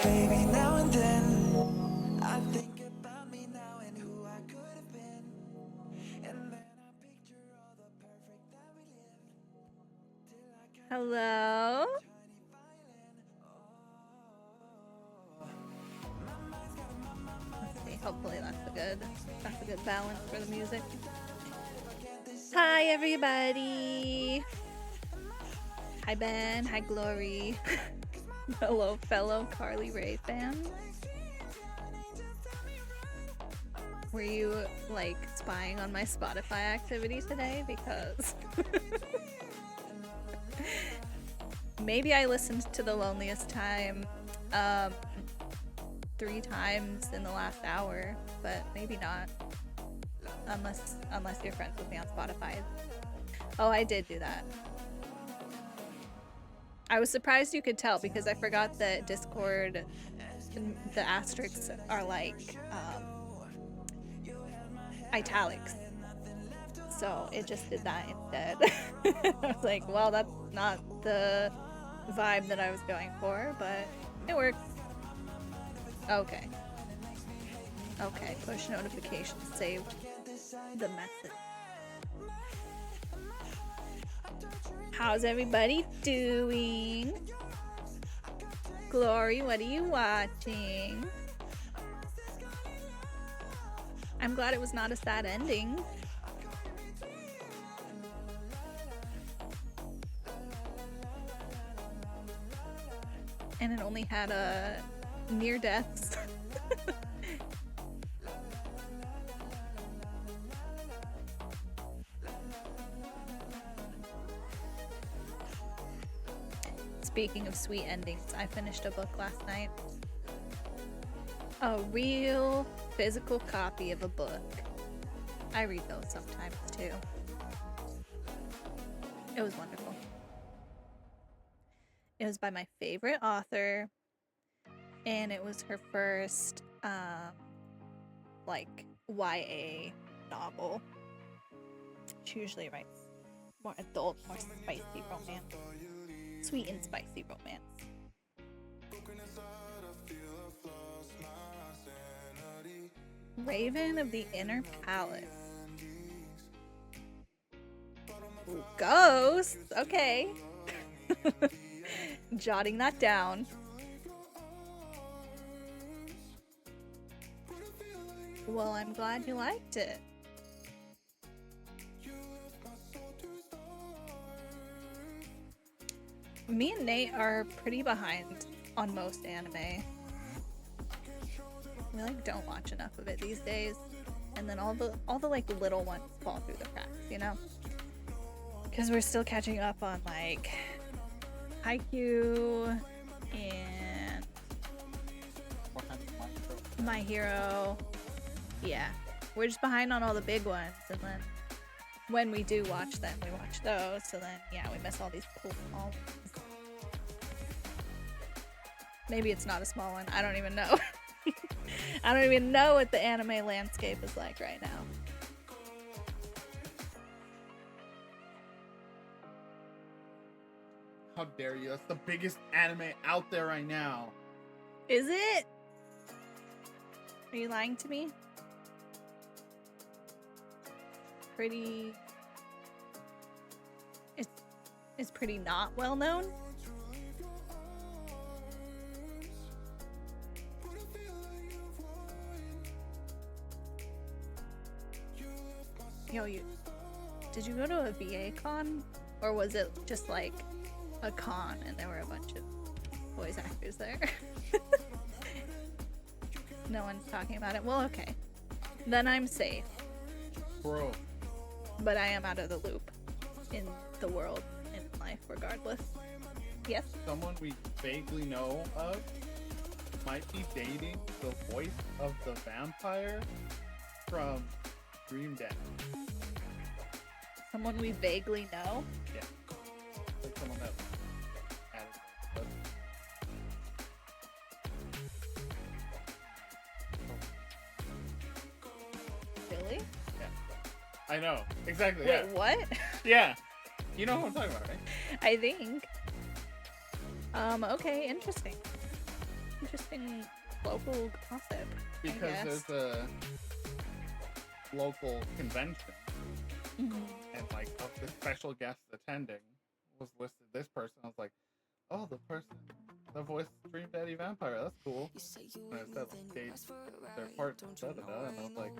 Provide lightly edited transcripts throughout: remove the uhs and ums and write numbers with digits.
Baby, now and then I think about me now and who I could have been, and then I picture all the perfect that we lived till I can. Hello. Let's see. Hopefully that's a good balance for the music. Hi everybody. Hi Ben. Hi Glory. Hello fellow Carly Rae fans. Were you like spying on my Spotify activity today? Because maybe I listened to The Loneliest Time 3 times in the last hour, but maybe not. Unless you're friends with me on Spotify. Oh, I did do that. I was surprised you could tell because I forgot that Discord, the asterisks are like italics. So it just did that instead. I was like, well, that's not the vibe that I was going for, but it worked. Okay. Okay, push notifications saved the message. How's everybody doing? Glory, what are you watching? I'm glad it was not a sad ending. And it only had a near deaths. Speaking of sweet endings, I finished a book last night. A real physical copy of a book. I read those sometimes too. It was wonderful. It was by my favorite author, and it was her first like YA novel. She usually writes more adult, more spicy romance. Sweet and spicy romance. Raven of the Inner Palace. Ooh, ghosts! Okay. Jotting that down. Well, I'm glad you liked it. Me and Nate are pretty behind on most anime. We like don't watch enough of it these days, and then all the like little ones fall through the cracks, you know? Because we're still catching up on like Haikyuu and My Hero. Yeah, we're just behind on all the big ones, and then when we do watch them, we watch those. So then, yeah, we miss all these cool small ones. Maybe it's not a small one. I don't even know. I don't even know what the anime landscape is like right now. How dare you? That's the biggest anime out there right now. Is it? Are you lying to me? Pretty... It's pretty not well known. Yo, did you go to a VA con? Or was it just like a con and there were a bunch of voice actors there? No one's talking about it. Well, okay. Then I'm safe. Bro. But I am out of the loop in the world, in life, regardless. Yes? Someone we vaguely know of might be dating the voice of the vampire from Dream Death. Someone we vaguely know? Yeah. Like someone that added it. Really? Yeah. I know. Exactly. Wait, Yeah. what? Yeah. You know who I'm talking about, right? I think. Okay, interesting. interesting local gossip. Because I guess. there's a local convention, Mhm. and like of the special guests attending was listed this person. I was like, oh, the person that voiced Dream Daddy Vampire. That's cool. And it said like dates their part, da da da, and I was like,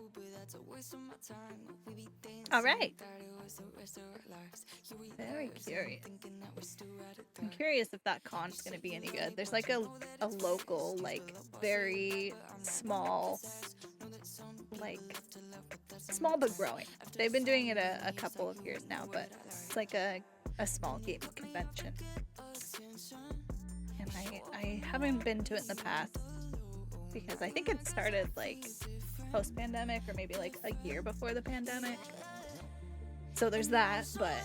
All right. Very curious. I'm curious if that con's gonna be any good. There's like a local, like very small, like small but growing. They've been doing it a couple of years now, but it's like a small gaming convention. And I haven't been to it in the past because I think it started like post-pandemic or maybe like a year before the pandemic. So there's that, but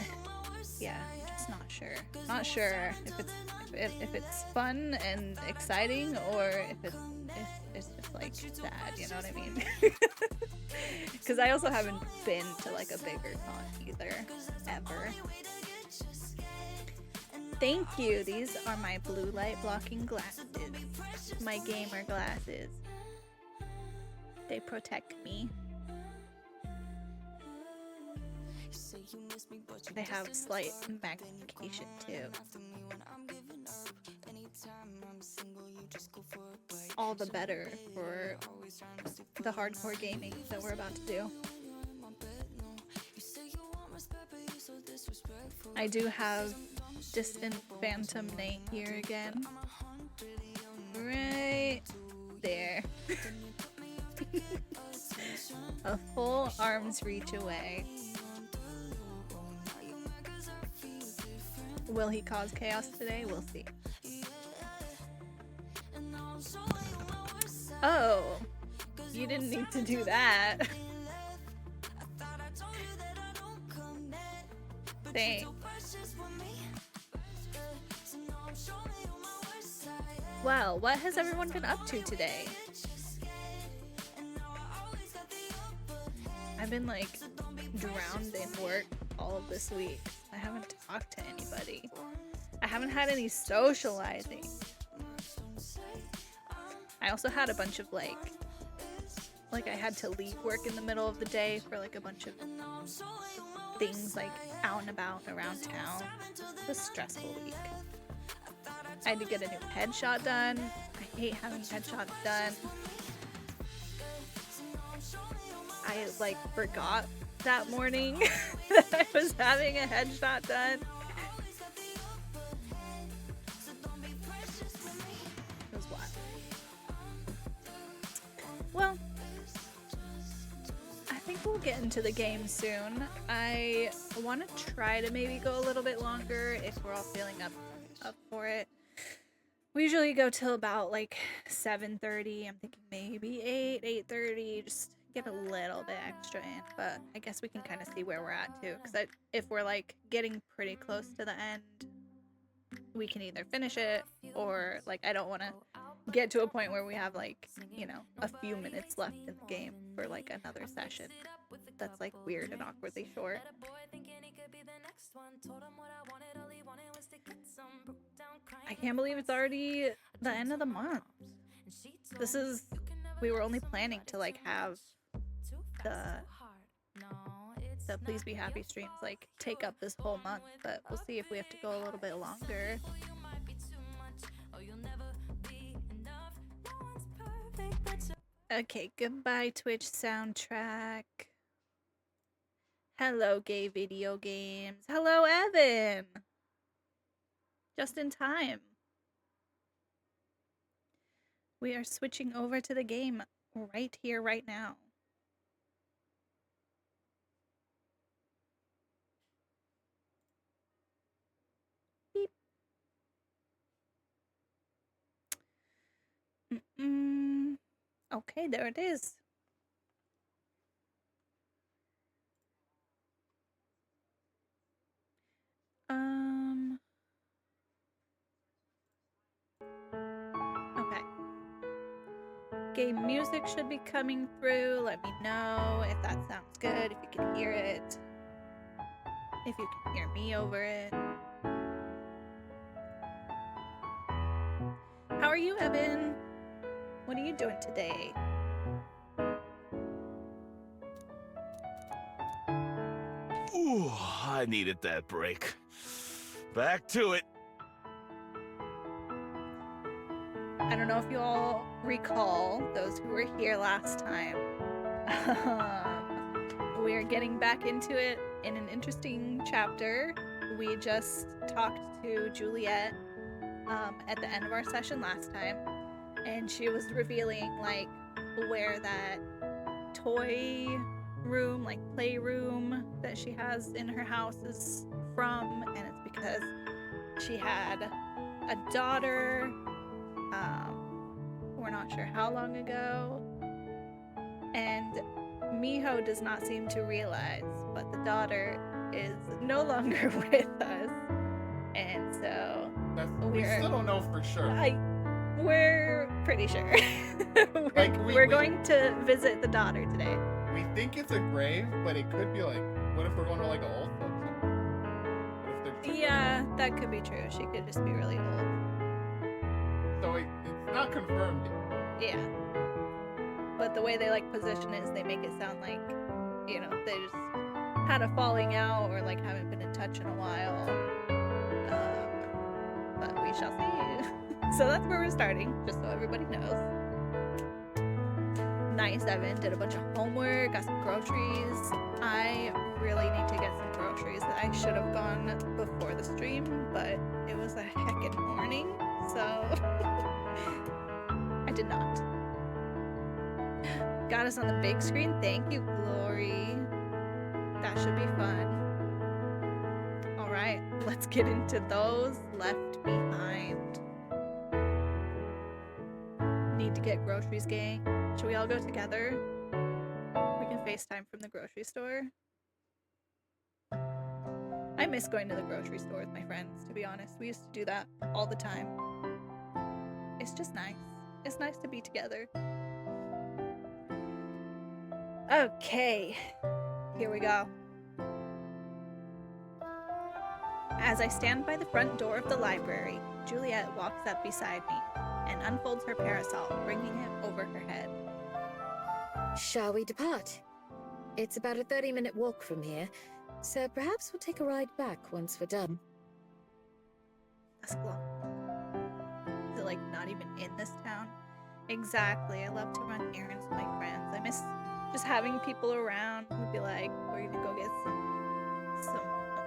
yeah, I'm just not sure. Not sure if it's fun and exciting or if it's just like sad, you know what I mean? Because I also haven't been to like a bigger con either, ever. Thank you. These are my blue light blocking glasses. My gamer glasses. They protect me. They have slight magnification too. All the better for the hardcore gaming that we're about to do. I do have Distant Phantom Nate here again. Right there. A full arm's reach away. Will he cause chaos today? We'll see. Oh, you didn't need to do that. Thanks. Well, what has everyone been up to today? I've been like drowned in work all of this week. I haven't talked to anybody. I haven't had any socializing. I also had a bunch of like I had to leave work in the middle of the day for like a bunch of things like out and about around town. It was a stressful week. I had to get a new headshot done. I hate having headshots done. I like forgot that morning that I was having a headshot done. It was wild. Well, I think we'll get into the game soon. I want to try to maybe go a little bit longer if we're all feeling up for it. We usually go till about like 7:30. I'm thinking maybe 8:30, just get a little bit extra in, but I guess we can kind of see where we're at too, because if we're like getting pretty close to the end, we can either finish it or like I don't want to get to a point where we have like, you know, a few minutes left in the game for like another session that's like weird and awkwardly short. I can't believe it's already the end of the month. We were only planning to like have the Please Be Happy streams like take up this whole month, but we'll see if we have to go a little bit longer. Okay, goodbye Twitch soundtrack. Hello gay video games. Hello Evan. Just in time. We are switching over to the game right here, right now. Beep. Okay, there it is. Okay. Game music should be coming through. Let me know if that sounds good, if you can hear it. If you can hear me over it. How are you, Evan? What are you doing today? Ooh, I needed that break. Back to it. I don't know if you all recall, those who were here last time. We're getting back into it in an interesting chapter. We just talked to Juliet at the end of our session last time, and she was revealing like where that toy room, like playroom that she has in her house is from, and it's because she had a daughter. We're not sure how long ago, and Miho does not seem to realize, but the daughter is no longer with us, and so We still don't know for sure. we're pretty sure. we're we- going to visit the daughter today. We think it's a grave, but it could be like, what if we're going to like an old folks home? What if they're children? Yeah, that could be true. She could just be really old. So it's not confirmed yet. Yeah. But the way they like position it is they make it sound like, you know, they just had a falling out or like haven't been in touch in a while. But we shall see. So that's where we're starting, just so everybody knows. Nice, Evan did a bunch of homework, got some groceries. I really need to get some groceries. I should have gone before the stream, but it was a heckin' morning, so I did not. Got us on the big screen. Thank you, Glory. That should be fun. All right, let's get into those left behind. Need to get groceries, gang. Should we all go together? We can FaceTime from the grocery store. I miss going to the grocery store with my friends, to be honest. We used to do that all the time. It's just nice. It's nice to be together. Okay, here we go. As I stand by the front door of the library, Juliet walks up beside me and unfolds her parasol, bringing it over her head. Shall we depart? It's about a 30-minute walk from here, so perhaps we'll take a ride back once we're done. That's long. Is it like not even in this town? Exactly. I love to run errands with my friends. I miss just having people around who'd be like, we're gonna go get some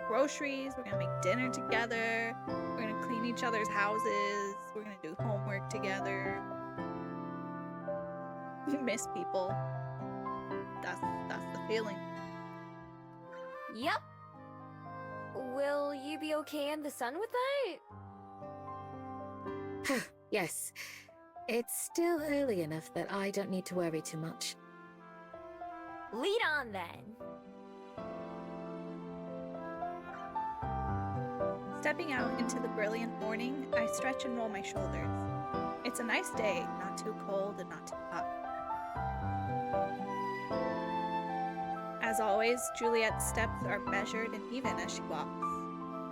groceries, we're gonna make dinner together, we're gonna clean each other's houses, we're gonna do homework together. Miss people. That's the feeling. Yep. Will you be okay in the sun with that? Yes. It's still early enough that I don't need to worry too much. Lead on then. Stepping out into the brilliant morning, I stretch and roll my shoulders. It's a nice day, not too cold and not too hot. As always, Juliet's steps are measured and even as she walks.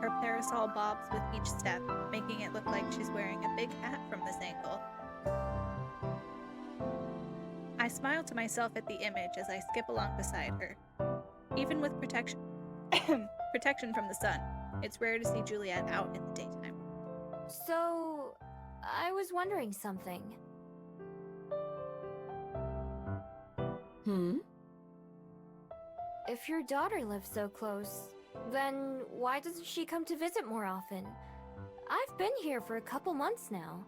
Her parasol bobs with each step, making it look like she's wearing a big hat from this angle. I smile to myself at the image as I skip along beside her. Even with protection from the sun, it's rare to see Juliet out in the daytime. So, I was wondering something. If your daughter lives so close, then why doesn't she come to visit more often? I've been here for a couple months now.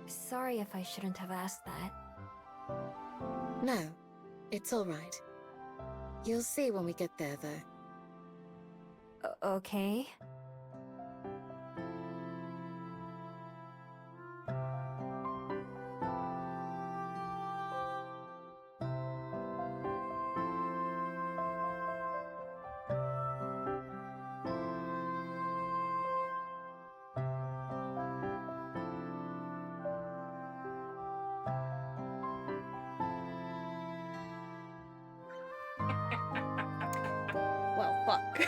Sorry if I shouldn't have asked that. No, it's all right. You'll see when we get there, though. Okay. fuck?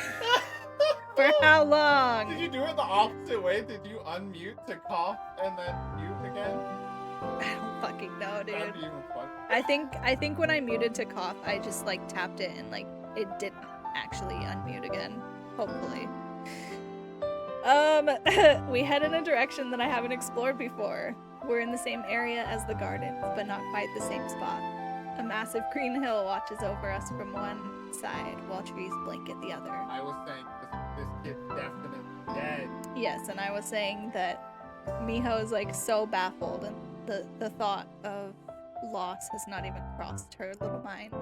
For how long? Did you do it the opposite way? Did you unmute to cough and then mute again? I don't fucking know, dude. That'd be even fun. I think when I muted to cough, I just like tapped it and like it didn't actually unmute again. Hopefully. We head in a direction that I haven't explored before. We're in the same area as the gardens, but not quite the same spot. A massive green hill watches over us from one side, while trees blanket the other. I was saying this kid's definitely dead. Yes, and I was saying that Miho is like so baffled, and the thought of loss has not even crossed her little mind.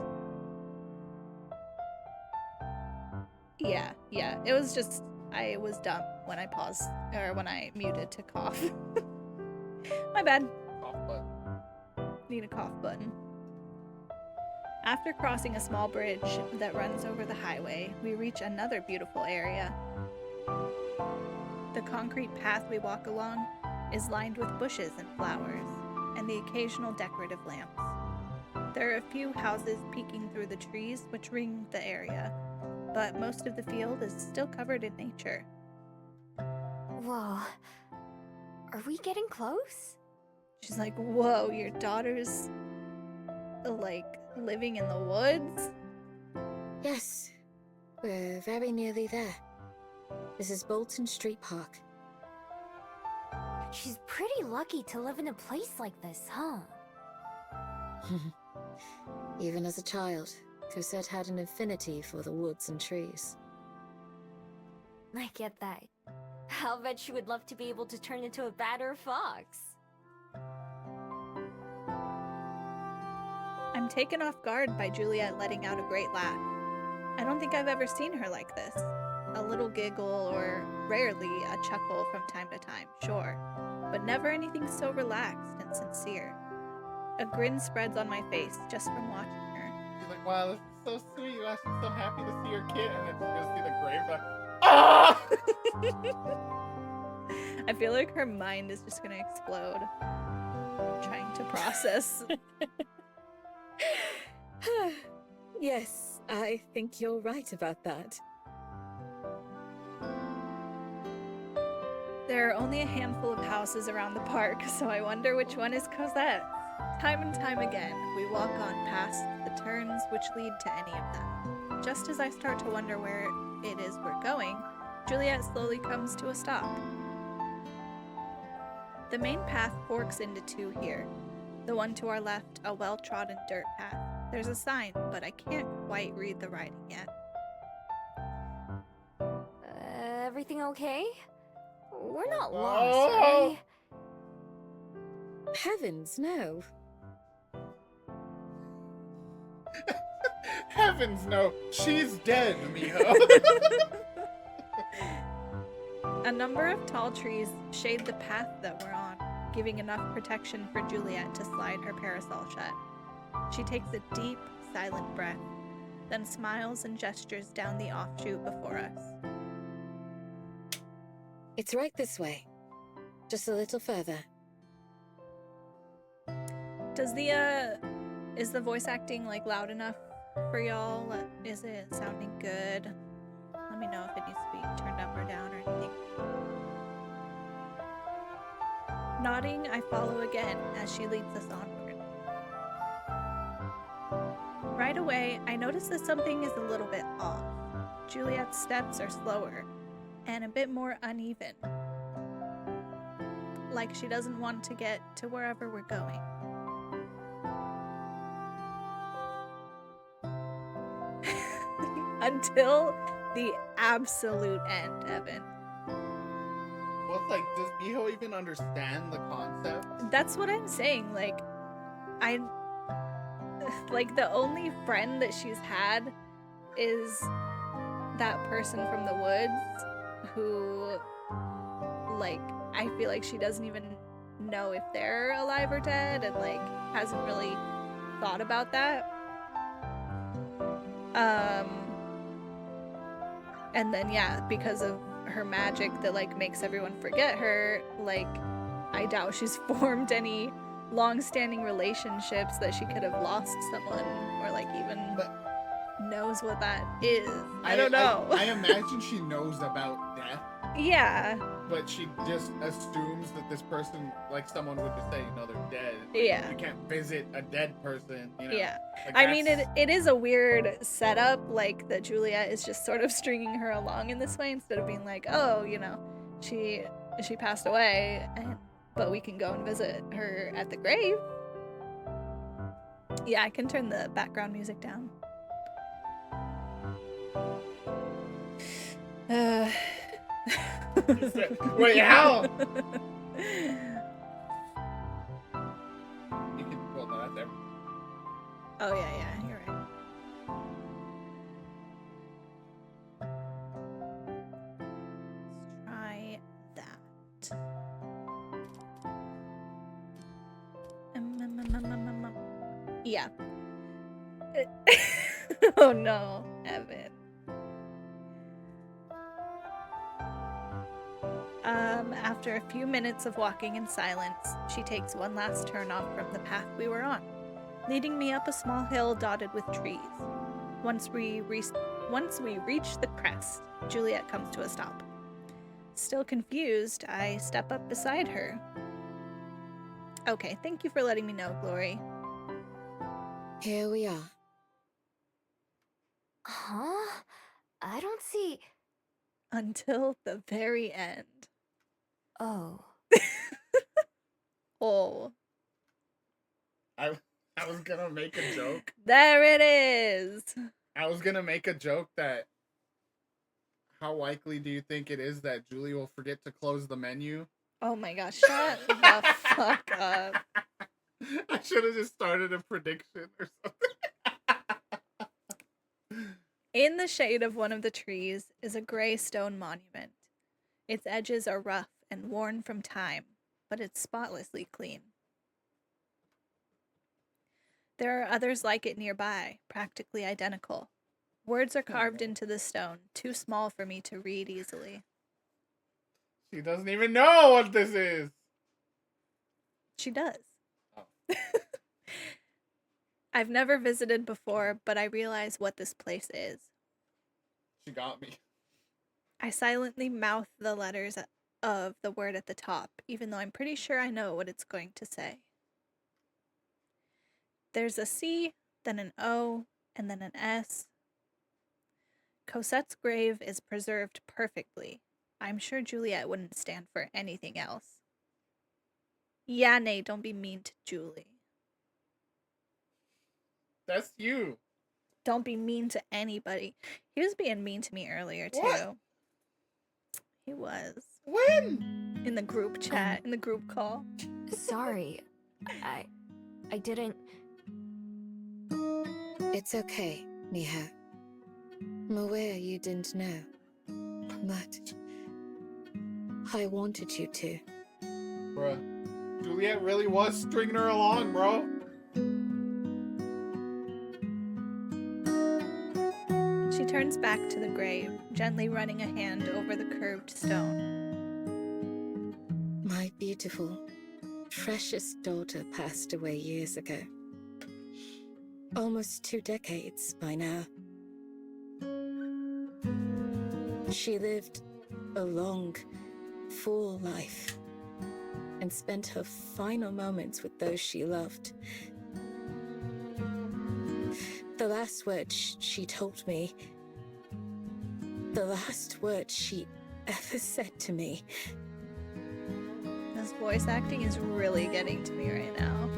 Yeah, it was just, I was dumb when I paused, or when I muted to cough. My bad. Cough button. Need a cough button. After crossing a small bridge that runs over the highway, we reach another beautiful area. The concrete path we walk along is lined with bushes and flowers, and the occasional decorative lamps. There are a few houses peeking through the trees which ring the area, but most of the field is still covered in nature. Whoa. Are we getting close? She's like, whoa, your daughter's, like, living in the woods? Yes, we're very nearly there. This is Bolton Street Park. She's pretty lucky to live in a place like this, huh? Even as a child, Cosette had an affinity for the woods and trees. I get that. I'll bet she would love to be able to turn into a bat or a fox. I'm taken off guard by Juliet letting out a great laugh. I don't think I've ever seen her like this. A little giggle or rarely a chuckle from time to time, sure, but never anything so relaxed and sincere. A grin spreads on my face just from watching her. She's like, wow, this is so sweet. Wow, she's so happy to see her kid. And then she's gonna see the grave, like, ah! I feel like her mind is just gonna explode. Trying to process. Yes, I think you're right about that. There are only a handful of houses around the park, so I wonder which one is Cosette's. Time and time again, we walk on past the turns which lead to any of them. Just as I start to wonder where it is we're going, Juliet slowly comes to a stop. The main path forks into two here. The one to our left, a well-trodden dirt path. There's a sign, but I can't quite read the writing yet. Everything okay? We're not lost, are we? Heavens, no. Heavens no, she's dead, Miho. A number of tall trees shade the path that we're on, giving enough protection for Juliet to slide her parasol shut. She takes a deep, silent breath, then smiles and gestures down the offshoot before us. It's right this way. Just a little further. Is the voice acting, like, loud enough for y'all? Is it sounding good? Let me know if it needs to be turned up or down or anything. Nodding, I follow again as she leads us onward. Right away, I notice that something is a little bit off. Juliet's steps are slower and a bit more uneven. Like she doesn't want to get to wherever we're going. Until the absolute end, Evan. Well, it's like, does Miho even understand the concept? That's what I'm saying. Like, the only friend that she's had is that person from the woods who, like, I feel like she doesn't even know if they're alive or dead and, like, hasn't really thought about that. And then, yeah, because of her magic that, like, makes everyone forget her, like, I doubt she's formed any long-standing relationships that she could have lost someone or, like, even knows what that is. I don't know. I imagine she knows about death, Yeah. but she just assumes that this person, like someone would just say, no, they're dead. Yeah. You can't visit a dead person, you know? Yeah. Like, I mean, that's- it is a weird setup, like that Juliet is just sort of stringing her along in this way instead of being like, oh, you know, she passed away, but we can go and visit her at the grave. Yeah, I can turn the background music down. Wait, how? You can, well, no, that's everything. Oh yeah, you're right. Let's try that. Yeah. Oh no, Evan. After a few minutes of walking in silence, she takes one last turn off from the path we were on, leading me up a small hill dotted with trees. Once we reach the crest, Juliet comes to a stop. Still confused, I step up beside her. Okay, thank you for letting me know, Glory. Here we are. Huh? I don't see. Until the very end. Oh. Oh. I was gonna make a joke. There it is! I was gonna make a joke that how likely do you think it is that Julie will forget to close the menu? Oh my gosh, shut the fuck up. I should have just started a prediction or something. In the shade of one of the trees is a gray stone monument. Its edges are rough and worn from time, but it's spotlessly clean. There are others like it nearby, practically identical. Words are carved into the stone, too small for me to read easily. She doesn't even know what this is. She does. Oh. I've never visited before, but I realize what this place is. She got me. I silently mouth the letters of the word at the top, even though I'm pretty sure I know what it's going to say. There's a C, then an O, and then an S. Cosette's grave is preserved perfectly. I'm sure Juliet wouldn't stand for anything else. Yeah, Nate, don't be mean to Julie. That's you. Don't be mean to anybody. He was being mean to me earlier, too. What? He was. When? In the group chat, in the group call. Sorry. I didn't. It's okay, Miho. I'm aware you didn't know, but I wanted you to. Bruh. Juliet really was stringing her along, bro. She turns back to the grave, gently running a hand over the curved stone. My beautiful, precious daughter passed away years ago. Almost 2 decades by now. She lived a long, full life and spent her final moments with those she loved. The last words she told me, the last words she ever said to me. This voice acting is really getting to me right now.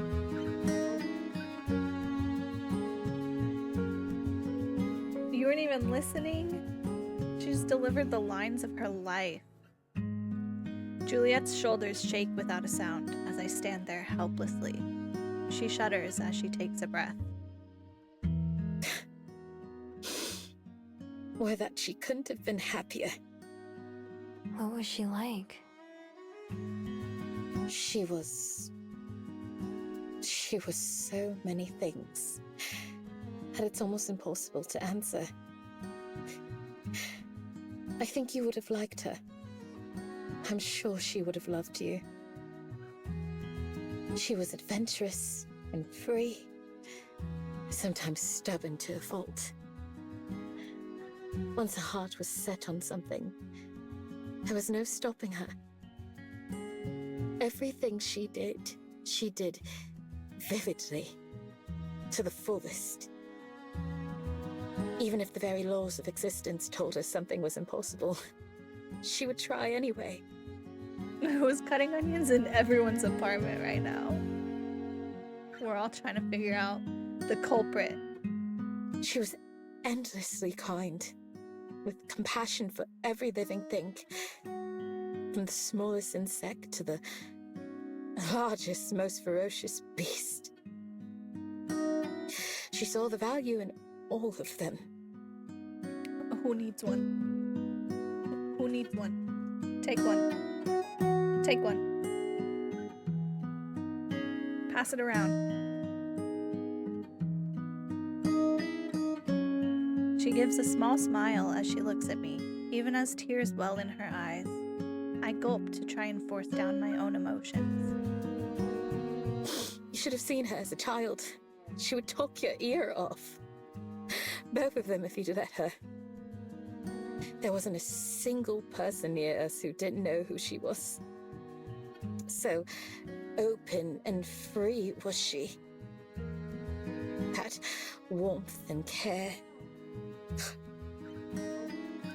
You weren't even listening? She just delivered the lines of her life. Juliet's shoulders shake without a sound as I stand there helplessly. She shudders as she takes a breath. Or that she couldn't have been happier. What was she like? She was so many things that it's almost impossible to answer. I think you would have liked her. I'm sure she would have loved you. She was adventurous and free, sometimes stubborn to a fault. Once her heart was set on something, there was no stopping her. Everything she did vividly, to the fullest. Even if the very laws of existence told her something was impossible, she would try anyway. Who's cutting onions in everyone's apartment right now? We're all trying to figure out the culprit. She was endlessly kind, with compassion for every living thing, from the smallest insect to the largest, most ferocious beast. She saw the value in all of them. Who needs one? Who needs one? Take one. Take one. Pass it around. She gives a small smile as she looks at me, even as tears well in her eyes. I gulp to try and force down my own emotions. You should have seen her as a child. She would talk your ear off. Both of them, if you'd let her. There wasn't a single person near us who didn't know who she was. So open and free was she. That warmth and care.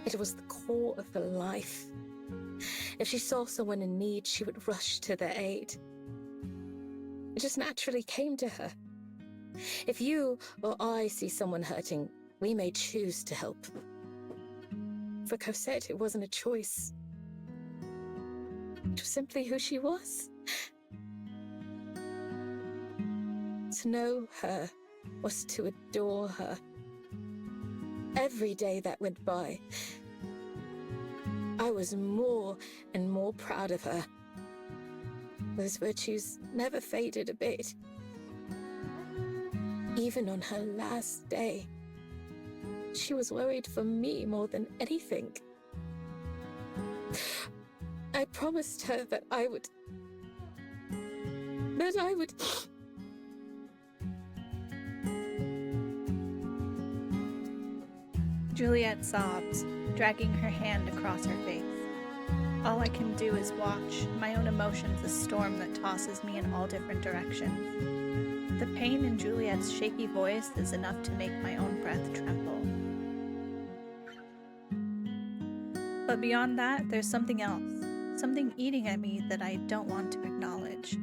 It was the core of her life. If she saw someone in need, she would rush to their aid. It just naturally came to her. If you or I see someone hurting, we may choose to help. For Cosette, it wasn't a choice. It was simply who she was. To know her was to adore her. Every day that went by, I was more and more proud of her. Those virtues never faded a bit. Even on her last day, she was worried for me more than anything. I promised her that I would... Juliet sobs, dragging her hand across her face. All I can do is watch, my own emotions a storm that tosses me in all different directions. The pain in Juliet's shaky voice is enough to make my own breath tremble. But beyond that, there's something else. Something eating at me that I don't want to acknowledge.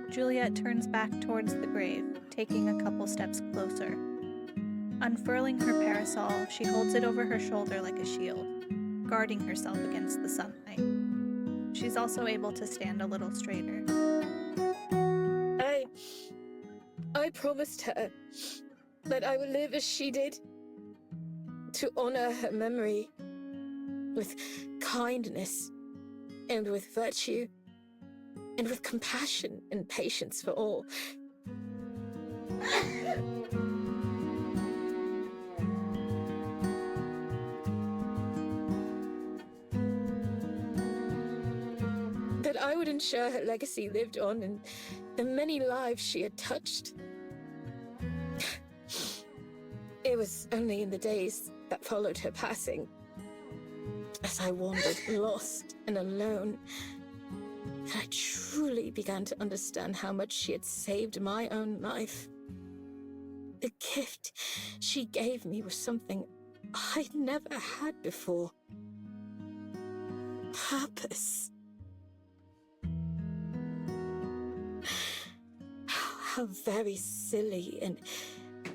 Juliet turns back towards the grave, taking a couple steps closer. Unfurling her parasol, she holds it over her shoulder like a shield, guarding herself against the sunlight. She's also able to stand a little straighter. I promised her that I would live as she did, to honor her memory with kindness and with virtue and with compassion and patience for all. That I would ensure her legacy lived on in the many lives she had touched. It was only in the days that followed her passing, as I wandered lost and alone, that I truly began to understand how much she had saved my own life. The gift she gave me was something I'd never had before. Purpose. How very silly and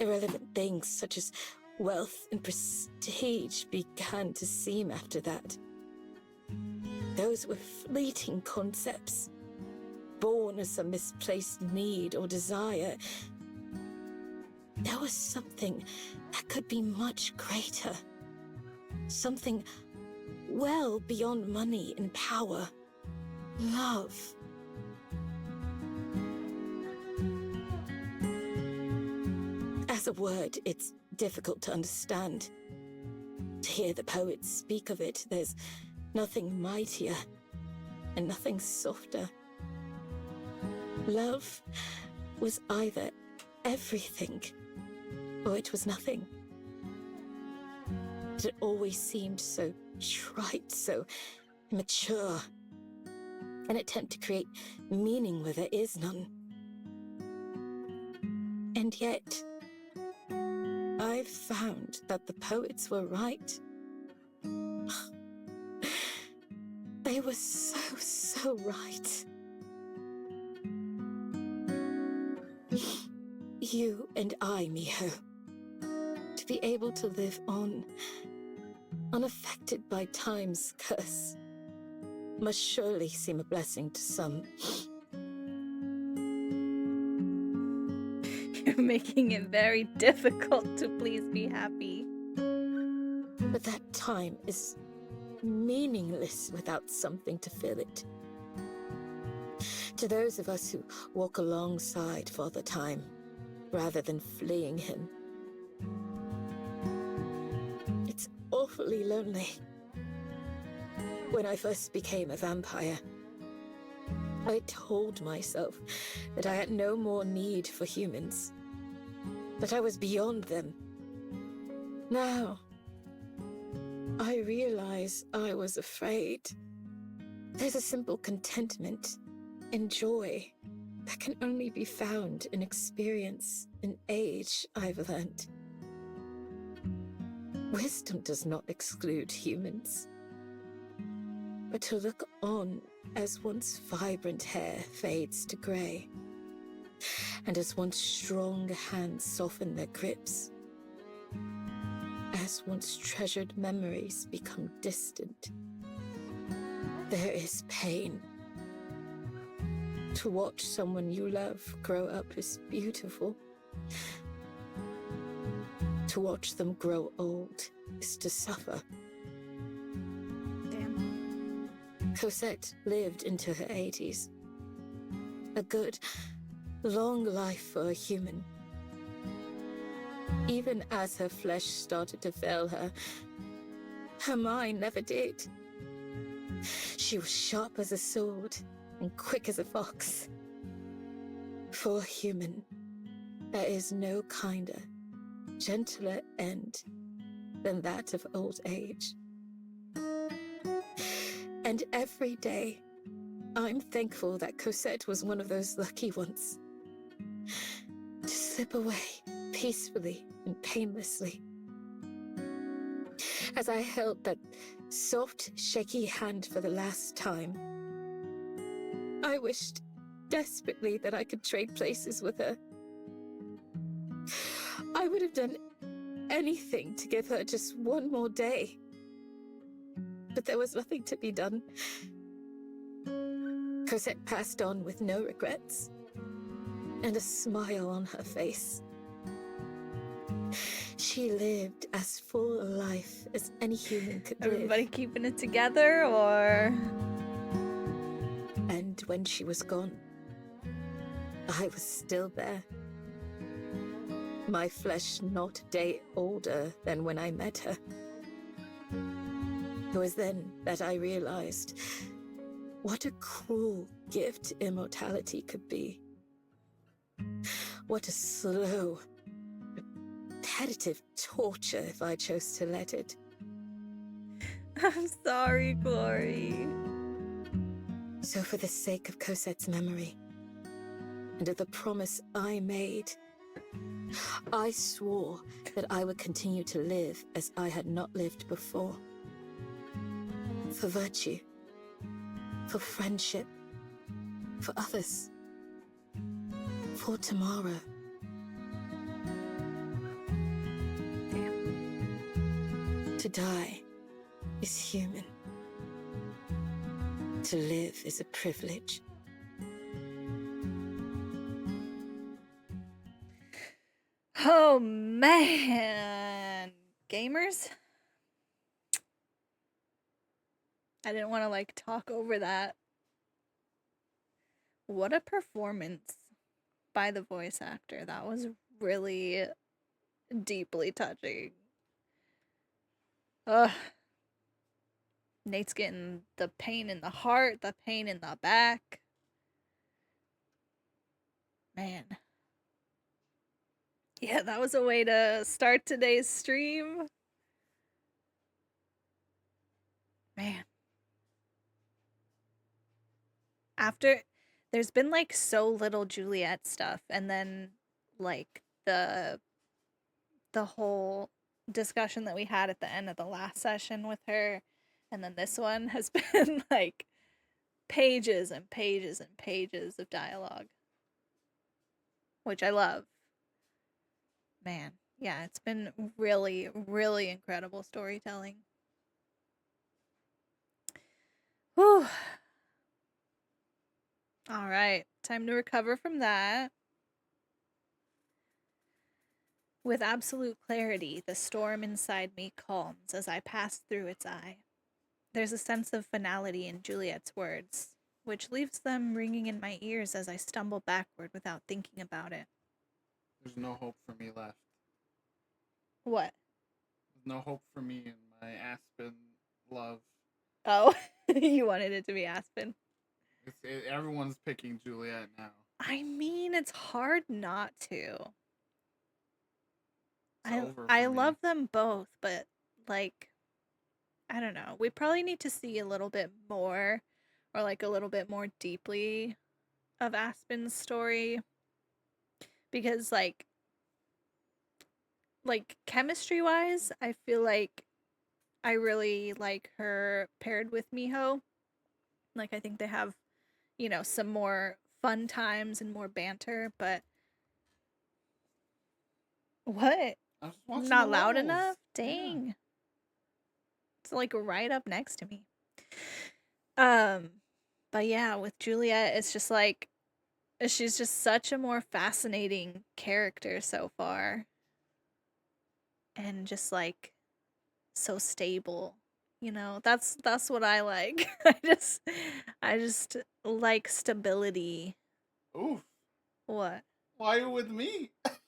irrelevant things such as wealth and prestige began to seem after that. Those were fleeting concepts, born of some misplaced need or desire. There was something that could be much greater. Something well beyond money and power. Love. As a word, it's difficult to understand. To hear the poets speak of it, there's nothing mightier and nothing softer. Love was either everything or it was nothing. It always seemed so trite, so mature. An attempt to create meaning where there is none. And yet, I've found that the poets were right. They were so right. You and I, Miho, to be able to live on, unaffected by time's curse, must surely seem a blessing to some. You're making it very difficult to please be happy. But that time is meaningless without something to fill it. To those of us who walk alongside Father Time, rather than fleeing him, it's awfully lonely. When I first became a vampire, I told myself that I had no more need for humans, that I was beyond them. Now, I realize I was afraid. There's a simple contentment and joy that can only be found in experience and age, I've learned. Wisdom does not exclude humans, but to look on as once vibrant hair fades to grey, and as once strong hands soften their grips, as once treasured memories become distant. There is pain. To watch someone you love grow up is beautiful. To watch them grow old is to suffer. Damn. Cosette lived into her 80s. A good, long life for a human. Even as her flesh started to fail her, her mind never did. She was sharp as a sword and quick as a fox. For a human, there is no kinder, gentler end than that of old age. And every day, I'm thankful that Cosette was one of those lucky ones. To slip away peacefully and painlessly. As I held that soft, shaky hand for the last time, I wished desperately that I could trade places with her. I would have done anything to give her just one more day. But there was nothing to be done. Cosette passed on with no regrets, and a smile on her face. She lived as full a life as any human could live. Everybody keeping it together, or? And when she was gone, I was still there. My flesh not a day older than when I met her. It was then that I realized what a cruel gift immortality could be. What a slow, repetitive torture if I chose to let it. I'm sorry, Glory. So for the sake of Cosette's memory, and of the promise I made, I swore that I would continue to live as I had not lived before. For virtue, for friendship, for others, for tomorrow. To die is human. To live is a privilege. Oh man, gamers. I didn't want to like talk over that. What a performance by the voice actor. That was really deeply touching. Ugh. Nate's getting the pain in the heart, the pain in the back. Man. Yeah, that was a way to start today's stream. Man. After there's been like so little Juliet stuff, and then like the whole discussion that we had at the end of the last session with her, and then this one has been like pages and pages and pages of dialogue, which I love. Man, yeah, it's been really, really incredible storytelling. Whew. All right, time to recover from that. With absolute clarity, the storm inside me calms as I pass through its eye. There's a sense of finality in Juliet's words, which leaves them ringing in my ears as I stumble backward without thinking about it. There's no hope for me left. What? There's no hope for me in my Aspen love. Oh, you wanted it to be Aspen. Everyone's picking Juliet now. I mean, it's hard not to. It's over I for me. love them both, but like, I don't know. We probably need to see a little bit more, or like a little bit more deeply of Aspen's story, because like chemistry wise, I feel like I really like her paired with Miho. Like, I think they have, you know, some more fun times and more banter, but what? I was watching Not the loud levels. enough? Yeah. Dang. It's like right up next to me. But yeah, with Juliet, it's just like she's just such a more fascinating character so far. And just like so stable. You know, that's what I like. I just like stability. Oof. What? Why are you with me? What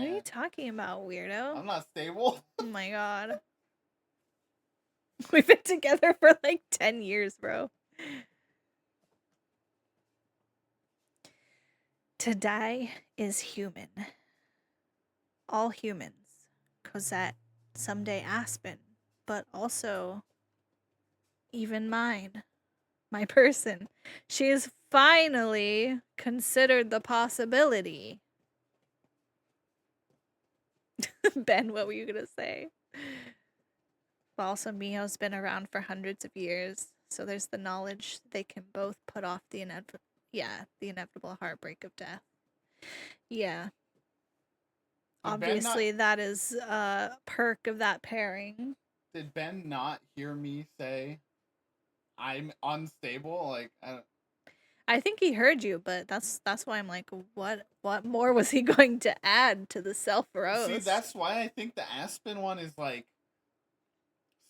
are you talking about, weirdo? I'm not stable. Oh my god. We've been together for like 10 years, bro. To die is human. All humans. Cosette, someday Aspen, but also even mine. My person. She has finally considered the possibility. Ben, what were you gonna say? But also, Miho's been around for hundreds of years, so there's the knowledge they can both put off the inevitable heartbreak of death. Yeah. Obviously, that is a perk of that pairing. Did Ben not hear me say I'm unstable? Like, I think he heard you, but that's why I'm like, what more was he going to add to the self-roast? See, that's why I think the Aspen one is like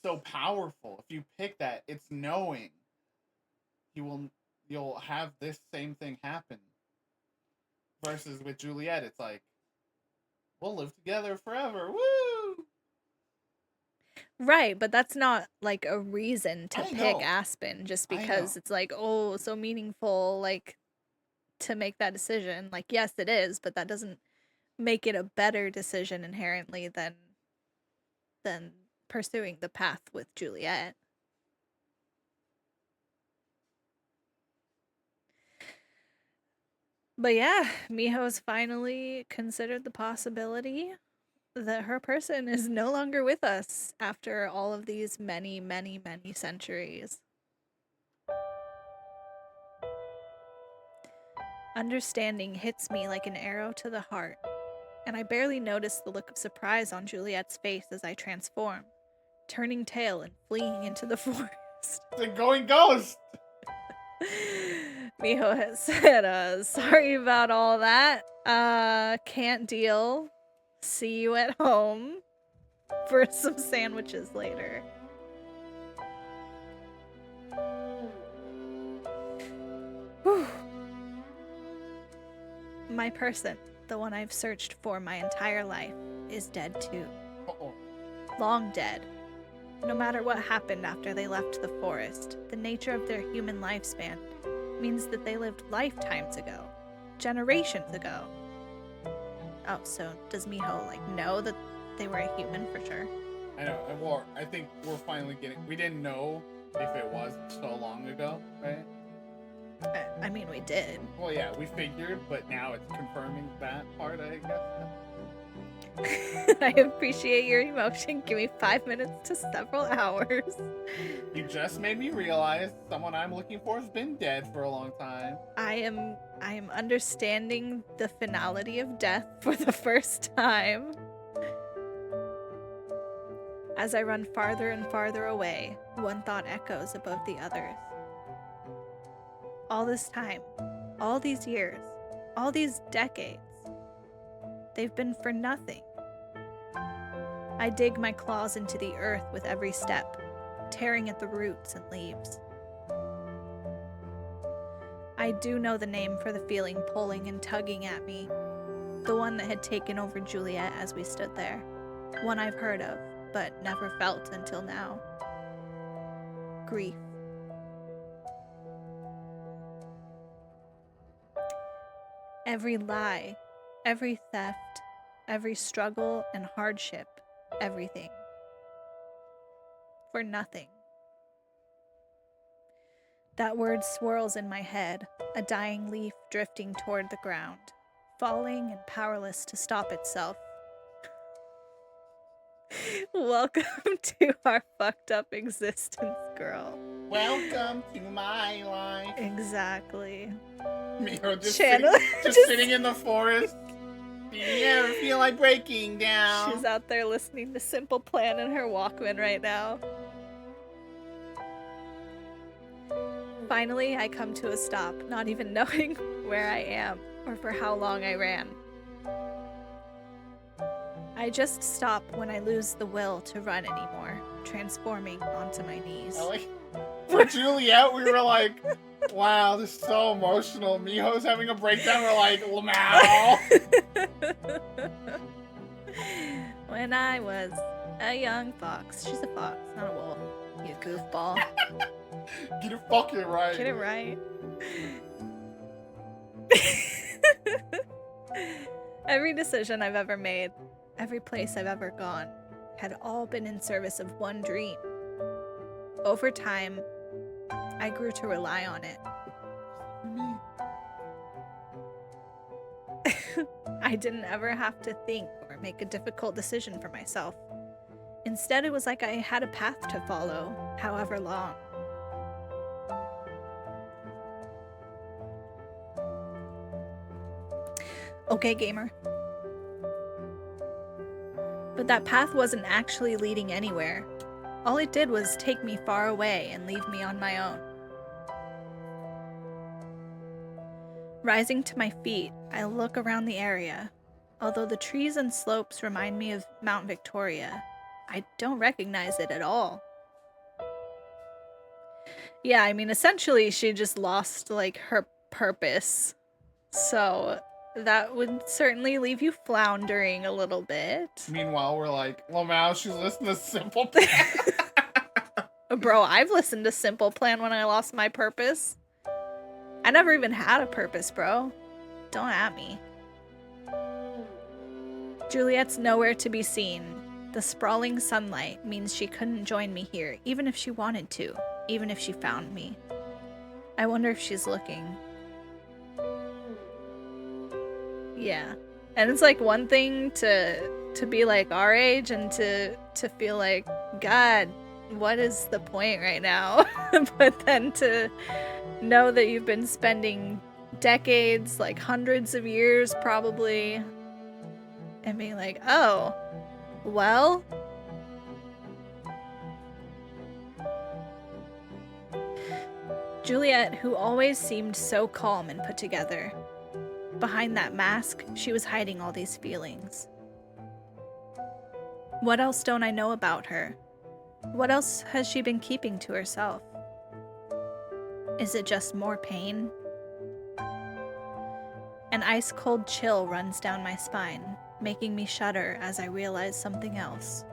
so powerful. If you pick that, it's knowing you'll have this same thing happen. Versus with Juliet, it's like, we'll live together forever. Woo! Right, but that's not like a reason to I pick know. Aspen just I because know. it's like, oh, so meaningful, like, to make that decision. Like, yes, it is, but that doesn't make it a better decision inherently than pursuing the path with Juliet. But yeah, Miho's finally considered the possibility that her person is no longer with us after all of these many, many, many centuries. Understanding hits me like an arrow to the heart, and I barely notice the look of surprise on Juliet's face as I transform, turning tail and fleeing into the forest. The going ghost! Miho has said, sorry about all that. Can't deal. See you at home for some sandwiches later. Whew. My person, the one I've searched for my entire life, is dead too. Uh-oh. Long dead. No matter what happened after they left the forest, the nature of their human lifespan means that they lived lifetimes ago, generations ago. Oh, so does Miho, like, know that they were a human for sure? I know. Well, I think we're finally getting. We didn't know if it was so long ago, right? I mean, we did. Well, yeah, we figured, but now it's confirming that part, I guess. I appreciate your emotion. Give me 5 minutes to several hours. You just made me realize someone I'm looking for has been dead for a long time. I am understanding the finality of death for the first time. As I run farther and farther away, one thought echoes above the others. All this time, all these years, all these decades, they've been for nothing. I dig my claws into the earth with every step, tearing at the roots and leaves. I do know the name for the feeling pulling and tugging at me, the one that had taken over Juliet as we stood there, one I've heard of, but never felt until now. Grief. Every lie, every theft, every struggle and hardship, everything. For nothing. That word swirls in my head, a dying leaf drifting toward the ground, falling and powerless to stop itself. Welcome to our fucked up existence, girl. Welcome to my life. Exactly. Miho just, Channel- just sitting in the forest. Do you ever feel like breaking down? She's out there listening to Simple Plan in her Walkman right now. Finally, I come to a stop, not even knowing where I am or for how long I ran. I just stop when I lose the will to run anymore, transforming onto my knees. For Juliet, we were like, wow, this is so emotional. Miho's having a breakdown. We're like, Lamau. When I was a young fox. She's a fox, not a wolf. You goofball. Get it fucking right. Get it right. Every decision I've ever made, every place I've ever gone, had all been in service of one dream. Over time, I grew to rely on it. I didn't ever have to think or make a difficult decision for myself. Instead, it was like I had a path to follow, however long. Okay, gamer. But that path wasn't actually leading anywhere. All it did was take me far away and leave me on my own. Rising to my feet, I look around the area. Although the trees and slopes remind me of Mount Victoria, I don't recognize it at all. Yeah, I mean, essentially, she just lost, like, her purpose. So that would certainly leave you floundering a little bit. Meanwhile, we're like, Lamau, she's listening to Simple Plan. Bro, I've listened to Simple Plan when I lost my purpose. I never even had a purpose, bro. Don't at me. Juliet's nowhere to be seen. The sprawling sunlight means she couldn't join me here, even if she wanted to, even if she found me. I wonder if she's looking. Yeah. And it's like one thing to be like our age and to feel like, God, what is the point right now? But then to know that you've been spending decades, like hundreds of years probably, and being like, oh, well, Juliet, who always seemed so calm and put together, behind that mask, she was hiding all these feelings. What else don't I know about her? What else has she been keeping to herself? Is it just more pain? An ice-cold chill runs down my spine, making me shudder as I realize something else.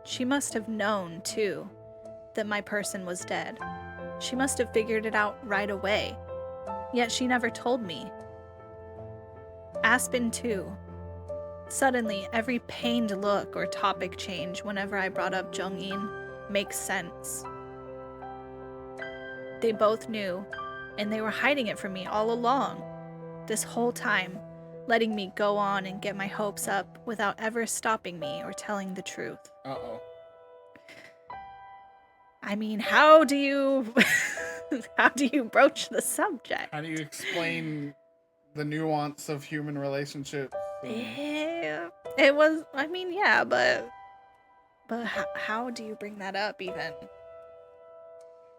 She must have known, too, that my person was dead. She must have figured it out right away, yet she never told me. Aspen too. Suddenly, every pained look or topic change whenever I brought up Jung-in makes sense. They both knew, and they were hiding it from me all along. This whole time, letting me go on and get my hopes up without ever stopping me or telling the truth. Uh-oh. I mean, how do you how do you broach the subject? How do you explain the nuance of human relationships? Yeah, it was. I mean, yeah, but how do you bring that up even?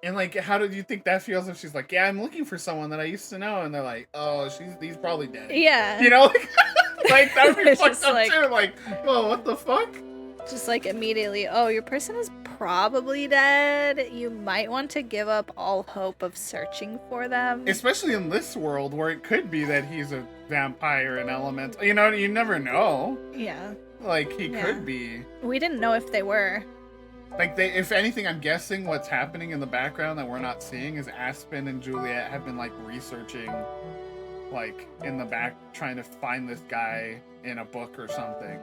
And like, how did you think that feels if she's like, yeah, I'm looking for someone that I used to know, and they're like, oh, he's probably dead. Yeah, You know, like that would be It's fucked just up like- too. Like, oh, what the fuck? just like immediately. Oh, your person is probably dead. You might want to give up all hope of searching for them. Especially in this world where it could be that he's a vampire and elemental. You know, you never know. Yeah, Like he Yeah. could be. we didn't know if they were. Like if anything, I'm guessing what's happening in the background that we're not seeing is Aspen and Juliet have been like researching, like in the back, trying to find this guy in a book or something,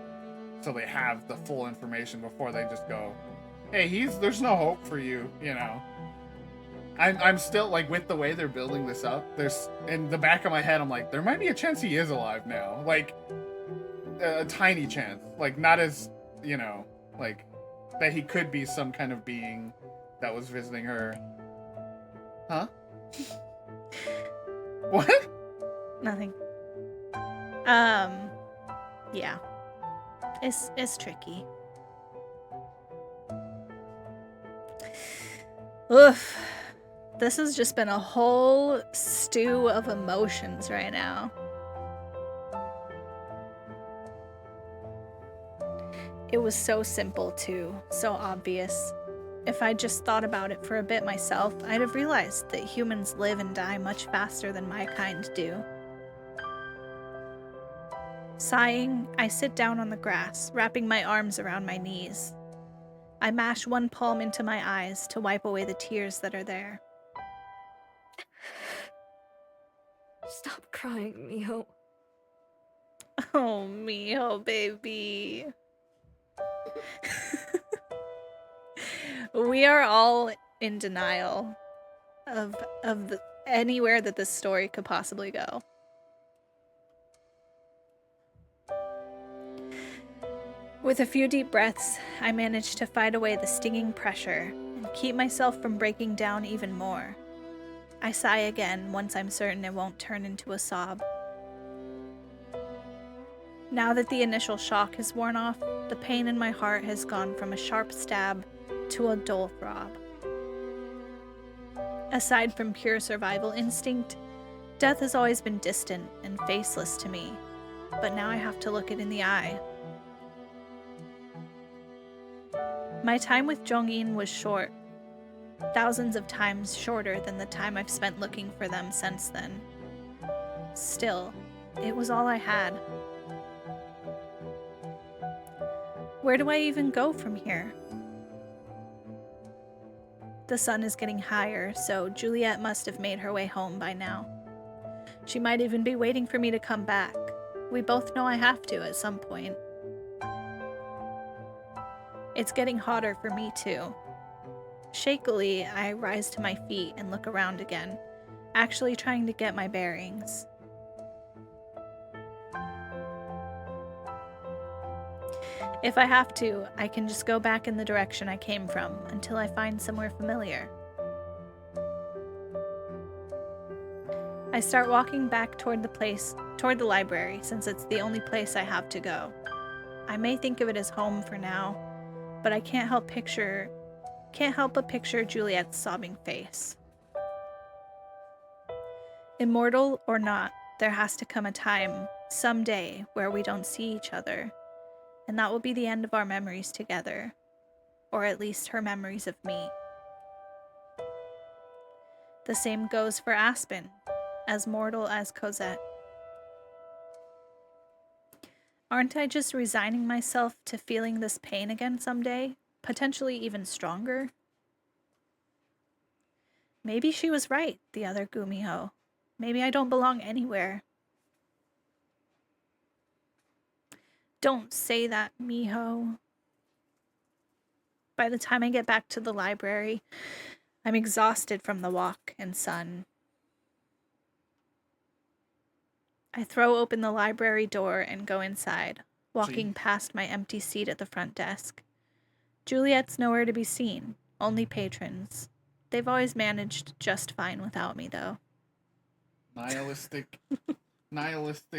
so they have the full information before they just go, hey, there's no hope for you, you know. I'm still like, with the way they're building this up, there's in the back of my head, I'm like, there might be a chance he is alive now, like a tiny chance, like not as, you know, like that he could be some kind of being that was visiting her. Huh? What? Nothing. Yeah. It's tricky. Oof. This has just been a whole stew of emotions right now. It was so simple too, so obvious. If I just thought about it for a bit myself, I'd have realized that humans live and die much faster than my kind do. Sighing, I sit down on the grass, wrapping my arms around my knees. I mash one palm into my eyes to wipe away the tears that are there. Stop crying, Miho. Oh, Miho, baby. We are all in denial of anywhere that this story could possibly go. With a few deep breaths, I manage to fight away the stinging pressure and keep myself from breaking down even more. I sigh again once I'm certain it won't turn into a sob. Now that the initial shock has worn off, the pain in my heart has gone from a sharp stab to a dull throb. Aside from pure survival instinct, death has always been distant and faceless to me, but now I have to look it in the eye. My time with Jong-in was short, thousands of times shorter than the time I've spent looking for them since then. Still, it was all I had. Where do I even go from here? The sun is getting higher, so Juliet must have made her way home by now. She might even be waiting for me to come back. We both know I have to at some point. It's getting hotter for me too. Shakily, I rise to my feet and look around again, actually trying to get my bearings. If I have to, I can just go back in the direction I came from until I find somewhere familiar. I start walking back toward the library, since it's the only place I have to go. I may think of it as home for now, but I can't help but picture Juliet's sobbing face. Immortal or not, there has to come a time, someday, where we don't see each other. And that will be the end of our memories together. Or at least her memories of me. The same goes for Aspen, as mortal as Cosette. Aren't I just resigning myself to feeling this pain again someday? Potentially even stronger? Maybe she was right, the other Gumiho. Maybe I don't belong anywhere. Don't say that, Miho. By the time I get back to the library, I'm exhausted from the walk and sun. I throw open the library door and go inside, walking past my empty seat at the front desk. Juliet's nowhere to be seen, only patrons. They've always managed just fine without me, though. Nihilistic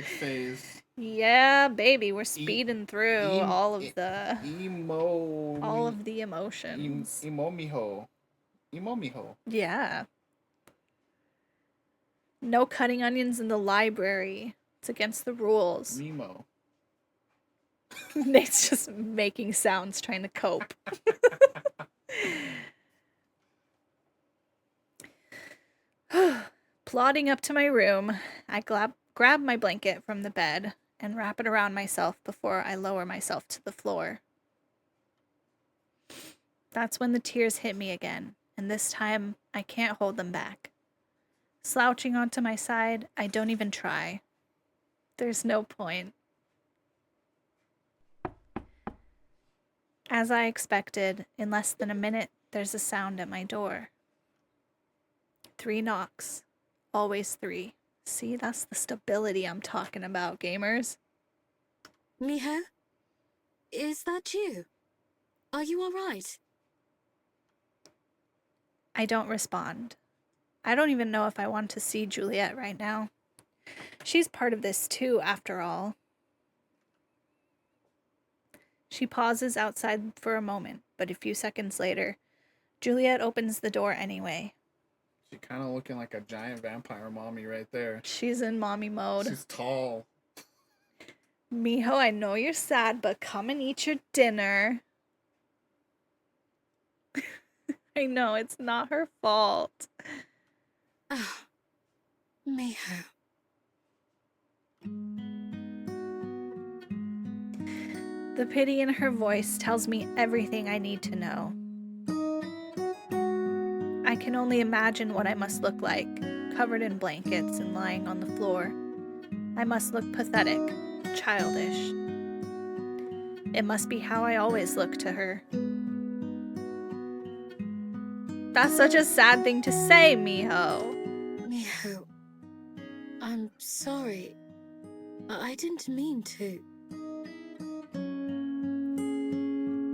phase. Yeah, baby, we're speeding through all of the emotions. Emo miho. Yeah. No cutting onions in the library. It's against the rules. Nemo. Nate's just making sounds trying to cope. Plodding up to my room, I grab my blanket from the bed and wrap it around myself before I lower myself to the floor. That's when the tears hit me again, and this time I can't hold them back. Slouching onto my side, I don't even try. There's no point. As I expected, in less than a minute, there's a sound at my door. 3 knocks. Always 3. See, that's the stability I'm talking about, gamers. Miho? Is that you? Are you alright? I don't respond. I don't even know if I want to see Juliet right now. She's part of this too, after all. She pauses outside for a moment, but a few seconds later, Juliet opens the door anyway. She kind of looking like a giant vampire mommy right there. She's in mommy mode. She's tall. Miho, I know you're sad, but come and eat your dinner. I know, it's not her fault. Oh, Miho. The pity in her voice tells me everything I need to know. I can only imagine what I must look like, covered in blankets and lying on the floor. I must look pathetic, childish. It must be how I always look to her. That's such a sad thing to say, Miho. Miho, I'm sorry. I didn't mean to.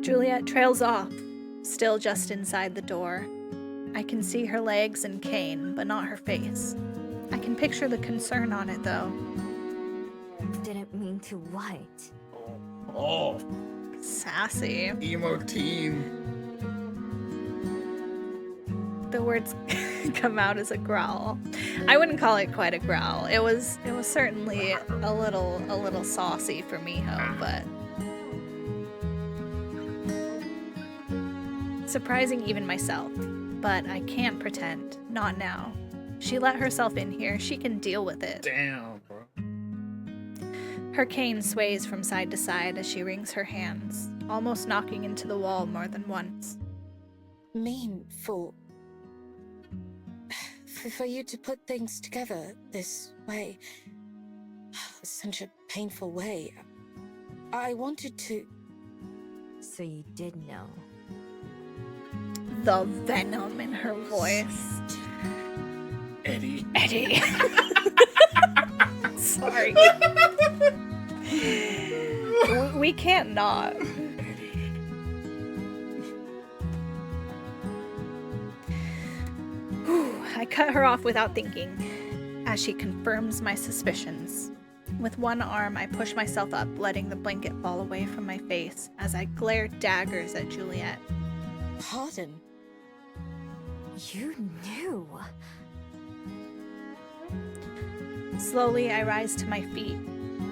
Juliet trails off, still just inside the door. I can see her legs and cane, but not her face. I can picture the concern on it, though. Didn't mean to what? Oh, Sassy. emo teen. The words come out as a growl. I wouldn't call it quite a growl. It was certainly a little saucy for Miho, but surprising even myself. But I can't pretend. Not now. She let herself in here. She can deal with it. Damn, bro. Her cane sways from side to side as she wrings her hands, almost knocking into the wall more than once. Mean for you to put things together this way. Such a painful way. I wanted to... So you did know. The venom in her voice. Eddie. Sorry. We can't not. I cut her off without thinking, as she confirms my suspicions. With one arm, I push myself up, letting the blanket fall away from my face as I glare daggers at Juliet. Pardon? You knew. Slowly, I rise to my feet.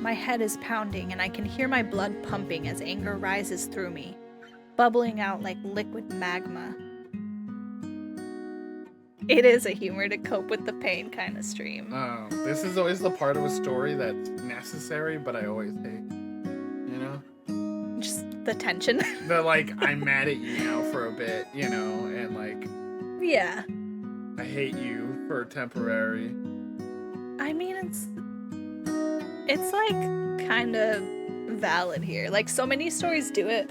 My head is pounding, and I can hear my blood pumping as anger rises through me, bubbling out like liquid magma. It is a humor to cope with the pain kind of stream. This is always the part of a story that's necessary, but I always hate. You know? Just the tension. The, like, I'm mad at you now for a bit, you know, and, like... Yeah. I hate you for temporary. I mean, it's like kind of valid here. Like, so many stories do it,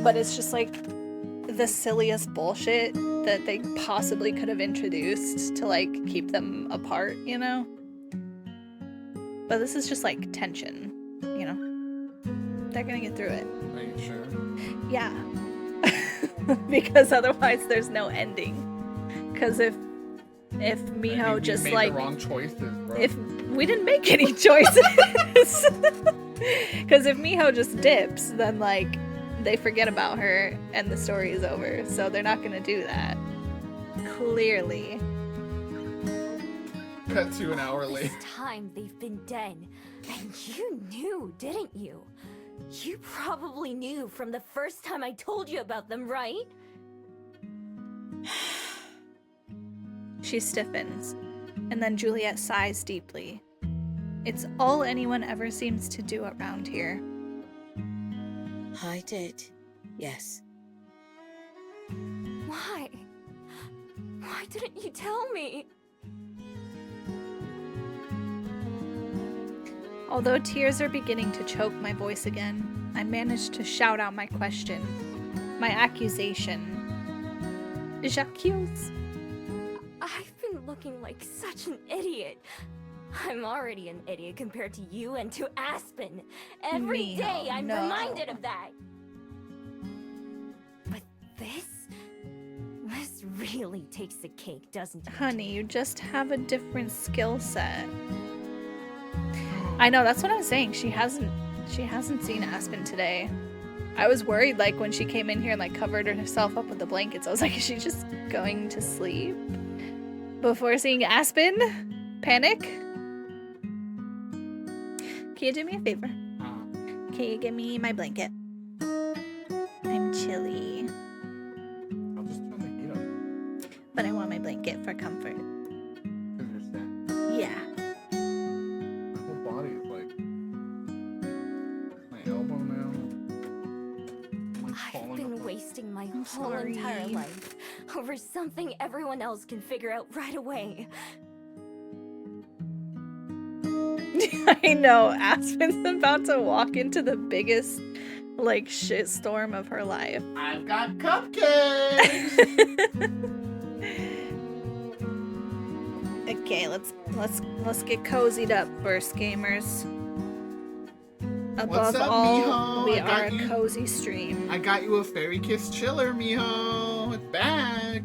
but it's just like the silliest bullshit that they possibly could have introduced to like keep them apart, you know? But this is just like tension, you know? They're gonna get through it. Are you sure? Yeah. Because otherwise there's no ending. Because if Miho You just made like the wrong choices, bro. if we didn't make any choices. Because if Miho just dips, then like they forget about her and the story is over. So they're not gonna do that. Clearly. Cut to an hour All later. this time they've been dead, and you knew, didn't you? You probably knew from the first time I told you about them, right? She stiffens, and then Juliet sighs deeply. It's all anyone ever seems to do around here. I did, yes. Why? Why didn't you tell me? Although tears are beginning to choke my voice again, I manage to shout out my question, my accusation. J'accuse. I've been looking like such an idiot. I'm already an idiot compared to you and to Aspen. Every Miho, day I'm no. reminded of that. But this really takes the cake, doesn't it? Honey, you just have a different skill set. I know, that's what I was saying. She hasn't seen Aspen today. I was worried, like, when she came in here and, like, covered herself up with the blankets. I was like, is she just going to sleep before seeing Aspen? Panic? Can you do me a favor? Can you give me my blanket? I'm chilly, I'll just turn the heat up. but I want my blanket for comfort. Because you're sad. Yeah. My whole body is like my elbow now. I'm I've falling been apart. wasting my I'm whole entire sorry. life over something everyone else can figure out right away. I know, Aspen's about to walk into the biggest, like, shitstorm of her life. I've got cupcakes. Okay, let's get cozied up first, gamers. Above What's up, all, mijo? we I got are a you. cozy stream. I got you a fairy kiss chiller, mijo. It's back.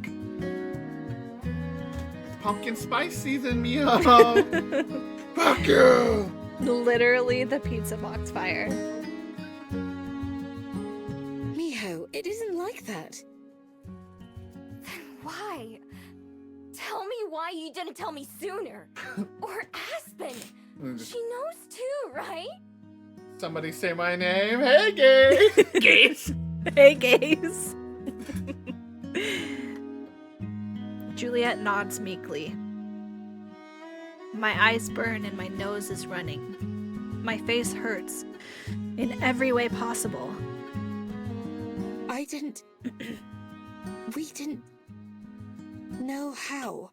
It's pumpkin spice season, mijo. Fuck you. Literally the pizza box fire. Miho, it isn't like that. Then why? Tell me why you didn't tell me sooner. Or Aspen. She knows too, right? Somebody say my name. Hey, gay. Gays. Hey, gays. Juliet nods meekly. My eyes burn and my nose is running. My face hurts in every way possible. I didn't. We didn't know how.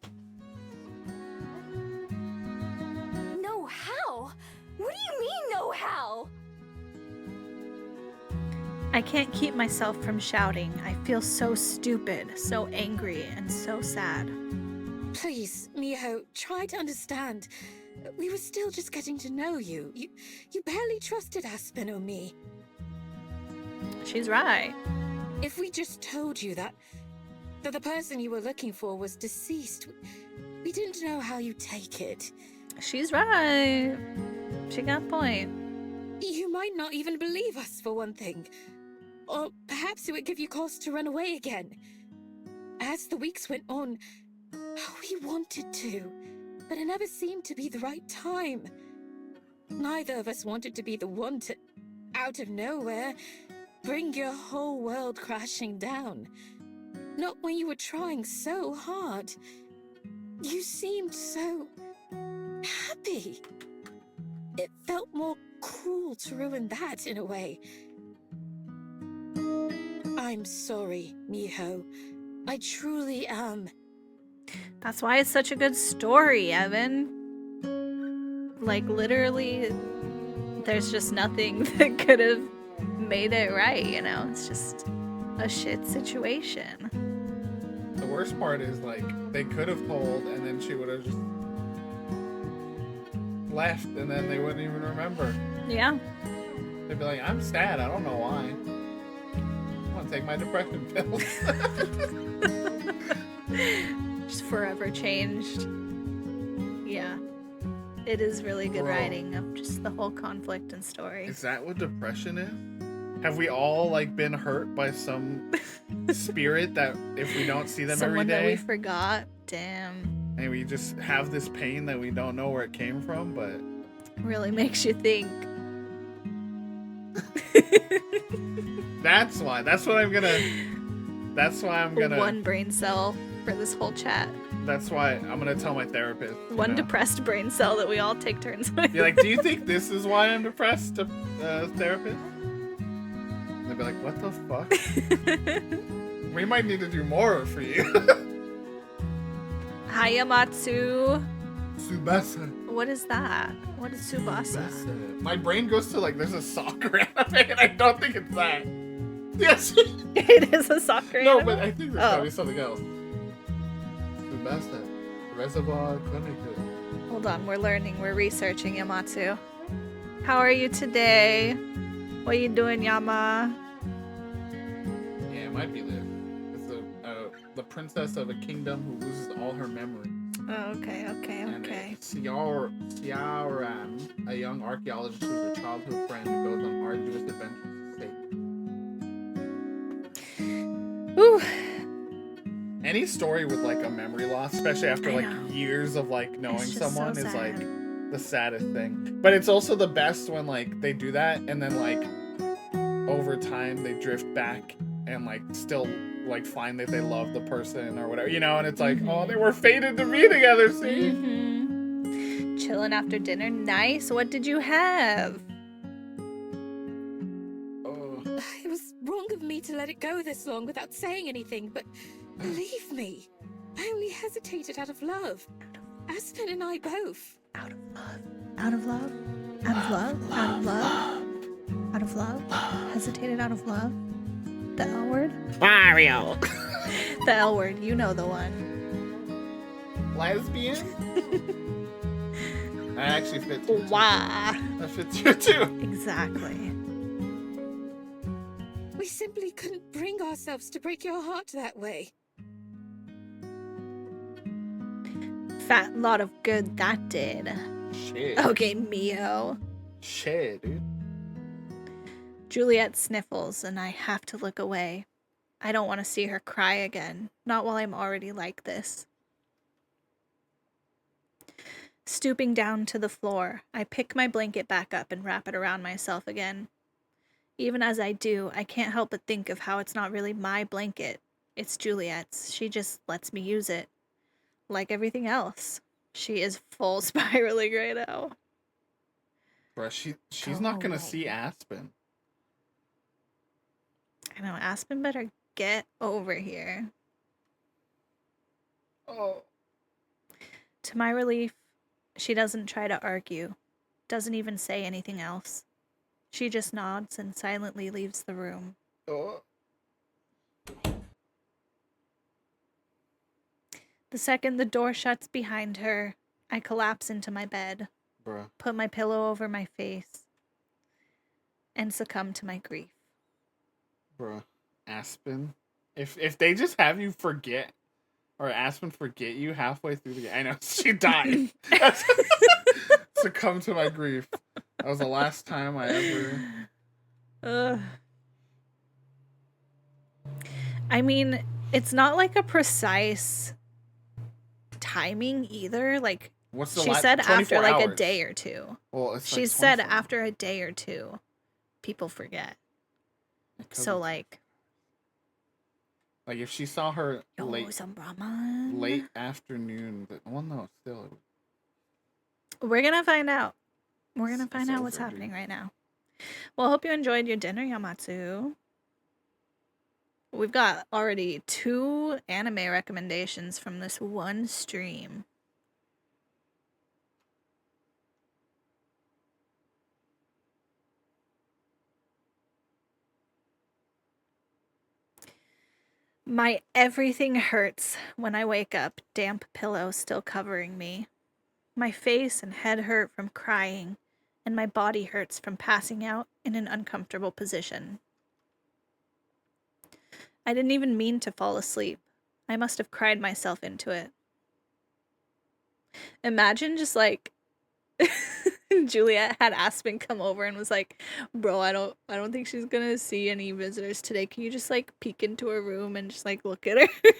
No how? What do you mean no how? I can't keep myself from shouting. I feel so stupid, so angry, and so sad. Please, Miho, try to understand. We were still just getting to know you. You barely trusted Aspen or me. She's right. If we just told you that the person you were looking for was deceased, we didn't know how you'd take it. She's right. She got a point. You might not even believe us, for one thing. Or perhaps it would give you cause to run away again. As the weeks went on, we wanted to, but it never seemed to be the right time. Neither of us wanted to be the one to, out of nowhere, bring your whole world crashing down. Not when you were trying so hard. You seemed so happy. It felt more cruel to ruin that in a way. I'm sorry, Miho. I truly am. That's why it's such a good story, Evan. Like, literally, there's just nothing that could have made it right, you know? It's just a shit situation. The worst part is, like, they could have told, and then she would have just left, and then they wouldn't even remember. Yeah. They'd be like, I'm sad, I don't know why. I want to take my depression pills. Just forever changed. Yeah. It is really good Bro. writing of just the whole conflict and story. Is that what depression is? Have we all, like, been hurt by some spirit that if we don't see them Someone every that we day, forgot. Damn. and we just have this pain that we don't know where it came from, but Really makes you think. that's why. That's why I'm gonna. One brain cell for this whole chat. That's why I'm gonna tell my therapist. you One know? depressed brain cell that we all take turns with. Be like, do you think this is why I'm depressed, therapist? They'd be like, what the fuck? We might need to do more for you. Hayamatsu. Tsubasa. What is that? What is Tsubasa? My brain goes to, like, there's a soccer anime, and I don't think it's that. Yes. It is a soccer No, anime? but I think there's Oh. gotta be something else. Tsubasa. Reservoir Chronicle. Hold on, we're learning. We're researching, Yamatsu. How are you today? What are you doing, Yama? Yeah, it might be this. It's the princess of a kingdom who loses all her memories. Oh, okay. And Xiaoran, a young archaeologist who's her childhood friend who goes on arduous adventures to save. Ooh. Any story with, like, a memory loss, especially after, I like, know. years of, like, knowing It's just someone, so is, like, sad. the saddest thing. But it's also the best when, like, they do that and then, like, over time they drift back and, like, still, like, find that they love the person or whatever, you know, and it's like, oh, they were fated to be together, see? Mm-hmm. Chilling after dinner. Nice. What did you have? Oh, It was wrong of me to let it go this long without saying anything, but believe me, I only hesitated out of love. Aspen and I both. Out of love. Out of love? Out of love? Out of love? Out of love? Hesitated out of love? The L word? Mario. The L word. You know the one. lesbian? I actually fit you. Why? That fits you too. Exactly. We simply couldn't bring ourselves to break your heart that way. Fat lot of good that did. Shit. Okay, Mio. Shit, dude. Juliet sniffles, and I have to look away. I don't want to see her cry again, not while I'm already like this. Stooping down to the floor, I pick my blanket back up and wrap it around myself again. Even as I do, I can't help but think of how it's not really my blanket. It's Juliet's. She just lets me use it. Like everything else. She is full spiraling right now. Bruh, she's Go not gonna away. see Aspen. I know, Aspen better get over here. Oh. To my relief, she doesn't try to argue, doesn't even say anything else. She just nods and silently leaves the room. Oh. The second the door shuts behind her, I collapse into my bed, Bruh. put my pillow over my face, and succumb to my grief. Bruh. Aspen. If they just have you forget, or Aspen forget you halfway through the game. I know, she died. Succumb to my grief. That was the last time I ever... Ugh. I mean, it's not like a precise timing either. Like, What's the she last... said after 24 like a hours. day or two. Well, it's She like said 24 after a day or two, people forget. because So it's- like if she saw her yo, late some Brahman. afternoon, well, no, still. We're gonna find out. We're gonna It's find out what's over, dude. happening right now. Well, I hope you enjoyed your dinner, Yamatsu. We've got already 2 anime recommendations from this one stream. My everything hurts when I wake up, damp pillow still covering me. My face and head hurt from crying, and my body hurts from passing out in an uncomfortable position. I didn't even mean to fall asleep. I must have cried myself into it. Imagine just like Juliet had Aspen come over and was like, "Bro, I don't think she's gonna see any visitors today. Can you just like peek into her room and just like look at her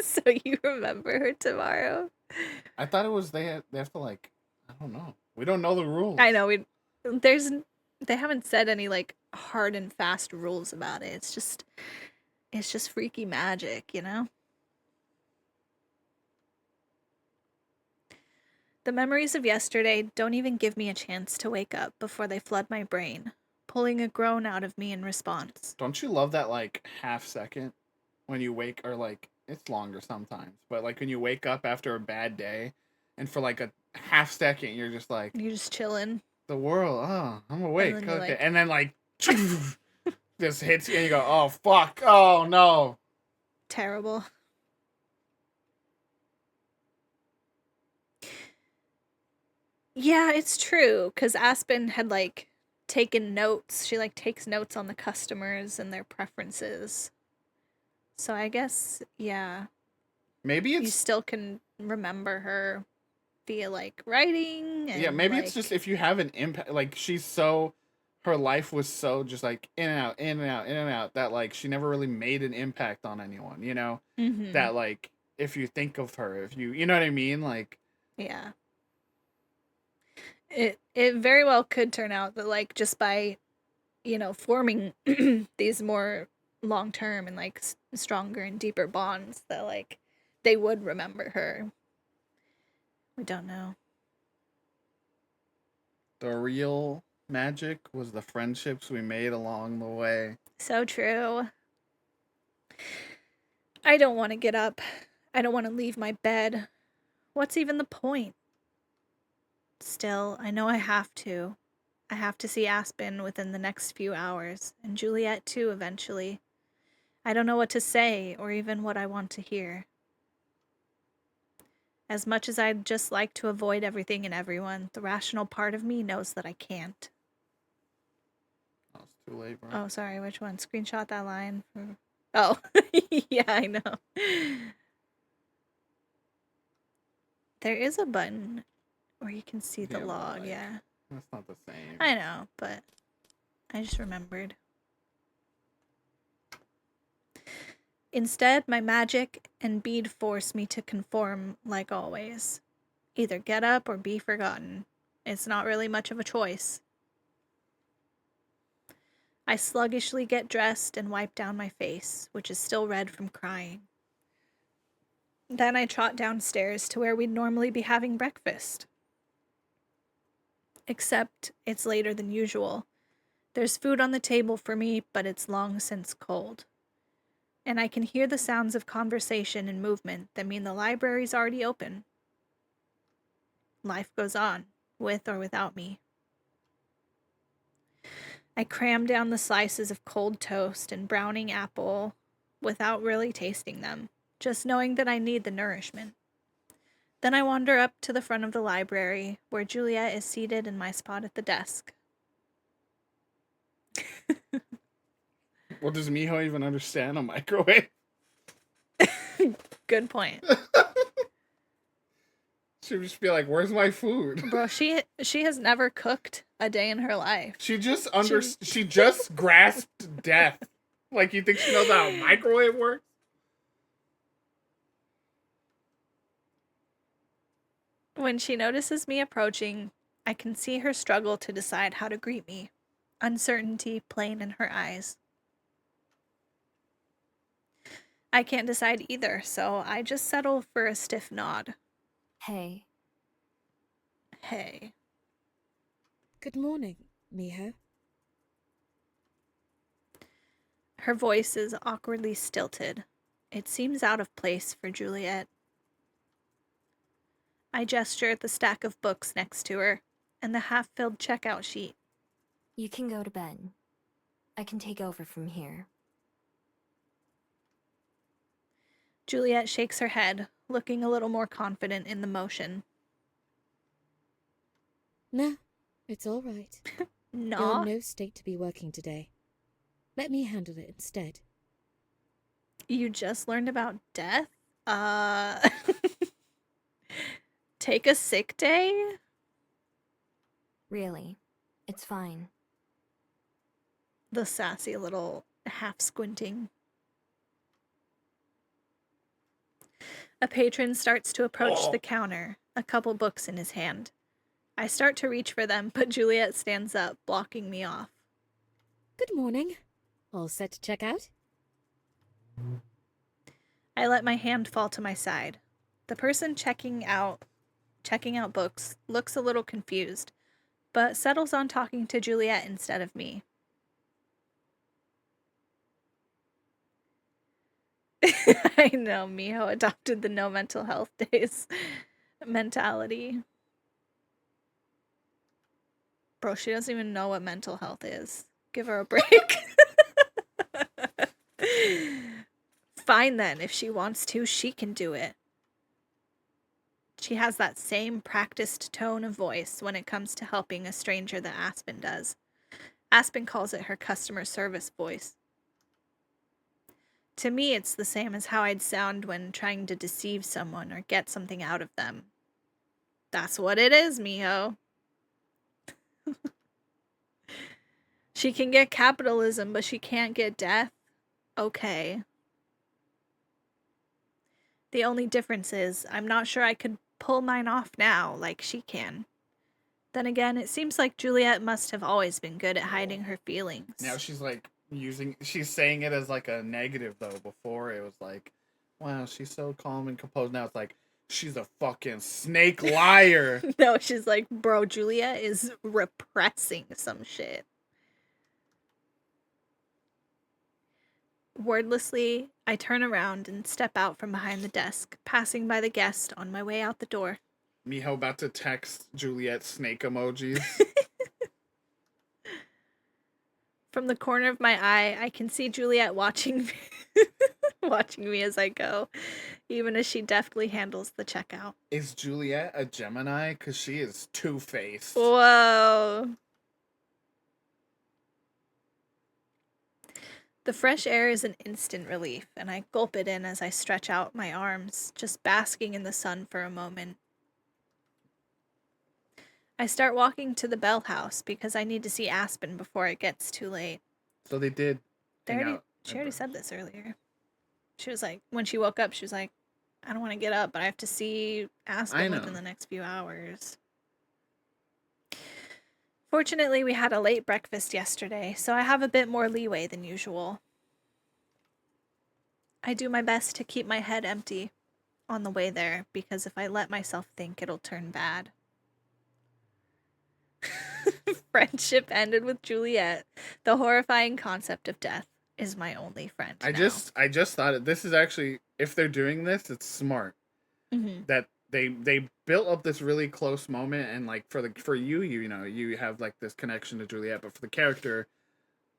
so you remember her tomorrow?" I thought it was they have to like, I don't know. We don't know the rules. I know they haven't said any like hard and fast rules about it. It's just freaky magic, you know? The memories of yesterday don't even give me a chance to wake up before they flood my brain, pulling a groan out of me in response. Don't you love that like half second when you wake, or like it's longer sometimes, but like when you wake up after a bad day, and for like a half second you're just like, You're just chilling. the world, oh, I'm awake, then okay, you're like- and then like just hits you and you go, oh fuck, oh no. Terrible. Yeah, it's true, because Aspen had like taken notes. She like takes notes on the customers and their preferences. So I guess, yeah, Maybe you it's still can remember her via like writing and yeah, maybe like, it's just if you have an impact, like her life was so just like in and out, in and out, in and out, that like she never really made an impact on anyone, you know? Mhm. That like if you think of her, if you know what I mean, like Yeah. It very well could turn out that like just by, forming these more long-term and like stronger and deeper bonds that like they would remember her. We don't know. the real magic was the friendships we made along the way. So true. I don't want to get up. I don't want to leave my bed. What's even the point? Still, I know I have to. I have to see Aspen within the next few hours, and Juliet too eventually. I don't know what to say or even what I want to hear. As much as I'd just like to avoid everything and everyone, the rational part of me knows that I can't. Oh, it's too late, bro. Oh, sorry, which one? Screenshot that line. Oh, yeah, I know. There is a button where you can see the Yeah, but, log, like, yeah. That's not the same. I know, but I just remembered. Instead, my magic and bead force me to conform like always. Either get up or be forgotten. It's not really much of a choice. I sluggishly get dressed and wipe down my face, which is still red from crying. Then I trot downstairs to where we'd normally be having breakfast. Except it's later than usual. There's food on the table for me, but it's long since cold. And I can hear the sounds of conversation and movement that mean the library's already open. Life goes on, with or without me. I cram down the slices of cold toast and browning apple without really tasting them, just knowing that I need the nourishment. Then I wander up to the front of the library, where Juliet is seated in my spot at the desk. What does Miho even understand a microwave? Good point. She would just be like, "Where's my food?" Bro, she has never cooked a day in her life. She just grasped death. Like, you think she knows how a microwave works? When she notices me approaching, I can see her struggle to decide how to greet me. Uncertainty plain in her eyes. I can't decide either, so I just settle for a stiff nod. Hey. Hey. Good morning, Miho. Her voice is awkwardly stilted. It seems out of place for Juliet. I gesture at the stack of books next to her and the half-filled checkout sheet. You can go to bed. I can take over from here. Juliet shakes her head, looking a little more confident in the motion. No, it's all right. You're Nah. in no state to be working today. Let me handle it instead. You just learned about death? Take a sick day? Really, it's fine. The sassy little half squinting. A patron starts to approach the counter, a couple books in his hand. I start to reach for them, but Juliet stands up, blocking me off. Good morning. All set to check out? I let my hand fall to my side. The person checking out books looks a little confused, but settles on talking to Juliet instead of me. I know, Miho adopted the no mental health days mentality. Bro, she doesn't even know what mental health is. Give her a break. Fine then, if she wants to, she can do it. She has that same practiced tone of voice when it comes to helping a stranger that Aspen does. Aspen calls it her customer service voice. To me, it's the same as how I'd sound when trying to deceive someone or get something out of them. That's what it is, Miho. She can get capitalism, but she can't get death? Okay. The only difference is, I'm not sure I could pull mine off now like she can. Then again, it seems like Juliet must have always been good at hiding her feelings. Now she's like she's saying it as like a negative though. Before it was like, wow, she's so calm and composed. Now it's like, she's a fucking snake liar. No, she's like, bro, Juliet is repressing some shit. Wordlessly, I turn around and step out from behind the desk, passing by the guest on my way out the door. Miho about to text Juliet snake emojis. From the corner of my eye, I can see Juliet watching me, watching me as I go, even as she deftly handles the checkout. Is Juliet a Gemini? Because she is two-faced. Whoa. The fresh air is an instant relief, and I gulp it in as I stretch out my arms, just basking in the sun for a moment. I start walking to the Bell House because I need to see Aspen before it gets too late. So they did. She already said this earlier. She was like, when she woke up, she was like, I don't want to get up, but I have to see Aspen within the next few hours. Fortunately, we had a late breakfast yesterday, so I have a bit more leeway than usual. I do my best to keep my head empty on the way there, because if I let myself think, it'll turn bad. Friendship ended with Juliet. The horrifying concept of death is my only friend now. I just thought this is actually, if they're doing this, it's smart. Mm-hmm. That they built up this really close moment, and like for you, you know, you have like this connection to Juliet, but for the character,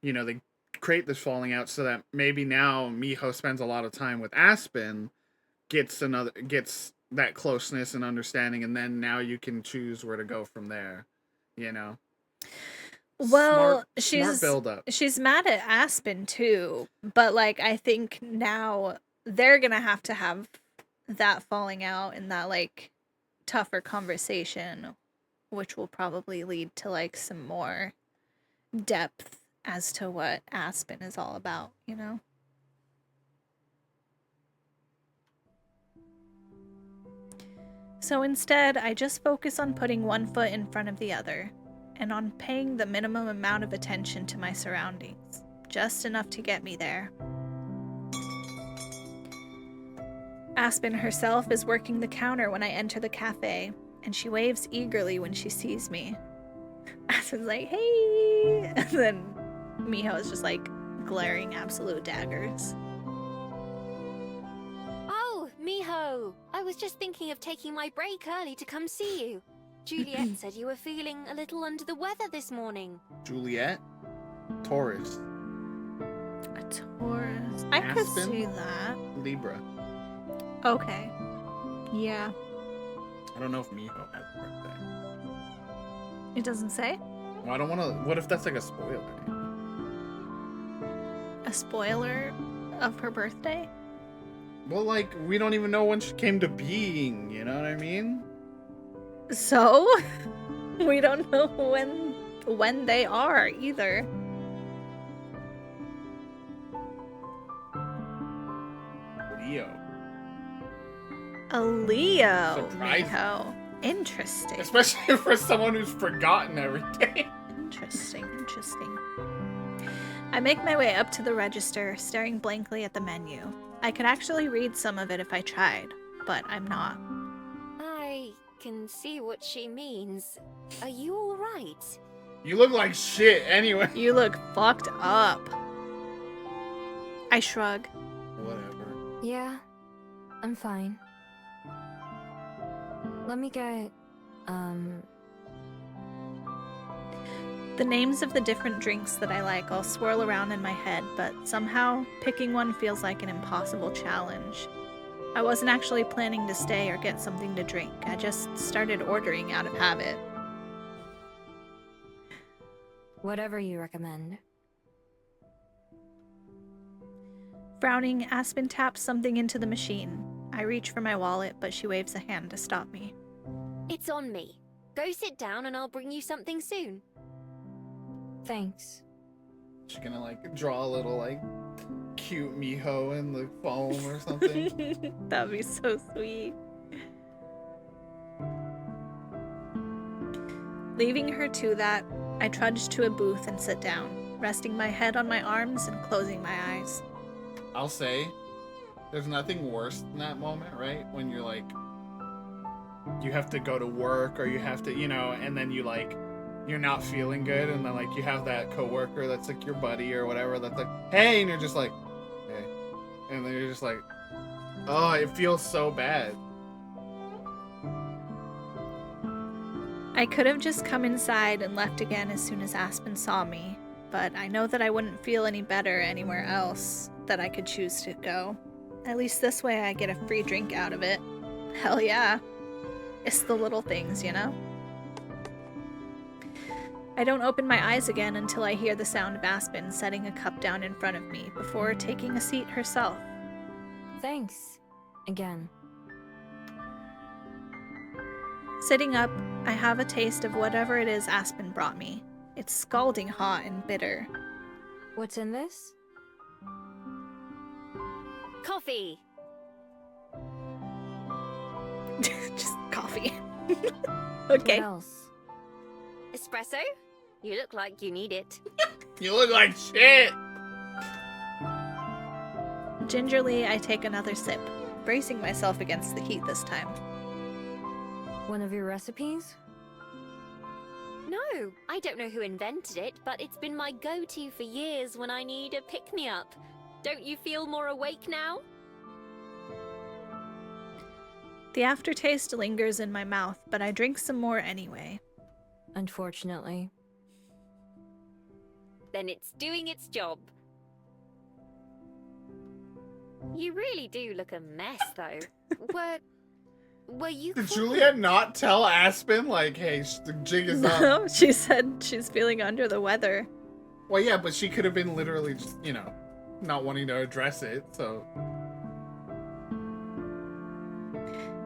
you know, they create this falling out so that maybe now Miho spends a lot of time with Aspen, gets that closeness and understanding, and then now you can choose where to go from there, you know. Well, smart build up. She's mad at Aspen too, but like I think now they're gonna have to have that falling out and that like tougher conversation, which will probably lead to like some more depth as to what Aspen is all about, you know? So instead, I just focus on putting one foot in front of the other, and on paying the minimum amount of attention to my surroundings, just enough to get me there. Aspen herself is working the counter when I enter the cafe, and she waves eagerly when she sees me. Aspen's like, hey! And then Miho is just like glaring absolute daggers. Oh, Miho! I was just thinking of taking my break early to come see you. Juliet said you were feeling a little under the weather this morning. Juliet? Taurus. A Taurus. I could Aspen? see that. Libra. Okay. Yeah. I don't know if Miho has a birthday. It doesn't say? Well, I don't want to. What if that's like a spoiler? A spoiler of her birthday? Well, like, we don't even know when she came to being, you know what I mean? So? We don't know when they are either. Leo. A Leo. Surprising. Miho. Interesting. Especially for someone who's forgotten everything. Interesting. I make my way up to the register, staring blankly at the menu. I could actually read some of it if I tried, but I'm not. I can see what she means. Are you alright? You look like shit anyway. You look fucked up. I shrug. Whatever. Yeah, I'm fine. Let me get, The names of the different drinks that I like all swirl around in my head, but somehow picking one feels like an impossible challenge. I wasn't actually planning to stay or get something to drink. I just started ordering out of habit. whatever you recommend. Frowning, Aspen taps something into the machine. I reach for my wallet, but she waves a hand to stop me. It's on me. Go sit down and I'll bring you something soon. Thanks. She's gonna like draw a little like cute Miho in the foam or something. That'd be so sweet. Leaving her to that, I trudge to a booth and sit down, resting my head on my arms and closing my eyes. I'll say, there's nothing worse than that moment, right? When you're like, you have to go to work or you have to, you know, and then you like, you're not feeling good, and then like you have that coworker that's like your buddy or whatever that's like, hey, and you're just like, hey, and then you're just like, oh, it feels so bad. I could have just come inside and left again as soon as Aspen saw me, but I know that I wouldn't feel any better anywhere else that I could choose to go. At least this way I get a free drink out of it. Hell yeah. It's the little things, you know? I don't open my eyes again until I hear the sound of Aspen setting a cup down in front of me before taking a seat herself. Thanks. Again. Sitting up, I have a taste of whatever it is Aspen brought me. It's scalding hot and bitter. What's in this? Coffee! Just coffee. Okay. What else? Espresso? You look like you need it. You look like shit. Gingerly, I take another sip, bracing myself against the heat this time. One of your recipes? No, I don't know who invented it, but it's been my go-to for years when I need a pick-me-up. Don't you feel more awake now? The aftertaste lingers in my mouth, but I drink some more anyway. Unfortunately. Then it's doing its job. You really do look a mess, though. Were you... Did Juliet not tell Aspen, like, hey, the jig is up? No, she said she's feeling under the weather. Well, yeah, but she could have been literally just, you know, not wanting to address it, so...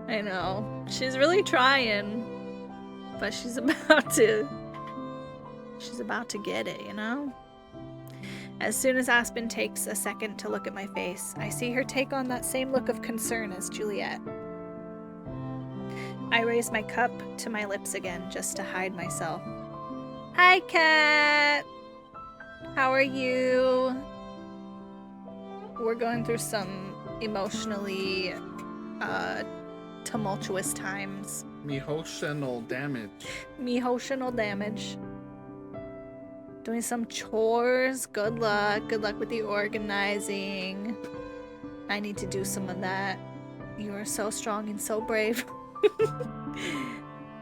I know. She's really trying. But she's about to get it, you know? As soon as Aspen takes a second to look at my face, I see her take on that same look of concern as Juliet. I raise my cup to my lips again just to hide myself. Hi, Kat! How are you? We're going through some emotionally tumultuous times. Emotional damage. Emotional damage. Doing some chores. Good luck. Good luck with the organizing. I need to do some of that. You are so strong and so brave.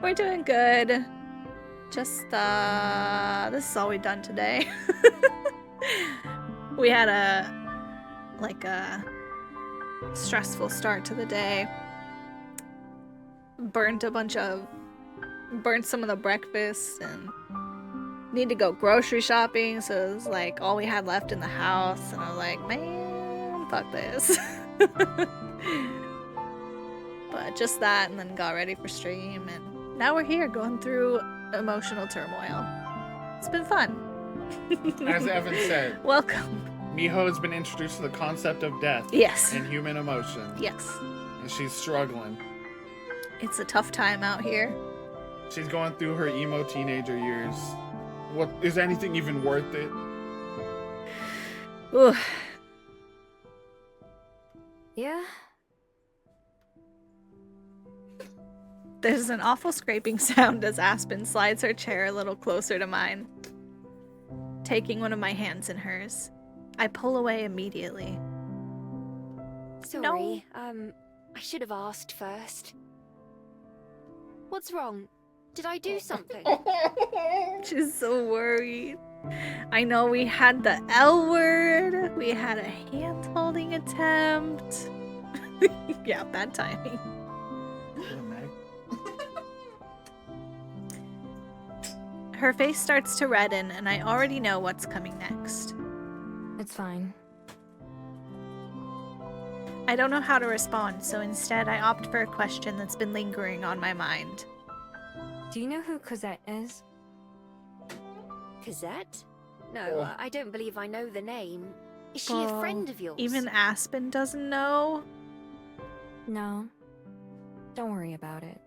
We're doing good. Just, this is all we've done today. We had stressful start to the day. Burnt some of the breakfast and need to go grocery shopping, so it was like all we had left in the house, and I was like, man, fuck this. But just that, and then got ready for stream, and now we're here going through emotional turmoil. It's been fun. As Evan said, Welcome. Miho has been introduced to the concept of death Yes. and human emotion. Yes. And she's struggling. It's a tough time out here. She's going through her emo teenager years. What is anything even worth it? Ooh. Yeah? There's an awful scraping sound as Aspen slides her chair a little closer to mine, taking one of my hands in hers. I pull away immediately. Sorry, I should have asked first. What's wrong? Did I do something? She's so worried. I know we had the L word. We had a hand-holding attempt. Yeah, bad timing. Her face starts to redden, and I already know what's coming next. It's fine. I don't know how to respond, so instead I opt for a question that's been lingering on my mind. Do you know who Cosette is? Cosette? No, I don't believe I know the name. Is she a Well, friend of yours? Even Aspen doesn't know? No. Don't worry about it.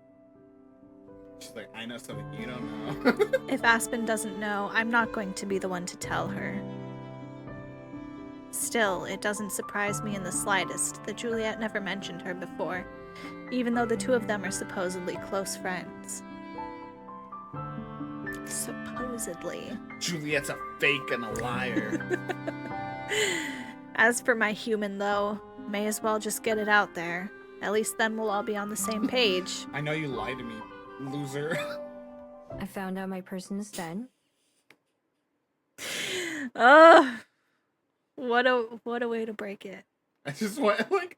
She's like, I know something you don't know. If Aspen doesn't know, I'm not going to be the one to tell her. Still, it doesn't surprise me in the slightest that Juliet never mentioned her before, even though the two of them are supposedly close friends. Supposedly. Juliet's a fake and a liar. As for my human, though, may as well just get it out there. At least then we'll all be on the same page. I know you lied to me, loser. I found out my person is dead. Ugh. What a way to break it. I just want, like...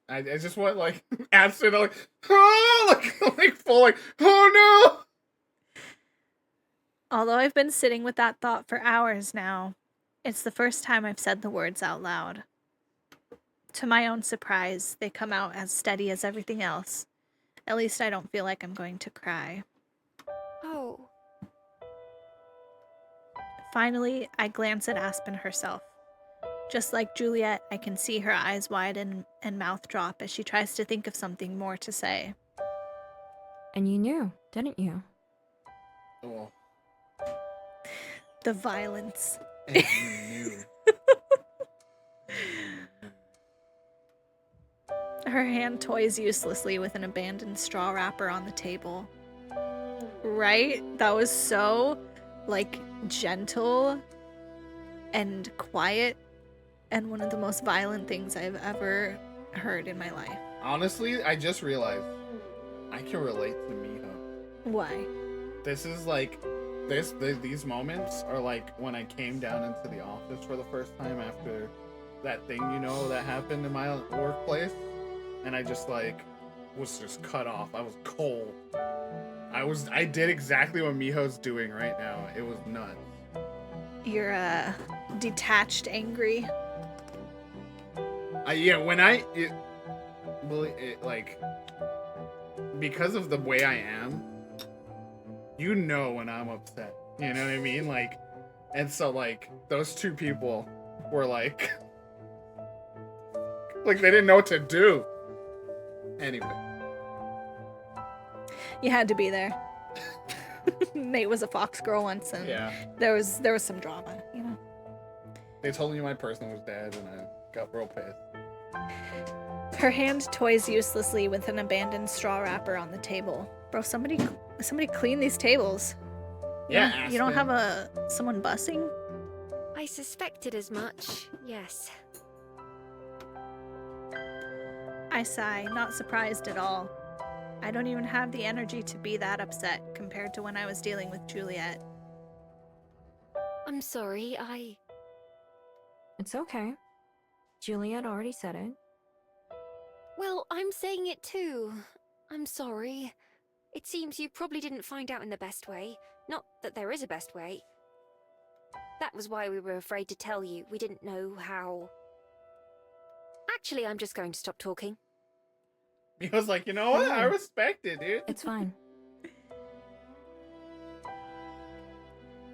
I just want, like, absent, like, oh, like full, like, oh no! Although I've been sitting with that thought for hours now, it's the first time I've said the words out loud. To my own surprise, they come out as steady as everything else. At least I don't feel like I'm going to cry. Oh. Finally, I glance at Aspen herself. Just like Juliet, I can see her eyes widen and mouth drop as she tries to think of something more to say. And you knew, didn't you? Oh, The violence. and you knew. Her hand toys uselessly with an abandoned straw wrapper on the table. Right? That was so, like, gentle and quiet and one of the most violent things I've ever heard in my life. Honestly, I just realized I can relate to Miho. Why? This is like, these moments are like when I came down into the office for the first time after that thing, you know, that happened in my workplace. And I just like was just cut off. I was cold. I did exactly what Miho's doing right now. It was nuts. You're detached, angry. Like, because of the way I am, you know when I'm upset. You know what I mean? Like, and so like those two people were like they didn't know what to do. Anyway. You had to be there. Nate was a fox girl once, and Yeah. there was some drama, you know. They told me my person was dead, and I got real pissed. Her hand toys uselessly with an abandoned straw wrapper on the table. Bro, somebody clean these tables. Yeah, You don't Aspen. have someone bussing? I suspected as much, yes. I sigh, not surprised at all. I don't even have the energy to be that upset compared to when I was dealing with Juliet. I'm sorry, It's okay. Juliet already said it. Well, I'm saying it too. I'm sorry. It seems you probably didn't find out in the best way. Not that there is a best way. That was why we were afraid to tell you. We didn't know how... Actually, I'm just going to stop talking. He was like, you know what? I Fern. respect it, dude. It's fine.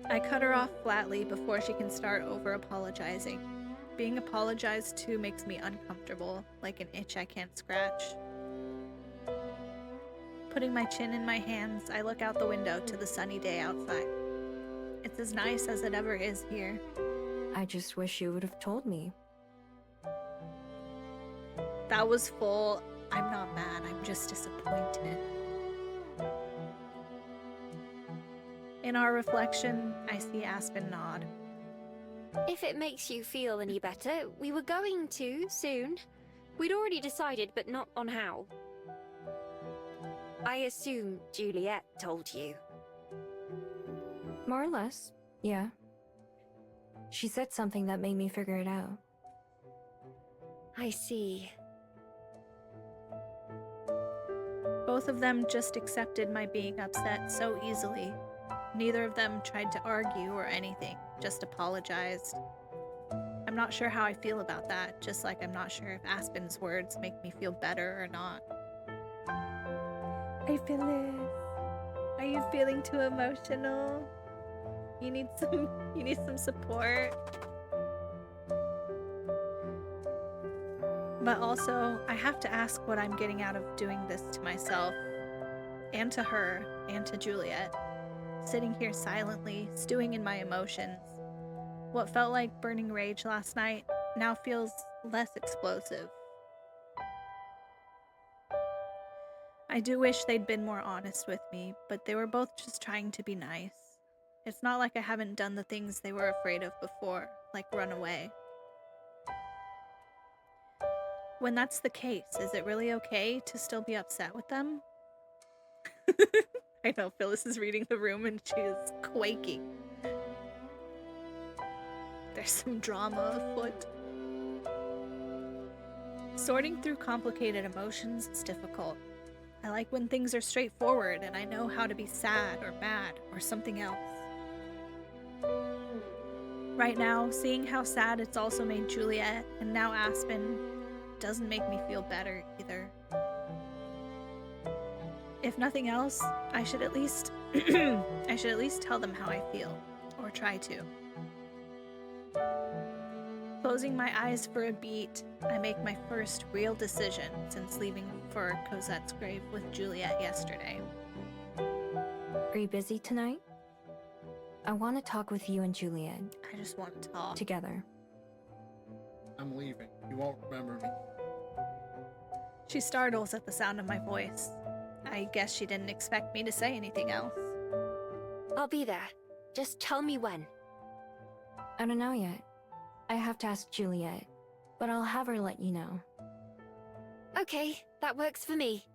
I cut her off flatly before she can start over apologizing. Being apologized to makes me uncomfortable, like an itch I can't scratch. Putting my chin in my hands, I look out the window to the sunny day outside. It's as nice as it ever is here. I just wish you would have told me. That was full. I'm not mad, I'm just disappointed. In our reflection, I see Aspen nod. If it makes you feel any better, we were going to soon. We'd already decided, but not on how. I assume Juliet told you. More or less, yeah. She said something that made me figure it out. I see. Both of them just accepted my being upset so easily. Neither of them tried to argue or anything, just apologized. I'm not sure how I feel about that, just like I'm not sure if Aspen's words make me feel better or not. I feel it. Are you feeling too emotional? You need some support. But also, I have to ask what I'm getting out of doing this to myself, and to her, and to Juliet. Sitting here silently, stewing in my emotions. What felt like burning rage last night now feels less explosive. I do wish they'd been more honest with me, but they were both just trying to be nice. It's not like I haven't done the things they were afraid of before, like run away. When that's the case, is it really okay to still be upset with them? I know Phyllis is reading the room and she is quaking. There's some drama afoot. Sorting through complicated emotions is difficult. I like when things are straightforward and I know how to be sad or mad or something else. Right now, seeing how sad it's also made Juliet and now Aspen doesn't make me feel better either. If nothing else, I should at least tell them how I feel, or try to. Closing my eyes for a beat, I make my first real decision since leaving for Cosette's grave with Juliet yesterday. Are you busy tonight? I want to talk with you and Juliet. I just want to talk. Together. I'm leaving. You won't remember me. She startles at the sound of my voice. I guess she didn't expect me to say anything else. I'll be there. Just tell me when. I don't know yet. I have to ask Juliet, but I'll have her let you know. Okay, that works for me.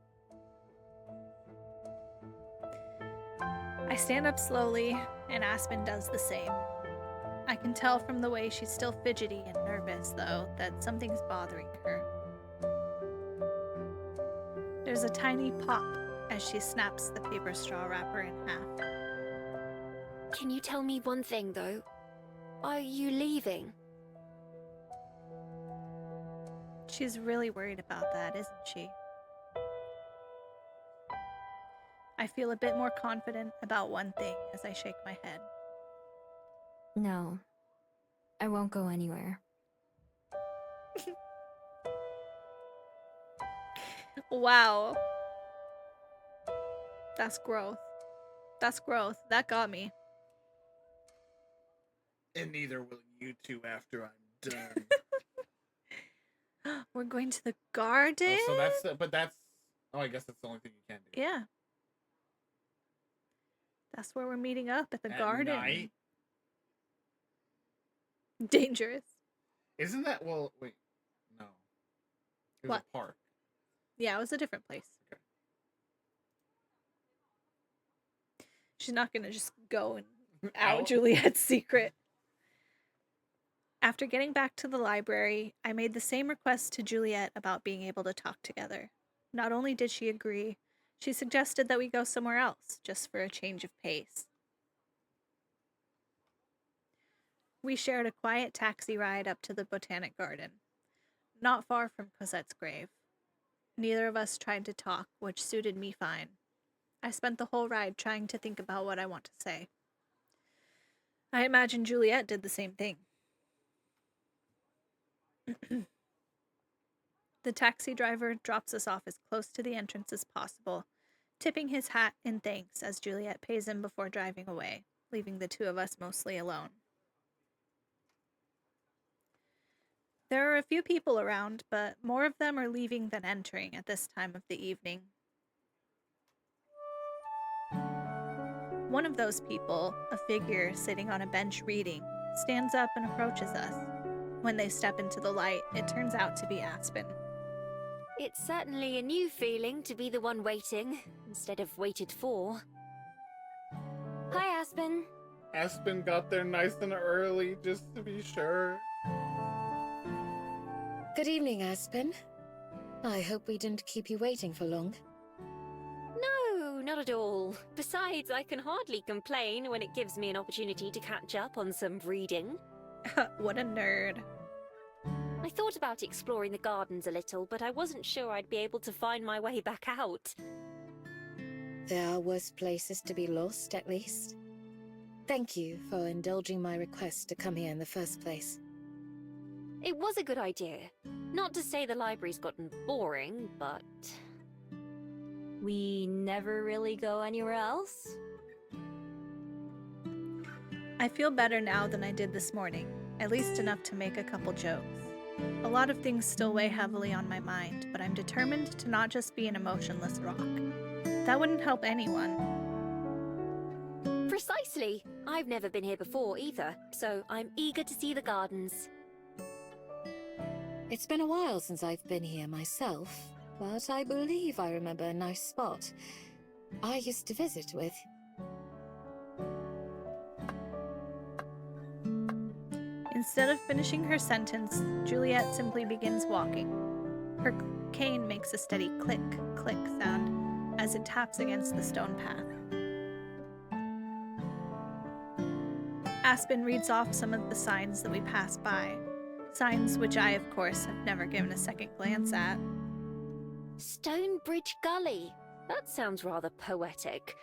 I stand up slowly, and Aspen does the same. I can tell from the way she's still fidgety and nervous, though, that something's bothering her. There's a tiny pop as she snaps the paper straw wrapper in half. Can you tell me one thing, though? Are you leaving? She's really worried about that, isn't she? I feel a bit more confident about one thing as I shake my head. No, I won't go anywhere. Wow. That's growth. That's growth. That got me. And neither will you two after I'm done. We're going to the garden? Oh, so that's, oh, I guess that's the only thing you can do. Yeah. That's where we're meeting up at the At garden. night? Dangerous. Isn't that, well, wait, no. It was What? a park. Yeah, it was a different place. Okay. She's not gonna just go and Out? out Juliet's secret. After getting back to the library, I made the same request to Juliet about being able to talk together. Not only did she agree, she suggested that we go somewhere else, just for a change of pace. We shared a quiet taxi ride up to the Botanic Garden, not far from Cosette's grave. Neither of us tried to talk, which suited me fine. I spent the whole ride trying to think about what I want to say. I imagine Juliet did the same thing. The taxi driver drops us off as close to the entrance as possible, tipping his hat in thanks as Juliet pays him before driving away, leaving the two of us mostly alone. There are a few people around, but more of them are leaving than entering at this time of the evening. One of those people, a figure sitting on a bench reading, stands up and approaches us. When they step into the light, it turns out to be Aspen. It's certainly a new feeling to be the one waiting, instead of waited for. Hi, Aspen. Aspen got there nice and early, just to be sure. Good evening, Aspen. I hope we didn't keep you waiting for long. No, not at all. Besides, I can hardly complain when it gives me an opportunity to catch up on some reading. What a nerd. I thought about exploring the gardens a little, but I wasn't sure I'd be able to find my way back out. There are worse places to be lost, at least. Thank you for indulging my request to come here in the first place. It was a good idea. Not to say the library's gotten boring, but... We never really go anywhere else? I feel better now than I did this morning, at least enough to make a couple jokes. A lot of things still weigh heavily on my mind, but I'm determined to not just be an emotionless rock. That wouldn't help anyone. Precisely. I've never been here before either, so I'm eager to see the gardens. It's been a while since I've been here myself, but I believe I remember a nice spot I used to visit with. Instead of finishing her sentence, Juliet simply begins walking. Her cane makes a steady click, click sound as it taps against the stone path. Aspen reads off some of the signs that we pass by, signs which I, of course, have never given a second glance at. Stonebridge Gully. That sounds rather poetic.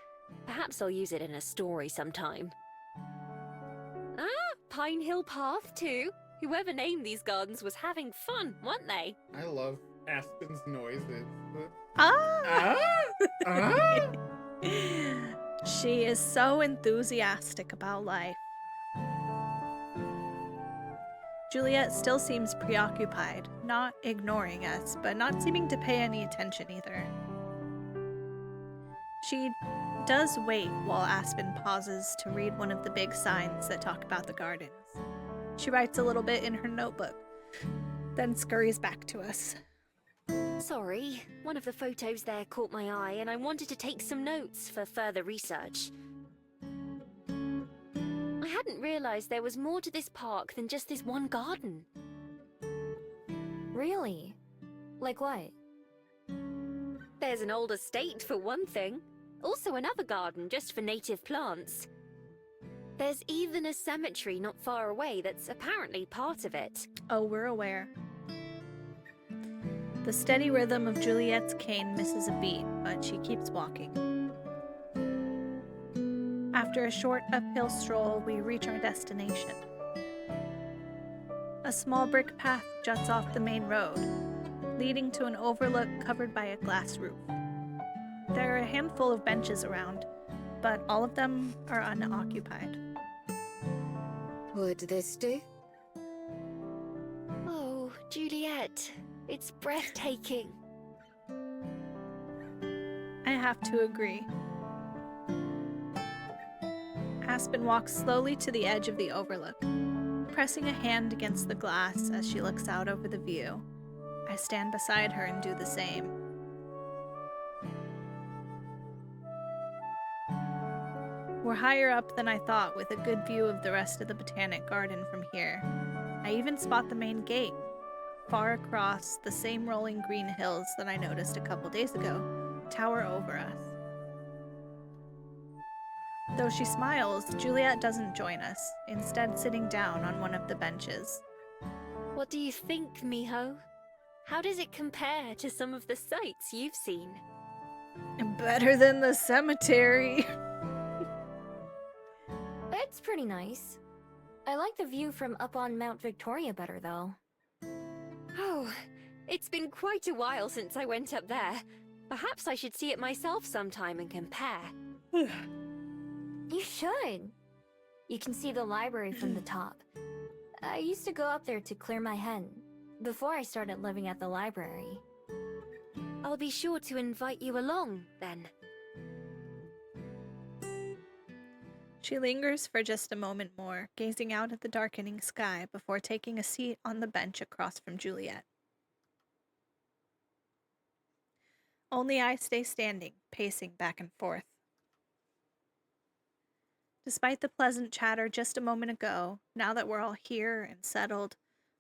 Perhaps I'll use it in a story sometime. Ah, Pine Hill Path too. Whoever named these gardens was having fun, weren't they? I love Aspen's noises. Ah! Ah! She is so enthusiastic about life. Juliet still seems preoccupied, not ignoring us, but not seeming to pay any attention either. She does wait while Aspen pauses to read one of the big signs that talk about the gardens. She writes a little bit in her notebook, then scurries back to us. Sorry, one of the photos there caught my eye and I wanted to take some notes for further research. I hadn't realized there was more to this park than just this one garden. Really? Like what? There's an old estate for one thing. Also another garden just for native plants. There's even a cemetery not far away that's apparently part of it. Oh, we're aware. The steady rhythm of Juliet's cane misses a beat, but she keeps walking. After a short uphill stroll, we reach our destination. A small brick path juts off the main road, leading to an overlook covered by a glass roof. There are a handful of benches around, but all of them are unoccupied. Would this do? Oh, Juliet, it's breathtaking. I have to agree. Aspen walks slowly to the edge of the overlook, pressing a hand against the glass as she looks out over the view. I stand beside her and do the same. We're higher up than I thought, with a good view of the rest of the Botanic Garden from here. I even spot the main gate, far across the same rolling green hills that I noticed a couple days ago, tower over us. Though she smiles, Juliet doesn't join us, instead sitting down on one of the benches. What do you think, Miho? How does it compare to some of the sights you've seen? Better than the cemetery. It's pretty nice. I like the view from up on Mount Victoria better, though. Oh, it's been quite a while since I went up there. Perhaps I should see it myself sometime and compare. You should. You can see the library from the top. I used to go up there to clear my head, before I started living at the library. I'll be sure to invite you along, then. She lingers for just a moment more, gazing out at the darkening sky before taking a seat on the bench across from Juliet. Only I stay standing, pacing back and forth. Despite the pleasant chatter just a moment ago, now that we're all here and settled,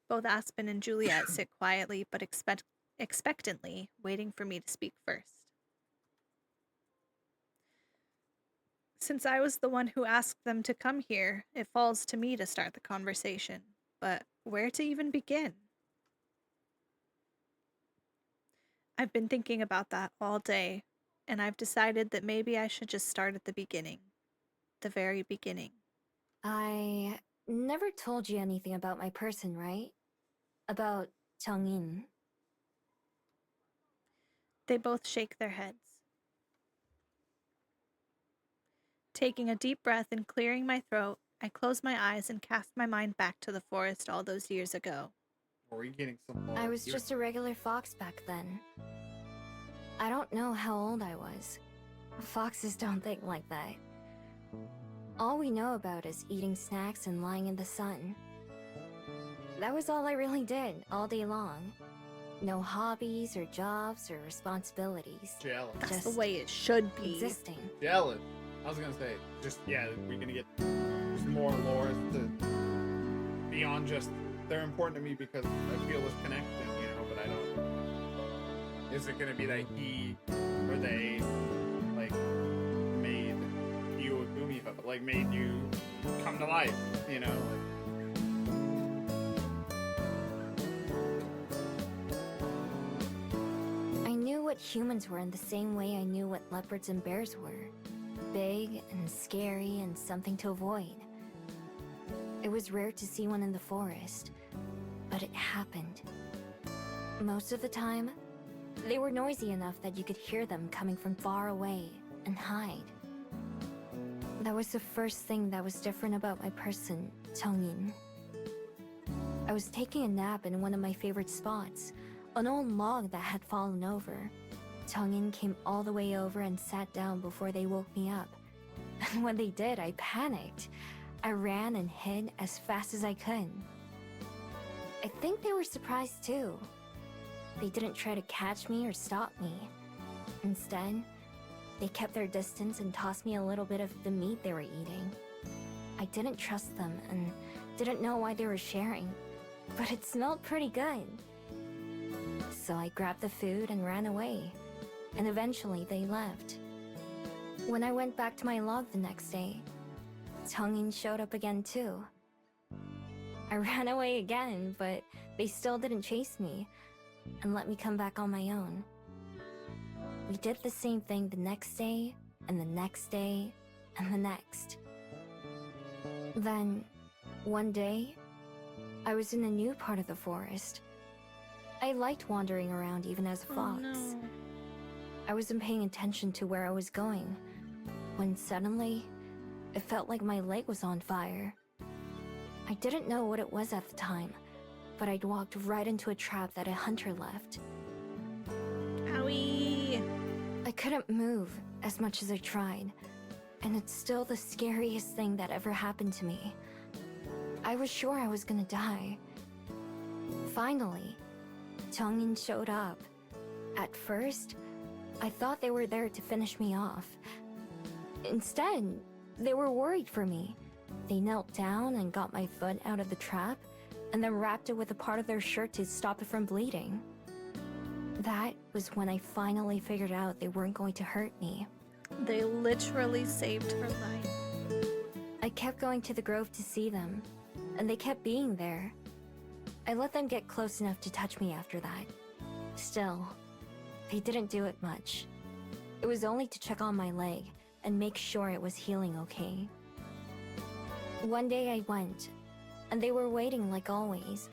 both Aspen and Juliet sit quietly but expectantly, waiting for me to speak first. Since I was the one who asked them to come here, it falls to me to start the conversation. But where to even begin? I've been thinking about that all day, and I've decided that maybe I should just start at the beginning. The very beginning. I never told you anything about my person, right? About Changin. They both shake their heads. Taking a deep breath and clearing my throat, I close my eyes and cast my mind back to the forest all those years ago. Or are you getting some more? I was just a regular fox back then. I don't know how old I was. Foxes don't think like that. All we know about is eating snacks and lying in the sun. That was all I really did, all day long. No hobbies or jobs or responsibilities. Jealous. That's Just the way it should be. Existing. Jealous. I was gonna say, just yeah, we're gonna get just more lore to beyond just they're important to me because I feel this connection, you know, but I don't. Is it gonna be that he or they like made you a Gumiho, like made you come to life, you know? I knew what humans were in the same way I knew what leopards and bears were. Big and scary and something to avoid. It was rare to see one in the forest, but it happened. Most of the time, they were noisy enough that you could hear them coming from far away and hide. That was the first thing that was different about my person, Changin. I was taking a nap in one of my favorite spots, an old log that had fallen over. Changin came all the way over and sat down before they woke me up. And when they did, I panicked. I ran and hid as fast as I could. I think they were surprised too. They didn't try to catch me or stop me. Instead, they kept their distance and tossed me a little bit of the meat they were eating. I didn't trust them and didn't know why they were sharing, but it smelled pretty good. So I grabbed the food and ran away. And eventually they left. When I went back to my log the next day, Changin showed up again too. I ran away again, but they still didn't chase me and let me come back on my own. We did the same thing the next day, and the next day, and the next. Then, one day, I was in a new part of the forest. I liked wandering around even as a fox. Oh, no. I wasn't paying attention to where I was going, when suddenly, it felt like my leg was on fire. I didn't know what it was at the time, but I'd walked right into a trap that a hunter left. Owie! I couldn't move as much as I tried, and it's still the scariest thing that ever happened to me. I was sure I was gonna die. Finally, Changin showed up. At first, I thought they were there to finish me off. Instead, they were worried for me. They knelt down and got my foot out of the trap, and then wrapped it with a part of their shirt to stop it from bleeding. That was when I finally figured out they weren't going to hurt me. They literally saved her life. I kept going to the grove to see them, and they kept being there. I let them get close enough to touch me after that. Still, they didn't do it much. It was only to check on my leg and make sure it was healing okay. One day I went, and they were waiting like always,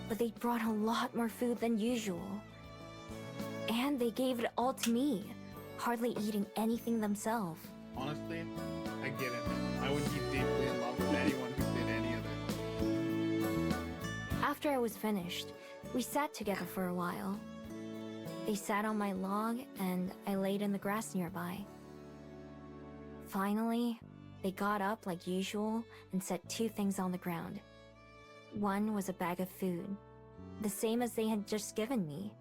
but they brought a lot more food than usual. And they gave it all to me, hardly eating anything themselves. Honestly, I get it. I would be deeply in love with anyone who did any of it. After I was finished, we sat together for a while. They sat on my log, and I laid in the grass nearby. Finally, they got up like usual and set two things on the ground. One was a bag of food, the same as they had just given me.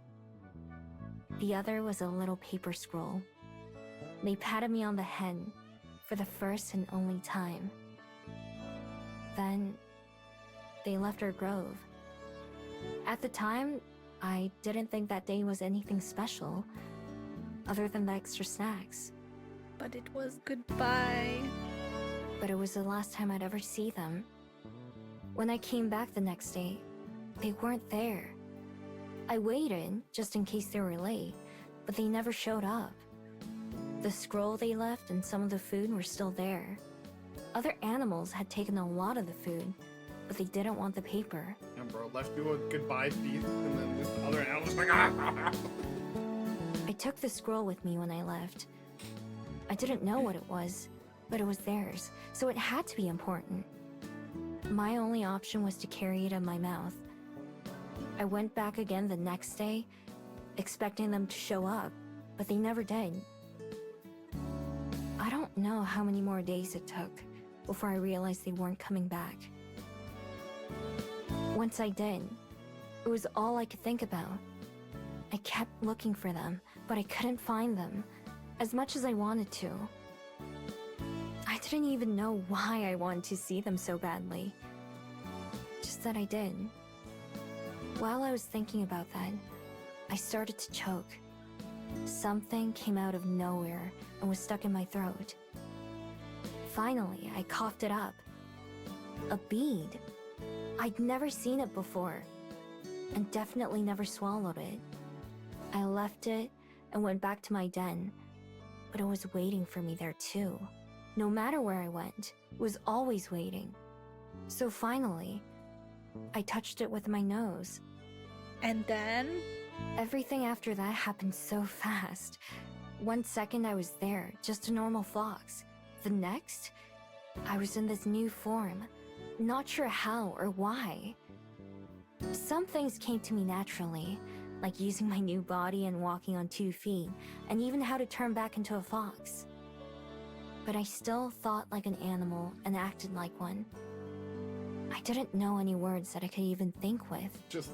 The other was a little paper scroll. They patted me on the head for the first and only time. Then, they left our grove. At the time, I didn't think that day was anything special, other than the extra snacks. But it was goodbye. But it was the last time I'd ever see them. When I came back the next day, they weren't there. I waited, just in case they were late, but they never showed up. The scroll they left and some of the food were still there. Other animals had taken a lot of the food, but they didn't want the paper. And bro, left you a goodbye feast, and then this other animal was like, ah! I took the scroll with me when I left. I didn't know what it was, but it was theirs, so it had to be important. My only option was to carry it in my mouth. I went back again the next day, expecting them to show up, but they never did. I don't know how many more days it took before I realized they weren't coming back. Once I did, it was all I could think about. I kept looking for them, but I couldn't find them, as much as I wanted to. I didn't even know why I wanted to see them so badly. Just that I did. While I was thinking about that, I started to choke. Something came out of nowhere and was stuck in my throat. Finally, I coughed it up. A bead. I'd never seen it before, and definitely never swallowed it. I left it and went back to my den, but it was waiting for me there too. No matter where I went, it was always waiting. So finally, I touched it with my nose. And then? Everything after that happened so fast. 1 second I was there, just a normal fox. The next, I was in this new form, not sure how or why. Some things came to me naturally, like using my new body and walking on 2 feet, and even how to turn back into a fox. But I still thought like an animal and acted like one. I didn't know any words that I could even think with. Just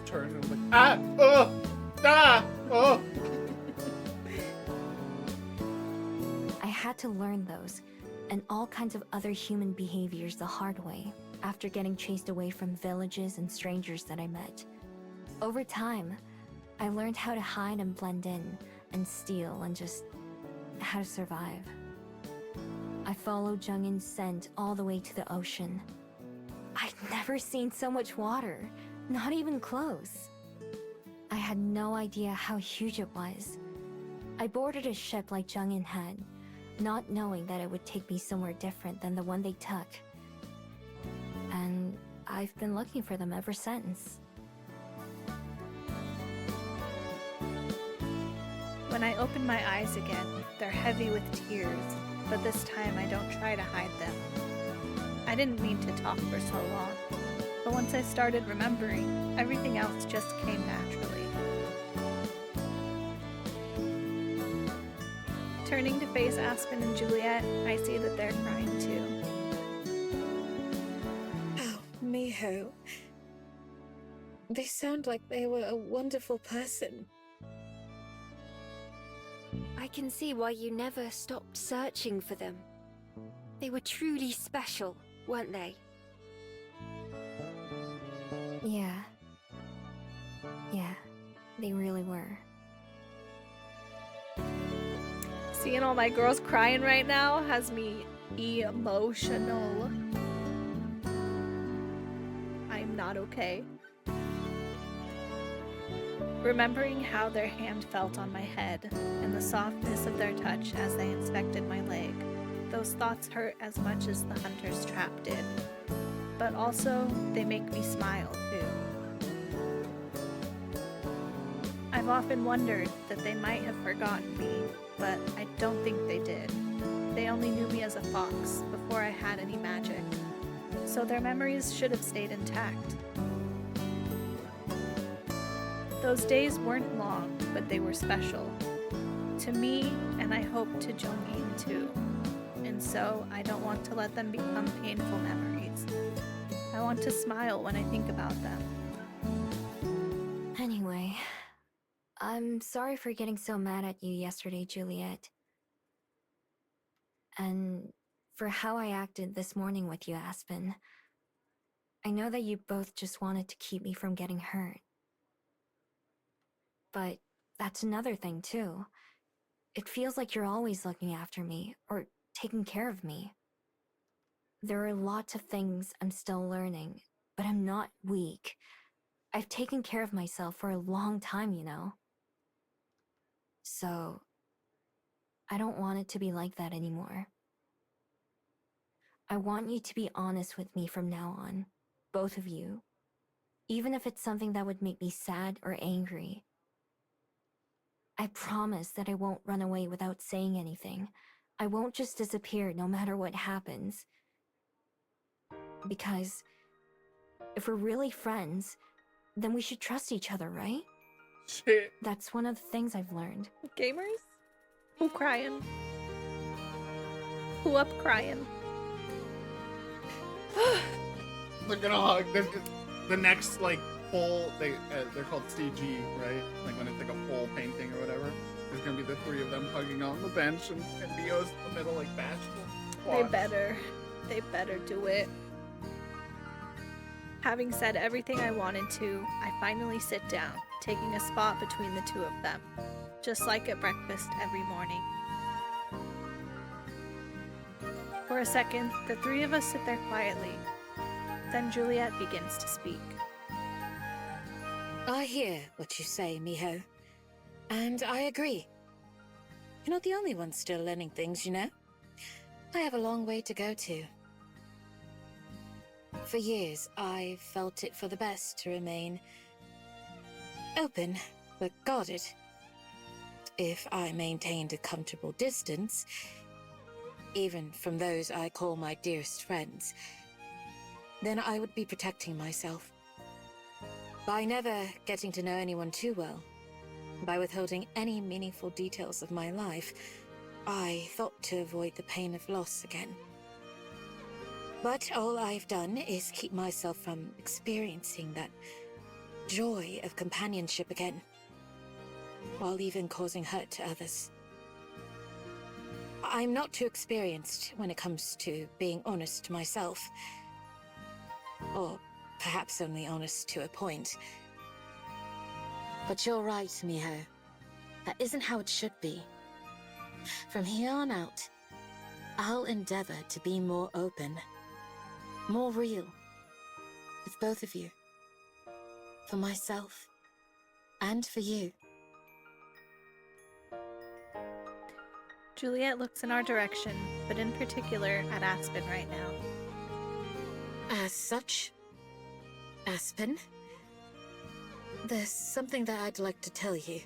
turn and like, ah, oh, ah, oh. I had to learn those, and all kinds of other human behaviors the hard way, after getting chased away from villages and strangers that I met. Over time, I learned how to hide and blend in, and steal, and just how to survive. I followed Jungin's scent all the way to the ocean. I'd never seen so much water, not even close. I had no idea how huge it was. I boarded a ship like Jungin had, not knowing that it would take me somewhere different than the one they took. And I've been looking for them ever since. When I open my eyes again, they're heavy with tears, but this time I don't try to hide them. I didn't mean to talk for so long, but once I started remembering, everything else just came naturally. Turning to face Aspen and Juliet, I see that they're crying too. Oh, Miho. They sound like they were a wonderful person. I can see why you never stopped searching for them. They were truly special, weren't they? Yeah. Yeah, they really were. Seeing all my girls crying right now has me emotional. I'm not okay. Remembering how their hand felt on my head and the softness of their touch as they inspected my leg, those thoughts hurt as much as the hunter's trap did. But also, they make me smile too. I've often wondered that they might have forgotten me, but I don't think they did. They only knew me as a fox before I had any magic, so their memories should have stayed intact. Those days weren't long, but they were special. To me, and I hope to Jongin too. And so I don't want to let them become painful memories. I want to smile when I think about them. Anyway, I'm sorry for getting so mad at you yesterday, Juliet. And for how I acted this morning with you, Aspen. I know that you both just wanted to keep me from getting hurt. But that's another thing, too. It feels like you're always looking after me, or taking care of me. There are lots of things I'm still learning, but I'm not weak. I've taken care of myself for a long time, you know. So, I don't want it to be like that anymore. I want you to be honest with me from now on, both of you. Even if it's something that would make me sad or angry. I promise that I won't run away without saying anything. I won't just disappear no matter what happens. Because if we're really friends, then we should trust each other, right? Shit. That's one of the things I've learned. Gamers? Who crying? Who up crying? They're gonna hug. The next like full they're called CG, right? Like when it's like a full painting or whatever. There's gonna be the three of them hugging on the bench and Mio's in the middle like bashful. They better do it. Having said everything I wanted to, I finally sit down, taking a spot between the two of them, just like at breakfast every morning. For a second, the three of us sit there quietly. Then Juliet begins to speak. I hear what you say, Miho. And I agree. You're not the only one still learning things, you know? I have a long way to go too. For years, I felt it for the best to remain open, but guarded. If I maintained a comfortable distance, even from those I call my dearest friends, then I would be protecting myself. By never getting to know anyone too well, by withholding any meaningful details of my life, I thought to avoid the pain of loss again. But all I've done is keep myself from experiencing that joy of companionship again, while even causing hurt to others. I'm not too experienced when it comes to being honest to myself. Or perhaps only honest to a point. But you're right, Miho. That isn't how it should be. From here on out, I'll endeavor to be more open, more real, with both of you. For myself, and for you. Juliet looks in our direction, but in particular at Aspen right now. As such, Aspen, there's something that I'd like to tell you.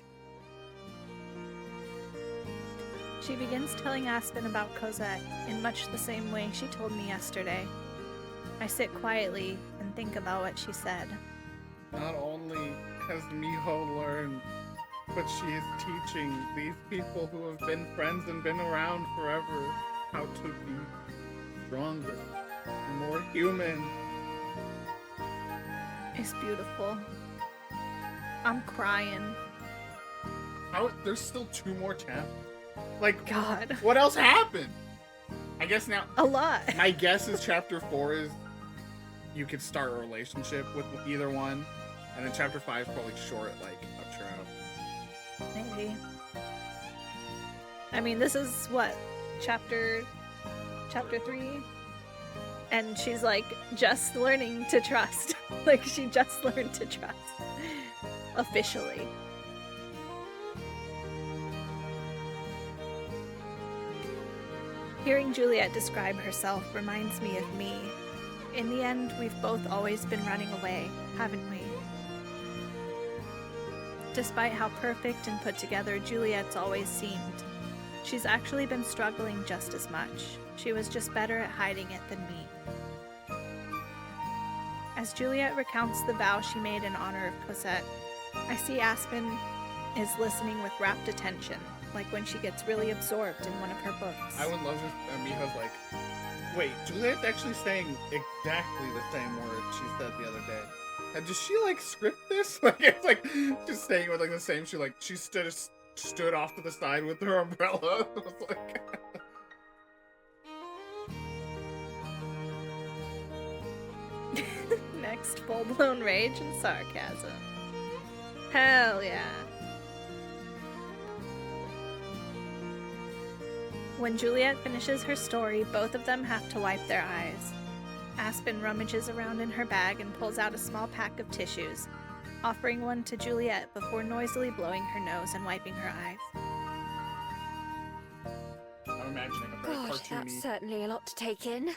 She begins telling Aspen about Cosette in much the same way she told me yesterday. I sit quietly and think about what she said. Not only has Miho learned, but she is teaching these people who have been friends and been around forever how to be stronger, more human. It's beautiful. I'm crying. There's still 2 more chapters. Like, God. what else happened? I guess now... A lot. My guess is chapter 4 is you could start a relationship with either one, and then chapter 5 is probably short, like outro. Maybe. I mean, this is what, chapter 3, and she's like just learning to trust. Like she just learned to trust officially. Hearing Juliet describe herself reminds me of me. In the end, we've both always been running away, haven't we? Despite how perfect and put together Juliet's always seemed, she's actually been struggling just as much. She was just better at hiding it than me. As Juliet recounts the vow she made in honor of Cosette, I see Aspen is listening with rapt attention, like when she gets really absorbed in one of her books. I would love if Miho's like, wait, Juliet's actually saying exactly the same words she said the other day. And does she like script this? Like it's like just saying with like the same. She stood off to the side with her umbrella. It was like. Next, full-blown rage and sarcasm. Hell yeah. When Juliet finishes her story, both of them have to wipe their eyes. Aspen rummages around in her bag and pulls out a small pack of tissues, offering one to Juliet before noisily blowing her nose and wiping her eyes. I'm imagining a very Gosh, cartoony. that's certainly a lot to take in.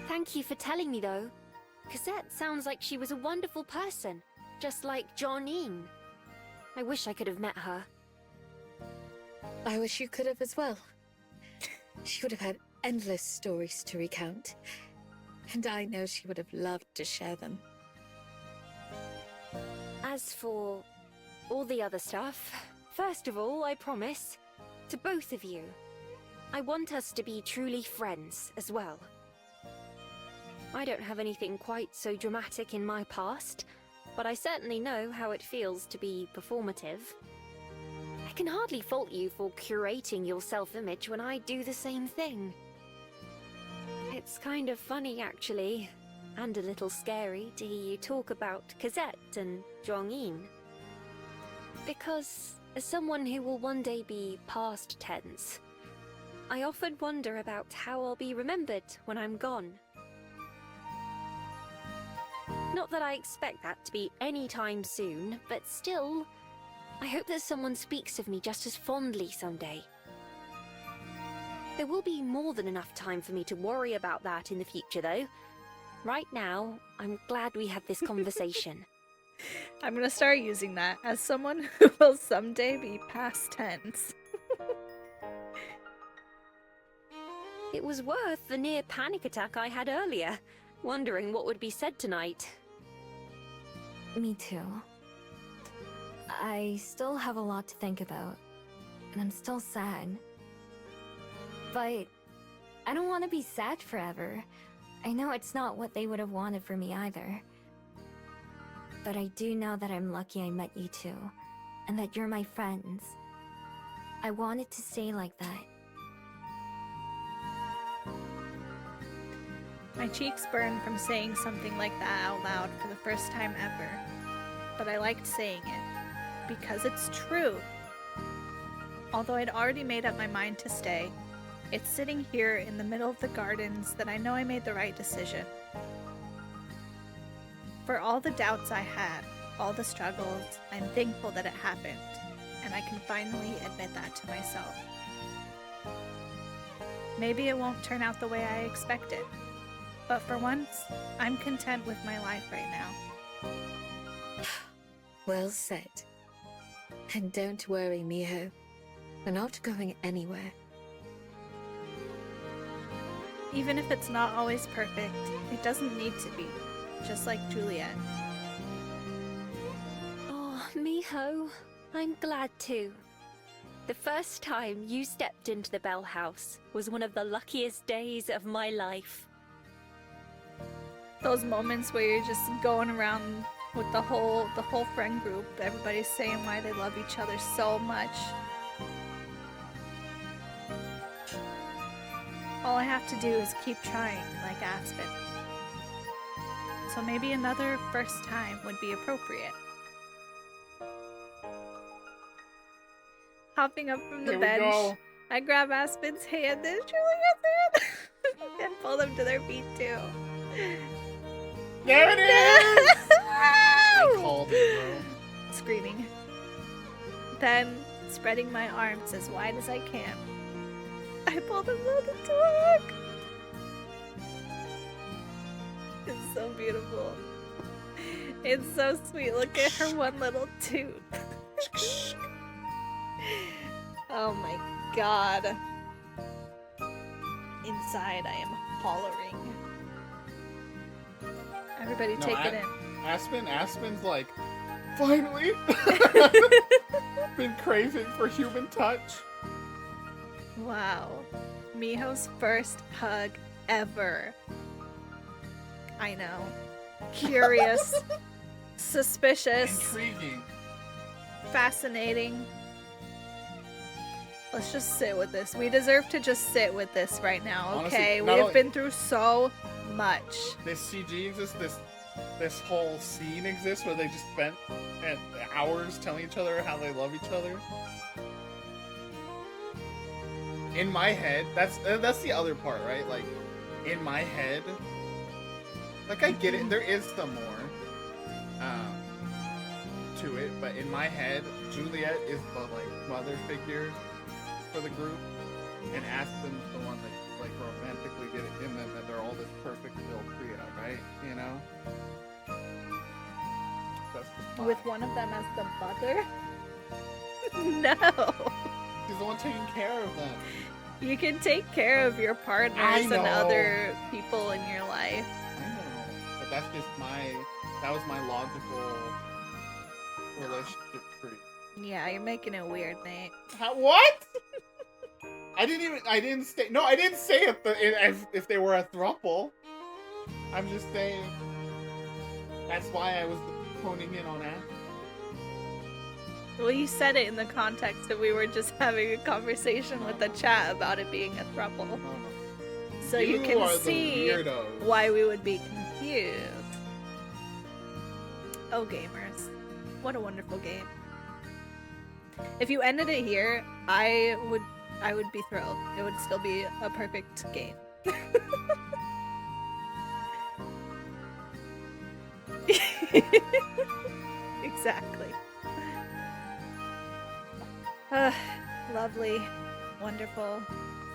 Thank you for telling me, though. Cosette sounds like she was a wonderful person, just like Johnine. I wish I could have met her. I wish you could have as well. She would have had endless stories to recount, and I know she would have loved to share them. As for all the other stuff, first of all, I promise, to both of you, I want us to be truly friends as well. I don't have anything quite so dramatic in my past, but I certainly know how it feels to be performative. I can hardly fault you for curating your self-image when I do the same thing. It's kind of funny, actually, and a little scary to hear you talk about Cosette and Zhuangyin. Because, as someone who will one day be past tense, I often wonder about how I'll be remembered when I'm gone. Not that I expect that to be any time soon, but still, I hope that someone speaks of me just as fondly someday. There will be more than enough time for me to worry about that in the future, though. Right now, I'm glad we had this conversation. I'm gonna start using that as someone who will someday be past tense. It was worth the near panic attack I had earlier, wondering what would be said tonight. Me too. I still have a lot to think about, and I'm still sad. But I don't want to be sad forever. I know it's not what they would have wanted for me either. But I do know that I'm lucky I met you two, and that you're my friends. I want it to stay like that. My cheeks burn from saying something like that out loud for the first time ever. But I liked saying it, because it's true. Although I'd already made up my mind to stay, it's sitting here in the middle of the gardens that I know I made the right decision. For all the doubts I had, all the struggles, I'm thankful that it happened, and I can finally admit that to myself. Maybe it won't turn out the way I expected, but for once, I'm content with my life right now. Well said. And don't worry, Miho. We're not going anywhere. Even if it's not always perfect, it doesn't need to be, just like Juliet. Oh, Miho, I'm glad too. The first time you stepped into the Bell House was one of the luckiest days of my life. Those moments where you're just going around with the whole friend group, everybody's saying why they love each other so much. All I have to do is keep trying, like Aspen. So maybe another first time would be appropriate. Hopping up from the Here we bench, go. I grab Aspen's hand and Julia's hand and pull them to their feet too. There it is! I No! called it, bro. Screaming. Then, spreading my arms as wide as I can, I pull them both into a hug. It's so beautiful. It's so sweet. Look at her one little tooth. Oh my god. Inside, I am hollering. Everybody No, take it in. Aspen's like, finally! Been craving for human touch. Wow. Miho's first hug ever. I know. Curious. Suspicious. Intriguing. Fascinating. Let's just sit with this. We deserve to just sit with this right now, okay? Honestly, not We've only- been through so much. This CG exists, this whole scene exists where they just spent hours telling each other how they love each other. In my head, that's the other part, right? Like, in my head, like, I get it, there is some more to it, but in my head, Juliet is the, like, mother figure for the group, and Aspen's the one that, like, romantically get it in them, and they're all this perfect little trio, right? You know? That's the With vibe. one of them as the mother? No. She's the one taking care of them. You can take care of your partners I and know. other people in your life. I know, but that's just that was my logical relationship tree. Yeah, you're making it weird, Nate. What? I didn't say if they were a throuple. I'm just saying that's why I was honing in on that. Well, you said it in the context that we were just having a conversation with the chat about it being a throuple. No. So you are can the see weirdos. why we would be confused. Oh, gamers. What a wonderful game. If you ended it here, I would be thrilled. It would still be a perfect game. Exactly. Lovely, wonderful,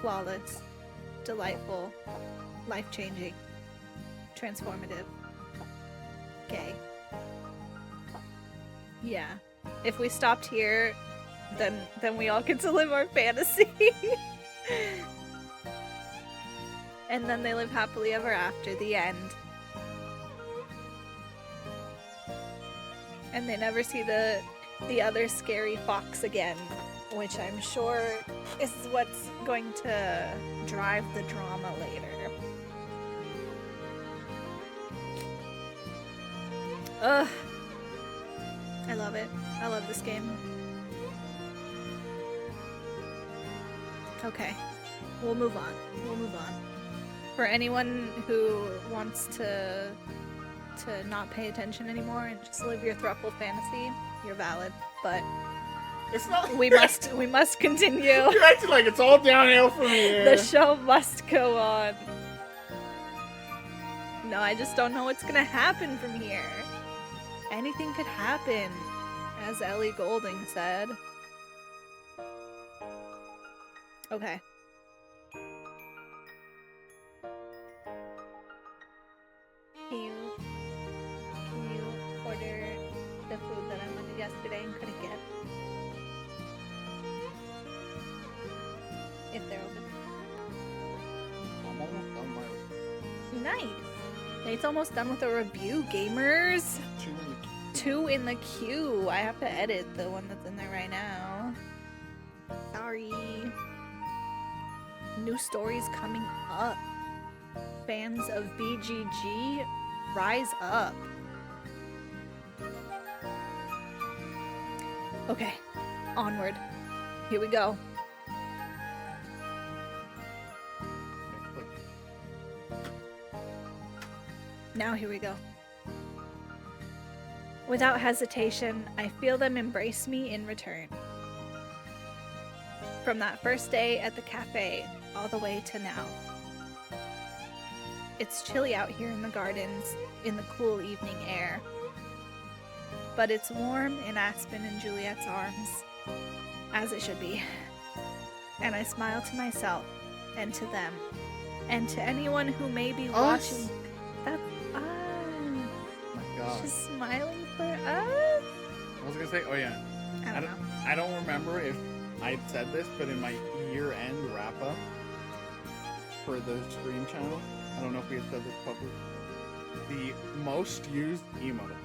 flawless, delightful, life-changing, transformative, gay. Yeah. If we stopped here, then we all get to live our fantasy. And then they live happily ever after, the end. And they never see the other scary fox again, which I'm sure is what's going to drive the drama later. Ugh. I love it. I love this game. Okay. We'll move on. We'll move on. For anyone who wants to not pay attention anymore and just live your throuple fantasy, you're valid. But It's not. we must continue. You're acting like it's all downhill from here. The show must go on. No, I just don't know what's gonna happen from here. Anything could happen, as Ellie Goulding said. Okay. Can you order the food that I wanted yesterday and couldn't get? If they're open. I'm almost done my Nice. Nate's almost done with a review, gamers. 2 in the 2 in the queue. I have to edit the one that's in there right now. Sorry. New stories coming up. Fans of BGG, rise up. Okay, onward. Here we go. Now here we go. Without hesitation, I feel them embrace me in return. From that first day at the cafe, all the way to now. It's chilly out here in the gardens, in the cool evening air. But it's warm in Aspen and Juliet's arms, as it should be. And I smile to myself, and to them, and to anyone who may be watching. That's us. Oh my god. She's smiling for us. I was gonna say, oh yeah. I don't know. I don't remember if I'd said this, but in my year-end wrap-up for the stream channel, I don't know if we had said this publicly, the most used emote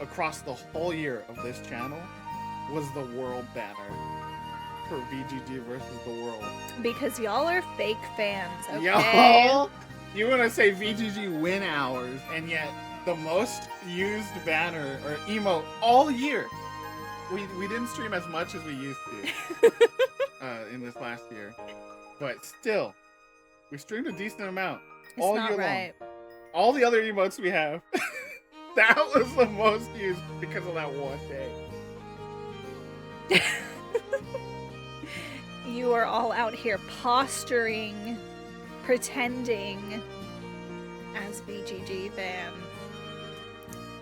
across the whole year of this channel was the world banner for VGG versus the world. Because y'all are fake fans, okay? Y'all, you want to say VGG win hours, and yet the most used banner or emote all year. We didn't stream as much as we used to in this last year, but still, we streamed a decent amount all year long. All the other emotes we have, that was the most used because of that one day. You are all out here posturing, pretending as VGG fans.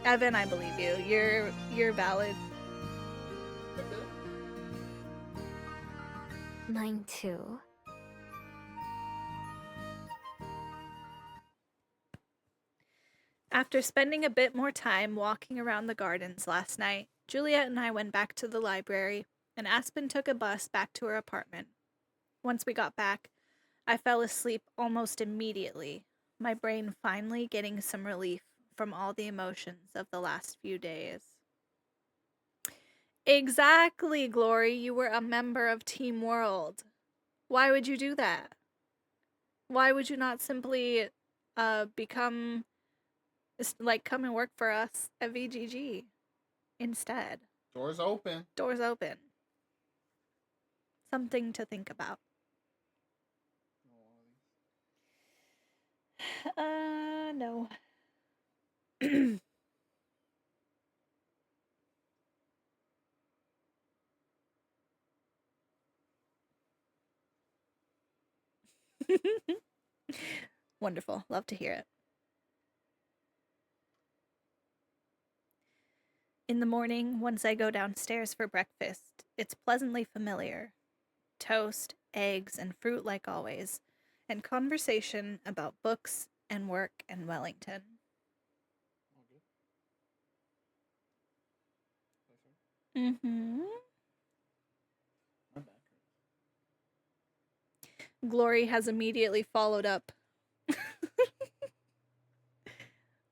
Evan, I believe you. You're valid. Mine too. After spending a bit more time walking around the gardens last night, Juliet and I went back to the library, and Aspen took a bus back to her apartment. Once we got back, I fell asleep almost immediately, my brain finally getting some relief from all the emotions of the last few days. Exactly, Glory. You were a member of Team World. Why would you do that? Why would you not simply come and work for us at VGG instead? Doors open. Doors open. Something to think about. No. Wonderful. Love to hear it. In the morning, once I go downstairs for breakfast, it's pleasantly familiar. Toast, eggs, and fruit like always, and conversation about books and work and Wellington. Mm-hmm. Glory has immediately followed up.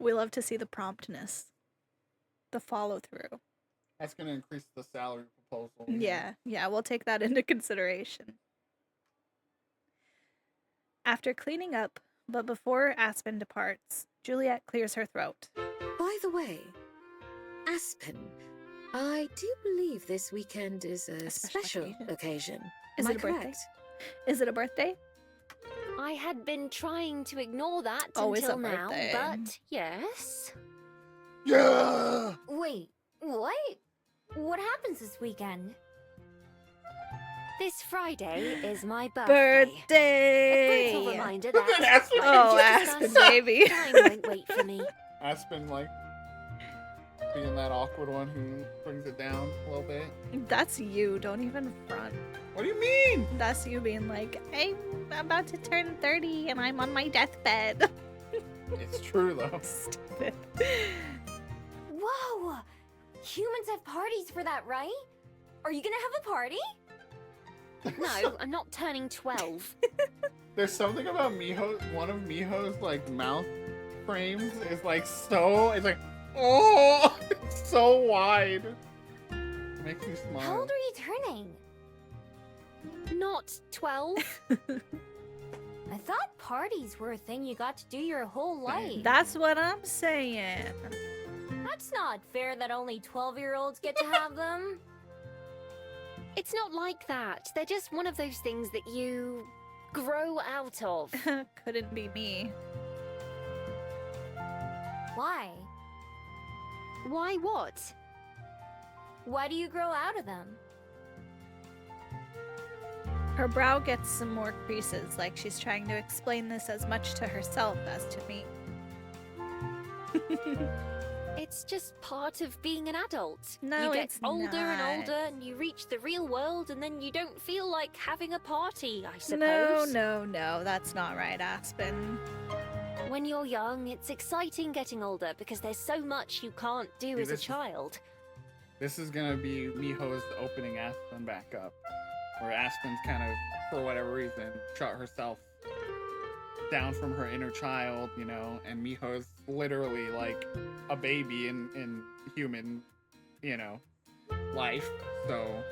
We love to see the promptness. The follow-through. That's going to increase the salary proposal. Yeah, we'll take that into consideration. After cleaning up, but before Aspen departs, Juliet clears her throat. By the way, Aspen, I do believe this weekend is a special occasion. Is Am it I a birthday? correct? Is it a birthday? I had been trying to ignore that Oh, it's until a now, birthday. but yes. Yeah! Wait, what? What happens this weekend? This Friday is my birthday. Birthday! A grateful reminder that Aspen. like Oh, we Aspen, discussed, baby. time won't wait for me. Aspen, being that awkward one who brings it down a little bit. That's you. Don't even front. What do you mean? That's you being like, I'm about to turn 30 and I'm on my deathbed. It's true, though. Stupid. Whoa! Humans have parties for that, right? Are you gonna have a party? No, I'm not turning 12. There's something about Miho, one of Miho's, mouth frames is, so, it's oh, it's so wide. It makes me smile. How old are you turning? Not 12. I thought parties were a thing you got to do your whole life. That's what I'm saying. That's not fair that only 12-year-olds get to have them. It's not like that. They're just one of those things that you grow out of. Couldn't be me. Why? Why what? Why do you grow out of them? Her brow gets some more creases, like she's trying to explain this as much to herself as to me. It's just part of being an adult. No, you get it's older and not. older, and you reach the real world, and then you don't feel like having a party, I No, suppose. no, that's not right, Aspen. When you're young, it's exciting getting older because there's so much you can't do See, as a this is- child. This is gonna be Miho's opening Aspen back up. Where Aspen's kind of, for whatever reason, shut herself down from her inner child, you know, and Miho's literally like a baby in human, you know, life. So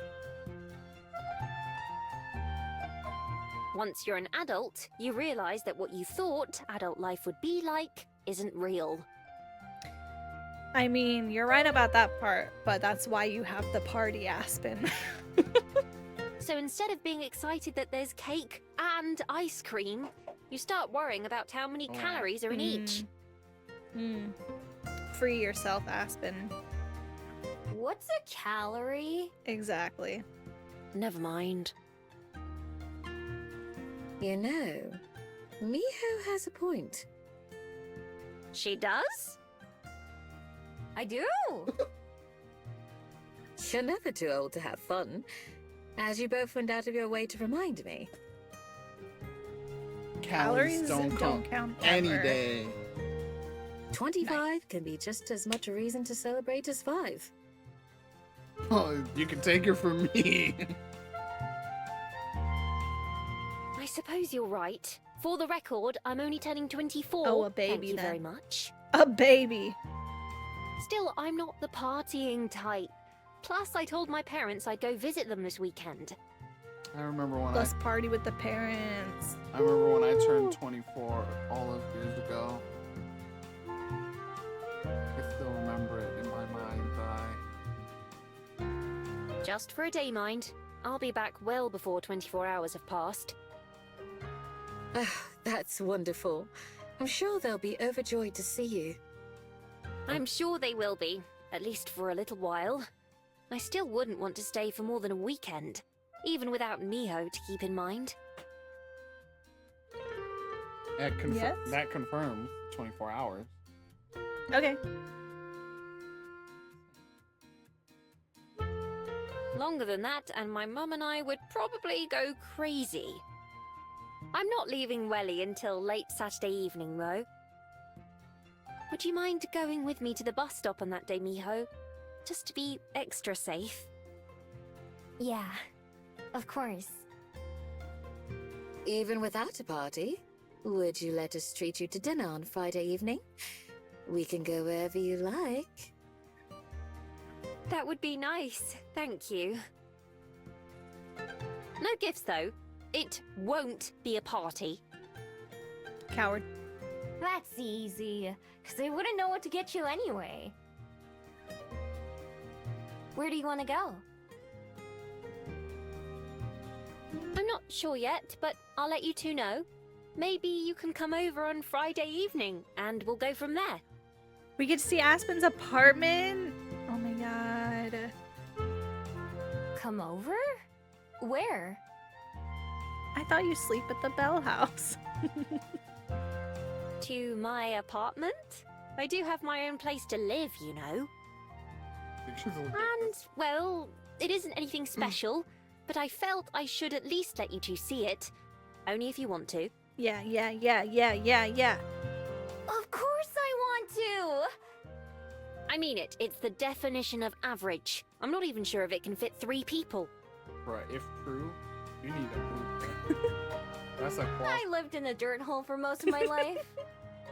Once you're an adult, you realize that what you thought adult life would be like isn't real. I mean, you're right about that part, but that's why you have the party, Aspen. So instead of being excited that there's cake and ice cream, you start worrying about how many Oh, wow. calories are in each. Free yourself, Aspen. What's a calorie? Exactly. Never mind. You know, Miho has a point. She does? I do. You're never too old to have fun, as you both went out of your way to remind me. calories don't count any ever. day. 25 can be just as much a reason to celebrate as 5. Oh, you can take her from me. I suppose you're right. For the record, I'm only turning 24. Oh, a baby Thank you then. very much. A baby. Still, I'm not the partying type. Plus, I told my parents I'd go visit them this weekend. I remember when Let's party with the parents. I remember when I turned 24 all those years ago. I still remember it in my mind's eye. Just for a day, mind. I'll be back well before 24 hours have passed. That's wonderful. I'm sure they'll be overjoyed to see you. I'm sure they will be, at least for a little while. I still wouldn't want to stay for more than a weekend, even without Miho to keep in mind. Yes? That confirms 24 hours. Okay. Longer than that, and my mum and I would probably go crazy. I'm not leaving Welly until late Saturday evening, though. Would you mind going with me to the bus stop on that day, Miho? Just to be extra safe. Yeah, of course. Even without a party, would you let us treat you to dinner on Friday evening? We can go wherever you like. That would be nice, thank you. No gifts, though. It won't be a party. Coward. That's easy, because they wouldn't know what to get you anyway. Where do you want to go? I'm not sure yet, but I'll let you two know. Maybe you can come over on Friday evening, and we'll go from there. We get to see Aspen's apartment. Oh my god. Come over? Where? I thought you sleep at the Bell House. To my apartment? I do have my own place to live, you know. And, well, it isn't anything special, but I felt I should at least let you two see it. Only if you want to. Yeah. Of course I want to! I mean it. It's the definition of average. I'm not even sure if it can fit 3 people. Bruh, if true, you need a blueprint. That's a clause. I lived in a dirt hole for most of my life.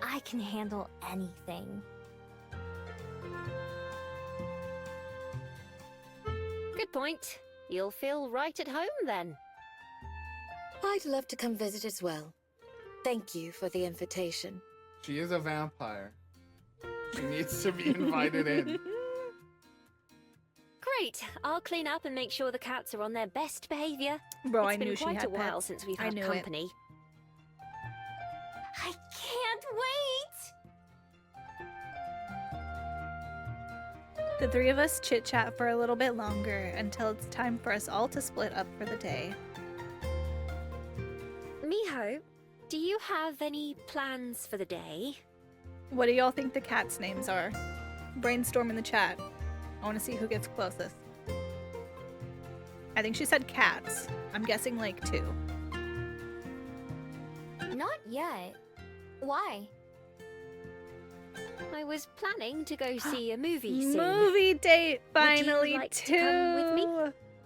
I can handle anything. Good point. You'll feel right at home then. I'd love to come visit as well. Thank you for the invitation. She is a vampire. She needs to be invited in. Great. I'll clean up and make sure the cats are on their best behavior. Bro, It's I been knew she quite had a while pets. since we've I had knew it. company. I can't wait! The three of us chit-chat for a little bit longer until it's time for us all to split up for the day. Miho, do you have any plans for the day? What do y'all think the cats' names are? Brainstorm in the chat. I want to see who gets closest. I think she said cats. I'm guessing like 2. Not yet. Why? I was planning to go see a movie soon. Movie date, finally, like to 2! come with me?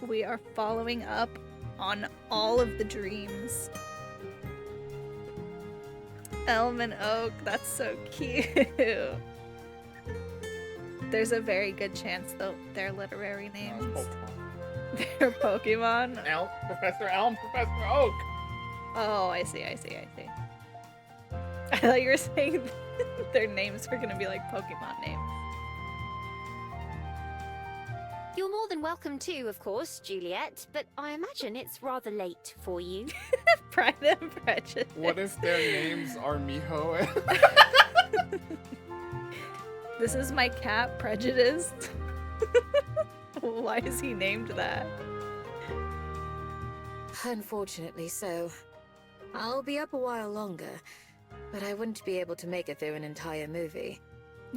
We are following up on all of the dreams. Elm and Oak, that's so cute. There's a very good chance, though, they're literary names. They're Pokemon. Professor Elm, Professor Oak. Oh, I see. I thought you were saying their names were gonna be like Pokemon names. You're more than welcome to, of course, Juliet, but I imagine it's rather late for you. Pride and Prejudice. What if their names are Miho? This is my cat, Prejudiced. Why is he named that? Unfortunately so. I'll be up a while longer, but I wouldn't be able to make it through an entire movie.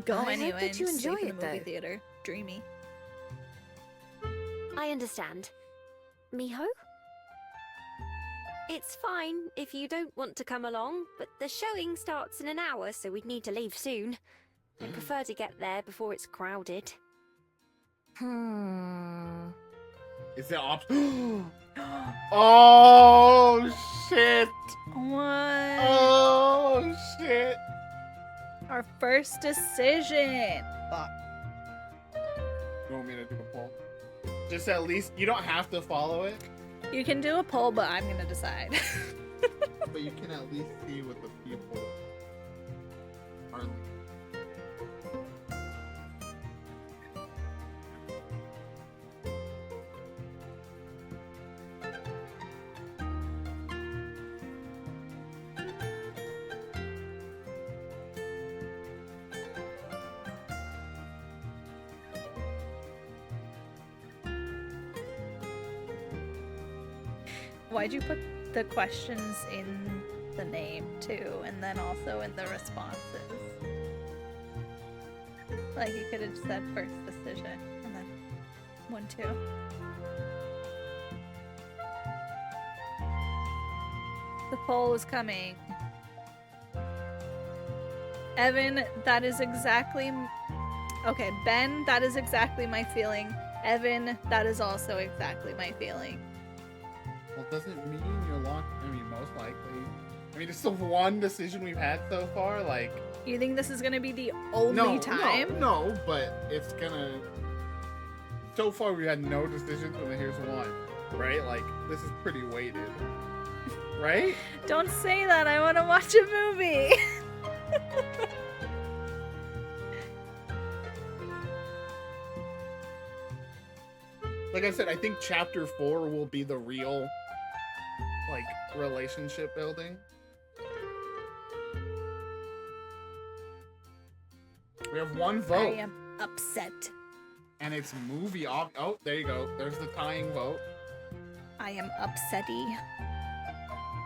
Go I anyway. hope that you and stay enjoy for it, the movie though. theater. Dreamy. I understand. Miho? It's fine if you don't want to come along, but the showing starts in an hour, so we'd need to leave soon. I prefer to get there before it's crowded. Is it option? Oh shit! What? Oh shit! Our first decision. Fuck. You want me to do a poll? Just at least, you don't have to follow it, You can do a poll, but I'm gonna decide. but you can at least see what the people are. Why'd you put the questions in the name too, and then also in the responses? Like you could have said first decision and then 1, 2. The poll is coming. Evan, that is exactly. Okay, Ben, that is exactly my feeling. Evan, that is also exactly my feeling. Well, doesn't mean you're locked. I mean, most likely. I mean, it's the one decision we've had so far. Like, You think this is gonna be the only time? No, but it's gonna. So far, we had no decisions, and then here's one, right? Like, this is pretty weighted, right? Don't say that. I want to watch a movie. Like I said, I think chapter 4 will be the real, like, relationship building. We have one I vote, am upset. and it's movie off. Oh, there you go. There's the tying vote. I am upsetty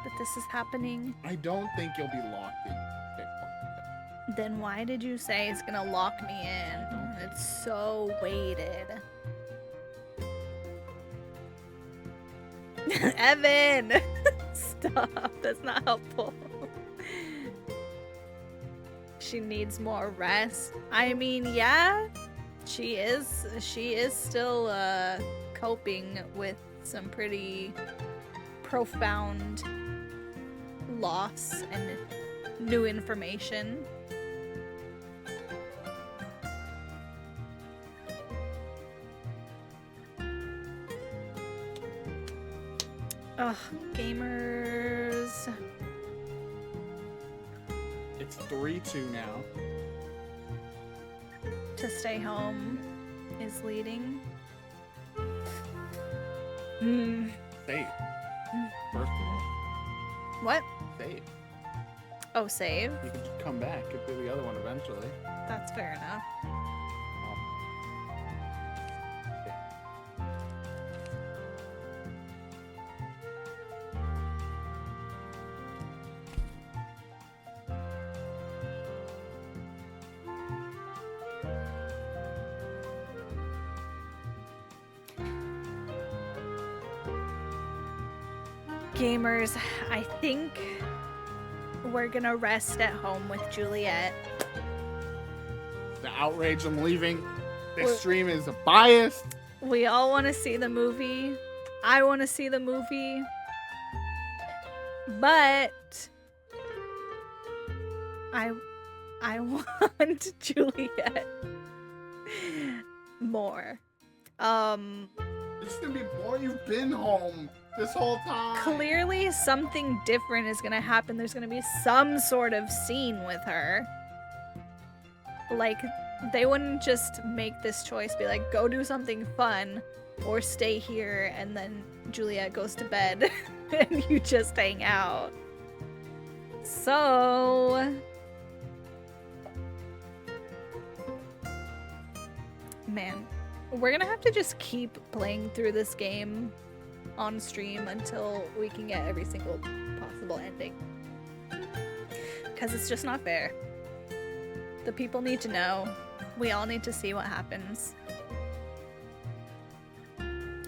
that this is happening. I don't think you'll be locked in. Then why did you say it's gonna lock me in? It's so weighted. Evan! Stop. That's not helpful. She needs more rest. I mean, yeah, she is still coping with some pretty profound loss and new information. Ugh, gamers. It's 3-2 now. To stay home is leading. Hmm. Save. First of all, What? save. Oh, save? You can just come back and do the other one eventually. That's fair enough. Gamers, I think we're gonna rest at home with Juliet. The outrage I'm leaving. This stream is biased. We all want to see the movie. I want to see the movie. But I want Juliet more. It's gonna be more. You've been home this whole time. Clearly something different is gonna happen. There's gonna be some sort of scene with her. Like, they wouldn't just make this choice, be like, go do something fun, or stay here, and then Juliet goes to bed, and you just hang out. So... man, we're gonna have to just keep playing through this game on stream until we can get every single possible ending. Because it's just not fair. The people need to know. We all need to see what happens.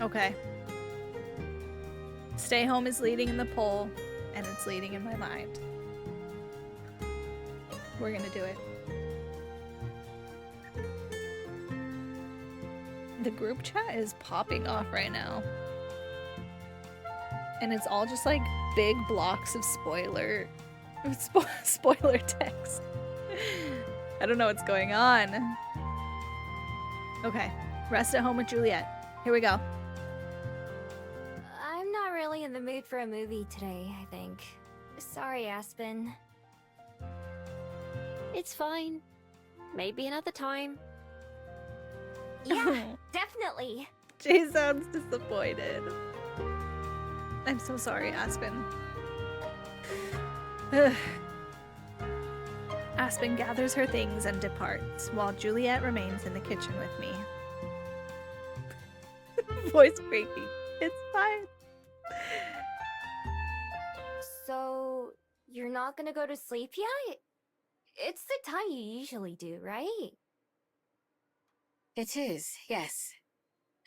Okay. Stay home is leading in the poll, and it's leading in my mind. We're gonna do it. The group chat is popping off right now. And it's all just like big blocks of spoiler text. I don't know what's going on. Okay, rest at home with Juliet. Here we go. I'm not really in the mood for a movie today, I think. Sorry, Aspen. It's fine. Maybe another time. Yeah, definitely. Jay sounds disappointed. I'm so sorry, Aspen. Aspen gathers her things and departs, while Juliet remains in the kitchen with me. Voice breaking. It's fine. So, you're not gonna go to sleep yet? It's the time you usually do, right? It is, yes.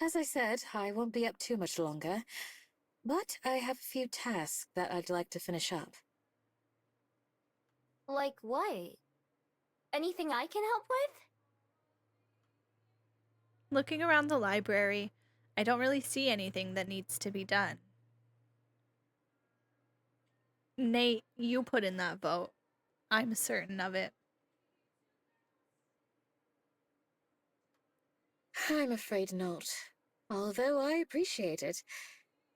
As I said, I won't be up too much longer, but I have a few tasks that I'd like to finish up. Like what? Anything I can help with? Looking around the library, I don't really see anything that needs to be done. Nate, you put in that vote. I'm certain of it. I'm afraid not, although I appreciate it.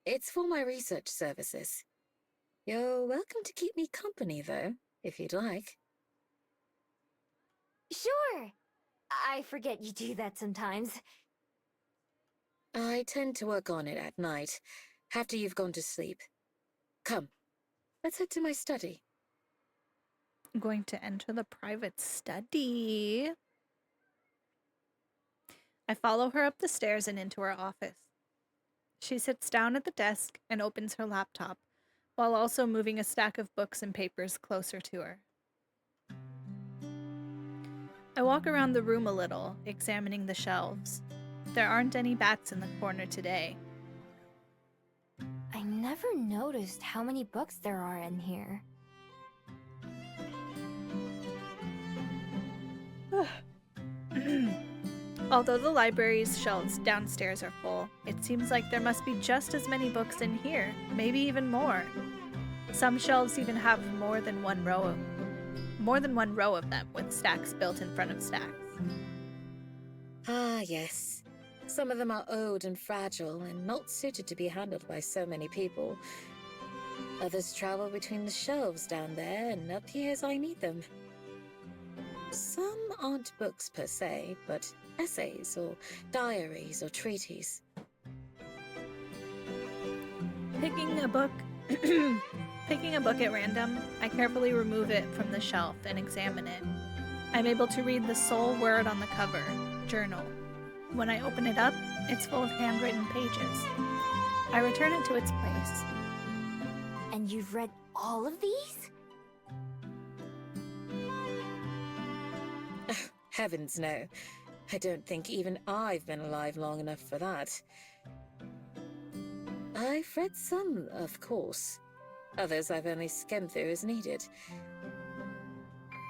It's for my research services. You're welcome to keep me company, though, if you'd like. Sure. I forget you do that sometimes. I tend to work on it at night, after you've gone to sleep. Come, let's head to my study. I'm going to enter the private study. I follow her up the stairs and into her office. She sits down at the desk and opens her laptop, while also moving a stack of books and papers closer to her. I walk around the room a little, examining the shelves. There aren't any bats in the corner today. I never noticed how many books there are in here. Although the library's shelves downstairs are full, it seems like there must be just as many books in here, maybe even more. Some shelves even have more than one row of them, with stacks built in front of stacks. Ah, yes. Some of them are old and fragile and not suited to be handled by so many people. Others travel between the shelves down there and up here as I need them. Some aren't books per se, but essays or diaries or treaties. Picking a book at random, I carefully remove it from the shelf and examine it. I'm able to read the sole word on the cover, journal. When I open it up, it's full of handwritten pages. I return it to its place. And you've read all of these? Heavens no. I don't think even I've been alive long enough for that. I've read some, of course. Others I've only skimmed through as needed.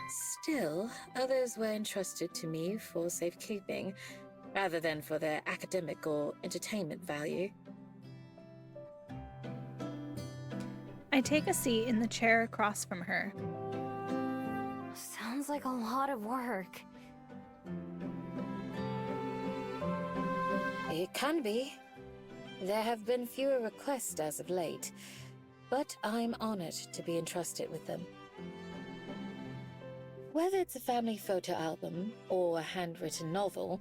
Still, others were entrusted to me for safekeeping, rather than for their academic or entertainment value. I take a seat in the chair across from her. Sounds like a lot of work. It can be. There have been fewer requests as of late, but I'm honored to be entrusted with them. Whether it's a family photo album or a handwritten novel,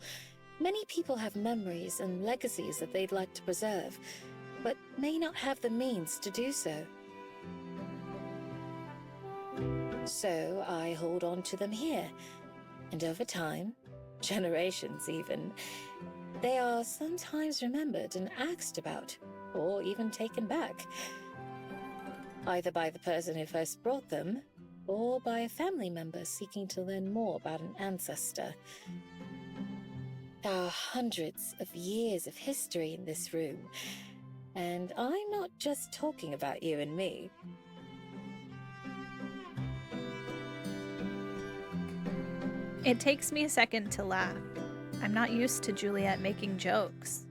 many people have memories and legacies that they'd like to preserve, but may not have the means to do so. So I hold on to them here, and over time, generations even, they are sometimes remembered and asked about, or even taken back. Either by the person who first brought them, or by a family member seeking to learn more about an ancestor. There are hundreds of years of history in this room, and I'm not just talking about you and me. It takes me a second to laugh. I'm not used to Juliet making jokes.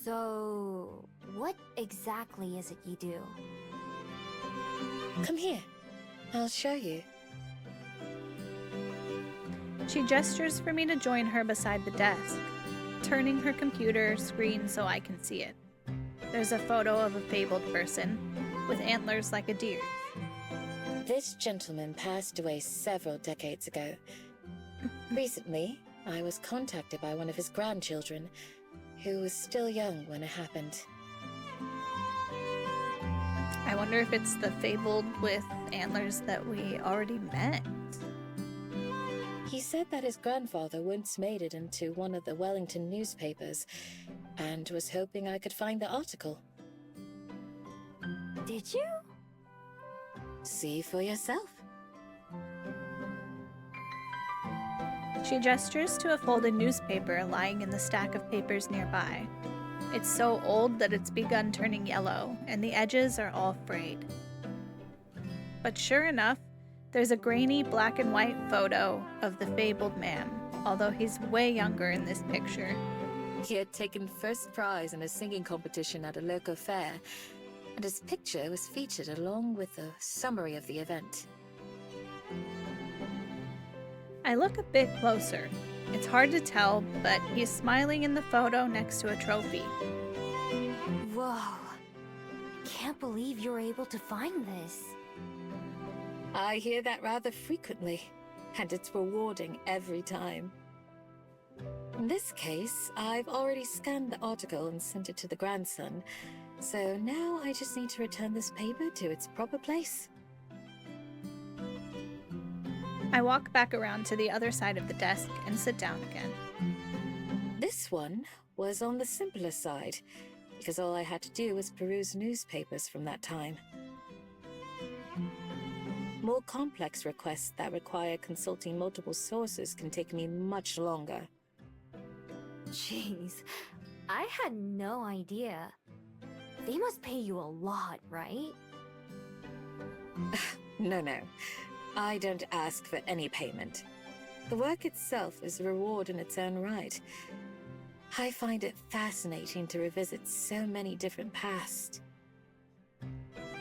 So, what exactly is it you do? Come here. I'll show you. She gestures for me to join her beside the desk, turning her computer screen so I can see it. There's a photo of a fabled person with antlers like a deer. This gentleman passed away several decades ago. Recently, I was contacted by one of his grandchildren, who was still young when it happened. I wonder if it's the fabled with antlers that we already met. He said that his grandfather once made it into one of the Wellington newspapers, and was hoping I could find the article. Did you? See for yourself. She gestures to a folded newspaper lying in the stack of papers nearby. It's so old that it's begun turning yellow, and the edges are all frayed. But sure enough, there's a grainy black and white photo of the fabled man, although he's way younger in this picture. He had taken first prize in a singing competition at a local fair, and his picture was featured along with a summary of the event. I look a bit closer. It's hard to tell, but he's smiling in the photo next to a trophy. Whoa. I can't believe you were able to find this. I hear that rather frequently, and it's rewarding every time. In this case, I've already scanned the article and sent it to the grandson, so now I just need to return this paper to its proper place. I walk back around to the other side of the desk and sit down again. This one was on the simpler side, because all I had to do was peruse newspapers from that time. More complex requests that require consulting multiple sources can take me much longer. Jeez, I had no idea. They must pay you a lot, right? No. I don't ask for any payment. The work itself is a reward in its own right. I find it fascinating to revisit so many different pasts.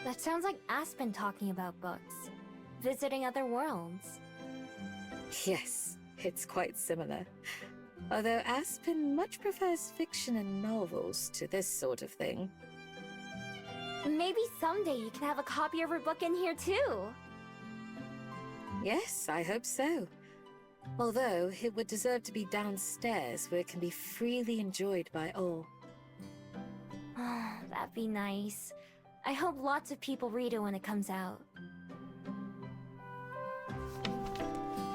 That sounds like Aspen talking about books. Visiting other worlds. Yes, it's quite similar. Although Aspen much prefers fiction and novels to this sort of thing. Maybe someday you can have a copy of her book in here too. Yes, I hope so. Although it would deserve to be downstairs where it can be freely enjoyed by all. That'd be nice. I hope lots of people read it when it comes out.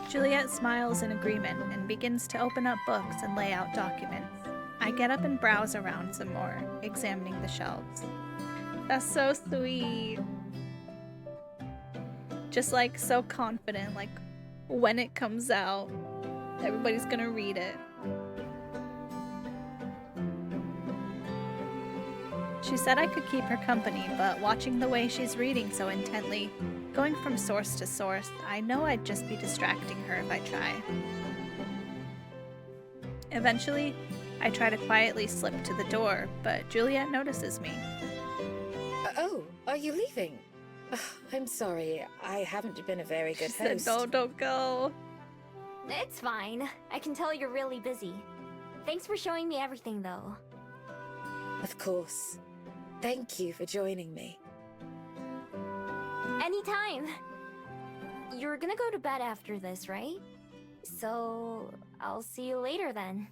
Juliet smiles in agreement and begins to open up books and lay out documents. I get up and browse around some more, examining the shelves. That's so sweet. Just like so confident, like when it comes out, everybody's gonna read it. She said I could keep her company, but watching the way she's reading so intently, going from source to source, I know I'd just be distracting her if I try. Eventually, I try to quietly slip to the door, but Juliet notices me. Oh, are you leaving? Ugh, I'm sorry, I haven't been a very good She host. said, no, don't go. It's fine. I can tell you're really busy. Thanks for showing me everything, though. Of course. Thank you for joining me. Anytime. You're gonna go to bed after this, right? So, I'll see you later then.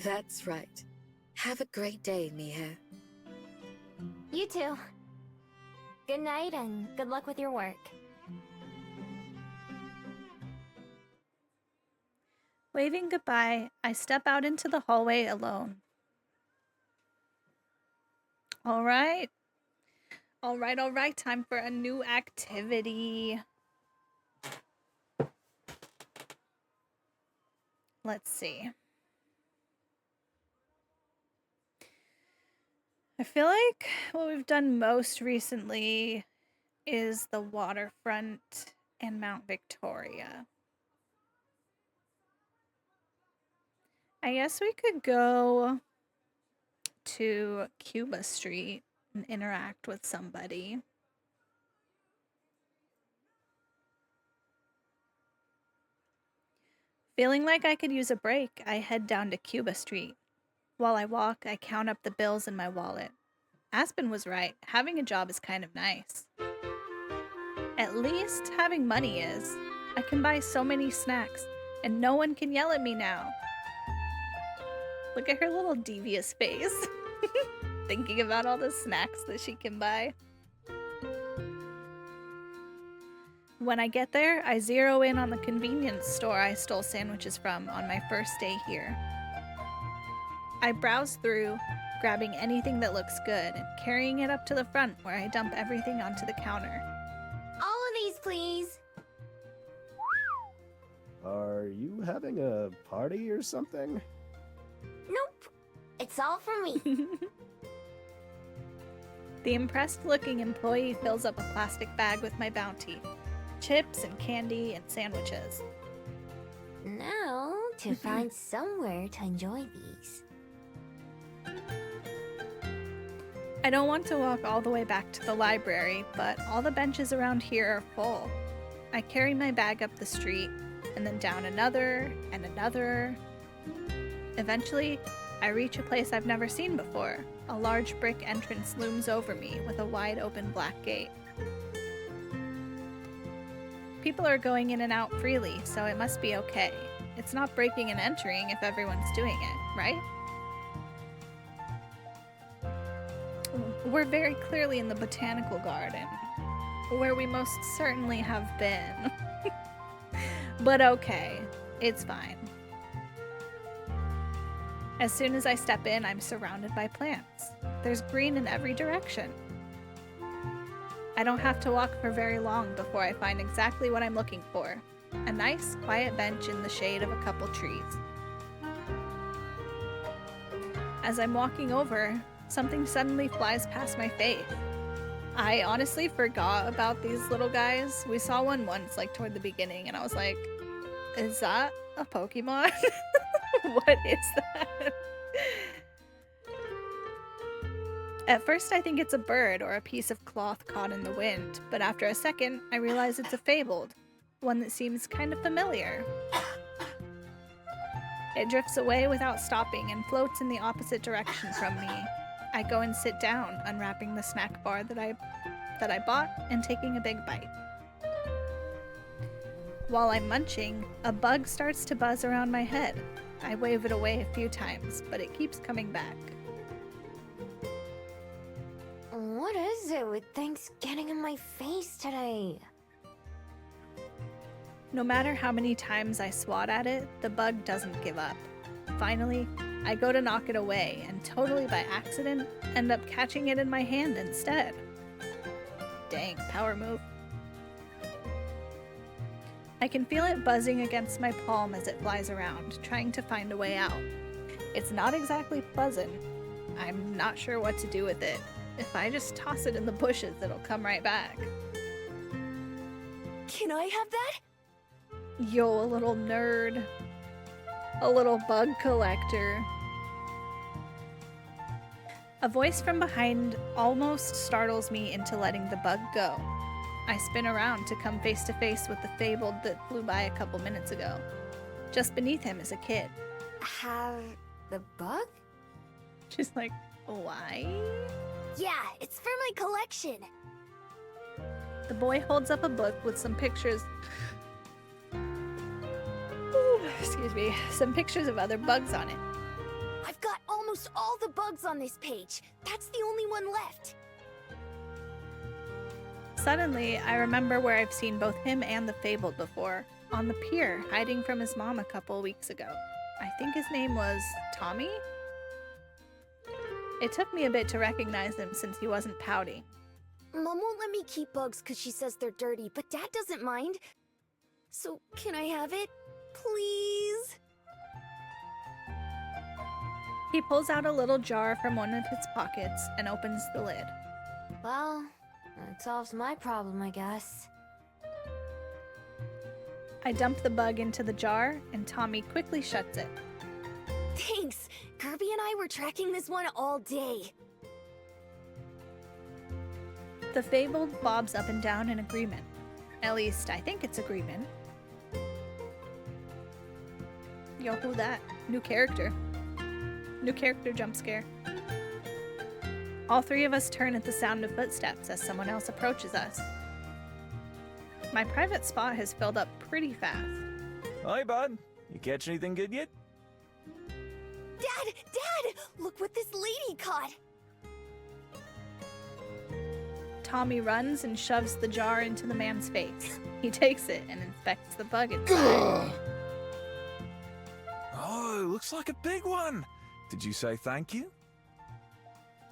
That's right. Have a great day, Miha. You too. Good night and good luck with your work. Waving goodbye, I step out into the hallway alone. All right. All right. Time for a new activity. Let's see. I feel like what we've done most recently is the waterfront and Mount Victoria. I guess we could go to Cuba Street and interact with somebody. Feeling like I could use a break, I head down to Cuba Street. While I walk, I count up the bills in my wallet. Aspen was right. Having a job is kind of nice. At least having money is. I can buy so many snacks, and no one can yell at me now. Look at her little devious face. Thinking about all the snacks that she can buy. When I get there, I zero in on the convenience store I stole sandwiches from on my first day here. I browse through, grabbing anything that looks good and carrying it up to the front where I dump everything onto the counter. All of these, please. Are you having a party or something? Nope. It's all for me. The impressed-looking employee fills up a plastic bag with my bounty. Chips and candy and sandwiches. Now, to find somewhere to enjoy these. I don't want to walk all the way back to the library, but all the benches around here are full. I carry my bag up the street, and then down another and another. Eventually, I reach a place I've never seen before. A large brick entrance looms over me with a wide open black gate. People are going in and out freely, so it must be okay. It's not breaking and entering if everyone's doing it, right? We're very clearly in the botanical garden, where we most certainly have been. But okay, it's fine. As soon as I step in, I'm surrounded by plants. There's green in every direction. I don't have to walk for very long before I find exactly what I'm looking for. A nice, quiet bench in the shade of a couple trees. As I'm walking over, something suddenly flies past my face. I honestly forgot about these little guys. We saw one once, like toward the beginning, and I was like, is that a Pokemon? What is that? At first I think it's a bird or a piece of cloth caught in the wind, but after a second I realize it's a fabled, one that seems kind of familiar. It drifts away without stopping and floats in the opposite direction from me. I go and sit down, unwrapping the snack bar that I bought and taking a big bite. While I'm munching, a bug starts to buzz around my head. I wave it away a few times, but it keeps coming back. What is it with things getting in my face today? No matter how many times I swat at it, the bug doesn't give up. Finally, I go to knock it away and totally by accident end up catching it in my hand instead. Dang, power move. I can feel it buzzing against my palm as it flies around, trying to find a way out. It's not exactly pleasant. I'm not sure what to do with it. If I just toss it in the bushes, it'll come right back. Can I have that? Yo, a little nerd. A little bug collector. A voice from behind almost startles me into letting the bug go. I spin around to come face to face with the fabled that flew by a couple minutes ago. Just beneath him is a kid. Have the bug? She's like, why? Yeah, it's for my collection. The boy holds up a book with some pictures. Excuse me. Some pictures of other bugs on it. I've got almost all the bugs on this page. That's the only one left. Suddenly, I remember where I've seen both him and the fabled before. On the pier, hiding from his mom a couple weeks ago. I think his name was Tommy? It took me a bit to recognize him since he wasn't pouty. Mom won't let me keep bugs because she says they're dirty, but Dad doesn't mind. So, can I have it? Please? He pulls out a little jar from one of his pockets and opens the lid. Well, that solves my problem, I guess. I dump the bug into the jar, and Tommy quickly shuts it. Thanks. Kirby and I were tracking this one all day. The fabled bobs up and down in agreement. At least, I think it's agreement. Yo, who that? New character. New character jump scare. All three of us turn at the sound of footsteps as someone else approaches us. My private spot has filled up pretty fast. Hi, bud. You catch anything good yet? Dad! Dad! Look what this lady caught! Tommy runs and shoves the jar into the man's face. He takes it and inspects the bug inside. Oh, looks like a big one. Did you say thank you?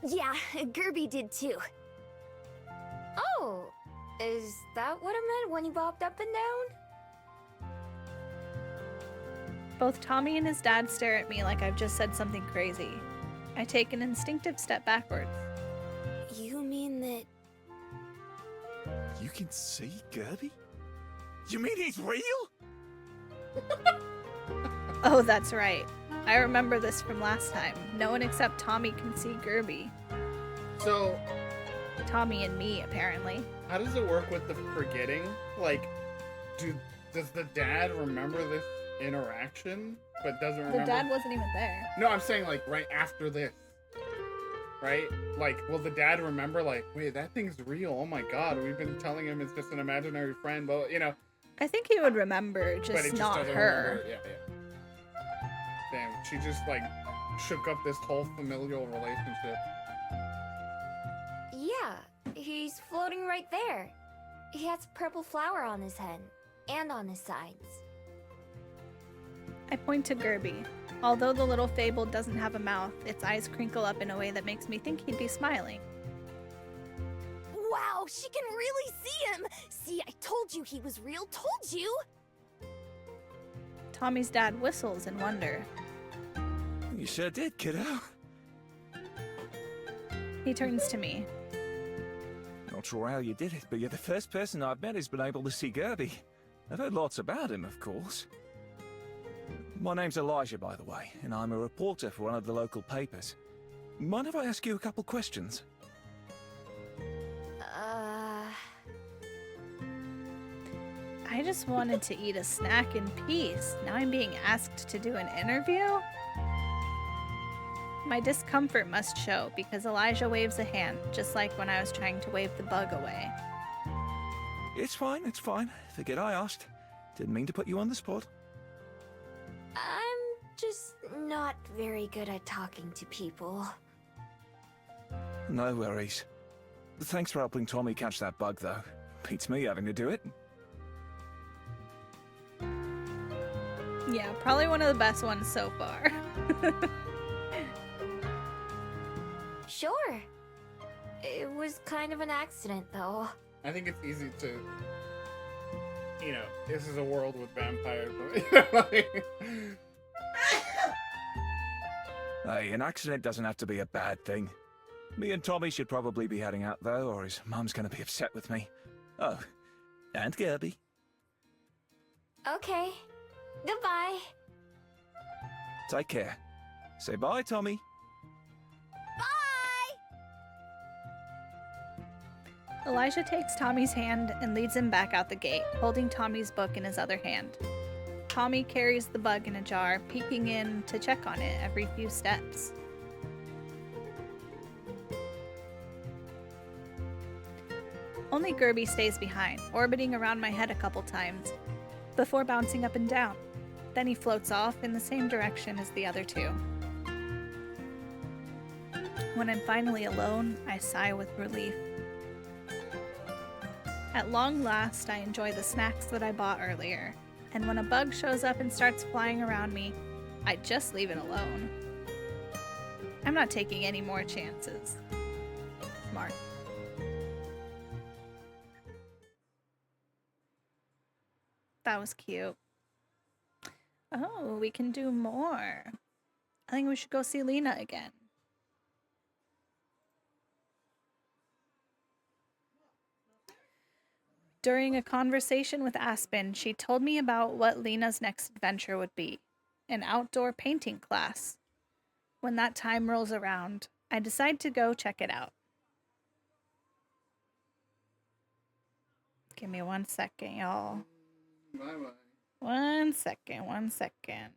Yeah, Kirby did too. Oh, is that what it meant when you bobbed up and down? Both Tommy and his dad stare at me like I've just said something crazy. I take an instinctive step backwards. You mean that... You can see Kirby? You mean he's real? Oh, that's right. I remember this from last time. No one except Tommy can see Gerby. So, Tommy and me, apparently. how does it work with the forgetting? Like, does the dad remember this interaction, but doesn't remember? The dad wasn't even there. No, I'm saying like right after this. Right? Like, will the dad remember, like, wait, that thing's real? Oh my god, we've been telling him it's just an imaginary friend, but, you know. I think he would remember, But just he not doesn't her. remember. Yeah. Damn, she just, like, shook up this whole familial relationship. Yeah, he's floating right there. He has a purple flower on his head and on his sides. I point to Gerby. Although the little fable doesn't have a mouth, its eyes crinkle up in a way that makes me think he'd be smiling. Wow, she can really see him! See, I told you he was real, told you! Tommy's dad whistles in wonder. You sure did, kiddo. He turns to me. Not sure how you did it, but you're the first person I've met who's been able to see Kirby. I've heard lots about him, of course. My name's Elijah, by the way, and I'm a reporter for one of the local papers. Mind if I ask you a couple questions? I just wanted to eat a snack in peace. Now I'm being asked to do an interview? My discomfort must show because Elijah waves a hand, just like when I was trying to wave the bug away. It's fine, it's fine. Forget I asked. Didn't mean to put you on the spot. I'm just not very good at talking to people. No worries. Thanks for helping Tommy catch that bug, though. Beats me having to do it. Yeah, probably one of the best ones so far. Sure. It was kind of an accident, though. I think it's easy to, you know, this is a world with vampires. Hey, an accident doesn't have to be a bad thing. Me and Tommy should probably be heading out, though, or his mum's gonna be upset with me. Oh, and Kirby. Okay. Goodbye. Take care. Say bye, Tommy. Elijah takes Tommy's hand and leads him back out the gate, holding Tommy's book in his other hand. Tommy carries the bug in a jar, peeking in to check on it every few steps. Only Gerby stays behind, orbiting around my head a couple times, before bouncing up and down. Then he floats off in the same direction as the other two. When I'm finally alone, I sigh with relief. At long last, I enjoy the snacks that I bought earlier, and when a bug shows up and starts flying around me, I just leave it alone. I'm not taking any more chances. Smart. That was cute. Oh, we can do more. I think we should go see Lena again. During a conversation with Aspen, she told me about what Lena's next adventure would be, an outdoor painting class. When that time rolls around, I decide to go check it out. Give me 1 second, y'all. Bye-bye. 1 second, 1 second.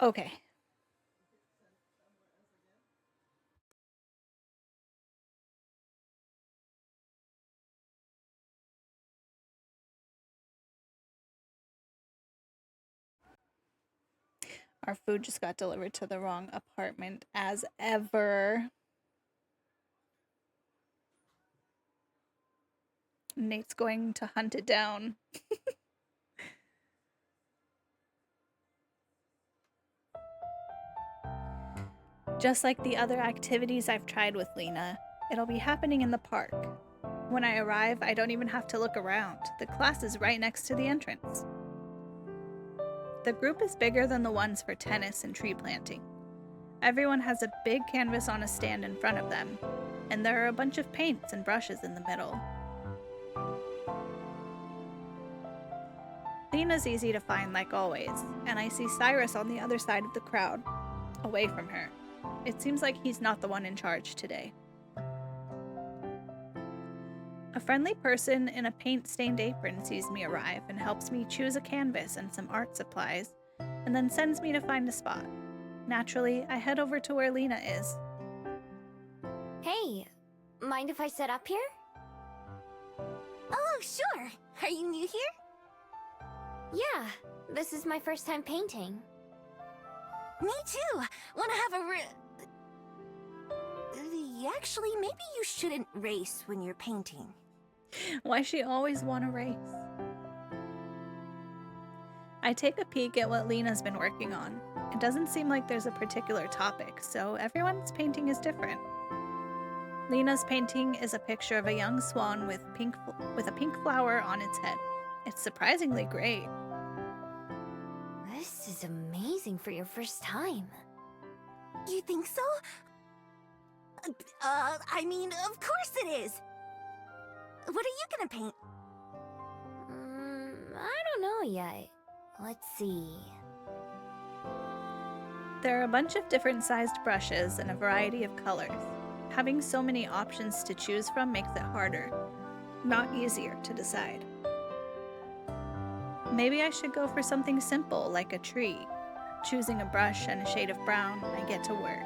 Okay. Our food just got delivered to the wrong apartment as ever. Nate's going to hunt it down. Just like the other activities I've tried with Lena, it'll be happening in the park. When I arrive, I don't even have to look around. The class is right next to the entrance. The group is bigger than the ones for tennis and tree planting. Everyone has a big canvas on a stand in front of them, and there are a bunch of paints and brushes in the middle. Lena's easy to find like always, and I see Cyrus on the other side of the crowd, away from her. It seems like he's not the one in charge today. A friendly person in a paint-stained apron sees me arrive and helps me choose a canvas and some art supplies, and then sends me to find a spot. Naturally, I head over to where Lena is. Hey, mind if I set up here? Oh, sure. Are you new here? Yeah, this is my first time painting. Me too. Wanna have a Actually, maybe you shouldn't race when you're painting. Why she always want to race? I take a peek at what Lena's been working on. It doesn't seem like there's a particular topic, so everyone's painting is different. Lena's painting is a picture of a young swan with a pink flower on its head. It's surprisingly great. This is amazing for your first time. You think so? I mean, of course it is! What are you gonna paint? I don't know yet. Let's see. There are a bunch of different sized brushes and a variety of colors. Having so many options to choose from makes it harder, not easier to decide. Maybe I should go for something simple like a tree. Choosing a brush and a shade of brown, I get to work.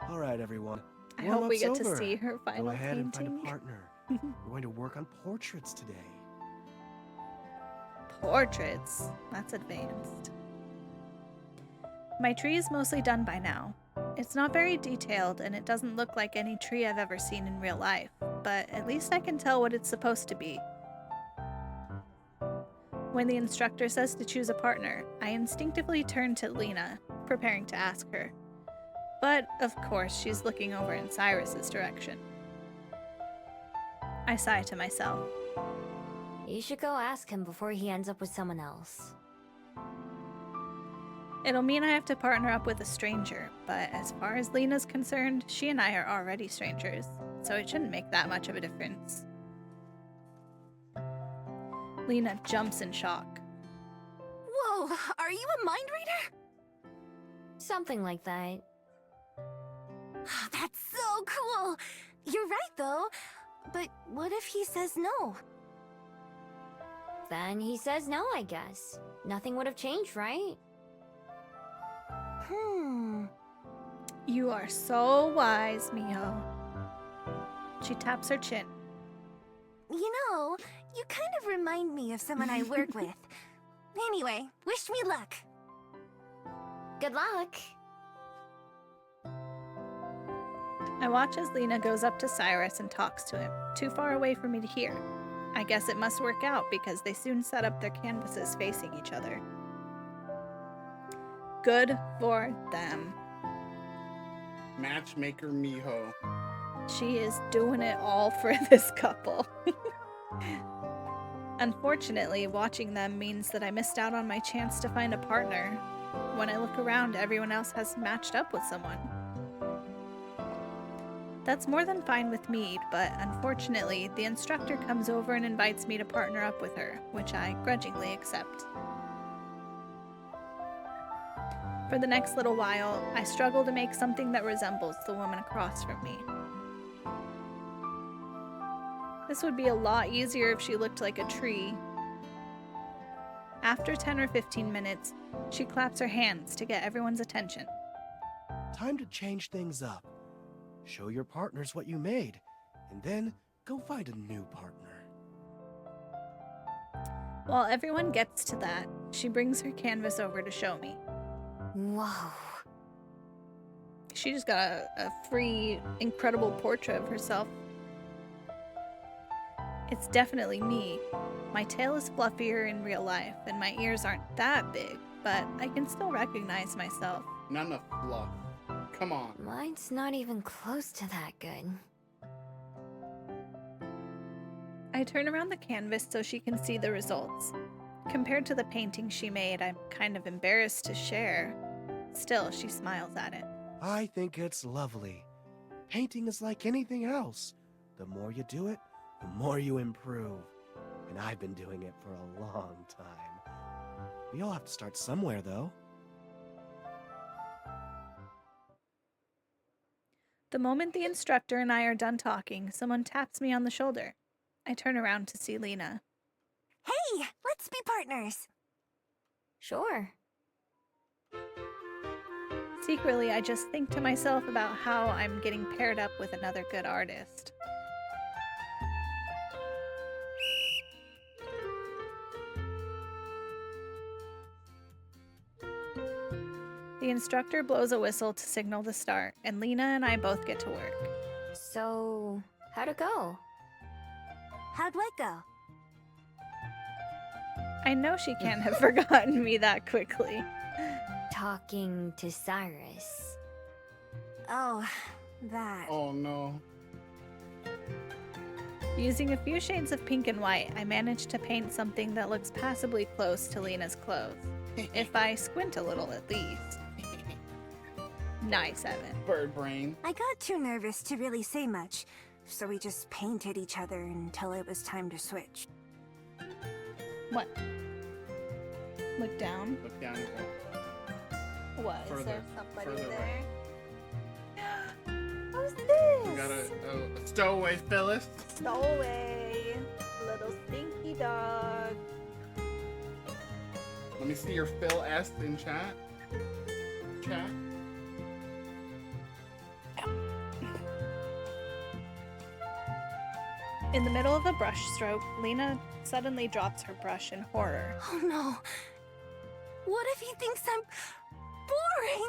All right, everyone. I hope we get to Warm-up's over. see her final Go ahead and painting. find a partner. We're going to work on portraits today. Portraits? That's advanced. My tree is mostly done by now. It's not very detailed, and it doesn't look like any tree I've ever seen in real life, but at least I can tell what it's supposed to be. When the instructor says to choose a partner, I instinctively turn to Lena, preparing to ask her. But, of course, she's looking over in Cyrus's direction. I sigh to myself. You should go ask him before he ends up with someone else. It'll mean I have to partner up with a stranger, but as far as Lena's concerned, she and I are already strangers, so it shouldn't make that much of a difference. Lena jumps in shock. Whoa, are you a mind reader? Something like that. That's so cool! You're right, though. But what if he says no? Then he says no, I guess. Nothing would have changed, right? You are so wise, Miho. She taps her chin. You know, you kind of remind me of someone I work with. Anyway, wish me luck. Good luck. I watch as Lena goes up to Cyrus and talks to him, too far away for me to hear. I guess it must work out because they soon set up their canvases facing each other. Good for them. Matchmaker Miho. She is doing it all for this couple. Unfortunately, watching them means that I missed out on my chance to find a partner. When I look around, everyone else has matched up with someone. That's more than fine with me, but unfortunately, the instructor comes over and invites me to partner up with her, which I grudgingly accept. For the next little while, I struggle to make something that resembles the woman across from me. This would be a lot easier if she looked like a tree. After 10 or 15 minutes, she claps her hands to get everyone's attention. Time to change things up. Show your partners what you made, and then go find a new partner. While everyone gets to that, she brings her canvas over to show me. Whoa. She just got a free, incredible portrait of herself. It's definitely me. My tail is fluffier in real life, and my ears aren't that big, but I can still recognize myself. Not enough fluff. Come on. Mine's not even close to that good. I turn around the canvas so she can see the results. Compared to the painting she made, I'm kind of embarrassed to share. Still, she smiles at it. I think it's lovely. Painting is like anything else. The more you do it, the more you improve. And I've been doing it for a long time. We all have to start somewhere, though. The moment the instructor and I are done talking, someone taps me on the shoulder. I turn around to see Lena. Hey, let's be partners. Sure. Secretly, I just think to myself about how I'm getting paired up with another good artist. The instructor blows a whistle to signal the start, and Lena and I both get to work. So, how'd it go? How'd what go? I know she can't have forgotten me that quickly. Talking to Cyrus. Oh, that. Oh no. Using a few shades of pink and white, I managed to paint something that looks passably close to Lena's clothes. If I squint a little, at least. Nice, Evan. Bird brain. I got too nervous to really say much, so we just painted each other until it was time to switch. What? Look down. Look down. What? Is Further. there somebody Further there? Who's this? We got a stowaway Phyllis. Stowaway. Little stinky dog. Let me see your Phil S in chat. Chat. In the middle of a brush stroke, Lena suddenly drops her brush in horror. Oh no. What if he thinks I'm boring?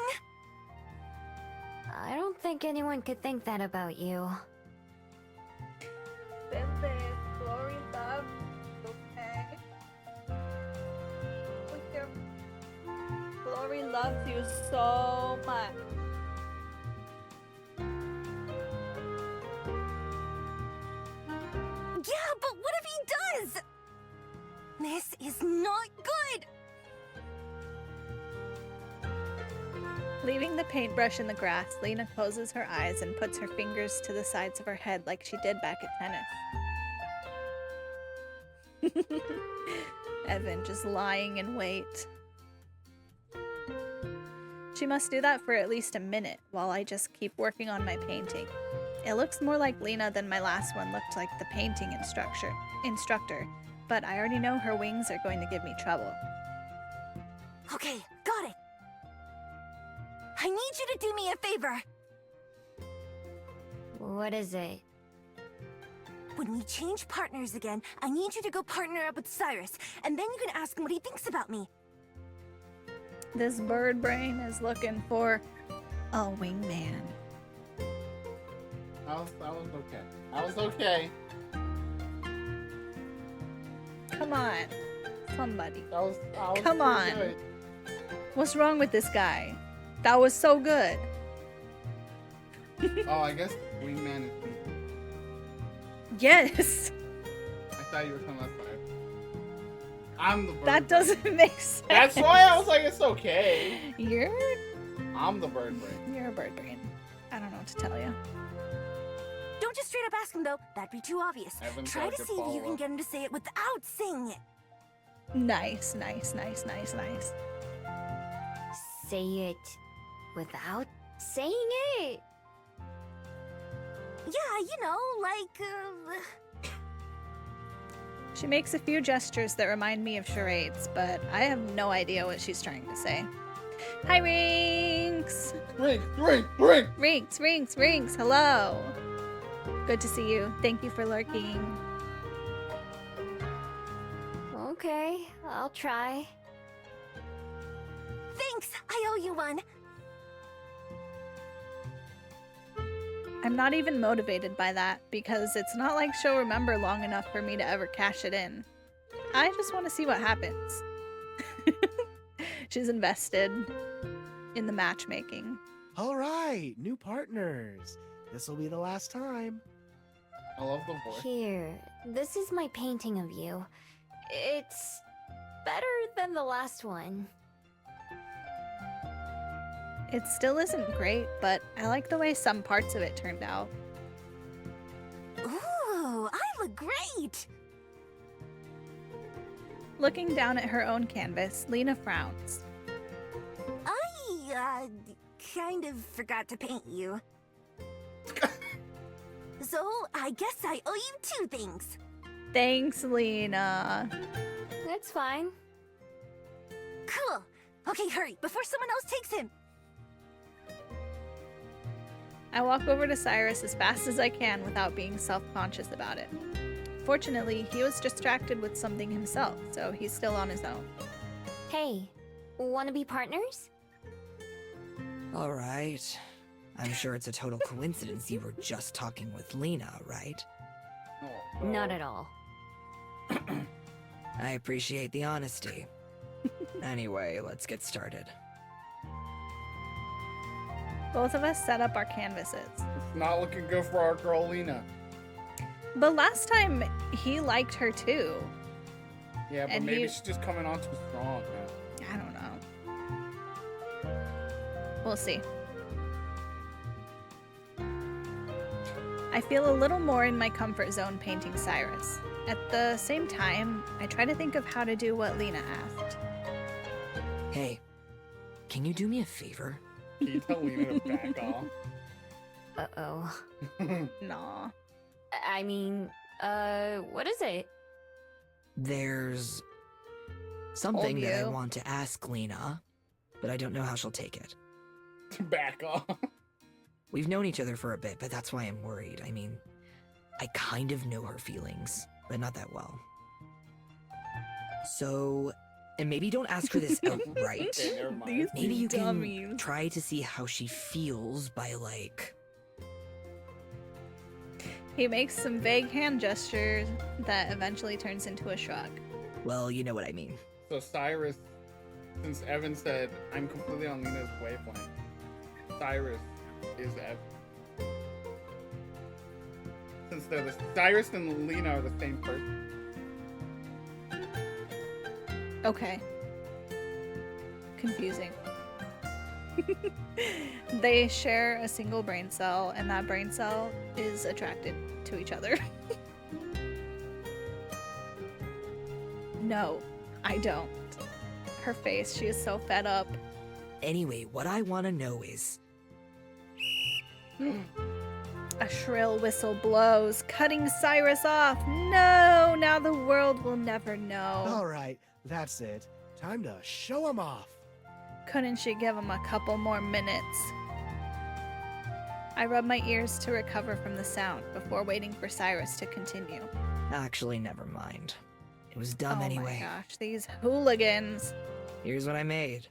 I don't think anyone could think that about you. Glory love. Okay. Glory loves you so much. Yeah, but what if he does? This is not good. Leaving the paintbrush in the grass, Lena closes her eyes and puts her fingers to the sides of her head like she did back at tennis. Evan just lying in wait. She must do that for at least a minute while I just keep working on my painting. It looks more like Lena than my last one looked like the painting instructor, but I already know her wings are going to give me trouble. Okay, got it. I need you to do me a favor. What is it? When we change partners again, I need you to go partner up with Cyrus, and then you can ask him what he thinks about me. This bird brain is looking for a wingman. That was okay. That was okay. Come on, somebody. That was Come on. good. What's wrong with this guy? That was so good. Oh, I guess wingman is me. Yes. I thought you were talking about Fire. I'm the bird. That doesn't make sense. That's why I was like, it's okay. I'm the bird brain. You're a bird brain. I don't know what to tell you. Don't just straight up ask him, though. That'd be too obvious. Evan's Try got to good see if you can follow-up. get him to say it without saying it. Nice, nice, nice, nice, nice. Say it without saying it. Yeah, you know, like, She makes a few gestures that remind me of charades, but I have no idea what she's trying to say. Hi, Rinks! Rinks! Hello! Good to see you. Thank you for lurking. Okay, I'll try. Thanks! I owe you one! I'm not even motivated by that, because it's not like she'll remember long enough for me to ever cash it in. I just want to see what happens. She's invested in the matchmaking. All right, new partners. This will be the last time. I love the voice. Here, this is my painting of you. It's better than the last one. It still isn't great, but I like the way some parts of it turned out. Ooh, I look great! Looking down at her own canvas, Lena frowns. I, kind of forgot to paint you. So, I guess I owe you two things. Thanks, Lena. That's fine. Cool. Okay, hurry, before someone else takes him. I walk over to Cyrus as fast as I can without being self-conscious about it. Fortunately, he was distracted with something himself, so he's still on his own. Hey, wanna be partners? All right. I'm sure it's a total coincidence you were just talking with Lena, right? Not at all. I appreciate the honesty. Anyway, let's get started. Both of us set up our canvases. It's not looking good for our girl Lena. But last time, he liked her too. Yeah, but And maybe he- she's just coming on too strong, man. I don't know. We'll see. I feel a little more in my comfort zone painting Cyrus. At the same time, I try to think of how to do what Lena asked. Hey, can you do me a favor? Can you tell Lena to back off? Uh-oh. Nah. I mean, what is it? There's something that I you. want to ask Lena, but I don't know how she'll take it. Back off. We've known each other for a bit, but that's why I'm worried. I mean, I kind of know her feelings, but not that well. So, And maybe don't ask her this outright. Okay, never mind. These Maybe you dummies. can try to see how she feels by, like... He makes some vague hand gestures that eventually turns into a shrug. Well, you know what I mean. So Cyrus, since Evan said, I'm completely on Lena's wavelength, Cyrus is Evan. Since Cyrus and Lena are the same person. Okay. Confusing. They share a single brain cell, and that brain cell is attracted to each other. No, I don't. Her face, she is so fed up. Anyway, what I want to know is... A shrill whistle blows, cutting Cyrus off. No, now the world will never know. All right, that's it. Time to show him off. Couldn't she give him a couple more minutes? I rub my ears to recover from the sound before waiting for Cyrus to continue. Actually, never mind. It was dumb Oh anyway. my gosh, these hooligans. Here's what I made.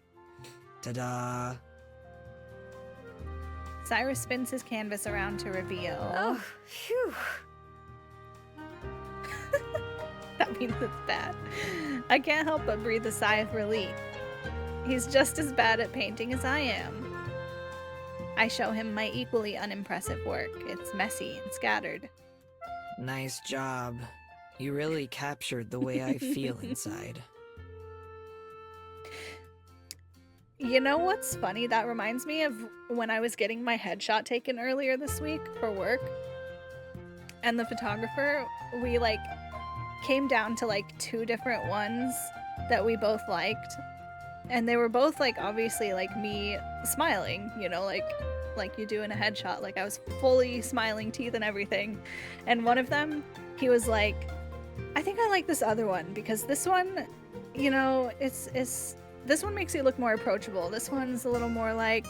Ta-da! Cyrus spins his canvas around to reveal. Oh, phew. That means it's bad. I can't help but breathe a sigh of relief. He's just as bad at painting as I am. I show him my equally unimpressive work. It's messy and scattered. Nice job. You really captured the way I feel inside. You know what's funny? That reminds me of when I was getting my headshot taken earlier this week for work. And the photographer, we came down to 2 different ones that we both liked. And they were both obviously me smiling, like you do in a headshot. I was fully smiling, teeth and everything. And one of them, he was like, I think I like this other one because this one, this one makes you look more approachable. This one's a little more like,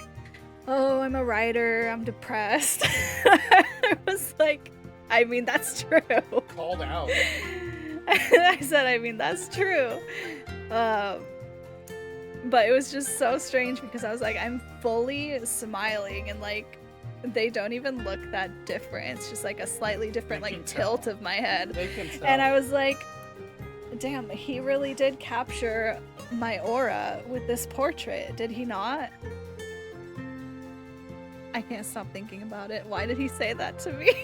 oh, I'm a writer, I'm depressed. I was like, I mean, that's true. Called out. I said, I mean, that's true. But it was just so strange because I was like, I'm fully smiling and they don't even look that different. It's just a slightly different tilt of my head. They can tell. And I was like, damn, he really did capture my aura with this portrait, did he not? I can't stop thinking about it. Why did he say that to me?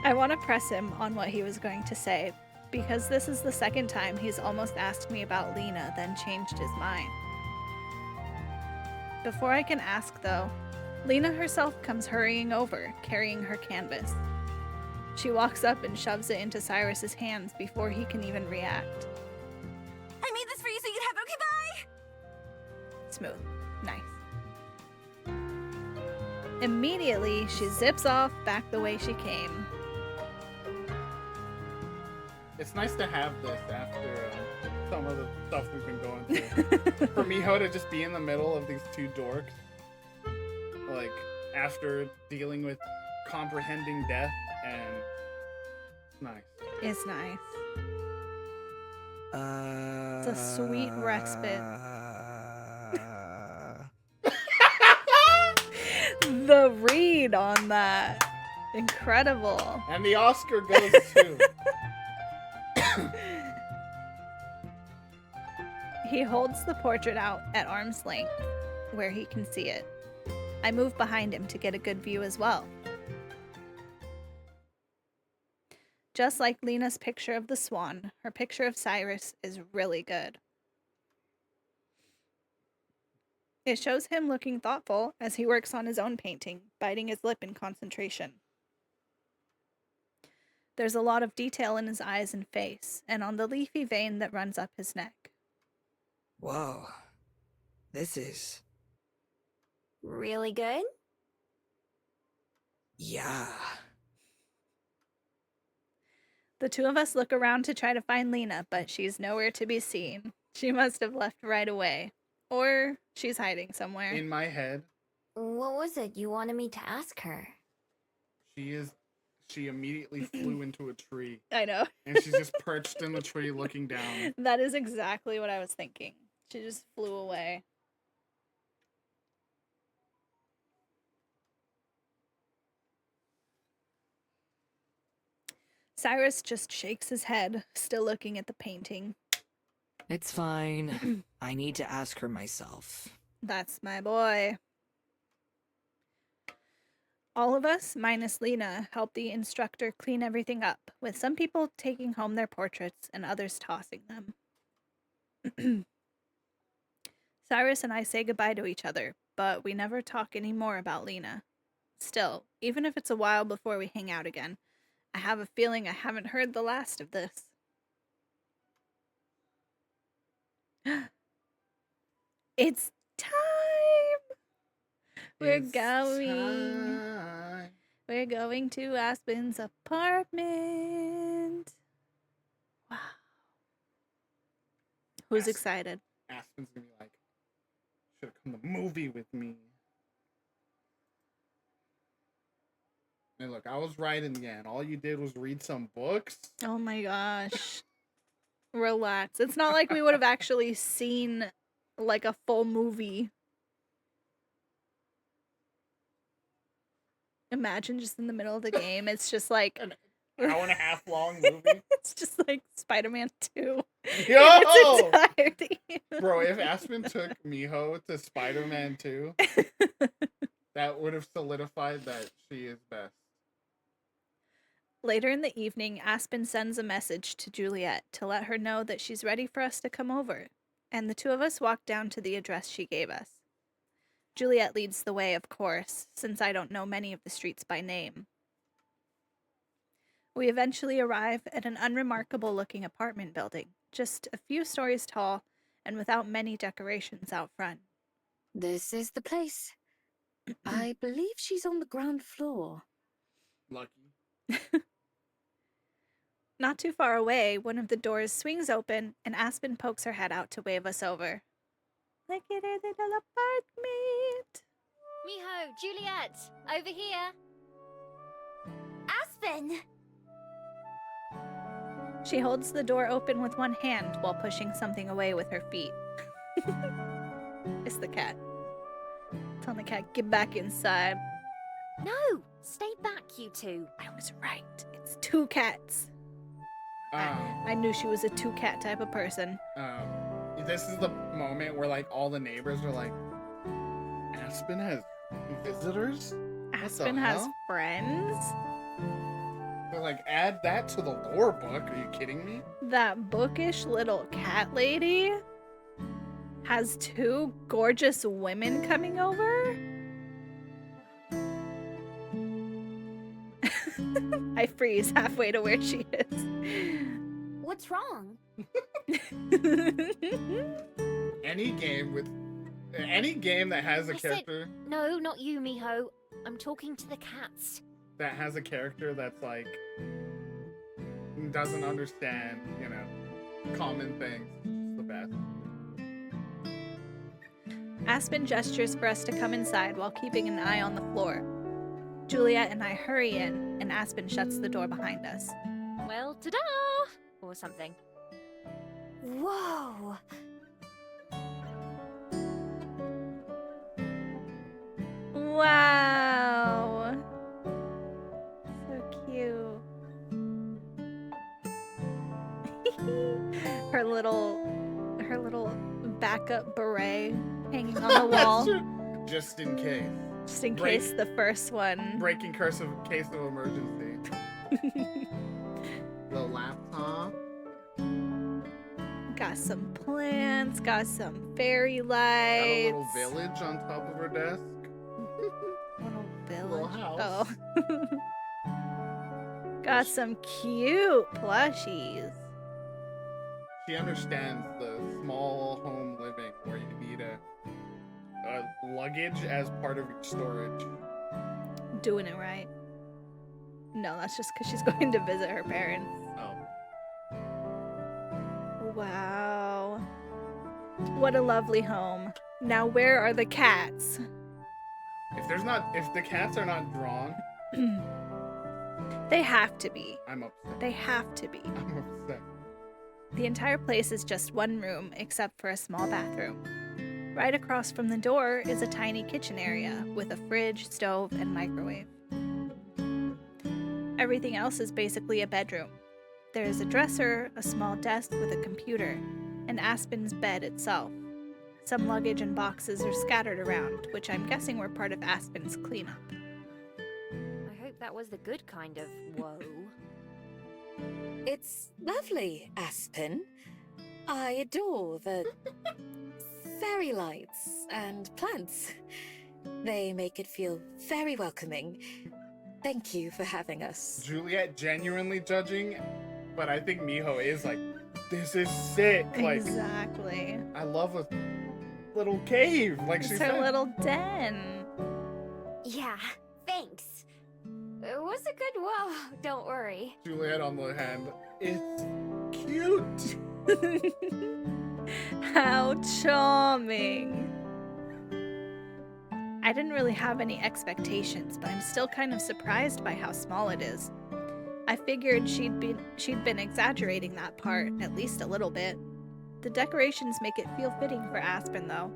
I want to press him on what he was going to say, because this is the second time he's almost asked me about Lena, then changed his mind. Before I can ask, though, Lena herself comes hurrying over, carrying her canvas. She walks up and shoves it into Cyrus's hands before he can even react. I made this for you so you can have it. Okay, bye! Smooth. Nice. Immediately, she zips off back the way she came. It's nice to have this after some of the stuff we've been going through. For Miho to just be in the middle of these 2 dorks, after dealing with comprehending death, and it's nice. It's nice. It's a sweet respite. The read on that. Incredible. And the Oscar goes to... He holds the portrait out at arm's length, where he can see it. I move behind him to get a good view as well. Just like Lena's picture of the swan, her picture of Cyrus is really good. It shows him looking thoughtful as he works on his own painting, biting his lip in concentration. There's a lot of detail in his eyes and face, and on the leafy vein that runs up his neck. Whoa. This is... Really good? Yeah. The 2 of us look around to try to find Lena, but she's nowhere to be seen. She must have left right away. Or she's hiding somewhere. In my head, What was it you wanted me to ask her? she she immediately flew into a tree. I know. And she's just perched in the tree looking down. That is exactly what I was thinking. She just flew away. Cyrus just shakes his head, still looking at the painting. It's fine. I need to ask her myself. That's my boy. All of us, minus Lena, help the instructor clean everything up, with some people taking home their portraits and others tossing them. Cyrus and I say goodbye to each other, but we never talk any more about Lena. Still, even if it's a while before we hang out again, I have a feeling I haven't heard the last of this. It's time! We're going to Aspen's apartment. Wow. Who's excited? Aspen's gonna be like, should have come to the movie with me. And look, I was right in the end. All you did was read some books. Oh my gosh. Relax. It's not like we would have actually seen like a full movie. Imagine just in the middle of the game, it's just like an hour and a half long movie. It's just like Spider-Man 2. Yo! In its entirety. Bro, if Aspen took Miho to Spider-Man 2, that would have solidified that she is best. Later in the evening, Aspen sends a message to Juliet to let her know that she's ready for us to come over, and the two of us walk down to the address she gave us. Juliet leads the way, of course, since I don't know many of the streets by name. We eventually arrive at an unremarkable-looking apartment building, just a few stories tall and without many decorations out front. This is the place. I believe she's on the ground floor. Lucky. Not too far away, one of the doors swings open, and Aspen pokes her head out to wave us over. Look at her little apartment. Miho, Juliet, over here. Aspen! She holds the door open with one hand while pushing something away with her feet. It's the cat. Tell the cat, get back inside. No, stay back, you two. I was right. It's two cats. I knew she was a two-cat type of person. This is the moment where like all the neighbors are like, Aspen has visitors? Aspen has friends? They're like, add that to the lore book. Are you kidding me? That bookish little cat lady has two gorgeous women coming over? I freeze halfway to where she is. What's wrong? Any game that has a character No, not you, Miho. I'm talking to the cats. that has a character that's like doesn't understand, common things. It's the best. Aspen gestures for us to come inside while keeping an eye on the floor. Juliet and I hurry in, and Aspen shuts the door behind us. Well, ta-da! Or something. Whoa! Wow! So cute. Her little backup beret hanging on the wall. Just in case. Just in case the first one. Breaking case of emergency. The laptop. Got some plants, got some fairy Got lights. a little village on top of her desk. Little village. Little house. Oh. Got some cute plushies. She understands the small home living where you need a luggage as part of your storage. Doing it right. No, that's just because she's going to visit her parents. Oh. Wow. What a lovely home. Now where are the cats? If the cats are not drawn, They have to be. I'm upset. They have to be. I'm upset. The entire place is just one room, except for a small bathroom. Right across from the door is a tiny kitchen area with a fridge, stove, and microwave. Everything else is basically a bedroom. There is a dresser, a small desk with a computer, and Aspen's bed itself. Some luggage and boxes are scattered around, which I'm guessing were part of Aspen's cleanup. I hope that was the good kind of whoa. It's lovely, Aspen. I adore the fairy lights and plants. They make it feel very welcoming. Thank you for having us. Juliet genuinely judging, but I think Miho is like, this is sick. Like, Exactly. I love a little cave. Like It's she her said. little den. Yeah, thanks. It was a good whoa, don't worry. Juliet on the other hand, it's cute. How charming. I didn't really have any expectations, but I'm still kind of surprised by how small it is. I figured she'd been exaggerating that part, at least a little bit. The decorations make it feel fitting for Aspen, though.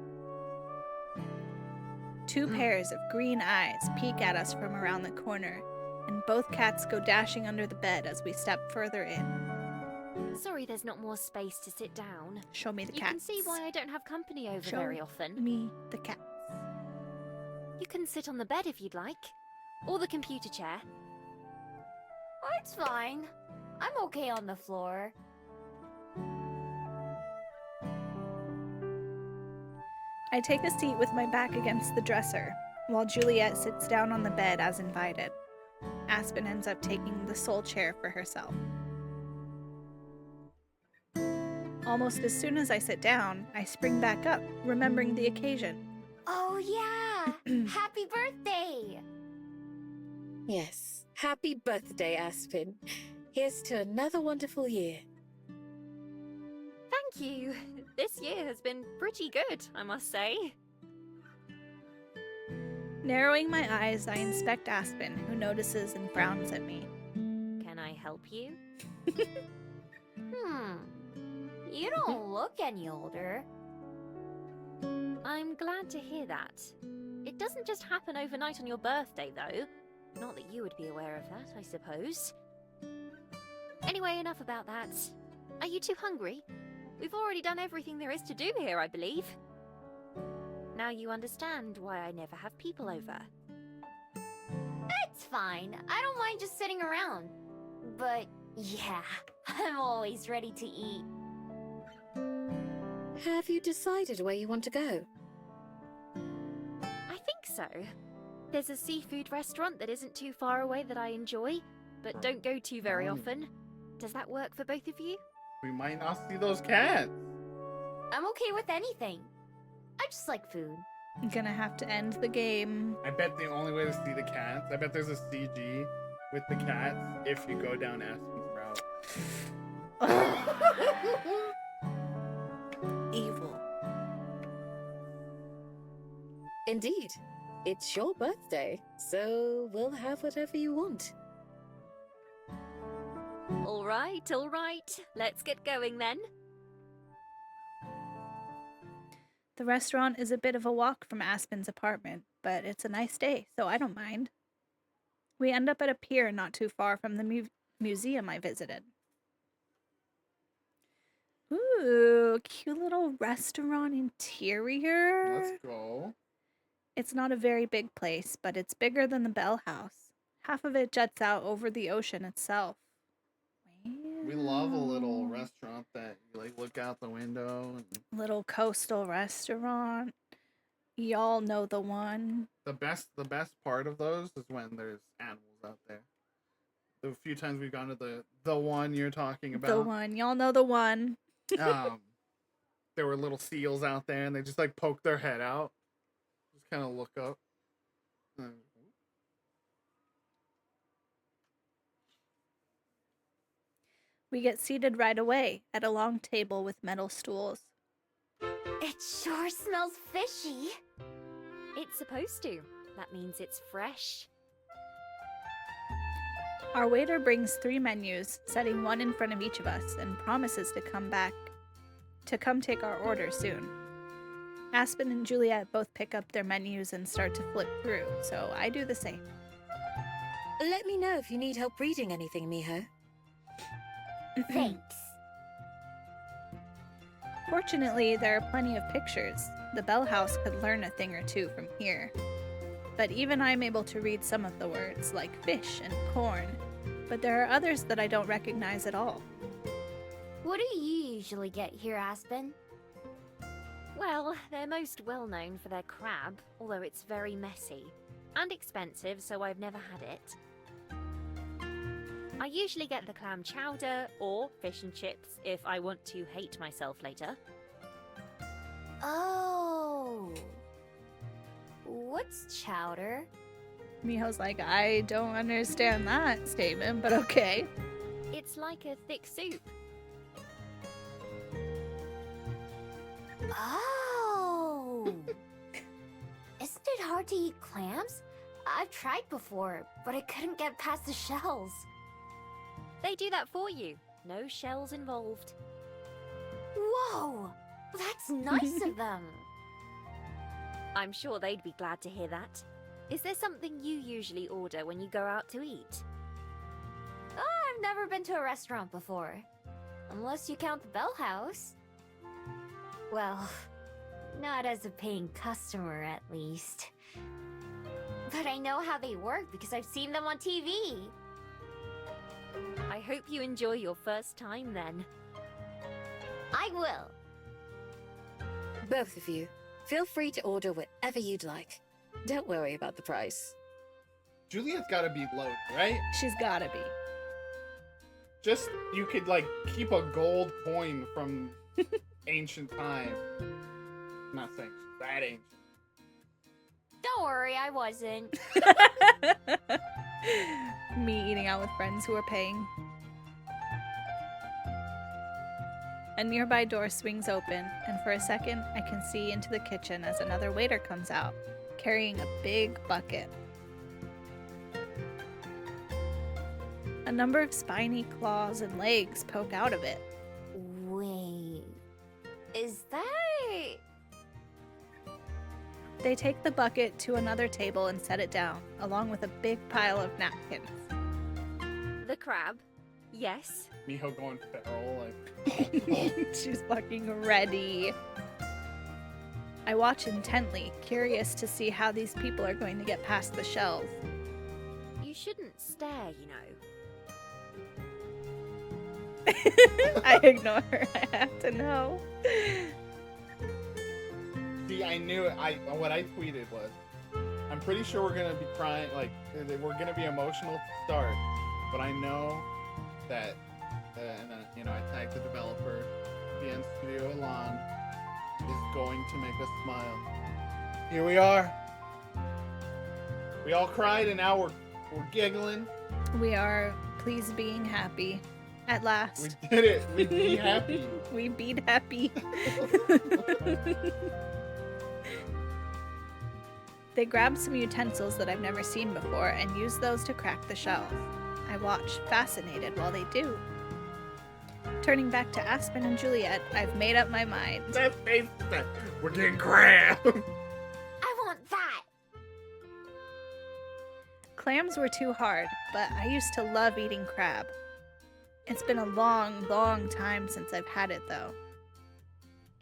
Two pairs of green eyes peek at us from around the corner, and both cats go dashing under the bed as we step further in. Sorry there's not more space to sit down. Show me the You cats. can see why I don't have company over Show very often. me the cats. You can sit on the bed if you'd like. Or the computer chair. Oh, it's fine. I'm okay on the floor. I take a seat with my back against the dresser, while Juliet sits down on the bed as invited. Aspen ends up taking the sole chair for herself. Almost as soon as I sit down, I spring back up, remembering the occasion. Oh yeah! Happy birthday! Yes, happy birthday, Aspen. Here's to another wonderful year. Thank you. This year has been pretty good, I must say. Narrowing my eyes, I inspect Aspen, who notices and frowns at me. Can I help you? You don't look any older. I'm glad to hear that. It doesn't just happen overnight on your birthday, though. Not that you would be aware of that, I suppose. Anyway, enough about that. Are you too hungry? We've already done everything there is to do here, I believe. Now you understand why I never have people over. It's fine. I don't mind just sitting around. But yeah, I'm always ready to eat. Have you decided where you want to go? I think so. There's a seafood restaurant that isn't too far away that I enjoy, but don't go to very often. Does that work for both of you? We might not see those cats. I'm okay with anything. I just like food. I'm gonna have to end the game. I bet the only way to see the cats, I bet there's a CG with the cats if you go down Aspen's route. Evil. Indeed. It's your birthday, so we'll have whatever you want. All right. Let's get going then. The restaurant is a bit of a walk from Aspen's apartment, but it's a nice day, so I don't mind. We end up at a pier not too far from the museum I visited. Ooh, cute little restaurant interior. Let's go. It's not a very big place, but it's bigger than the Bell House. Half of it juts out over the ocean itself. We love a little restaurant that you like look out the window. And Little coastal restaurant. Y'all know the one. the best part of those is when there's animals out there. The few times we've gone to the one you're talking about. The one. Y'all know the one. There were little seals out there, and they just like poke their head out, just kind of look up. We get seated right away at a long table with metal stools. It sure smells fishy. It's supposed to. That means it's fresh. Our waiter brings 3 menus, setting one in front of each of us, and promises to come take our order soon. Aspen and Juliet both pick up their menus and start to flip through, so I do the same. Let me know if you need help reading anything, Miho. Thanks. Fortunately, there are plenty of pictures. The Bell House could learn a thing or two from here. But even I'm able to read some of the words, like fish and corn. But there are others that I don't recognize at all. What do you usually get here, Aspen? Well, they're most well known for their crab, although it's very messy. And expensive, so I've never had it. I usually get the clam chowder or fish and chips if I want to hate myself later. Oh. What's chowder? Miho's like, I don't understand that statement, but okay. It's like a thick soup. Oh. Isn't it hard to eat clams? I've tried before, but I couldn't get past the shells. They do that for you. No shells involved. Whoa! That's nice of them. I'm sure they'd be glad to hear that. Is there something you usually order when you go out to eat? Oh, I've never been to a restaurant before. Unless you count the Bell House. Well, not as a paying customer, at least. But I know how they work because I've seen them on TV. I hope you enjoy your first time then. I will. Both of you, feel free to order whatever you'd like. Don't worry about the price. Juliet's gotta be low, right? She's gotta be. Just, you could, like, keep a gold coin from ancient time. I'm not saying she's that ancient. Don't worry, I wasn't. Me eating out with friends who are paying. A nearby door swings open, and for a second, I can see into the kitchen as another waiter comes out, carrying a big bucket. A number of spiny claws and legs poke out of it. Wait. Is that... They take the bucket to another table and set it down, along with a big pile of napkins. The crab? Yes. Miho going feral, like... She's fucking ready. I watch intently, curious to see how these people are going to get past the shells. You shouldn't stare, you know. I ignore her. I have to know. See, I knew it. What I tweeted was, I'm pretty sure we're gonna be crying, like, we're gonna be emotional to start, but I know that, and then, you know, I tagged the developer, the end studio Elan, is going to make us smile. Here we are. We all cried, and now we're giggling. We are pleased being happy. At last. We did it. We be happy. We beat happy. They grab some utensils that I've never seen before and use those to crack the shells. I watch, fascinated, while they do. Turning back to Aspen and Juliet, I've made up my mind. That face, we're getting crab. I want that! Clams were too hard, but I used to love eating crab. It's been a long, long time since I've had it, though.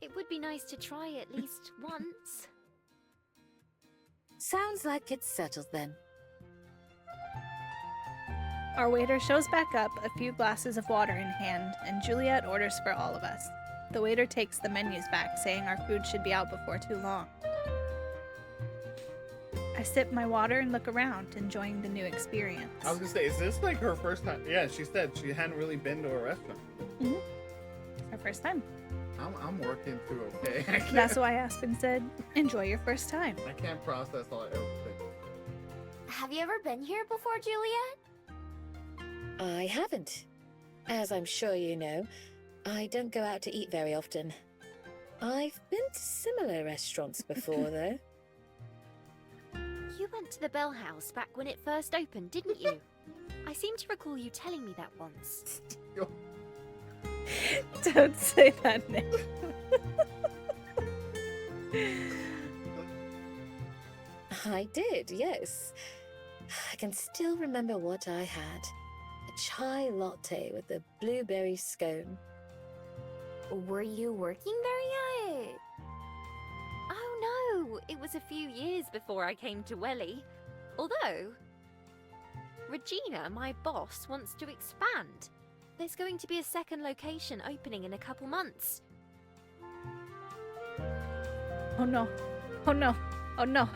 It would be nice to try at least once. Sounds like it's settled then. Our waiter shows back up, a few glasses of water in hand, and Juliet orders for all of us. The waiter takes the menus back, saying our food should be out before too long. I sip my water and look around, enjoying the new experience. I was gonna say, is this like her first time? Yeah, she said she hadn't really been to a restaurant. Mm-hmm. It's her first time. I'm working through okay. That's why Aspen said, enjoy your first time. I can't process all everything. Have you ever been here before, Juliet? I haven't. As I'm sure you know, I don't go out to eat very often. I've been to similar restaurants before, though. You went to the Bell House back when it first opened, didn't you? I seem to recall you telling me that once. Don't say that name. I did, yes. I can still remember what I had. A chai latte with a blueberry scone. Were you working there yet? Oh no, it was a few years before I came to Welly. Although, Regina, my boss, wants to expand. There's going to be a second location opening in a couple months. Oh no. Oh no. Oh no.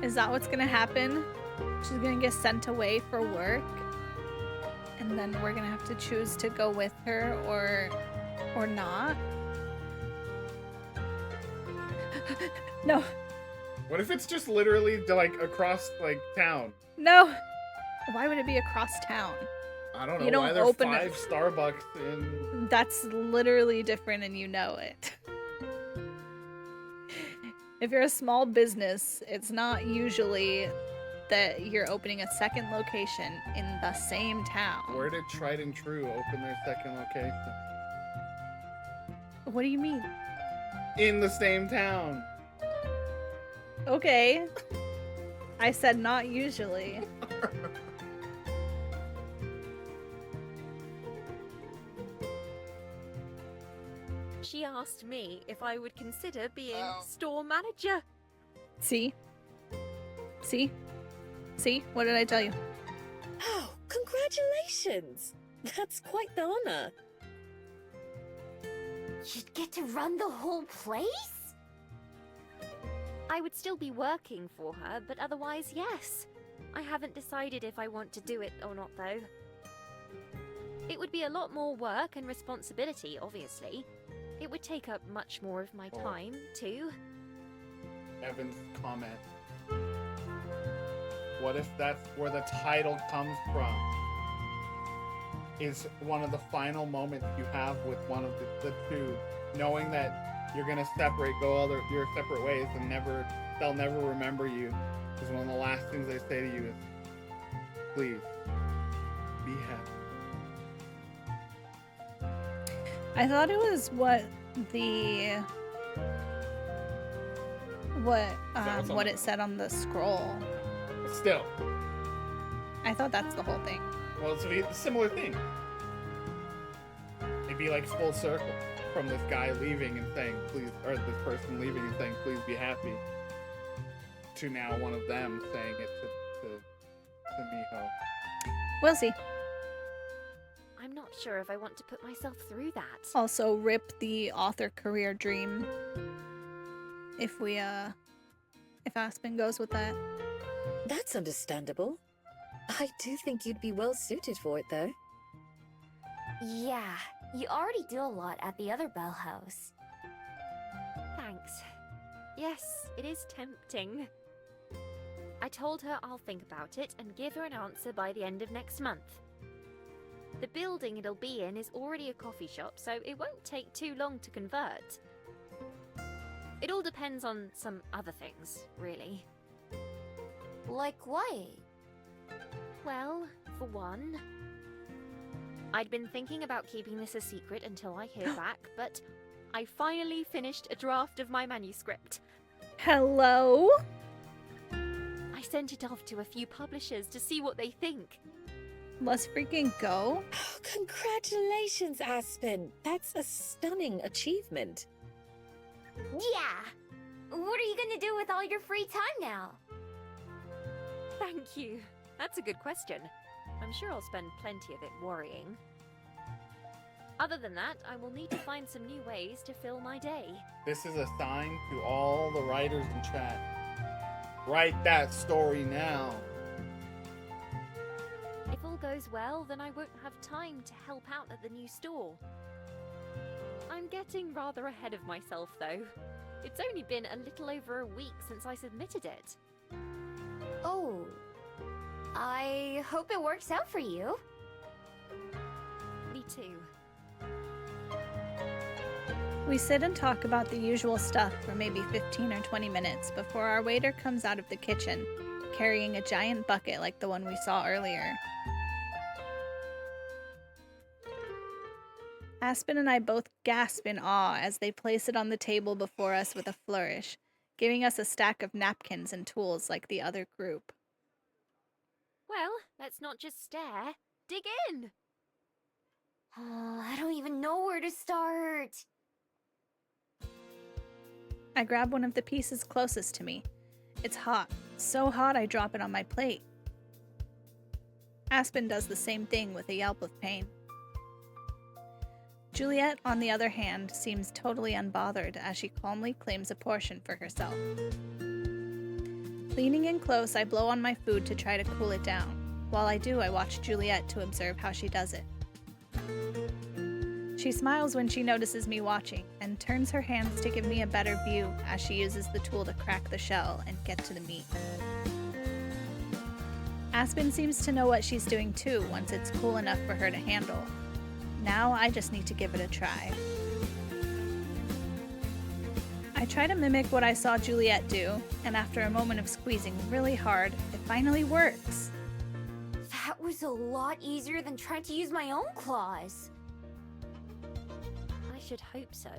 Is that what's gonna happen? She's gonna get sent away for work, and then we're gonna have to choose to go with her or not. No. What if it's just literally like across like town? No. Why would it be across town? I don't know. You don't why there's open 5 Starbucks in. That's literally different and you know it. If you're a small business, it's not usually that you're opening a second location in the same town. Where did Tried and True open their second location? What do you mean? In the same town. Okay. I said not usually. She asked me if I would consider being store manager. See? See? See? What did I tell you? Oh, congratulations! That's quite the honor. You'd get to run the whole place? I would still be working for her, but otherwise, yes. I haven't decided if I want to do it or not, though. It would be a lot more work and responsibility, obviously. It would take up much more of my time, too. Evan's comment. What if that's where the title comes from? Is one of the final moments you have with one of the two, knowing that you're gonna go your separate ways and they'll never remember you. Because one of the last things they say to you is, please, be happy. I thought it was what it said on the scroll. But still. I thought that's the whole thing. Well, it's a similar thing. It'd be like full circle from this guy leaving and saying, please, or this person leaving and saying, please be happy, to now one of them saying it to Miho. We'll see. I'm not sure if I want to put myself through that. Also, rip the author career dream. If Aspen goes with that. That's understandable. I do think you'd be well suited for it, though. Yeah, you already do a lot at the other Bell House. Thanks. Yes, it is tempting. I told her I'll think about it and give her an answer by the end of next month. The building it'll be in is already a coffee shop, so it won't take too long to convert. It all depends on some other things, really. Like what? Well, for one, I'd been thinking about keeping this a secret until I hear back, but I finally finished a draft of my manuscript. Hello? I sent it off to a few publishers to see what they think. Let's freaking go. Oh, congratulations, Aspen. That's a stunning achievement. Yeah! What are you gonna do with all your free time now? Thank you. That's a good question. I'm sure I'll spend plenty of it worrying. Other than that, I will need to find some new ways to fill my day. This is a sign to all the writers in chat. Write that story now. If all goes well, then I won't have time to help out at the new store. I'm getting rather ahead of myself, though. It's only been a little over a week since I submitted it. Oh. I hope it works out for you. Me too. We sit and talk about the usual stuff for maybe 15 or 20 minutes before our waiter comes out of the kitchen, carrying a giant bucket like the one we saw earlier. Aspen and I both gasp in awe as they place it on the table before us with a flourish, giving us a stack of napkins and tools like the other group. Well, let's not just stare. Dig in! I don't even know where to start. I grab one of the pieces closest to me. It's hot, so hot I drop it on my plate. Aspen does the same thing with a yelp of pain. Juliet, on the other hand, seems totally unbothered as she calmly claims a portion for herself. Leaning in close, I blow on my food to try to cool it down. While I do, I watch Juliet to observe how she does it. She smiles when she notices me watching and turns her hands to give me a better view as she uses the tool to crack the shell and get to the meat. Aspen seems to know what she's doing too once it's cool enough for her to handle. Now I just need to give it a try. I try to mimic what I saw Juliet do, and after a moment of squeezing really hard, it finally works. That was a lot easier than trying to use my own claws. I should hope so.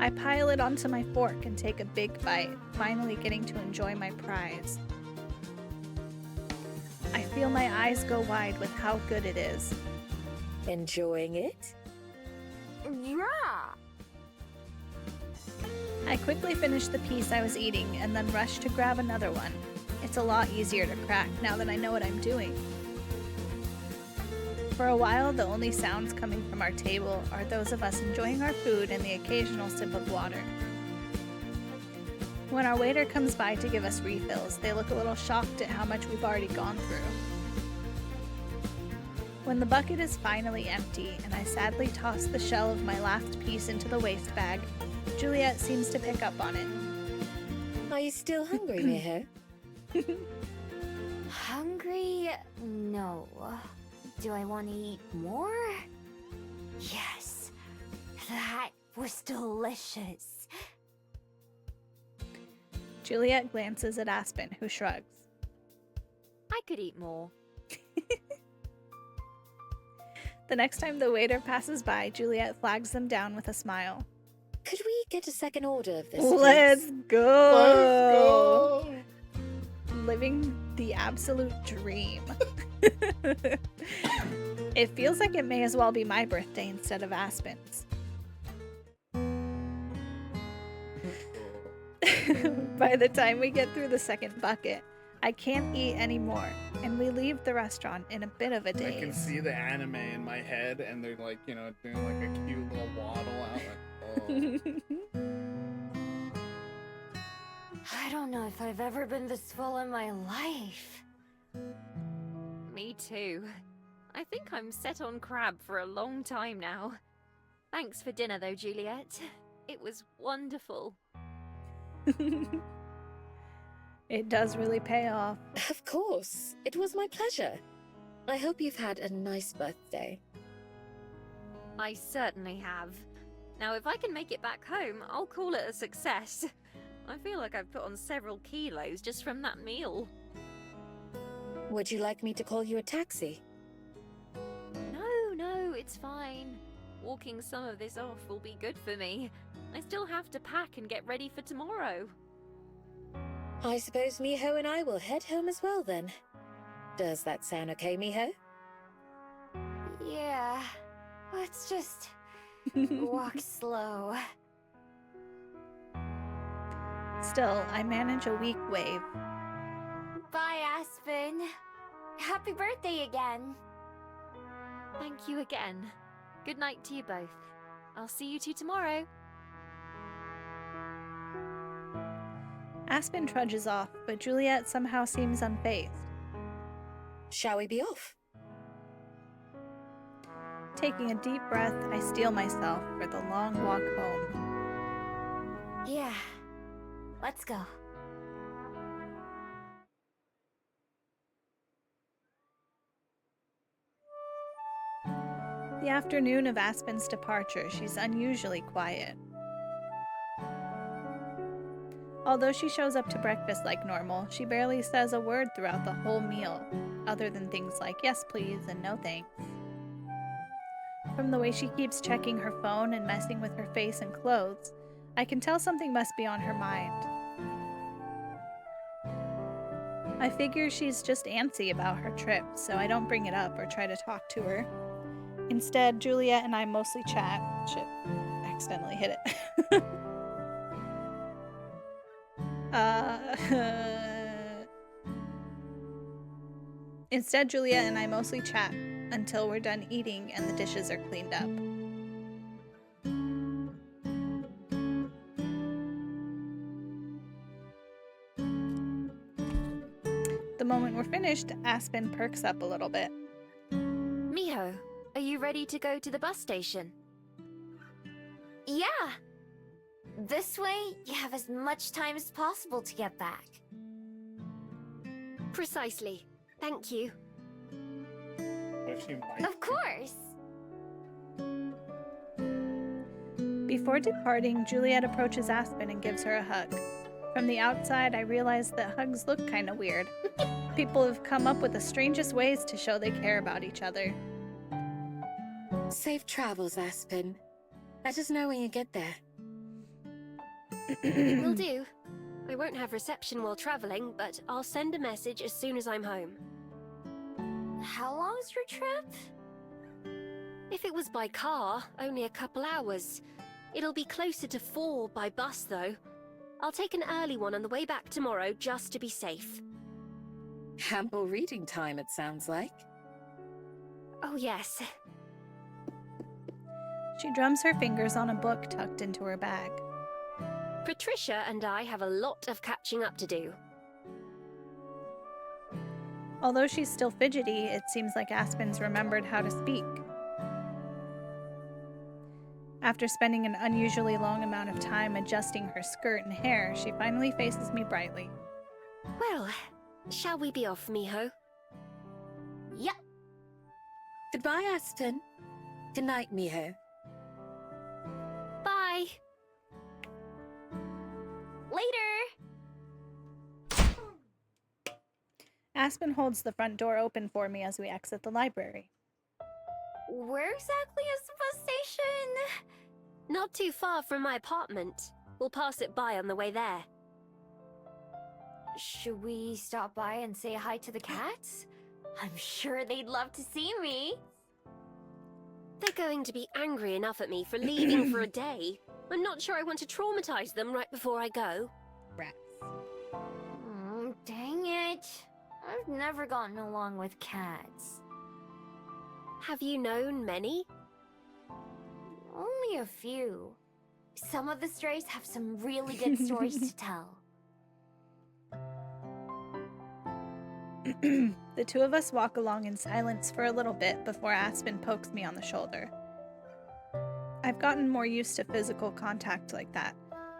I pile it onto my fork and take a big bite, finally getting to enjoy my prize. I feel my eyes go wide with how good it is. Enjoying it? Yeah! I quickly finish the piece I was eating and then rush to grab another one. It's a lot easier to crack now that I know what I'm doing. For a while, the only sounds coming from our table are those of us enjoying our food and the occasional sip of water. When our waiter comes by to give us refills, they look a little shocked at how much we've already gone through. When the bucket is finally empty and I sadly toss the shell of my last piece into the waste bag, Juliet seems to pick up on it. Are you still hungry, Miho? Hungry? No. Do I want to eat more? Yes. That was delicious. Juliet glances at Aspen, who shrugs. I could eat more. The next time the waiter passes by, Juliet flags them down with a smile. Could we get a second order of this, Let's please? go! Let's go! Living the absolute dream. It feels like it may as well be my birthday instead of Aspen's. By the time we get through the second bucket, I can't eat anymore, and we leave the restaurant in a bit of a daze. I can see the anime in my head, and they're like, you know, doing like a cute little waddle out. Like, oh. I don't know if I've ever been this full in my life. Me too. I think I'm set on crab for a long time now. Thanks for dinner though, Juliet. It was wonderful. It does really pay off. Of course. It was my pleasure. I hope you've had a nice birthday. I certainly have. Now if I can make it back home, I'll call it a success. I feel like I've put on several kilos just from that meal. Would you like me to call you a taxi? No, it's fine. Walking some of this off will be good for me. I still have to pack and get ready for tomorrow. I suppose Miho and I will head home as well then. Does that sound okay, Miho? Yeah. Let's just walk slow. Still, I manage a weak wave. Bye, Aspen. Happy birthday again. Thank you again. Good night to you both. I'll see you two tomorrow. Aspen trudges off, but Juliet somehow seems unfazed. Shall we be off? Taking a deep breath, I steel myself for the long walk home. Yeah. Let's go. The afternoon of Aspen's departure, she's unusually quiet. Although she shows up to breakfast like normal, she barely says a word throughout the whole meal, other than things like yes please and no thanks. From the way she keeps checking her phone and messing with her face and clothes, I can tell something must be on her mind. I figure she's just antsy about her trip, so I don't bring it up or try to talk to her. Instead, Juliet and I mostly chat. Shit, accidentally hit it. Instead, Juliet and I mostly chat until we're done eating and the dishes are cleaned up. The moment we're finished, Aspen perks up a little bit. Miho, are you ready to go to the bus station? Yeah. This way, you have as much time as possible to get back. Precisely. Thank you. If she might. Of course. Before departing, Juliet approaches Aspen and gives her a hug. From the outside, I realize that hugs look kind of weird. People have come up with the strangest ways to show they care about each other. Safe travels, Aspen. Let us know when you get there. Will do. I won't have reception while traveling, but I'll send a message as soon as I'm home. How long's your trip? If it was by car, only a couple hours. It'll be closer to 4 by bus, though. I'll take an early one on the way back tomorrow just to be safe. Ample reading time, it sounds like. Oh, yes. She drums her fingers on a book tucked into her bag. Patricia and I have a lot of catching up to do. Although she's still fidgety, it seems like Aspen's remembered how to speak. After spending an unusually long amount of time adjusting her skirt and hair, she finally faces me brightly. Well, shall we be off, Miho? Yep. Goodbye, Aspen. Good night, Miho. Bye. Later. Aspen holds the front door open for me as we exit the library. Where exactly is the bus station? Not too far from my apartment. We'll pass it by on the way there. Should we stop by and say hi to the cats? I'm sure they'd love to see me. They're going to be angry enough at me for leaving for a day. I'm not sure I want to traumatize them right before I go. Rats. Dang it. I've never gotten along with cats. Have you known many? Only a few. Some of the strays have some really good stories to tell. The two of us walk along in silence for a little bit before Aspen pokes me on the shoulder. I've gotten more used to physical contact like that,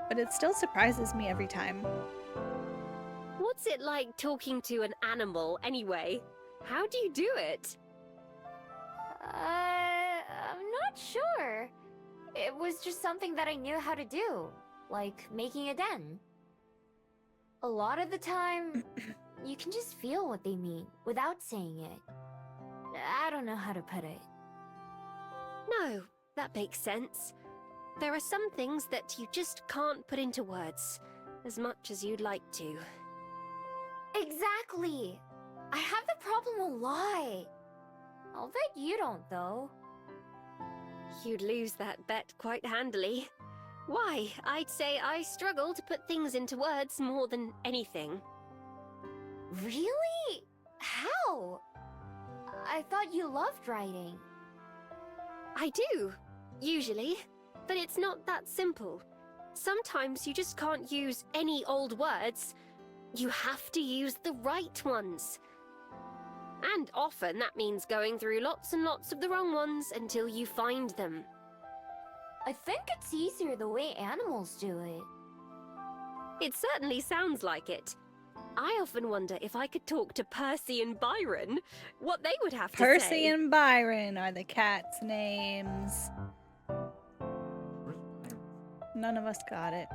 but it still surprises me every time. What's it like talking to an animal, anyway? How do you do it? I'm not sure. It was just something that I knew how to do, like making a den. A lot of the time, you can just feel what they mean without saying it. I don't know how to put it. No, that makes sense. There are some things that you just can't put into words, as much as you'd like to. Exactly! I have the problem a lot. I'll bet you don't, though. You'd lose that bet quite handily. Why, I'd say I struggle to put things into words more than anything. Really? How? I thought you loved writing. I do, usually, but it's not that simple. Sometimes you just can't use any old words. You have to use the right ones. And often that means going through lots and lots of the wrong ones until you find them. I think it's easier the way animals do it. It certainly sounds like it. I often wonder if I could talk to Percy and Byron, what they would have to say. Percy and Byron are the cats' names. None of us got it.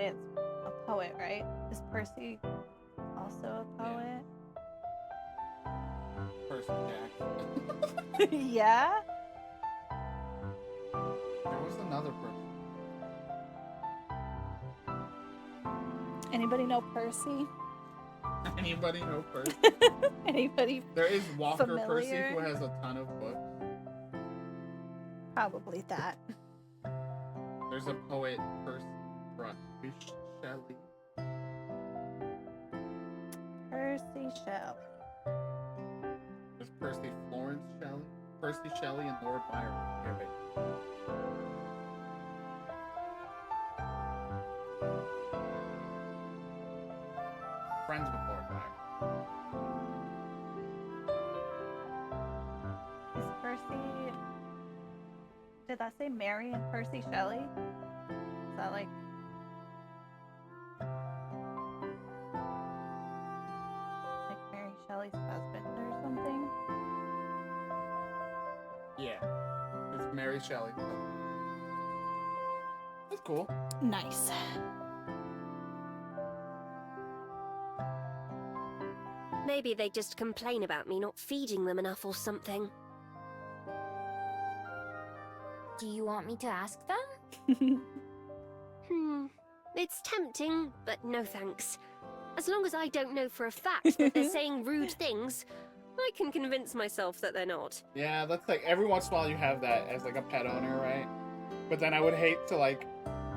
say it's a poet, right? Is Percy also a poet? Percy Jackson. Yeah? There was another person. Anybody know Percy? Anybody know Percy? Anybody There is Walker familiar? Percy, who has a ton of books. Probably that. There's a poet, Percy Shelley. Percy Shelley. There's Percy Florence Shelley. Percy Shelley and Lord Byron. Here, wait. Friends with Lord Byron. Is Percy... Did that say Mary and Percy Shelley? Is that like... like Mary Shelley's husband or something? Yeah. It's Mary Shelley. That's cool. Nice. Maybe they just complain about me not feeding them enough or something. Do you want me to ask them? It's tempting, but no thanks. As long as I don't know for a fact that they're saying rude things, I can convince myself that they're not. Yeah, that's like every once in a while you have that as like a pet owner, right? But then I would hate to like,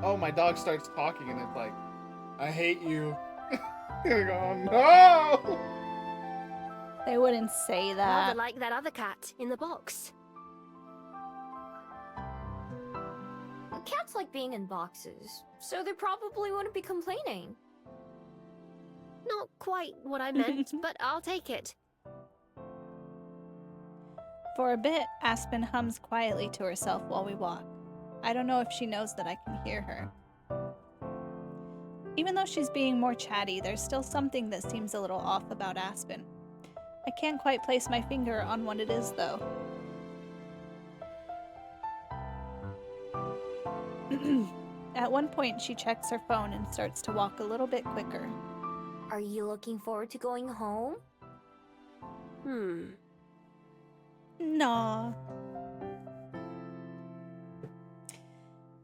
oh, my dog starts talking and it's like, I hate you. You're like, oh no! They wouldn't say that. Rather like that other cat in the box. Cats like being in boxes, so they probably wouldn't be complaining. Not quite what I meant, but I'll take it. For a bit, Aspen hums quietly to herself while we walk. I don't know if she knows that I can hear her. Even though she's being more chatty, there's still something that seems a little off about Aspen. I can't quite place my finger on what it is, though. At one point, she checks her phone and starts to walk a little bit quicker. Are you looking forward to going home? Nah.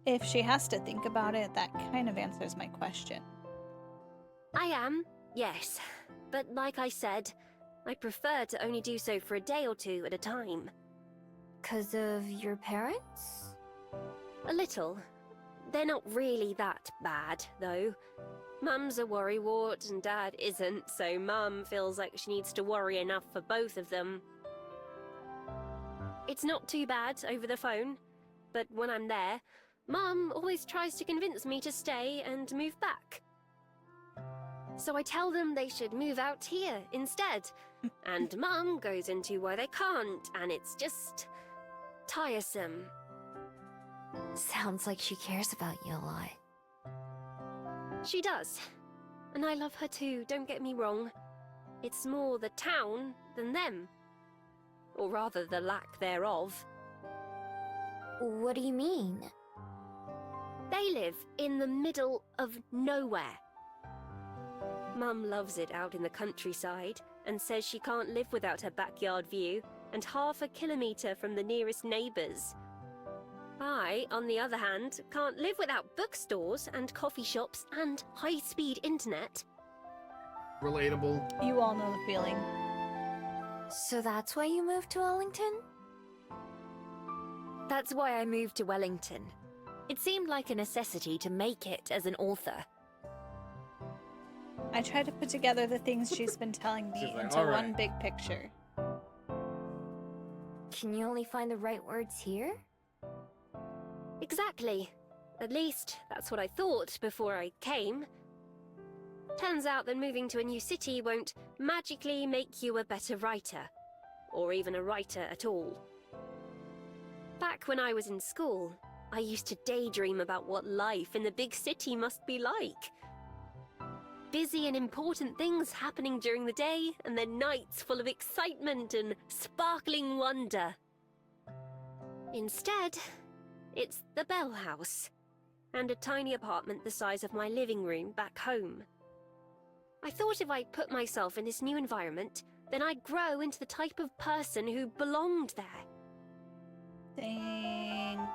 If she has to think about it, that kind of answers my question. I am, yes. But like I said, I prefer to only do so for a day or two at a time. 'Cause of your parents? A little. They're not really that bad, though. Mum's a worrywart and Dad isn't, so Mum feels like she needs to worry enough for both of them. It's not too bad over the phone, but when I'm there, Mum always tries to convince me to stay and move back. So I tell them they should move out here instead, and Mum goes into why they can't, and it's just tiresome. Sounds like she cares about you a lot. She does. And I love her too, don't get me wrong. It's more the town than them. Or rather, the lack thereof. What do you mean? They live in the middle of nowhere. Mum loves it out in the countryside and says she can't live without her backyard view and half a kilometre from the nearest neighbours. I, on the other hand, can't live without bookstores and coffee shops and high-speed internet. Relatable. You all know the feeling. So that's why you moved to Wellington? That's why I moved to Wellington. It seemed like a necessity to make it as an author. I try to put together the things she's been telling me She's like, into "All right." one big picture. Can you only find the right words here? Exactly. At least, that's what I thought before I came. Turns out that moving to a new city won't magically make you a better writer. Or even a writer at all. Back when I was in school, I used to daydream about what life in the big city must be like. Busy and important things happening during the day, and then nights full of excitement and sparkling wonder. Instead, it's the Bell House. and a tiny apartment the size of my living room back home. I thought if I put myself in this new environment, then I'd grow into the type of person who belonged there. Dang.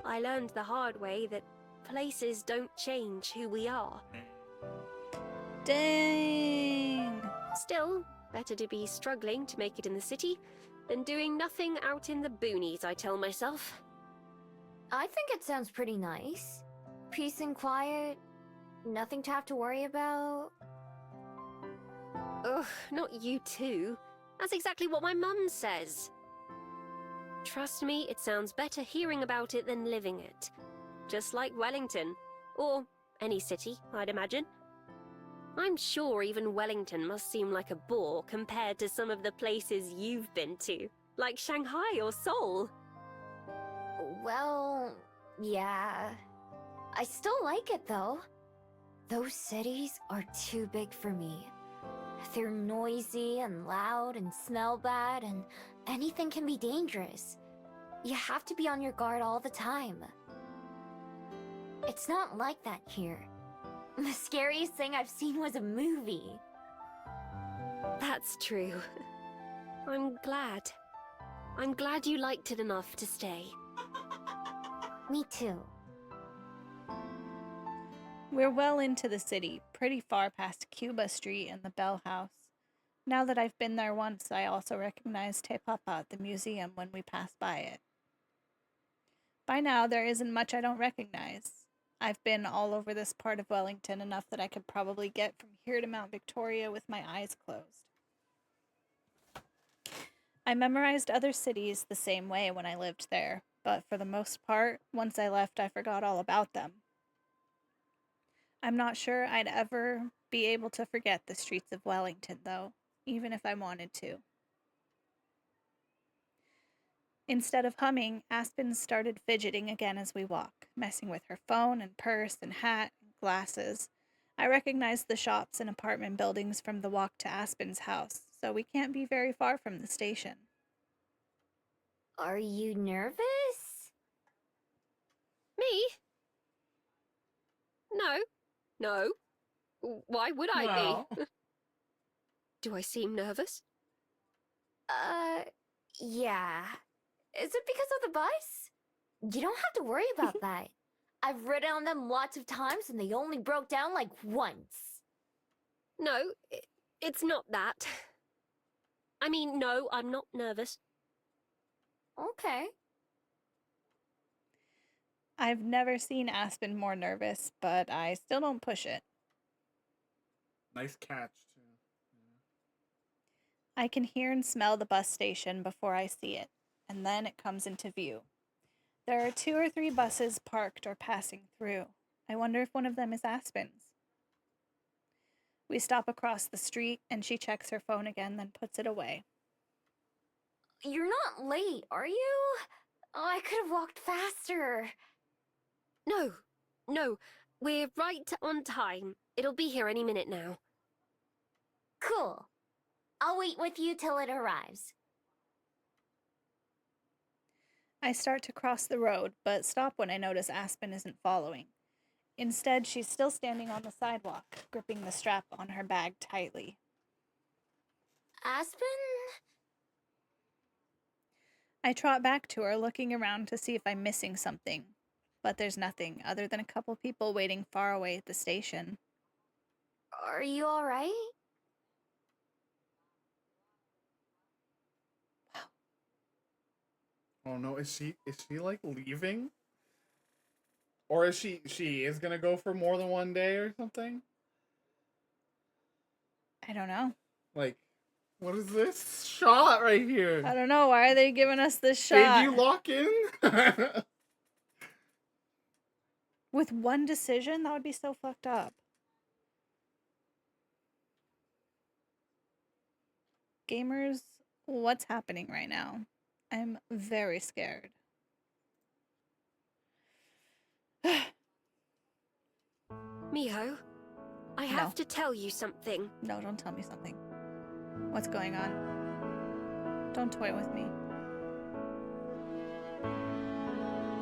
I learned the hard way that places don't change who we are. Dang. Still, better to be struggling to make it in the city than doing nothing out in the boonies, I tell myself. I think it sounds pretty nice. Peace and quiet, nothing to have to worry about. Ugh, not you too. That's exactly what my mum says. Trust me, it sounds better hearing about it than living it. Just like Wellington. Or any city, I'd imagine. I'm sure even Wellington must seem like a bore compared to some of the places you've been to, like Shanghai or Seoul. Well, yeah. I still like it though. Those cities are too big for me. They're noisy and loud and smell bad, and anything can be dangerous. You have to be on your guard all the time. It's not like that here. The scariest thing I've seen was a movie. That's true. I'm glad. I'm glad you liked it enough to stay. Me too. We're well into the city, pretty far past Cuba Street and the Bell House. Now that I've been there once, I also recognize Te Papa, the museum, when we pass by it. By now, there isn't much I don't recognize. I've been all over this part of Wellington enough that I could probably get from here to Mount Victoria with my eyes closed. I memorized other cities the same way when I lived there, but for the most part, once I left, I forgot all about them. I'm not sure I'd ever be able to forget the streets of Wellington, though, even if I wanted to. Instead of humming, Aspen started fidgeting again as we walk, messing with her phone and purse and hat and glasses. I recognized the shops and apartment buildings from the walk to Aspen's house, so we can't be very far from the station. Are you nervous? Me? No. Why would I be? Do I seem nervous? Yeah. Is it because of the bus? You don't have to worry about that. I've ridden on them lots of times and they only broke down like once. No, it's not that. I mean, no, I'm not nervous. Okay. I've never seen Aspen more nervous, but I still don't push it. Nice catch, too. I can hear and smell the bus station before I see it, and then it comes into view. There are 2 or 3 buses parked or passing through. I wonder if one of them is Aspen's. We stop across the street, and she checks her phone again, then puts it away. You're not late, are you? Oh, I could have walked faster. No, we're right on time. It'll be here any minute now. Cool. I'll wait with you till it arrives. I start to cross the road, but stop when I notice Aspen isn't following. Instead, she's still standing on the sidewalk, gripping the strap on her bag tightly. Aspen? I trot back to her, looking around to see if I'm missing something. But there's nothing, other than a couple people waiting far away at the station. Are you alright? Oh no, is she like leaving? Or is she is gonna go for more than one day or something? I don't know. Like, what is this shot right here? I don't know. Why are they giving us this shot? Did you lock in? With one decision? That would be so fucked up. Gamers, what's happening right now? I'm very scared. Miho, I have to tell you something. No, don't tell me something. What's going on? Don't toy with me.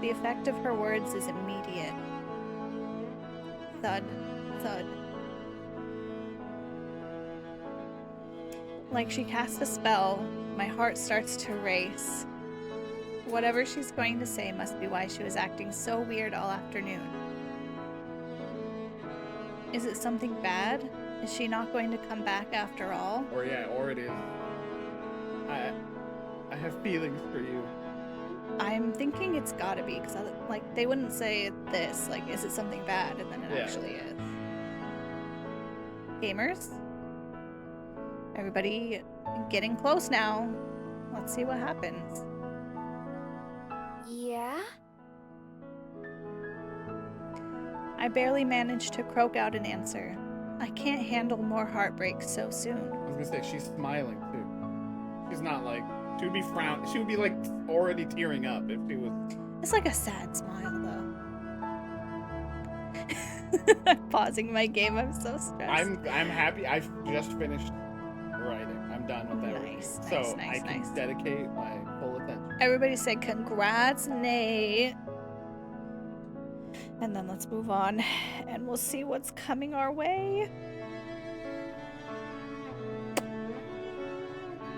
The effect of her words is immediate. thud, thud. Like she cast a spell, my heart starts to race. Whatever she's going to say must be why she was acting so weird all afternoon. Is it something bad? Is she not going to come back after all? Or it is. I have feelings for you. I'm thinking it's gotta be, because like they wouldn't say this, like, is it something bad? And then it actually is. Gamers? Everybody getting close now. Let's see what happens. Yeah? I barely managed to croak out an answer. I can't handle more heartbreak so soon. I was gonna say, she's smiling too. She's not like, she would be she would be like already tearing up if she was. It's like a sad smile though. I'm pausing my game, I'm so stressed. I'm happy. I've just finished writing. I'm done with everything. Nice, so nice, I can dedicate my full attention. Everybody say congrats, Nate. And then let's move on and we'll see what's coming our way.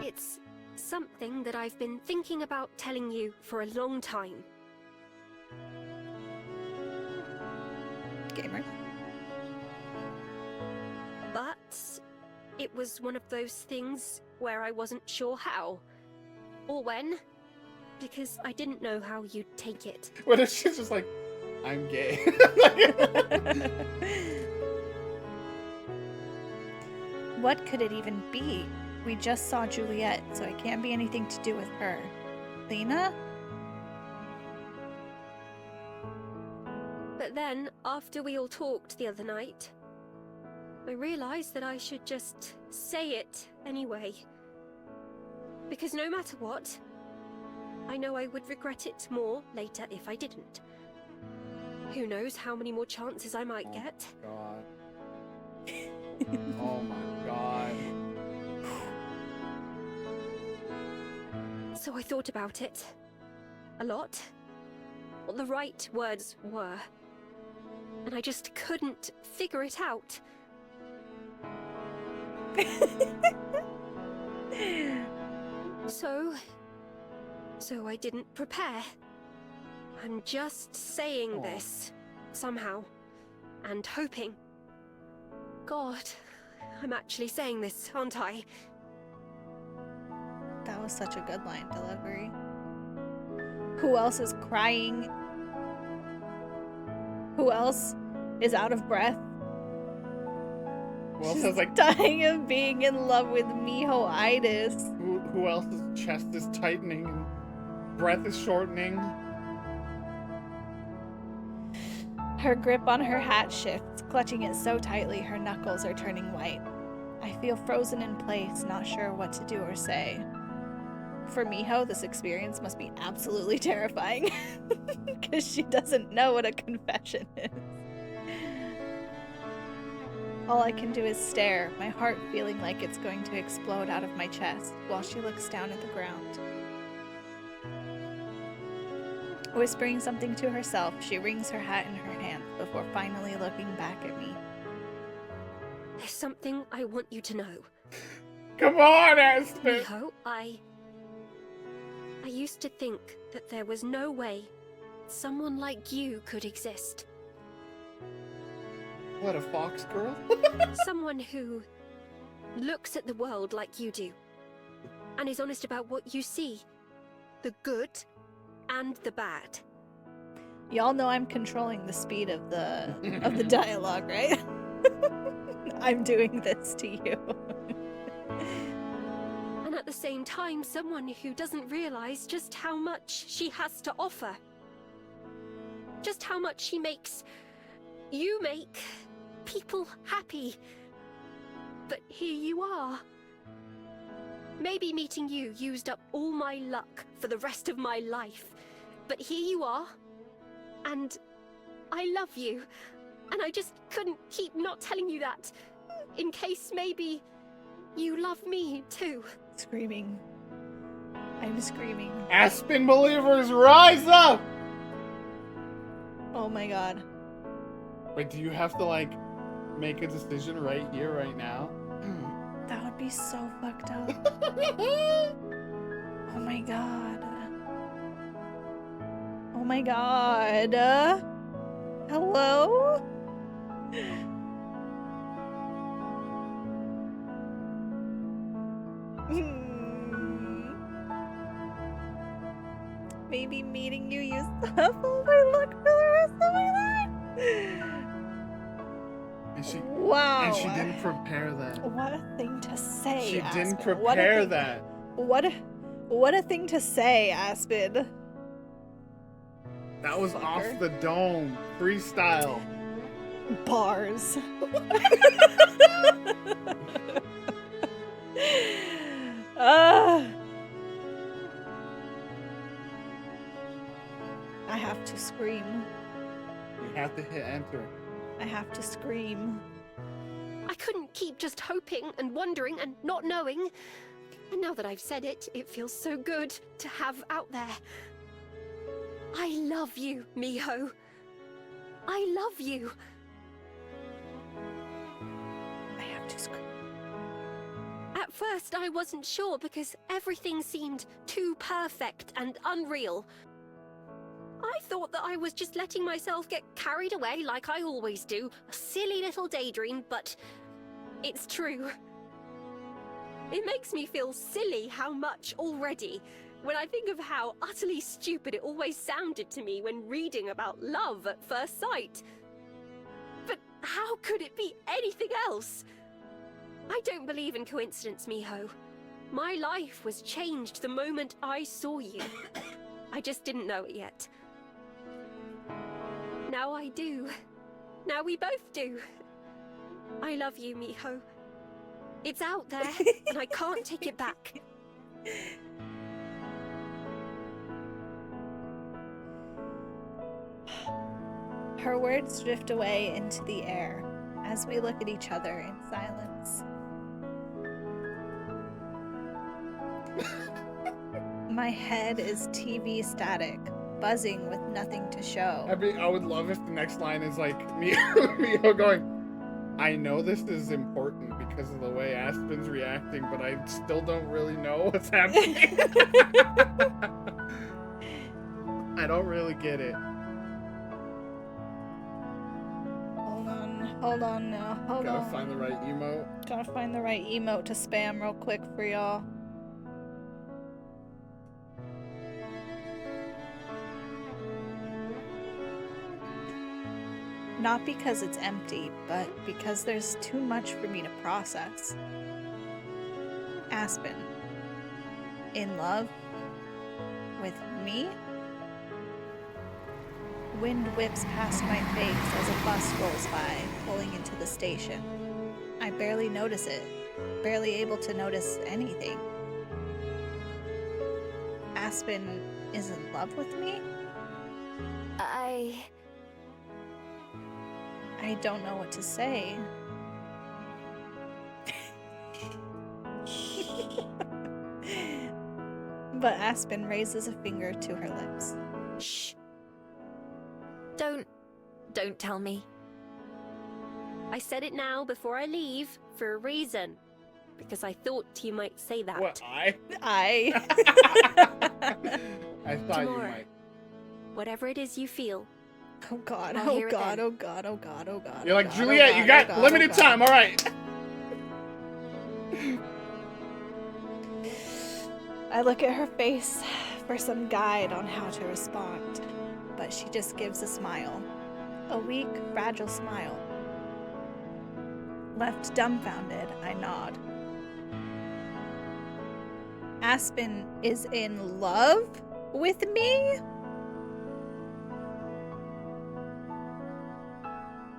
It's something that I've been thinking about telling you for a long time. Gamer. But it was one of those things where I wasn't sure how. Or when. Because I didn't know how you'd take it. What if she's just like, I'm gay? What could it even be? We just saw Juliet, so it can't be anything to do with her. Lena? But then, after we all talked the other night, I realized that I should just say it anyway. Because no matter what, I know I would regret it more later if I didn't. Who knows how many more chances I might get? God. Oh my God. So I thought about it. A lot. What the right words were. And I just couldn't figure it out. So I didn't prepare. I'm just saying this, somehow, and hoping. God, I'm actually saying this, aren't I? That was such a good line delivery. Who else is crying? Who else is out of breath? Who else She's has like dying of being in love with Miho-itis. Who else's chest is tightening and breath is shortening? Her grip on her hat shifts, clutching it so tightly her knuckles are turning white. I feel frozen in place, not sure what to do or say. For Miho, this experience must be absolutely terrifying, because she doesn't know what a confession is. All I can do is stare, my heart feeling like it's going to explode out of my chest, while she looks down at the ground. Whispering something to herself, she wrings her hat in her hand before finally looking back at me. There's something I want you to know. Come on, Aspen! Miho, I used to think that there was no way someone like you could exist. What, a fox girl? Someone who looks at the world like you do, and is honest about what you see. The good and the bad. Y'all know I'm controlling the speed of the dialogue, right? I'm doing this to you. And at the same time, someone who doesn't realize just how much she has to offer. Just how much you make people happy. But here you are. Maybe meeting you used up all my luck for the rest of my life. But here you are. And I love you. And I just couldn't keep not telling you that. In case maybe you love me too. Screaming. I'm screaming. Aspen believers, rise up! Oh my god. Wait, do you have to like make a decision right here, right now? That would be so fucked up. Oh my god. Oh my god. Hello? Maybe meeting you used to have all my luck for the rest of my life. Wow. And she didn't prepare that. What a thing to say, She Aspen. didn't prepare that. What a thing to say, Aspen. That was Fucker. off the dome. Freestyle. Bars. I have to scream. You have to hit enter. I have to scream. I couldn't keep just hoping and wondering and not knowing. And now that I've said it, it feels so good to have out there. I love you, Miho. I love you. I have to scream. At first, I wasn't sure because everything seemed too perfect and unreal. I thought that I was just letting myself get carried away like I always do. A silly little daydream, but it's true. It makes me feel silly how much already, when I think of how utterly stupid it always sounded to me when reading about love at first sight. But how could it be anything else? I don't believe in coincidence, Miho. My life was changed the moment I saw you. I just didn't know it yet. Now I do. Now we both do. I love you, Miho. It's out there, and I can't take it back. Her words drift away into the air as we look at each other in silence. My head is TV static, buzzing with nothing to show. I would love if the next line is like Miho going, I know this is important because of the way Aspen's reacting, but I still don't really know what's happening. I don't really get it. Hold on now. Hold on. Gotta find the right emote. Gotta find the right emote to spam real quick for y'all. Not because it's empty, but because there's too much for me to process. Aspen. In love? With me? Wind whips past my face as a bus rolls by, pulling into the station. I barely notice it, barely able to notice anything. Aspen is in love with me? I don't know what to say. But Aspen raises a finger to her lips. Shh. Don't tell me. I said it now before I leave for a reason. Because I thought you might say that. What, I thought you might. Whatever it is you feel. Oh god, I'll oh hear it god, then. oh god, oh god, oh god. You're oh like, god, Juliet, oh god, you got oh god, limited oh god. time, alright. I look at her face for some guide on how to respond, but she just gives a smile. A weak, fragile smile. Left dumbfounded, I nod. Aspen is in love with me?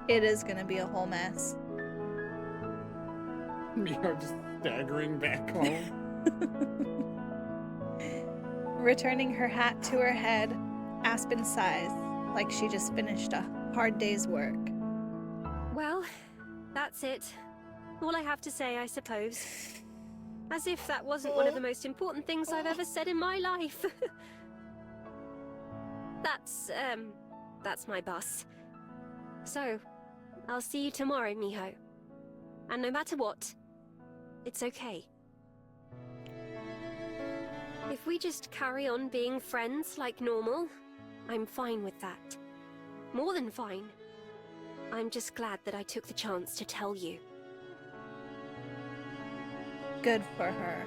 It is gonna be a whole mess. You're just staggering back home. Returning her hat to her head, Aspen sighs like she just finished a hard day's work. Well, that's it. All I have to say, I suppose. As if that wasn't one of the most important things I've ever said in my life. That's my bus. So, I'll see you tomorrow, Miho. And no matter what, it's okay. If we just carry on being friends like normal, I'm fine with that. More than fine. I'm just glad that I took the chance to tell you. Good for her.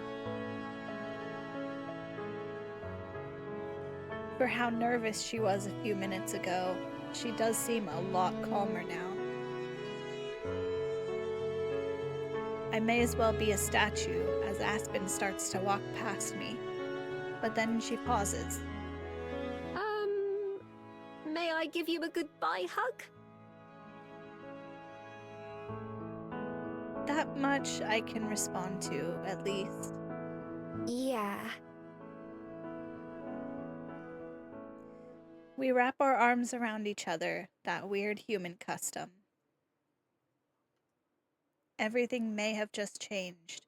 For how nervous she was a few minutes ago, she does seem a lot calmer now. I may as well be a statue as Aspen starts to walk past me, but then she pauses. May I give you a goodbye hug? That much I can respond to, at least. Yeah. We wrap our arms around each other, that weird human custom. Everything may have just changed,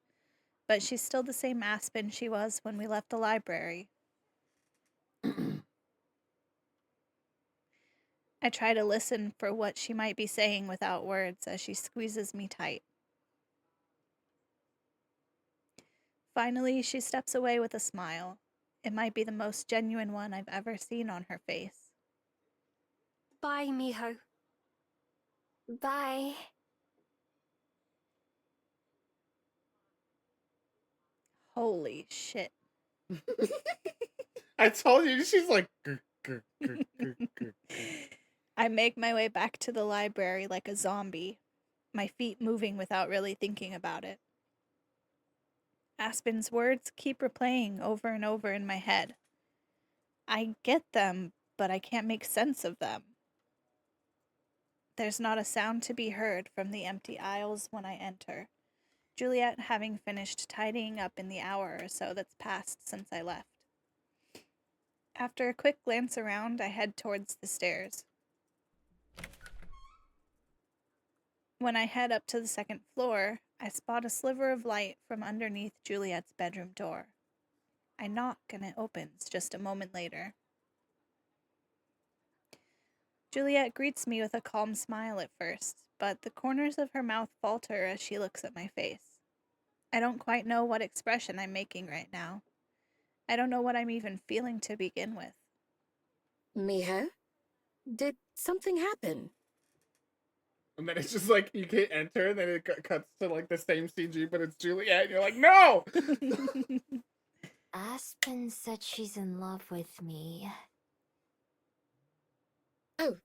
but she's still the same Aspen she was when we left the library. I try to listen for what she might be saying without words as she squeezes me tight. Finally, she steps away with a smile. It might be the most genuine one I've ever seen on her face. Bye, Miho. Bye. Holy shit. I told you, she's like... "Grr, grr, grr, grr, grr, grr." I make my way back to the library like a zombie, my feet moving without really thinking about it. Aspen's words keep replaying over and over in my head. I get them, but I can't make sense of them. There's not a sound to be heard from the empty aisles when I enter, Juliet having finished tidying up in the hour or so that's passed since I left. After a quick glance around, I head towards the stairs. When I head up to the second floor, I spot a sliver of light from underneath Juliet's bedroom door. I knock and it opens just a moment later. Juliet greets me with a calm smile at first, but the corners of her mouth falter as she looks at my face. I don't quite know what expression I'm making right now. I don't know what I'm even feeling to begin with. Miho? Did something happen? And then it's just like, you can't enter, and then it cuts to like the same CG, but it's Juliet, and you're like, no! Aspen said she's in love with me. Oh,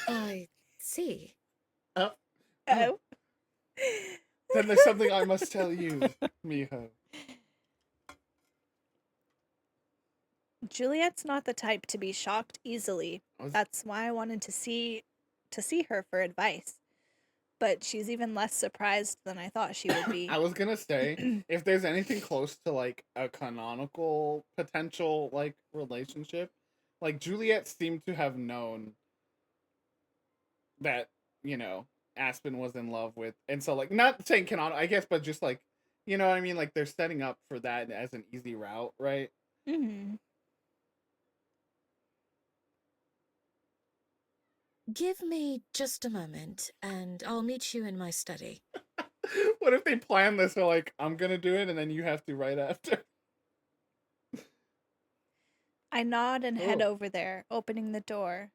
I see. Oh. Oh. Then there's something I must tell you, Miho. Juliet's not the type to be shocked easily. That's why I wanted to see her for advice. But she's even less surprised than I thought she would be. I was gonna say, if there's anything close to like a canonical potential like relationship, like Juliet seemed to have known that, you know, Aspen was in love with, and so like, not saying canonical, I guess, but just like, you know what I mean, like they're setting up for that as an easy route, right? Mm-hmm. Give me just a moment, and I'll meet you in my study. What if they plan this? They're like, I'm gonna do it, and then you have to right after. I nod and head over there, opening the door.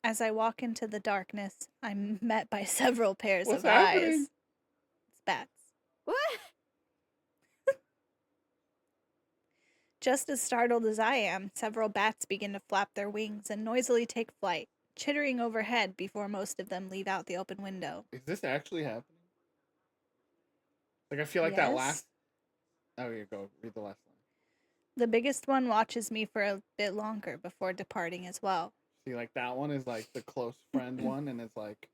As I walk into the darkness, I'm met by several pairs What's of happening? eyes. It's bats. What? Just as startled as I am, several bats begin to flap their wings and noisily take flight, chittering overhead before most of them leave out the open window. Is this actually happening? Like, I feel like that Yes. last... Oh, you go. Read the last line. The biggest one watches me for a bit longer before departing as well. See, like, that one is, like, the close friend one, and it's like,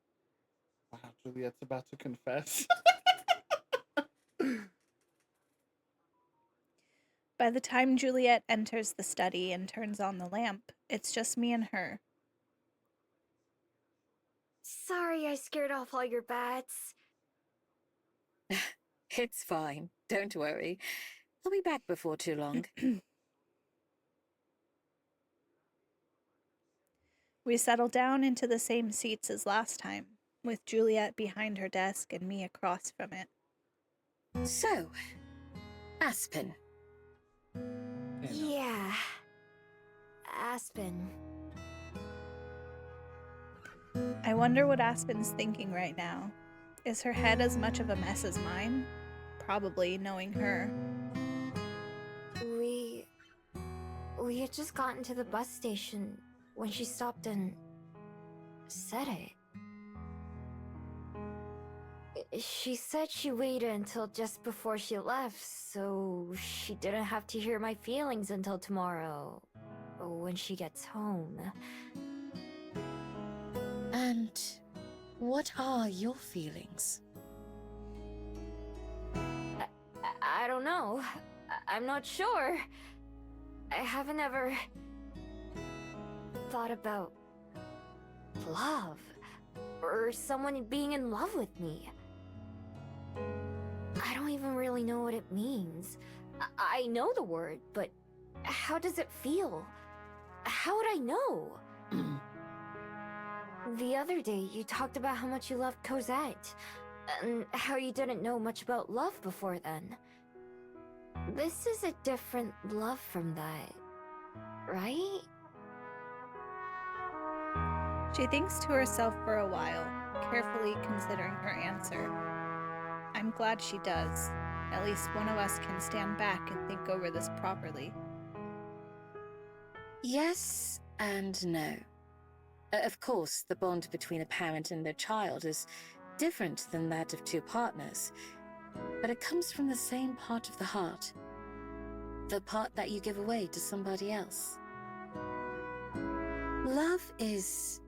wow, Juliet's about to confess. By the time Juliet enters the study and turns on the lamp, it's just me and her. Sorry I scared off all your bats. It's fine. Don't worry. I'll be back before too long. We settle down into the same seats as last time. with Juliet behind her desk and me across from it. So, Aspen. Yeah. Aspen. I wonder what Aspen's thinking right now. Is her head as much of a mess as mine? Probably, knowing her. We had just gotten to the bus station when she stopped and said it. She said she waited until just before she left, so she didn't have to hear my feelings until tomorrow, when she gets home. And what are your feelings? I don't know. I'm not sure. I haven't ever thought about love or someone being in love with me. I don't even really know what it means. I know the word, but how does it feel? How would I know? The other day, you talked about how much you loved Cosette, and how you didn't know much about love before then. This is a different love from that, right? She thinks to herself for a while, carefully considering her answer. I'm glad she does. At least one of us can stand back and think over this properly. Yes and no. Of course, the bond between a parent and their child is different than that of two partners, but it comes from the same part of the heart. The part that you give away to somebody else. Love is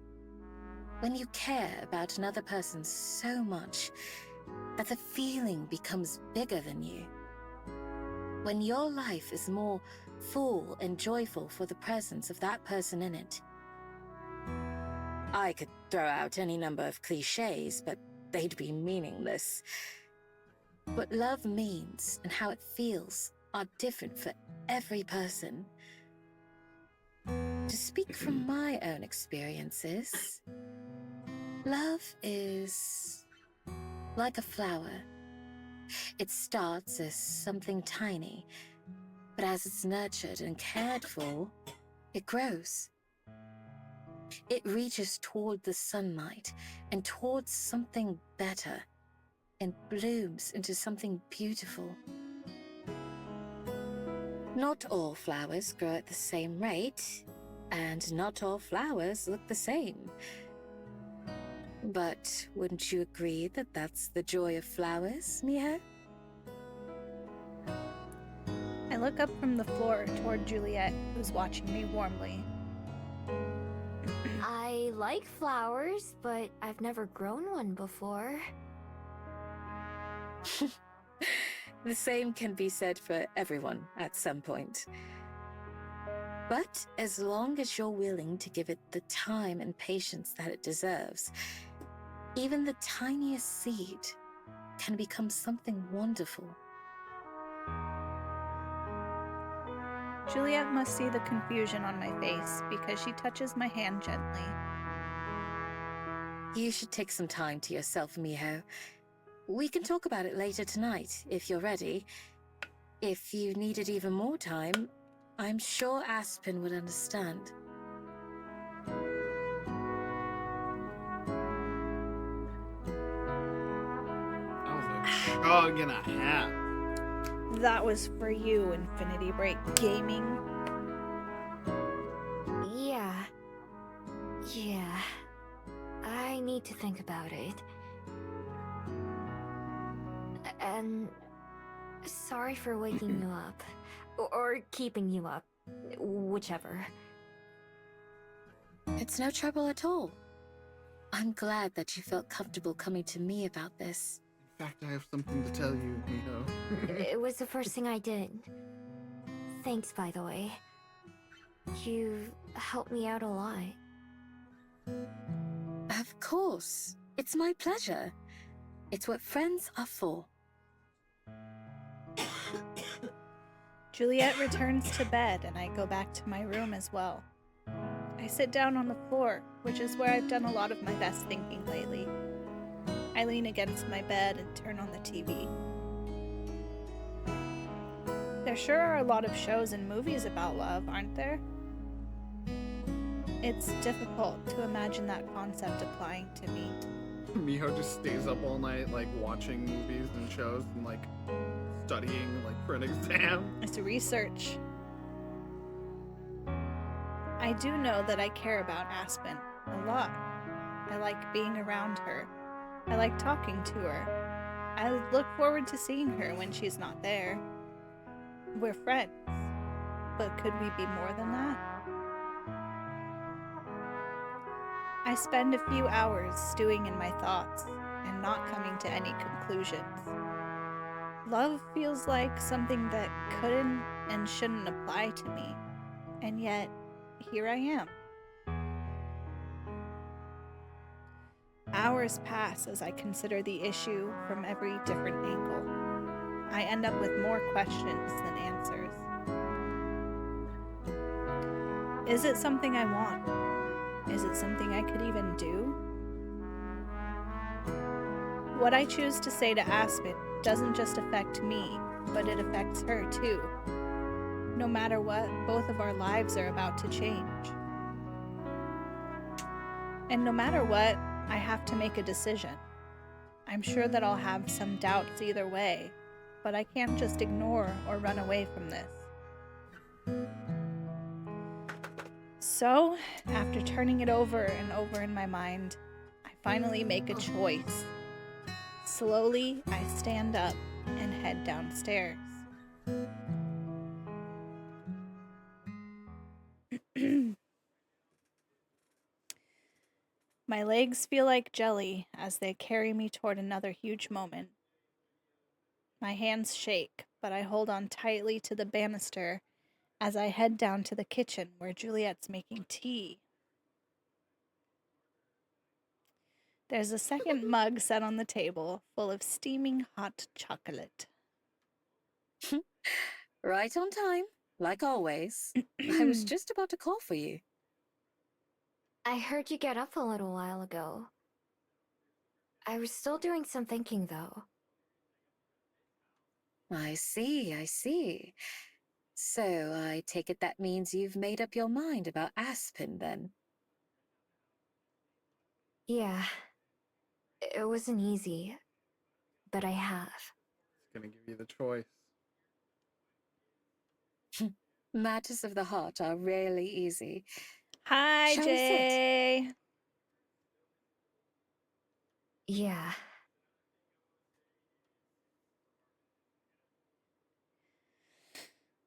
when you care about another person so much that the feeling becomes bigger than you. When your life is more full and joyful for the presence of that person in it. I could throw out any number of cliches, but they'd be meaningless. What love means and how it feels are different for every person. To speak from my own experiences, love is like a flower. It starts as something tiny, but as it's nurtured and cared for, it grows. It reaches toward the sunlight and towards something better, and blooms into something beautiful. Not all flowers grow at the same rate, and not all flowers look the same. But wouldn't you agree that that's the joy of flowers, Miho? I look up from the floor toward Juliet, who's watching me warmly. I like flowers, but I've never grown one before. The same can be said for everyone at some point. But as long as you're willing to give it the time and patience that it deserves, even the tiniest seed can become something wonderful. Juliet must see the confusion on my face because she touches my hand gently. You should take some time to yourself, Miho. We can talk about it later tonight, if you're ready. If you needed even more time, I'm sure Aspen would understand. That was a frog and a half. That was for you, Infinity Break Gaming. Yeah. I need to think about it. And sorry for waking you up. Or keeping you up. Whichever. It's no trouble at all. I'm glad that you felt comfortable coming to me about this. In fact, I have something to tell you, Miho. It was the first thing I did. Thanks, by the way. You helped me out a lot. Of course. It's my pleasure. It's what friends are for. Juliet returns to bed and I go back to my room as well. I sit down on the floor, which is where I've done a lot of my best thinking lately. I lean against my bed and turn on the TV. There sure are a lot of shows and movies about love, aren't there? It's difficult to imagine that concept applying to me. Miho just stays up all night, like, watching movies and shows and, like, studying, like, for an exam. It's research. I do know that I care about Aspen a lot. I like being around her. I like talking to her. I look forward to seeing her when she's not there. We're friends, but could we be more than that? I spend a few hours stewing in my thoughts and not coming to any conclusions. Love feels like something that couldn't and shouldn't apply to me, and yet here I am. Hours pass as I consider the issue from every different angle. I end up with more questions than answers. Is it something I want? Is it something I could even do? What I choose to say to Aspen doesn't just affect me, but it affects her too. No matter what, both of our lives are about to change. And no matter what, I have to make a decision. I'm sure that I'll have some doubts either way, but I can't just ignore or run away from this. So, after turning it over and over in my mind, I finally make a choice. Slowly, I stand up and head downstairs. My legs feel like jelly as they carry me toward another huge moment. My hands shake, but I hold on tightly to the banister as I head down to the kitchen where Juliet's making tea. There's a second mug set on the table, full of steaming hot chocolate. Right on time, like always. I was just about to call for you. I heard you get up a little while ago. I was still doing some thinking, though. I see, I see. So I take it that means you've made up your mind about Aspen, then? Yeah. It wasn't easy, but I have. It's gonna give you the choice. Matters of the heart are rarely easy. Hi, Shall we sit? Jay. Yeah.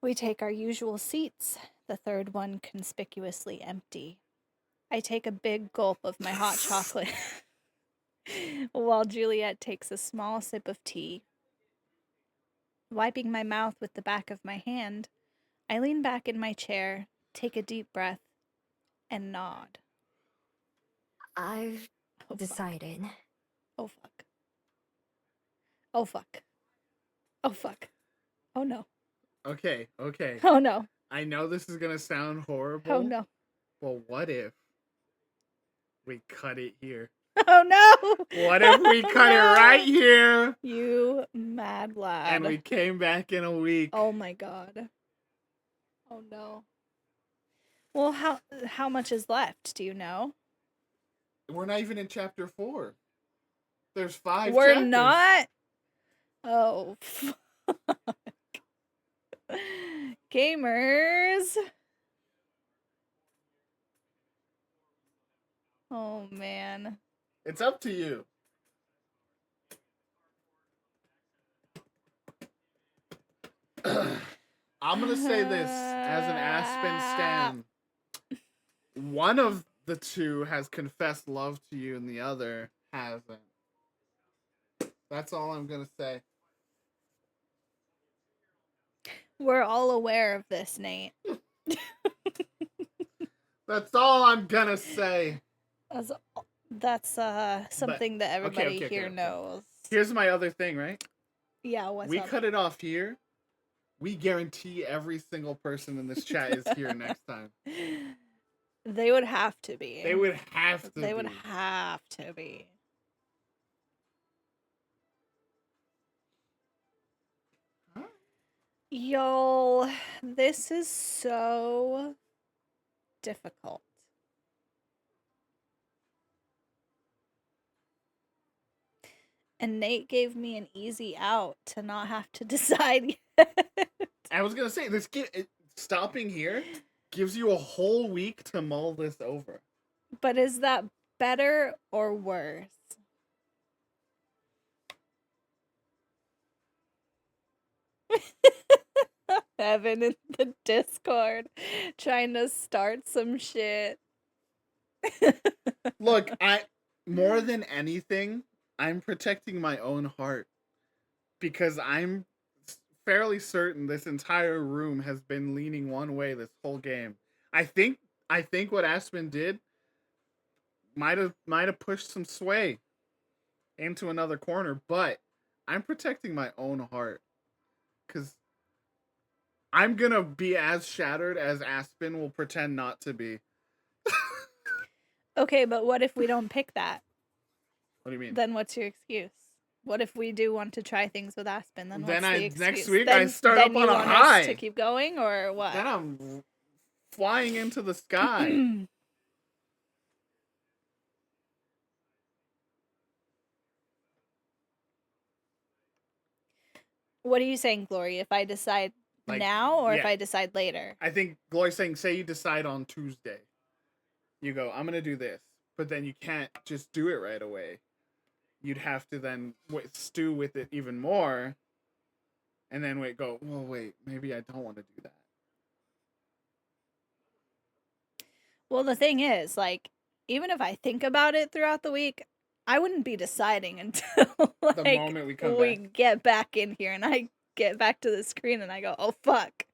We take our usual seats, the third one conspicuously empty. I take a big gulp of my hot chocolate, while Juliet takes a small sip of tea. Wiping my mouth with the back of my hand, I lean back in my chair, take a deep breath, and nod. I've Oh, decided. Oh, fuck. Oh, fuck. Oh, fuck. Oh, no. Okay. Oh, no. I know this is gonna sound horrible. Oh, no. Well, what if we cut it here? Oh, no. What if we cut it right here? You mad lad. And we came back in a week. Oh, my God. Oh, no. Well, how much is left? Do you know? We're not even in chapter 4. There's 5 We're chapters. not? Oh, fuck. Gamers. Oh, man. It's up to you. I'm gonna say this as an Aspen stan. One of the two has confessed love to you and the other hasn't. That's all I'm gonna say. We're all aware of this, Nate. That's all I'm gonna say. That's something that everybody here knows. Here's my other thing, right? Yeah, what's we up? cut it off here. We guarantee every single person in this chat is here next time. They would have to be. They would have to They would have to be. Y'all, this is so difficult. And Nate gave me an easy out to not have to decide yet. I was gonna say stopping here gives you a whole week to mull this over. But is that better or worse? Evan in the Discord trying to start some shit. Look, more than anything, I'm protecting my own heart because I'm fairly certain this entire room has been leaning one way this whole game. I think what Aspen did might have pushed some sway into another corner, but I'm protecting my own heart cuz I'm going to be as shattered as Aspen will pretend not to be. Okay, but what if we don't pick that? What do you mean? Then what's your excuse? What if we do want to try things with Aspen? Then what's the excuse? Next week then, I start then up on you a want high us to keep going or what? Then I'm flying into the sky. What are you saying, Glory? If I decide now or if I decide later? I think Glory's saying, say you decide on Tuesday. You go, I'm going to do this. But then you can't just do it right away. You'd have to then stew with it even more. And then wait, maybe I don't want to do that. Well, the thing is, like, even if I think about it throughout the week, I wouldn't be deciding until The moment we get back in here and I get back to the screen and I go, oh, fuck.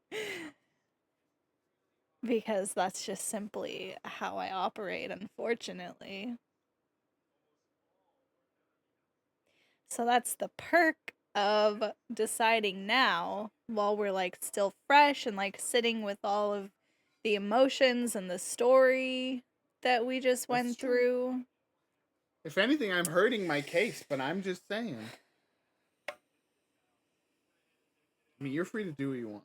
Because that's just simply how I operate, unfortunately. So that's the perk of deciding now while we're like still fresh and like sitting with all of the emotions and the story that we just went through. If anything, I'm hurting my case, but I'm just saying. I mean, you're free to do what you want.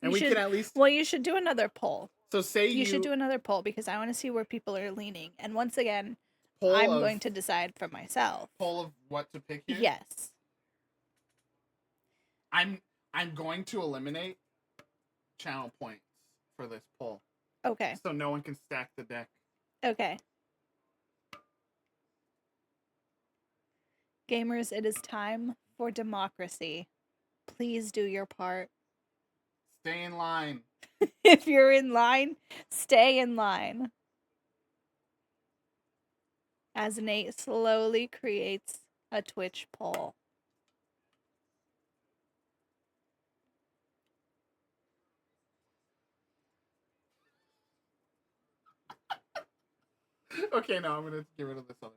And we can at least... Well, you should do another poll. So say you should do another poll because I want to see where people are leaning. And once again, I'm going to decide for myself. Poll of what to pick here? Yes. I'm going to eliminate channel points for this poll. Okay. So no one can stack the deck. Okay. Gamers, it is time for democracy. Please do your part. Stay in line. If you're in line, stay in line. As Nate slowly creates a Twitch poll. Okay, no, I'm going to get rid of this other part.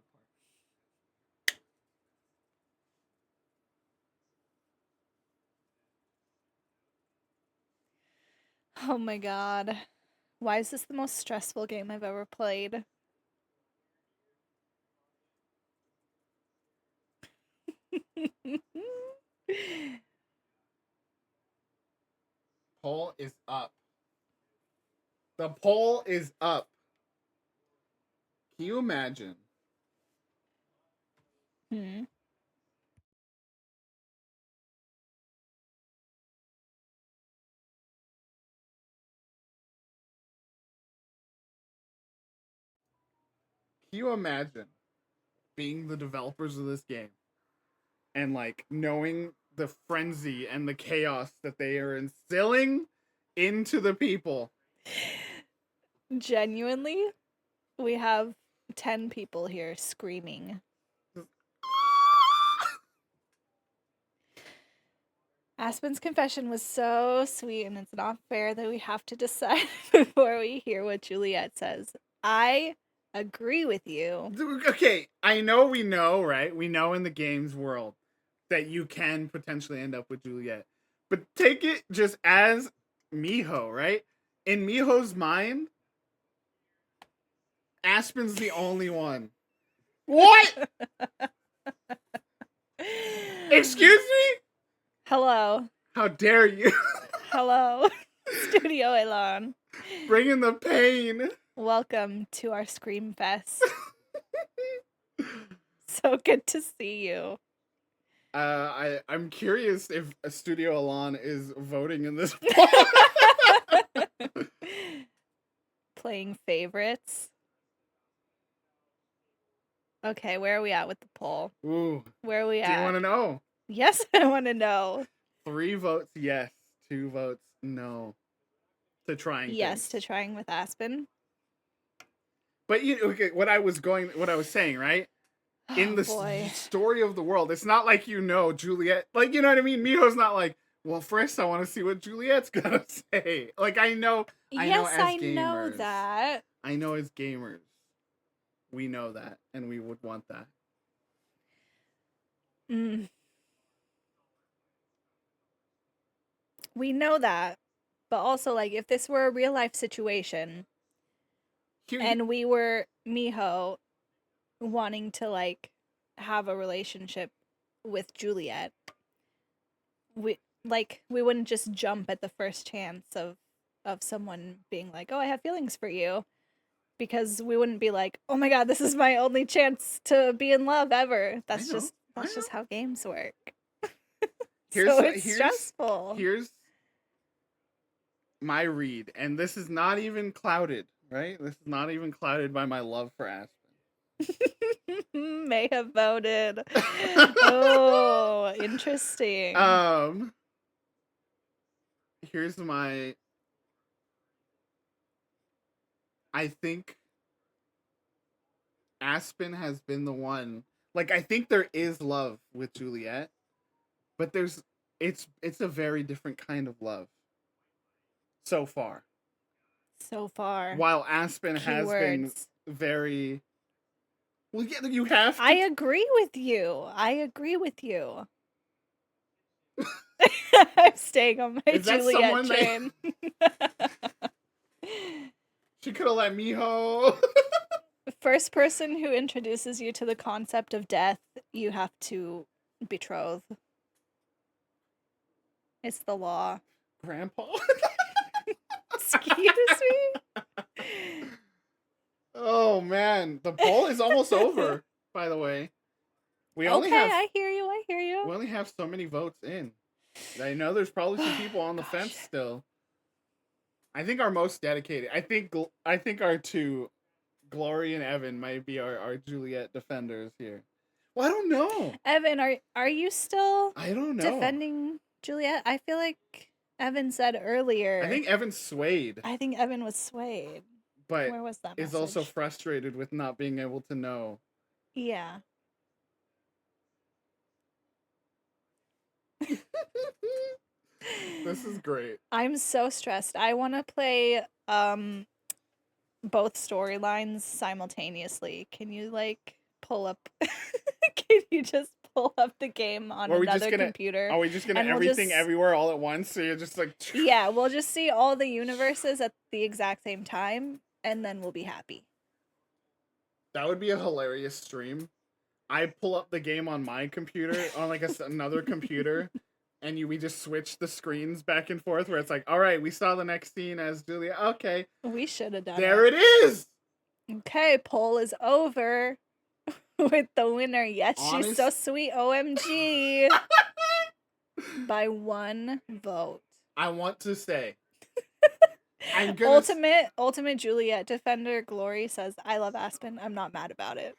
Oh my god. Why is this the most stressful game I've ever played? Poll is up. The poll is up. Can you imagine? Hmm. Can you imagine being the developers of this game and like knowing the frenzy and the chaos that they are instilling into the people? Genuinely, we have 10 people here screaming. Aspen's confession was so sweet, and it's not fair that we have to decide before we hear what Juliet says. I agree with you. Okay, I know we know, right? We know in the games world that you can potentially end up with Juliet. But take it just as Miho, right? In Miho's mind, Aspen's the only one. What? Excuse me? Hello. How dare you? Hello. Studio Elon. Bringing the pain. Welcome to our Scream Fest. So good to see you. I'm curious if Studio Elon is voting in this Playing favorites. Okay, where are we at with the poll? Ooh. Where are we Do at? you want to know? Yes, I want to know. 3 votes yes, 2 votes no. To trying Yes, things. to trying with Aspen. But what I was saying, right? In the story of the world, it's not like Juliet, like, you know what I mean? Miho's not like, well, first I want to see what Juliet's gonna say. Like, I know Yes, as I gamers, know that. I know as gamers, we know that, and we would want that. We know that, but also, like, if this were a real life situation, and we were Miho wanting to, like, have a relationship with Juliet, we wouldn't just jump at the first chance of someone being like, oh, I have feelings for you, because we wouldn't be like, oh my god, this is my only chance to be in love ever. That's just how games work. So it's stressful. Here's my read, and this is not even clouded, right? This is not even clouded by my love for Aspen. May have voted. Oh, interesting. Here's my. I think Aspen has been the one. Like, I think there is love with Juliet, but it's a very different kind of love. So far. While Aspen has been very. Well, yeah, you have to. I agree with you. I'm staying on my Juliet train. She could have let Miho. First person who introduces you to the concept of death, you have to betroth. It's the law. Grandpa? Excuse me? Oh, man. The poll is almost over, by the way. I hear you. We only have so many votes in. I know there's probably some people on the fence still. I think our most dedicated. I think our 2, Glory and Evan, might be our Juliet defenders here. Well, I don't know. Evan, are you still I don't know. defending Juliet? I feel like Evan said earlier. I think Evan swayed. I think Evan was swayed. But where was that is also frustrated with not being able to know. Yeah. This is great. I'm so stressed. I want to play both storylines simultaneously. Can you pull up can you just pull up the game on another computer? Are we just gonna everything everywhere all at once? So you're just like yeah, we'll just see all the universes at the exact same time, and then we'll be happy. That would be a hilarious stream. I pull up the game on my computer, on like another computer, and we just switch the screens back and forth where it's like, all right, we saw the next scene as Julia. Okay. We should have done there it is! Okay, poll is over with the winner. Yes, she's so sweet. OMG. By 1 vote. I want to say. Ultimate Juliet defender Glory says, I love Aspen. I'm not mad about it.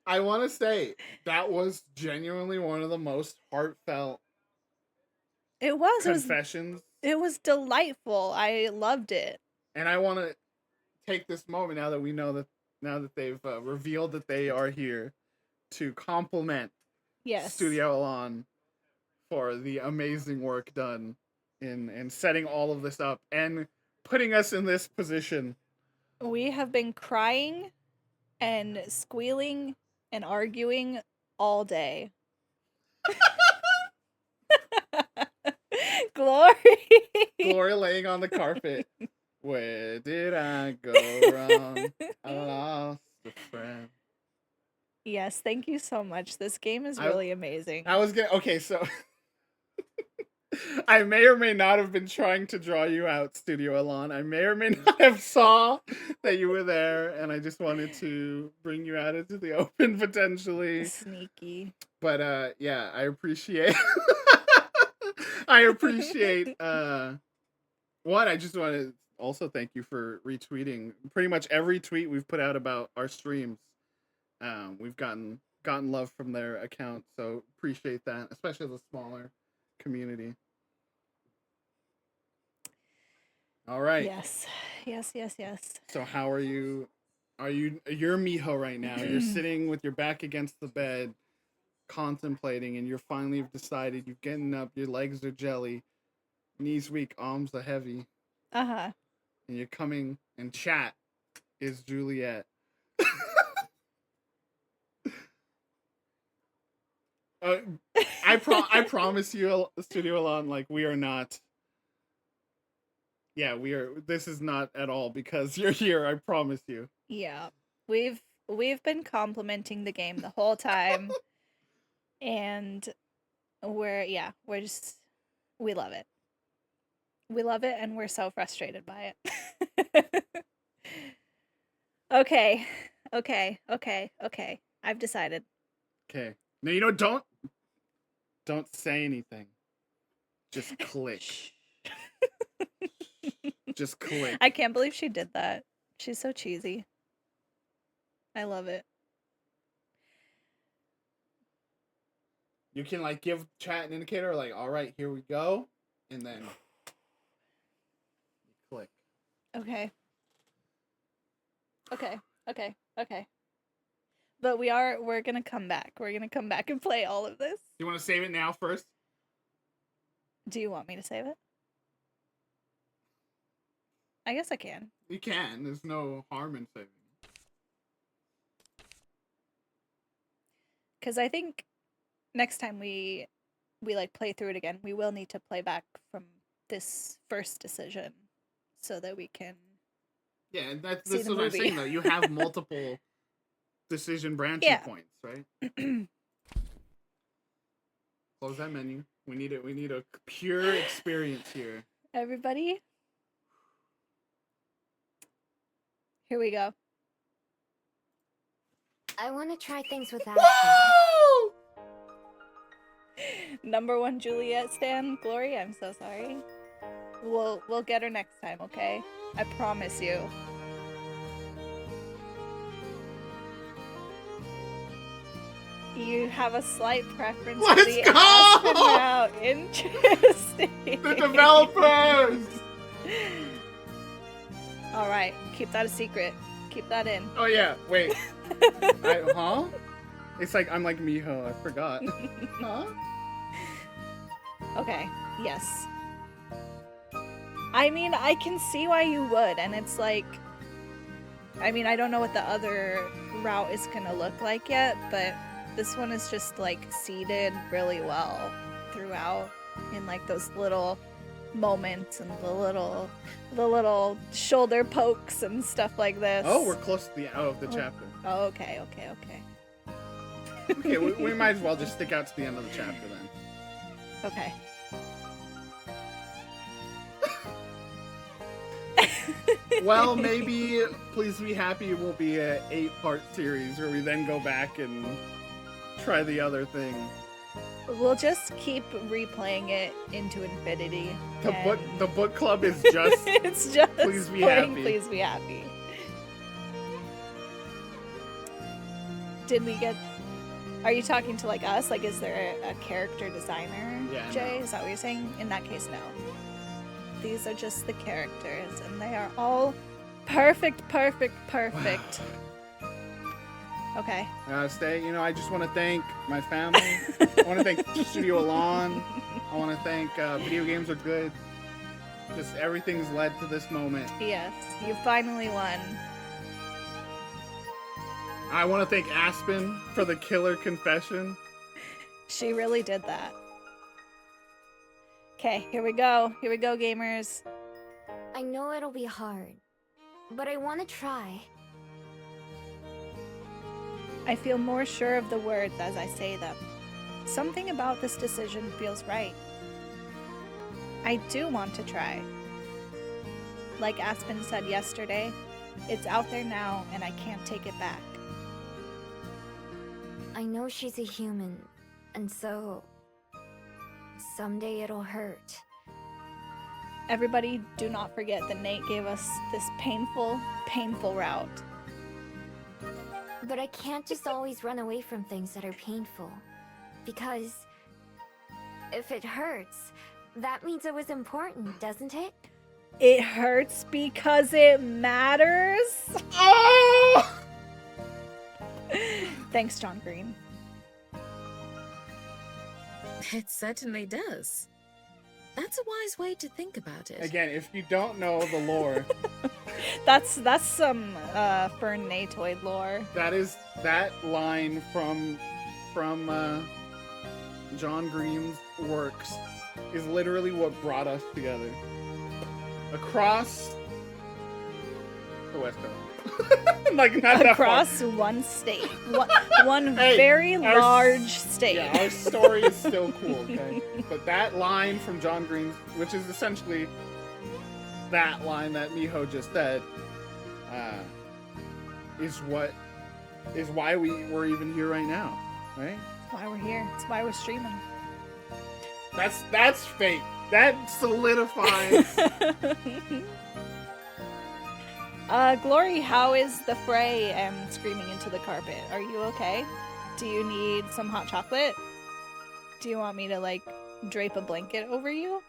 I want to say that was genuinely one of the most heartfelt confessions. It was delightful. I loved it. And I want to take this moment now that they've revealed that they are here to compliment Studio Elon for the amazing work done in setting all of this up and putting us in this position. We have been crying and squealing and arguing all day. Glory laying on the carpet. Where did I go wrong? I lost a friend. Yes, thank you so much. This game is really amazing. Okay, so I may or may not have been trying to draw you out, Studio Alon. I may or may not have saw that you were there, and I just wanted to bring you out into the open potentially. Sneaky. But yeah, I appreciate I appreciate one, I just want to also thank you for retweeting pretty much every tweet we've put out about our streams. We've gotten love from their account, so appreciate that, especially the smaller community. All right. Yes. So how are you? You're Miho right now. You're sitting with your back against the bed, contemplating, and you're finally decided. You're getting up. Your legs are jelly, knees weak, arms are heavy. Uh-huh. And you're coming, and chat is Juliet. I promise you, Studio Alon, like we are not. Yeah, we are. This is not at all because you're here. I promise you. Yeah, we've been complimenting the game the whole time, and we love it. We love it, and we're so frustrated by it. Okay. I've decided. Okay. No, don't say anything. Just click. Just click. I can't believe she did that. She's so cheesy. I love it. You can like give chat an indicator, like, all right, here we go, and then click. Okay. But we're gonna come back. We're gonna come back and play all of this. You want to save it now first? Do you want me to save it? I guess I can. You can. There's no harm in saving. Because I think next time we like play through it again, we will need to play back from this first decision so that we can. Yeah, this is what I'm saying though. You have multiple decision branching points, right? Close that menu. We need a pure experience here. Everybody, here we go. I want to try things with Ashley. Number 1 Juliet stan, Glory. I'm so sorry. We'll get her next time, okay? I promise you. You have a slight preference for the Aspen route. Interesting. The developers! Alright, keep that a secret. Keep that in. Oh yeah, wait. Huh? It's like, I'm like Miho, I forgot. Huh? Okay, yes. I mean, I can see why you would, and it's like... I mean, I don't know what the other route is gonna look like yet, but this one is just, like, seeded really well throughout in, like, those little moments and the little shoulder pokes and stuff like this. Oh, we're close to the out of the chapter. Oh, okay. Okay, we might as well just stick out to the end of the chapter then. Okay. Well, maybe Please Be Happy will be a 8-part series where we then go back and try the other thing. We'll just keep replaying it into infinity. The book club is just it's just Please Be Happy. Please Be Happy. Did we get... Are you talking to, like, us? Like, is there a character designer, Yeah, Jay? no. Is that what you're saying? In that case, no. These are just the characters, and they are all perfect. Okay. I just want to thank my family. I want to thank Studio Alon. I want to thank Video Games Are Good. Just everything's led to this moment. Yes, you finally won. I want to thank Aspen for the killer confession. She really did that. Okay, here we go. Here we go, gamers. I know it'll be hard, but I want to try. I feel more sure of the words as I say them. Something about this decision feels right. I do want to try. Like Aspen said yesterday, it's out there now and I can't take it back. I know she's a human, and so someday it'll hurt. Everybody, do not forget that Nate gave us this painful, painful route. But I can't just always run away from things that are painful. Because if it hurts, that means it was important, doesn't it? It hurts because it matters. Oh! Thanks, John Green. It certainly does. That's a wise way to think about it. Again, if you don't know the lore, That's some Fern Natoid lore. that is that line from John Green's works is literally what brought us together across the West Coast. Like not Across that far. one state. One Hey, very our large state. Yeah, our story is still cool, okay? But that line from John Green's, which is essentially that line that Miho just said, is why we're even here right now, right? That's why we're here. That's why we're streaming. That's fake. That solidifies. Glory, how is the fray screaming into the carpet? Are you okay? Do you need some hot chocolate? Do you want me to, like, drape a blanket over you?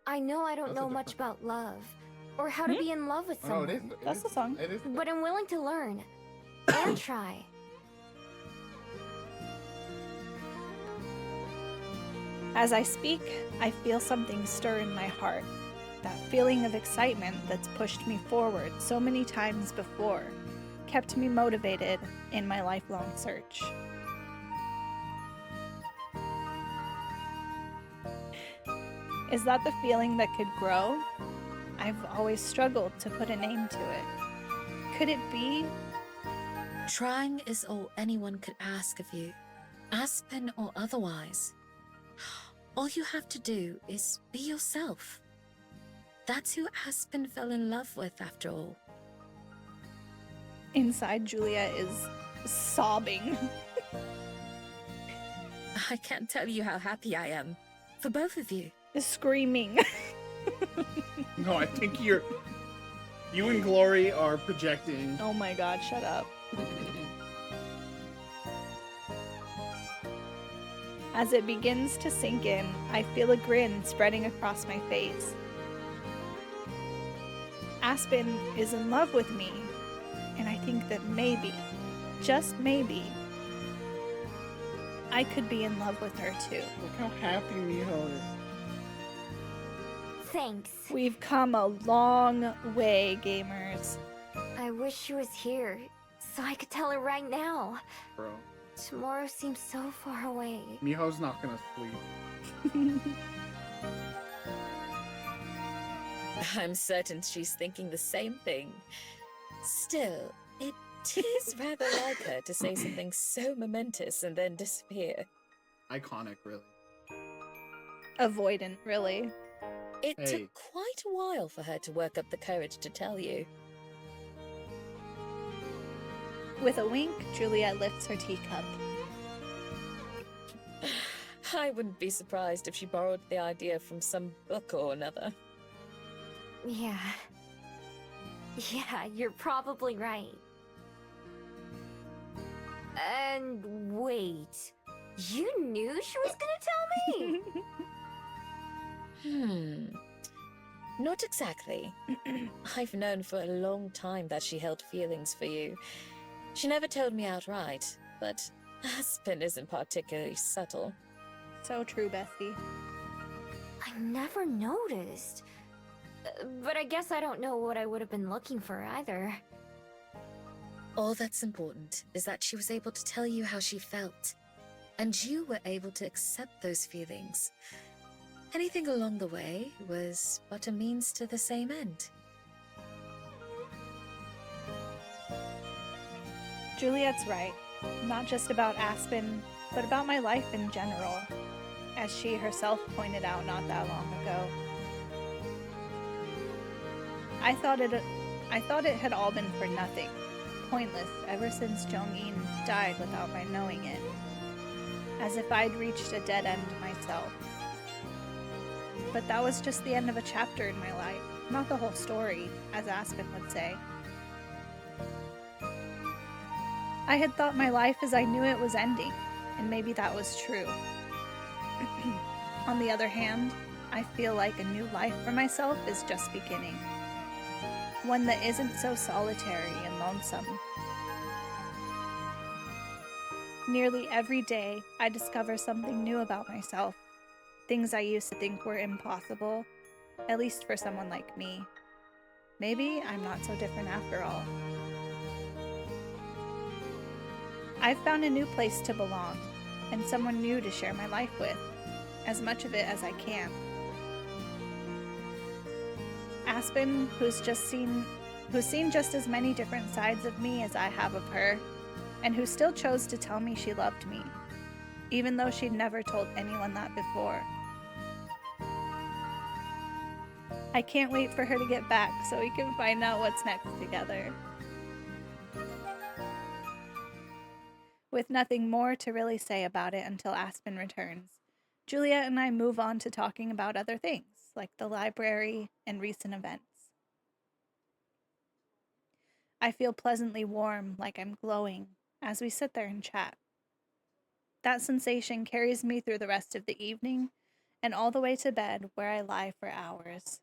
I know I don't That's a know much different- about love, or how to be in love with Oh, someone. it is. That's the song. It is. But I'm willing to learn and try. As I speak, I feel something stir in my heart. That feeling of excitement that's pushed me forward so many times before, kept me motivated in my lifelong search. Is that the feeling that could grow? I've always struggled to put a name to it. Could it be? Trying is all anyone could ask of you, Aspen or otherwise. All you have to do is be yourself. That's who Aspen fell in love with, after all. Inside, Julia is sobbing. I can't tell you how happy I am. For both of you. Screaming. No, I think you and Glory are projecting. Oh my god, shut up. As it begins to sink in, I feel a grin spreading across my face. Aspen is in love with me, and I think that maybe, just maybe, I could be in love with her too. Look how happy Miho is. Thanks. We've come a long way, gamers. I wish she was here, so I could tell her right now. Bro. Tomorrow seems so far away. Miho's not gonna sleep. I'm certain she's thinking the same thing. Still, it is rather like her to say something so momentous and then disappear. Iconic, really. Avoidant, really. It Hey. took quite a while for her to work up the courage to tell you. With a wink, Juliet lifts her teacup. I wouldn't be surprised if she borrowed the idea from some book or another. Yeah. Yeah, you're probably right. And wait, you knew she was gonna tell me? Not exactly. I've known for a long time that she held feelings for you. She never told me outright, but Aspen isn't particularly subtle. So true, Bestie. I never noticed. But I guess I don't know what I would have been looking for either. All that's important is that she was able to tell you how she felt, and you were able to accept those feelings. Anything along the way was but a means to the same end. Juliet's right. Not just about Aspen, but about my life in general, as she herself pointed out not that long ago. I thought it had all been for nothing, pointless ever since Jong-in died without my knowing it, as if I'd reached a dead end myself. But that was just the end of a chapter in my life, not the whole story, as Aspen would say. I had thought my life as I knew it was ending, and maybe that was true. On the other hand, I feel like a new life for myself is just beginning. One that isn't so solitary and lonesome. Nearly every day, I discover something new about myself. Things I used to think were impossible, at least for someone like me. Maybe I'm not so different after all. I've found a new place to belong, and someone new to share my life with, as much of it as I can. Aspen, who's seen just as many different sides of me as I have of her, and who still chose to tell me she loved me, even though she'd never told anyone that before. I can't wait for her to get back so we can find out what's next together. With nothing more to really say about it until Aspen returns, Juliet and I move on to talking about other things, like the library and recent events. I feel pleasantly warm, like I'm glowing, as we sit there and chat. That sensation carries me through the rest of the evening and all the way to bed, where I lie for hours.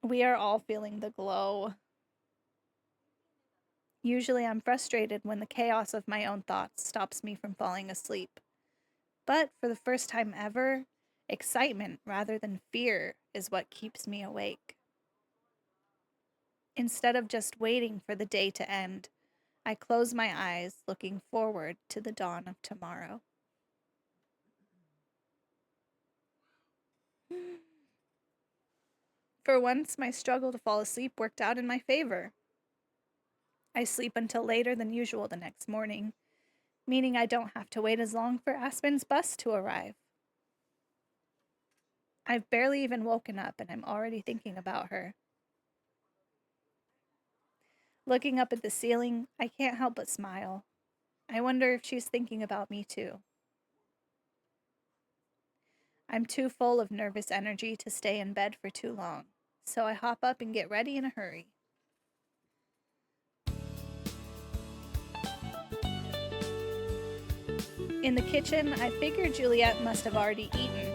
We are all feeling the glow. Usually I'm frustrated when the chaos of my own thoughts stops me from falling asleep. But for the first time ever, excitement rather than fear is what keeps me awake. Instead of just waiting for the day to end, I close my eyes, looking forward to the dawn of tomorrow. For once, my struggle to fall asleep worked out in my favor. I sleep until later than usual the next morning, meaning I don't have to wait as long for Aspen's bus to arrive. I've barely even woken up and I'm already thinking about her. Looking up at the ceiling, I can't help but smile. I wonder if she's thinking about me too. I'm too full of nervous energy to stay in bed for too long, so I hop up and get ready in a hurry. In the kitchen, I figured Juliet must have already eaten,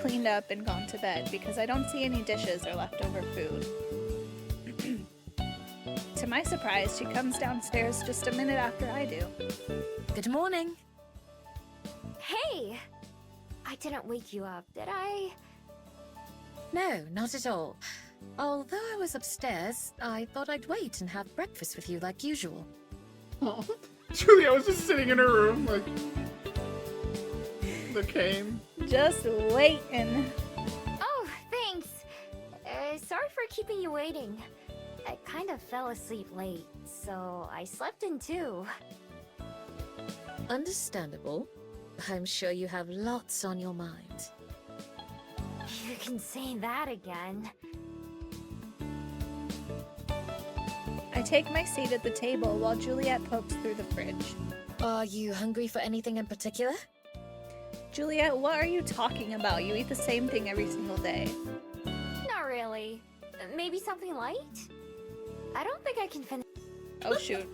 cleaned up, and gone to bed because I don't see any dishes or leftover food. To my surprise, she comes downstairs just a minute after I do. Good morning. Hey! I didn't wake you up, did I? No, not at all. Although I was upstairs, I thought I'd wait and have breakfast with you like usual. Oh, Julia was just sitting in her room, like the cane. Just waiting. Oh, thanks. Sorry for keeping you waiting. I kind of fell asleep late, so I slept in too. Understandable. I'm sure you have lots on your mind. You can say that again. I take my seat at the table while Juliet pokes through the fridge. Are you hungry for anything in particular? Juliet, what are you talking about? You eat the same thing every single day. Not really. Maybe something light? I don't think I can finish. Oh, shoot.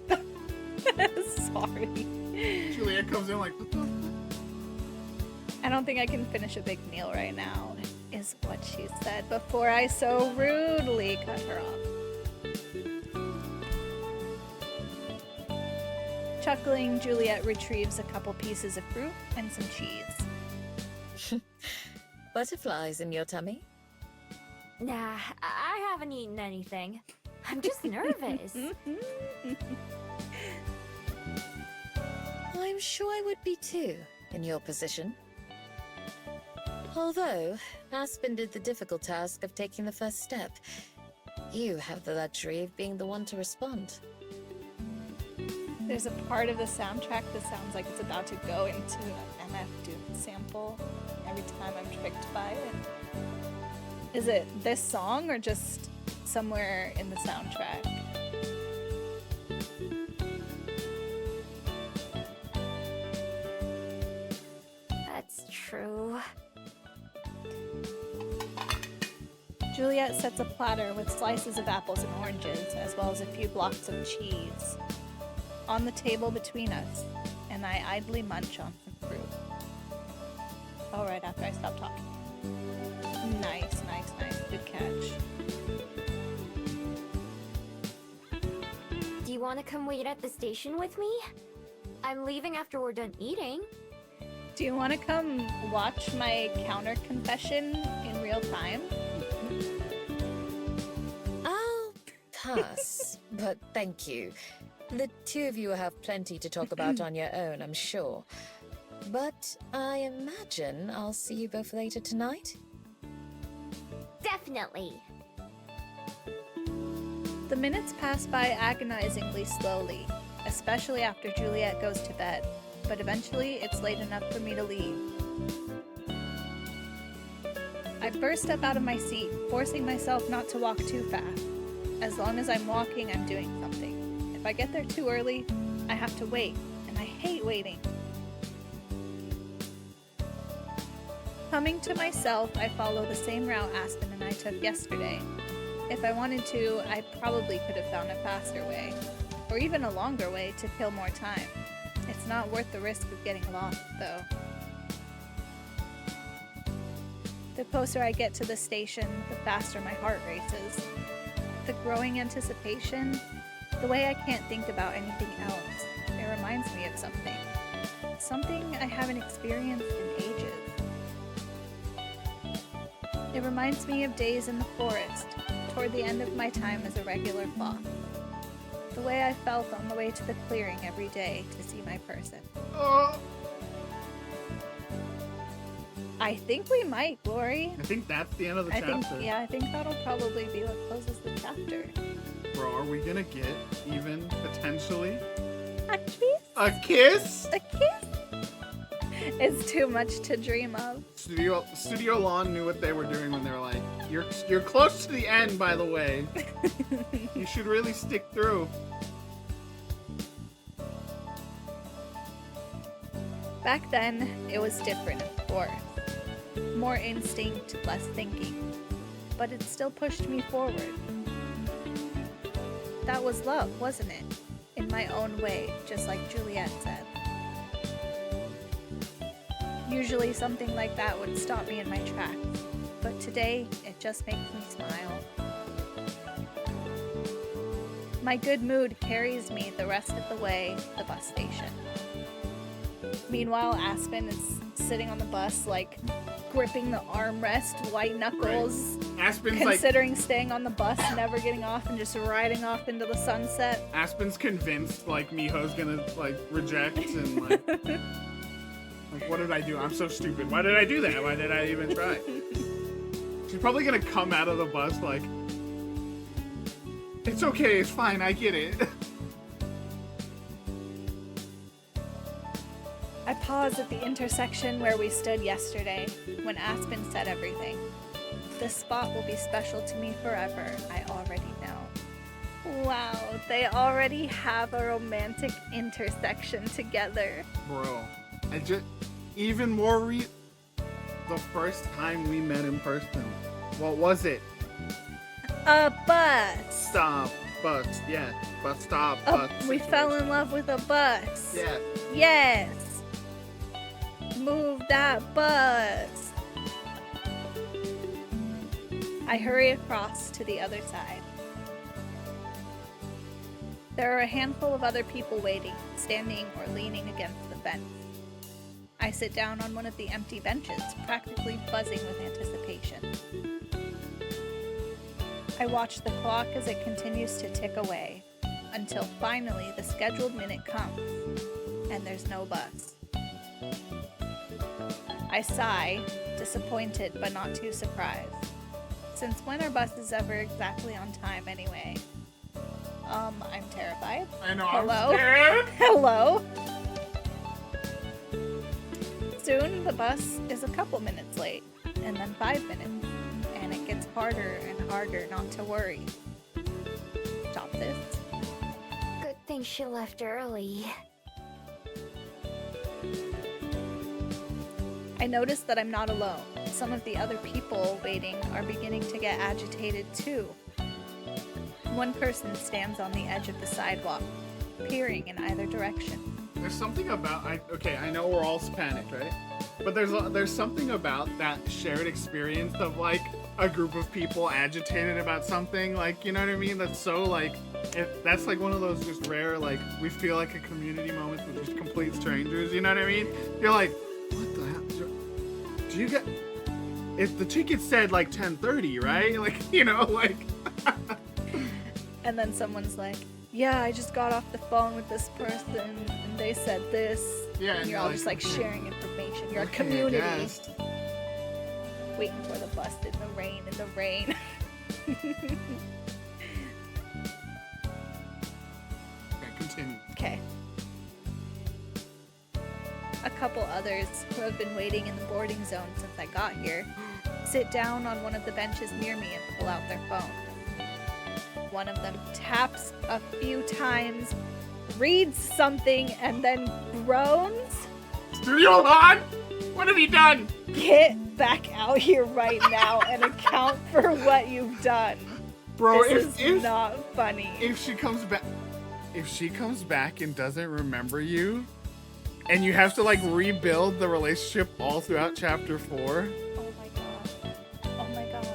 Sorry. Julia comes in like, I don't think I can finish a big meal right now, is what she said before I so rudely cut her off. Chuckling, Juliet retrieves a couple pieces of fruit and some cheese. Butterflies in your tummy? Nah, I haven't eaten anything. I'm just nervous. I'm sure I would be too, in your position. Although, Aspen did the difficult task of taking the first step. You have the luxury of being the one to respond. There's a part of the soundtrack that sounds like it's about to go into an MF Doom sample every time I'm tricked by it. Is it this song or just somewhere in the soundtrack? That's true. Juliet sets a platter with slices of apples and oranges, as well as a few blocks of cheese, on the table between us, and I idly munch on some fruit. Oh, right after I stop talking. Nice, nice, nice. Good catch. Do you want to come wait at the station with me? I'm leaving after we're done eating. Do you want to come watch my counter confession in real time? I'll pass, but thank you. The two of you will have plenty to talk about on your own, I'm sure. But I imagine I'll see you both later tonight? Definitely. The minutes pass by agonizingly slowly, especially after Juliet goes to bed, but eventually it's late enough for me to leave. I burst up out of my seat, forcing myself not to walk too fast. As long as I'm walking, I'm doing something. If I get there too early, I have to wait, and I hate waiting. Coming to myself, I follow the same route Aspen and I took yesterday. If I wanted to, I probably could have found a faster way, or even a longer way to kill more time. It's not worth the risk of getting lost, though. The closer I get to the station, the faster my heart races. The growing anticipation, the way I can't think about anything else, it reminds me of something. Something I haven't experienced in ages. It reminds me of days in the forest, toward the end of my time as a regular fox. The way I felt on the way to the clearing every day to see my person. I think we might, Glory. I think that's the end of the chapter. I think that'll probably be what closes the chapter. Bro, are we gonna get even potentially A kiss? a kiss? A kiss? It's too much to dream of. Studio Lawn knew what they were doing when they were like, "You're close to the end, by the way. You should really stick through." Back then, it was different, of course. More instinct, less thinking. But it still pushed me forward. That was love, wasn't it? In my own way, just like Juliet said. Usually something like that would stop me in my tracks, but today it just makes me smile. My good mood carries me the rest of the way to the bus station. Meanwhile, Aspen is sitting on the bus, like, gripping the armrest, white knuckles, Right. Aspen's considering staying on the bus, never getting off, and just riding off into the sunset. Aspen's convinced, like, Miho's gonna, like, reject, and, like, what did I do? I'm so stupid. Why did I do that? Why did I even try? She's probably gonna come out of the bus, like, it's okay, it's fine, I get it. I pause at the intersection where we stood yesterday, when Aspen said everything. This spot will be special to me forever, I already know. Wow, they already have a romantic intersection together. Bro, I just, even more the first time we met in person, what was it? A bus! Stop, bus, yeah, bus stop, bus. We fell in love with a bus. Yeah. Yes! Move that bus! I hurry across to the other side. There are a handful of other people waiting, standing or leaning against the fence. I sit down on one of the empty benches, practically buzzing with anticipation. I watch the clock as it continues to tick away, until finally the scheduled minute comes, and there's no bus. I sigh, disappointed but not too surprised. Since when are buses ever exactly on time anyway? I'm terrified. I know, Hello? I'm scared. Hello? Soon the bus is a couple minutes late, and then 5 minutes, and it gets harder and harder not to worry. Stop this. Good thing she left early. I notice that I'm not alone. Some of the other people waiting are beginning to get agitated too. One person stands on the edge of the sidewalk, peering in either direction. There's something about I know we're all panicked, right? But there's something about that shared experience of like a group of people agitated about something, like, you know what I mean? That's so like that's like one of those just rare, like, we feel like a community moments with just complete strangers, you know what I mean? You're like, what the hell? Do you get if the ticket said like 10:30, right? Like, you know, like And then someone's like, yeah, I just got off the phone with this person and they said this. Yeah, and you're all just like sharing information. You're a community. Waiting for the bus in the rain. Okay, continue. Okay. A couple others who have been waiting in the boarding zone since I got here sit down on one of the benches near me and pull out their phone. One of them taps a few times, reads something, and then groans. Studio on? What have you done? Get back out here right now and account for what you've done. Bro, this is not funny. If she comes back and doesn't remember you, and you have to like rebuild the relationship all throughout chapter 4. Oh my god. Oh my god.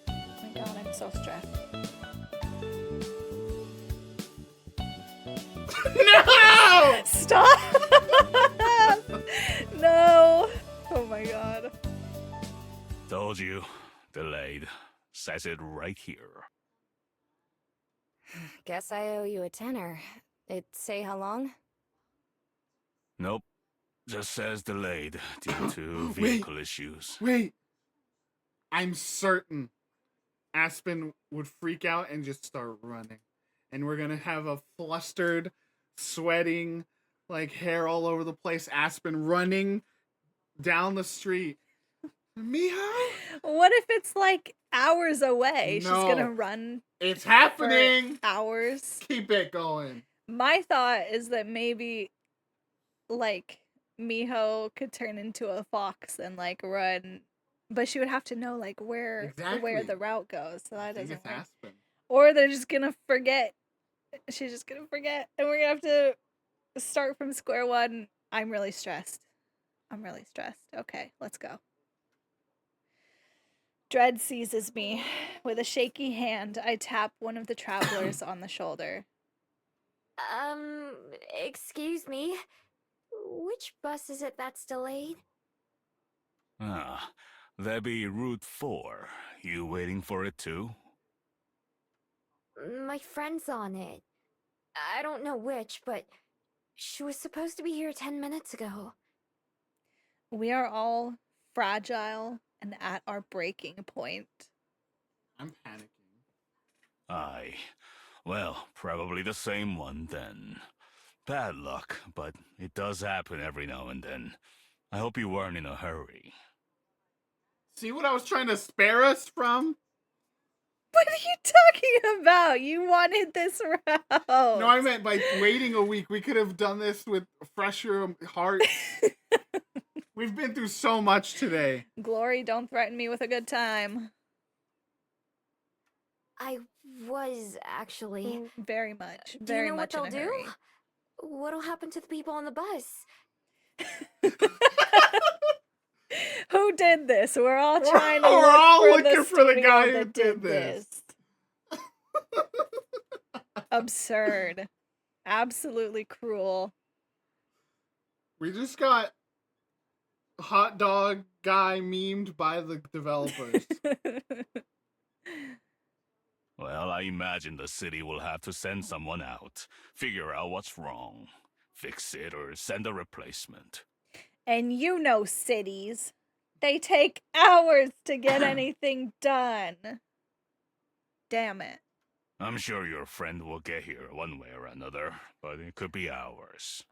Oh my god, I'm so stressed. No! Stop! No! Oh my god. Told you. Delayed. Says it right here. Guess I owe you a tenner. It say how long? Nope. Just says delayed due to vehicle issues. Wait. I'm certain Aspen would freak out and just start running. And we're gonna have a flustered, sweating, like hair all over the place Aspen running down the street. Miho? What if it's like hours away? No. She's gonna run. It's happening! For hours. Keep it going. My thought is that maybe, like, Miho could turn into a fox and like run, but she would have to know like where the route goes. So that doesn't work. Aspen. Or they're just gonna forget. She's just gonna forget, and we're gonna have to start from square one. I'm really stressed. Okay, let's go. Dread seizes me. With a shaky hand, I tap one of the travelers on the shoulder. Excuse me. Which bus is it that's delayed? There be Route 4. You waiting for it too? My friend's on it. I don't know which, but she was supposed to be here 10 minutes ago. We are all fragile and at our breaking point. I'm panicking. Aye. Well, probably the same one then. Bad luck, but it does happen every now and then. I hope you weren't in a hurry. See what I was trying to spare us from? What are you talking about? You wanted this route. No, I meant by waiting a week. We could have done this with fresher hearts. We've been through so much today. Glory, don't threaten me with a good time. I was actually. Very much. Do you know much what they'll in a hurry. do? What'll happen to the people on the bus? Who did this? We're all trying to looking for the guy studio who that did this. Absurd. Absolutely cruel. We just got hot dog guy memed by the developers. Well, I imagine the city will have to send someone out, figure out what's wrong, fix it, or send a replacement. And you know cities. They take hours to get anything done. Damn it. I'm sure your friend will get here one way or another, but it could be hours.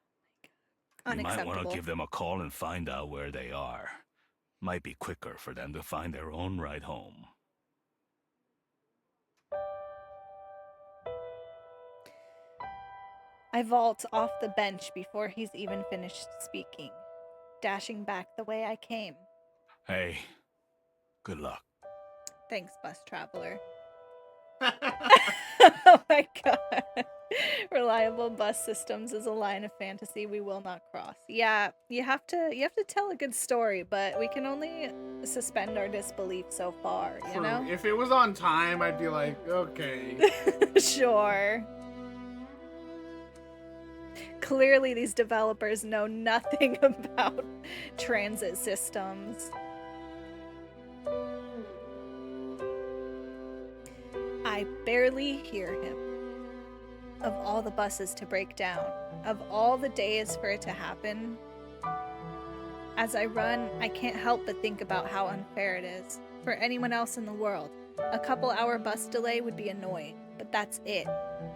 You might want Unacceptable. to give them a call and find out where they are. Might be quicker for them to find their own ride home. I vault off the bench before he's even finished speaking, dashing back the way I came. Hey, good luck. Thanks, bus traveler. Oh my god. Reliable bus systems is a line of fantasy we will not cross. Yeah, you have to tell a good story, but we can only suspend our disbelief so far, you True. know? If it was on time, I'd be like, okay. Sure. Clearly these developers know nothing about transit systems. I barely hear him. Of all the buses to break down, of all the days for it to happen, as I run, I can't help but think about how unfair it is. For anyone else in the world, a couple-hour bus delay would be annoying, but that's it.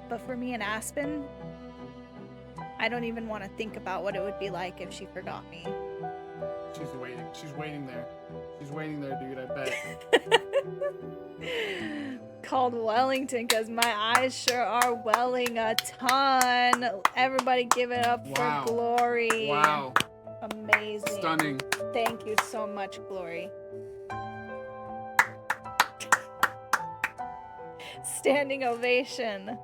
But for me and Aspen, I don't even want to think about what it would be like if she forgot me. She's waiting. She's waiting there. She's waiting there, dude, I bet. Called Wellington because my eyes sure are welling a ton. Everybody give it up Wow. for Glory. Wow. Amazing. Stunning. Thank you so much, Glory. Standing ovation.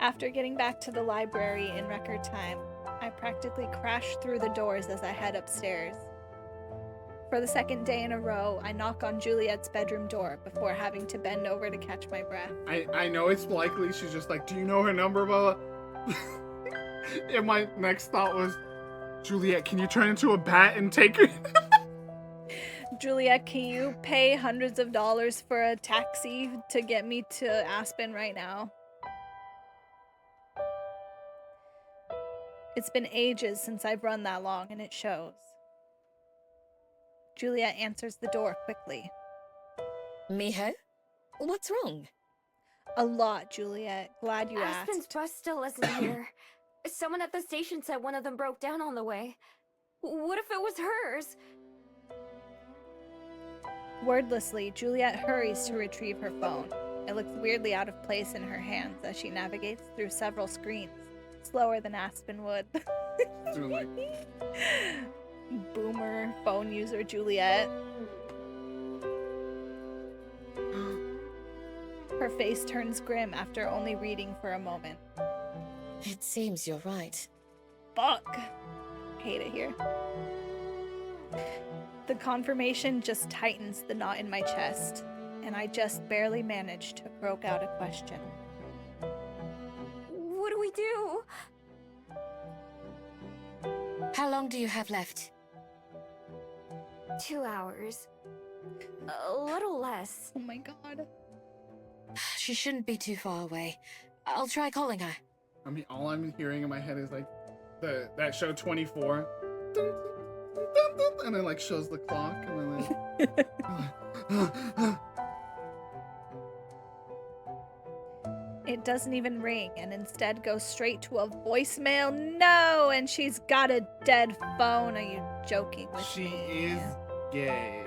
After getting back to the library in record time, I practically crash through the doors as I head upstairs. For the second day in a row, I knock on Juliet's bedroom door before having to bend over to catch my breath. I know it's likely she's just like, do you know her number, Bella? And my next thought was, Juliet, can you turn into a bat and take her? Juliet, can you pay hundreds of dollars for a taxi to get me to Aspen right now? It's been ages since I've run that long, and it shows. Juliet answers the door quickly. Miho? What's wrong? A lot, Juliet. Glad you Aspen's asked. bus still isn't here. Someone at the station said one of them broke down on the way. What if it was hers? Wordlessly, Juliet hurries to retrieve her phone. It looks weirdly out of place in her hands as she navigates through several screens, slower than Aspen would. Doing like, Boomer phone user Juliet. Her face turns grim after only reading for a moment. It seems you're right. Fuck! Hate it here. The confirmation just tightens the knot in my chest, and I just barely manage to croak out a question. What do we do? How long do you have left? 2 hours. A little less. Oh my god. She shouldn't be too far away. I'll try calling her. I mean, all I'm hearing in my head is like that show 24. Dun, dun, dun, dun, and it like shows the clock and then It doesn't even ring and instead goes straight to a voicemail. No! And she's got a dead phone. Are you joking with she me? is gay.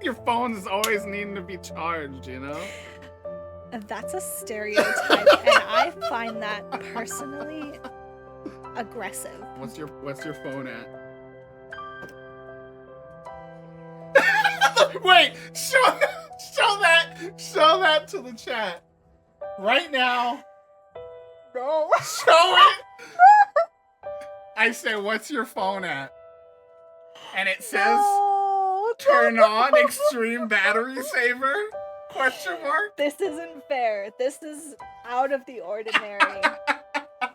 Your phone is always needing to be charged, you know? That's a stereotype, and I find that personally aggressive. What's your phone at? Wait, show that to the chat right now. No. Show it. I say, what's your phone at? And it says, No. turn on extreme battery saver? Question mark. This isn't fair. This is out of the ordinary.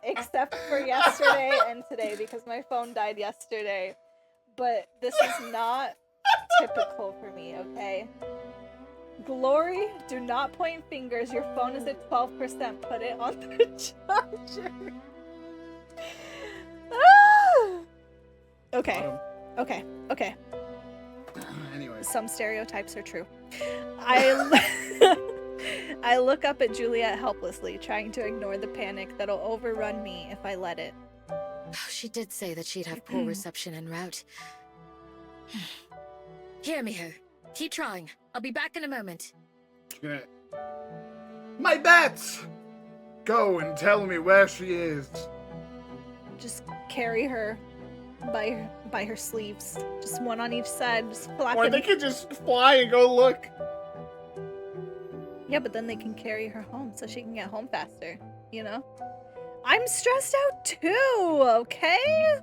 Except for yesterday and today, because my phone died yesterday. But this is not typical for me, okay? Glory, do not point fingers. Your phone is at 12%. Put it on the charger. Ah! Okay. Anyway. Some stereotypes are true. I look up at Juliet helplessly, trying to ignore the panic that'll overrun me if I let it. She did say that she'd have poor reception en route. Here, Miho. Keep trying. I'll be back in a moment. Yeah. My bats! Go and tell me where she is. Just carry her by her sleeves. Just one on each side, just flapping. Or they could just fly and go look. Yeah, but then they can carry her home so she can get home faster, you know? I'm stressed out too, okay?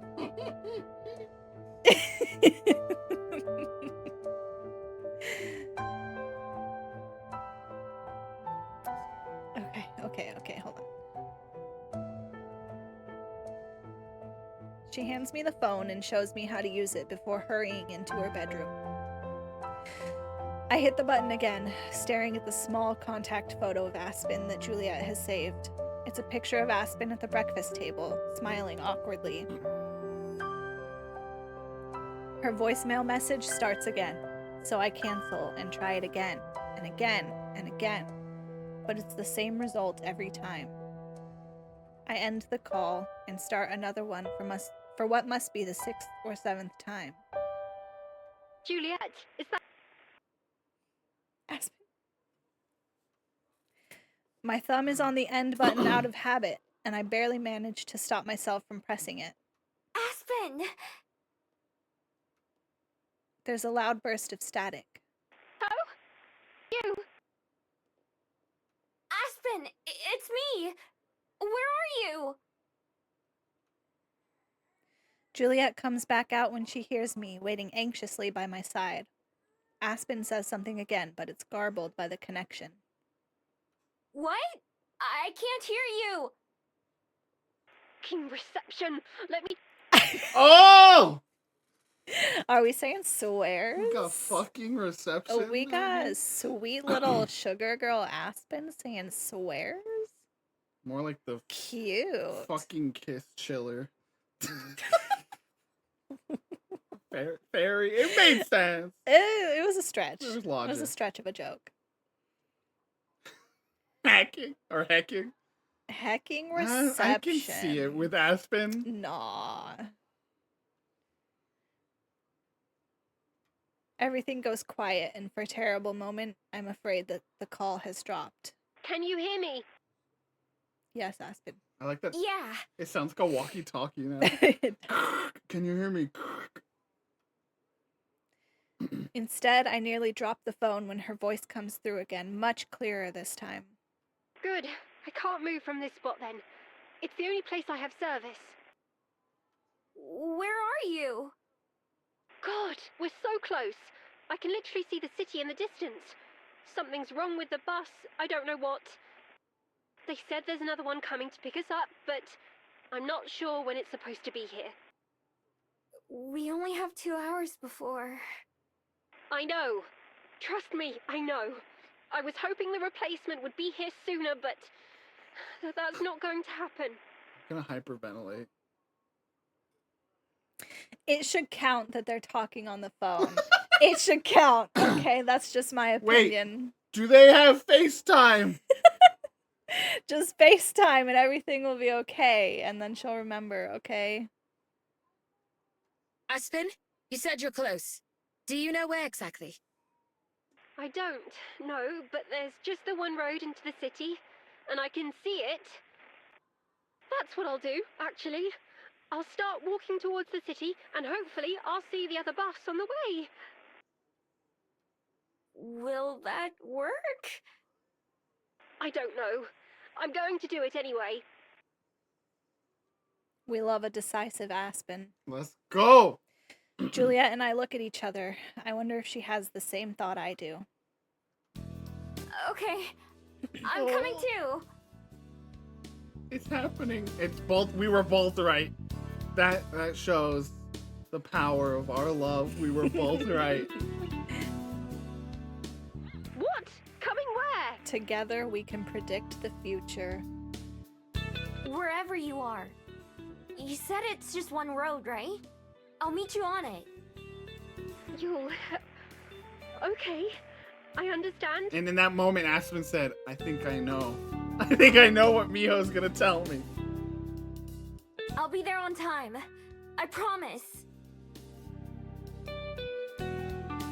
Okay, hold on. She hands me the phone and shows me how to use it before hurrying into her bedroom. I hit the button again, staring at the small contact photo of Aspen that Juliet has saved. It's a picture of Aspen at the breakfast table, smiling awkwardly. Her voicemail message starts again, so I cancel and try it again, and again, and again. But it's the same result every time. I end the call and start another one for what must be the 6th or 7th time. Juliet, is that... Aspen. My thumb is on the end button out of habit, and I barely manage to stop myself from pressing it. Aspen! There's a loud burst of static. Oh? You? Aspen! It's me! Where are you? Juliet comes back out when she hears me, waiting anxiously by my side. Aspen says something again, but it's garbled by the connection. What? I can't hear you! King reception, let me... Oh! Are we saying swears? We got fucking reception. Oh, we got a sweet little sugar girl Aspen saying swears? More like the cute fucking kiss chiller. Fairy. It made sense. It was a stretch. There was logic. It was a stretch of a joke. Hacking or hecking. Hecking reception. I can see it with Aspen. Nah. Everything goes quiet, and for a terrible moment, I'm afraid that the call has dropped. Can you hear me? Yes, Aspen. I like that. Yeah. It sounds like a walkie-talkie now. Can you hear me? Instead, I nearly drop the phone when her voice comes through again, much clearer this time. Good. I can't move from this spot then. It's the only place I have service. Where are you? God, we're so close. I can literally see the city in the distance. Something's wrong with the bus. I don't know what. They said there's another one coming to pick us up, but I'm not sure when it's supposed to be here. We only have 2 hours before. I know. Trust me, I know. I was hoping the replacement would be here sooner, but that's not going to happen. I'm gonna hyperventilate. It should count that they're talking on the phone. It should count, okay? That's just my opinion. Wait, do they have FaceTime? Just FaceTime and everything will be okay, and then she'll remember, okay? Aspen, you said you're close. Do you know where exactly? I don't, no, but there's just the one road into the city, and I can see it. That's what I'll do, actually. I'll start walking towards the city, and hopefully I'll see the other bus on the way. Will that work? I don't know. I'm going to do it anyway. We love a decisive Aspen. Let's go! Juliet and I look at each other. I wonder if she has the same thought I do. Okay. I'm coming too. It's happening. It's both. We were both right. That shows the power of our love. We were both right. What? Coming where? Together we can predict the future. Wherever you are. You said it's just one road, right? I'll meet you on it. You'll... Okay, I understand. And in that moment, Aspen said, I think I know. I think I know what Miho's gonna tell me. I'll be there on time. I promise.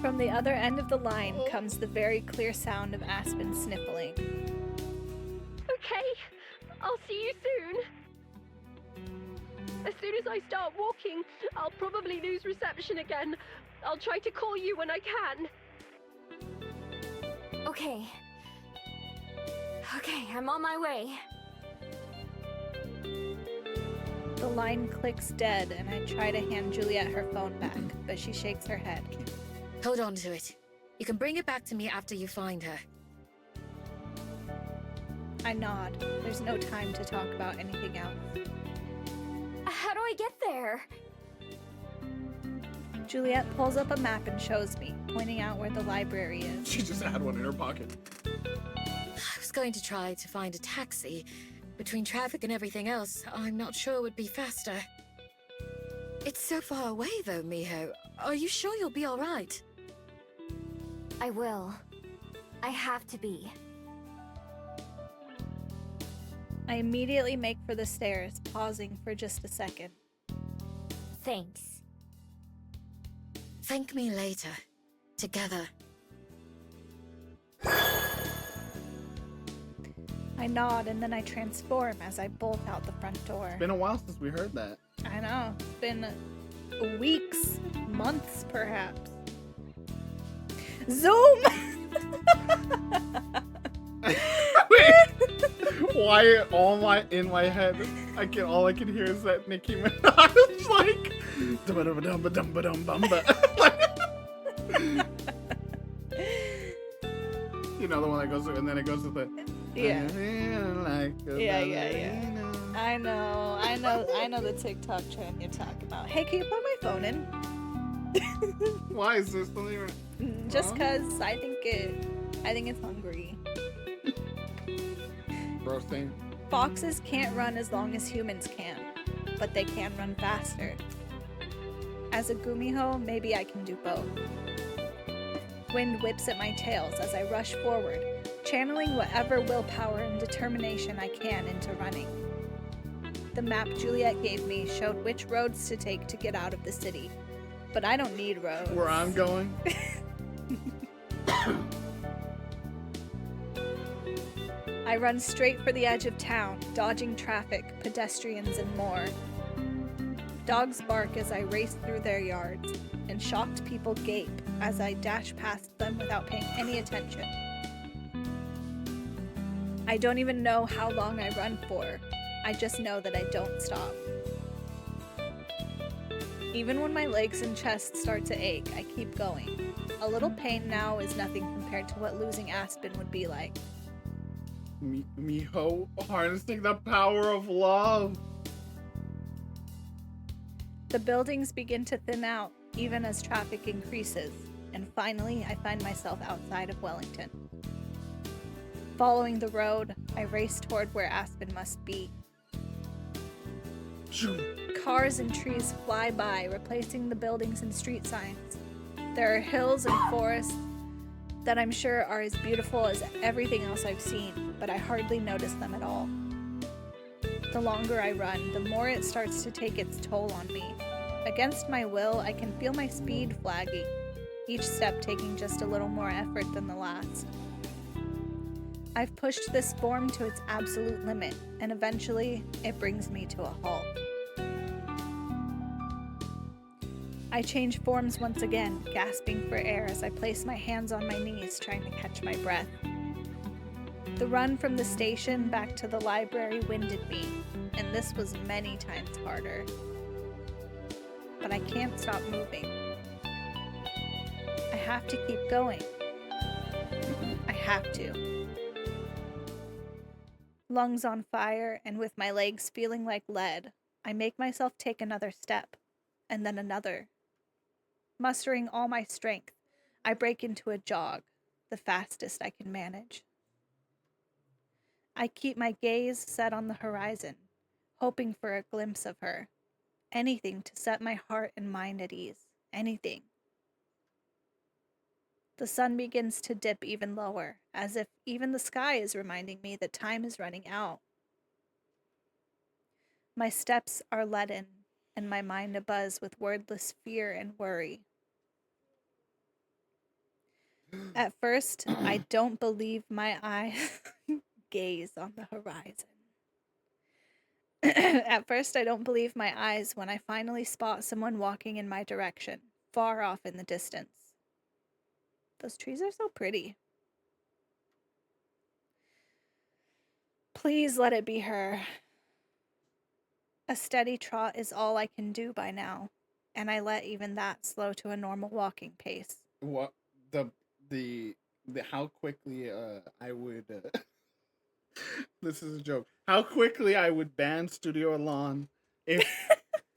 From the other end of the line comes the very clear sound of Aspen sniffling. Okay, I'll see you soon. As soon as I start walking, I'll probably lose reception again. I'll try to call you when I can. Okay. Okay, I'm on my way. The line clicks dead, and I try to hand Juliet her phone back, but she shakes her head. Hold on to it. You can bring it back to me after you find her. I nod. There's no time to talk about anything else. How do I get there? Juliet pulls up a map and shows me, pointing out where the library is. She just had one in her pocket. I was going to try to find a taxi. Between traffic and everything else, I'm not sure it would be faster. It's so far away though, Miho. Are you sure you'll be alright? I will. I have to be. I immediately make for the stairs, pausing for just a second. Thanks. Thank me later. Together. I nod and then I transform as I bolt out the front door. Been a while since we heard that. I know. It's been weeks, months perhaps. Zoom! Wait, why in my head? All I can hear is that Nicki Minaj like you know the one that goes and then it goes with the Yeah. Like Yeah. I know the TikTok trend you're talking about. Hey, can you put my phone in? Why is there something? Just cause I think it's hungry. Roasting. Foxes can't run as long as humans can, but they can run faster. As a Gumiho, maybe I can do both. Wind whips at my tails as I rush forward, channeling whatever willpower and determination I can into running. The map Juliet gave me showed which roads to take to get out of the city, but I don't need roads. Where I'm going? I run straight for the edge of town, dodging traffic, pedestrians, and more. Dogs bark as I race through their yards, and shocked people gape as I dash past them without paying any attention. I don't even know how long I run for. I just know that I don't stop. Even when my legs and chest start to ache, I keep going. A little pain now is nothing compared to what losing Aspen would be like. Miho harnessing the power of love. The buildings begin to thin out, even as traffic increases, and finally I find myself outside of Wellington. Following the road, I race toward where Aspen must be. Cars and trees fly by, replacing the buildings and street signs. There are hills and forests that I'm sure are as beautiful as everything else I've seen, but I hardly notice them at all. The longer I run, the more it starts to take its toll on me. Against my will, I can feel my speed flagging, each step taking just a little more effort than the last. I've pushed this form to its absolute limit, and eventually, it brings me to a halt. I change forms once again, gasping for air as I place my hands on my knees, trying to catch my breath. The run from the station back to the library winded me, and this was many times harder. But I can't stop moving. I have to keep going. I have to. Lungs on fire, and with my legs feeling like lead, I make myself take another step, and then another. Mustering all my strength, I break into a jog, the fastest I can manage. I keep my gaze set on the horizon, hoping for a glimpse of her. Anything to set my heart and mind at ease. Anything. The sun begins to dip even lower, as if even the sky is reminding me that time is running out. My steps are leaden, and my mind abuzz with wordless fear and worry. At first, I don't believe my eyes gaze on the horizon. At first, I don't believe my eyes when I finally spot someone walking in my direction, far off in the distance. Those trees are so pretty. Please let it be her. A steady trot is all I can do by now, and I let even that slow to a normal walking pace. What the how quickly I would this is a joke. How quickly I would ban Studio Alon if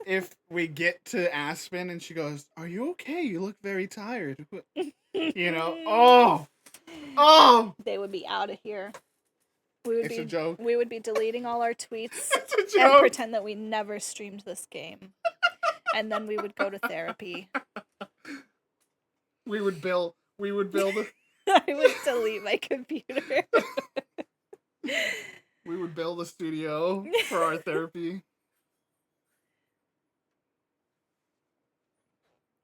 if we get to Aspen and she goes, "Are you okay? You look very tired." You know, oh, they would be out of here. It's a joke. We would be deleting all our tweets It's a joke. and pretend that we never streamed this game. And then we would go to therapy. We would build I would delete my computer. We would build a studio for our therapy.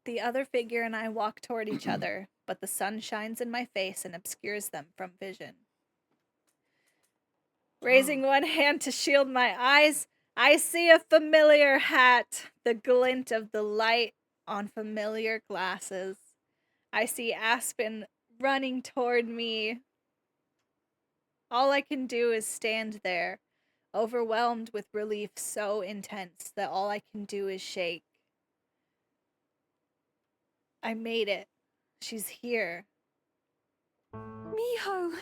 The other figure and I walk toward each other, but the sun shines in my face and obscures them from vision. Raising one hand to shield my eyes, I see a familiar hat, the glint of the light on familiar glasses. I see Aspen running toward me. All I can do is stand there, overwhelmed with relief so intense that all I can do is shake. I made it. She's here. Miho!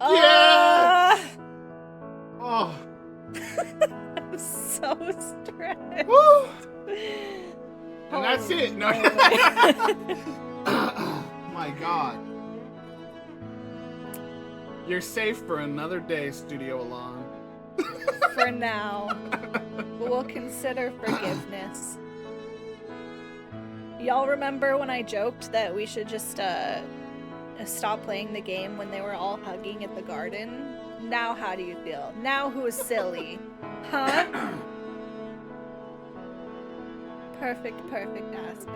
Yeah! Oh. I'm so stressed. Woo! And that's it. No. My God. You're safe for another day, Studio Alon. For now. We'll consider forgiveness. Y'all remember when I joked that we should just stop playing the game when they were all hugging at the garden? Now how do you feel? Now who's silly? Huh? Perfect Aspen.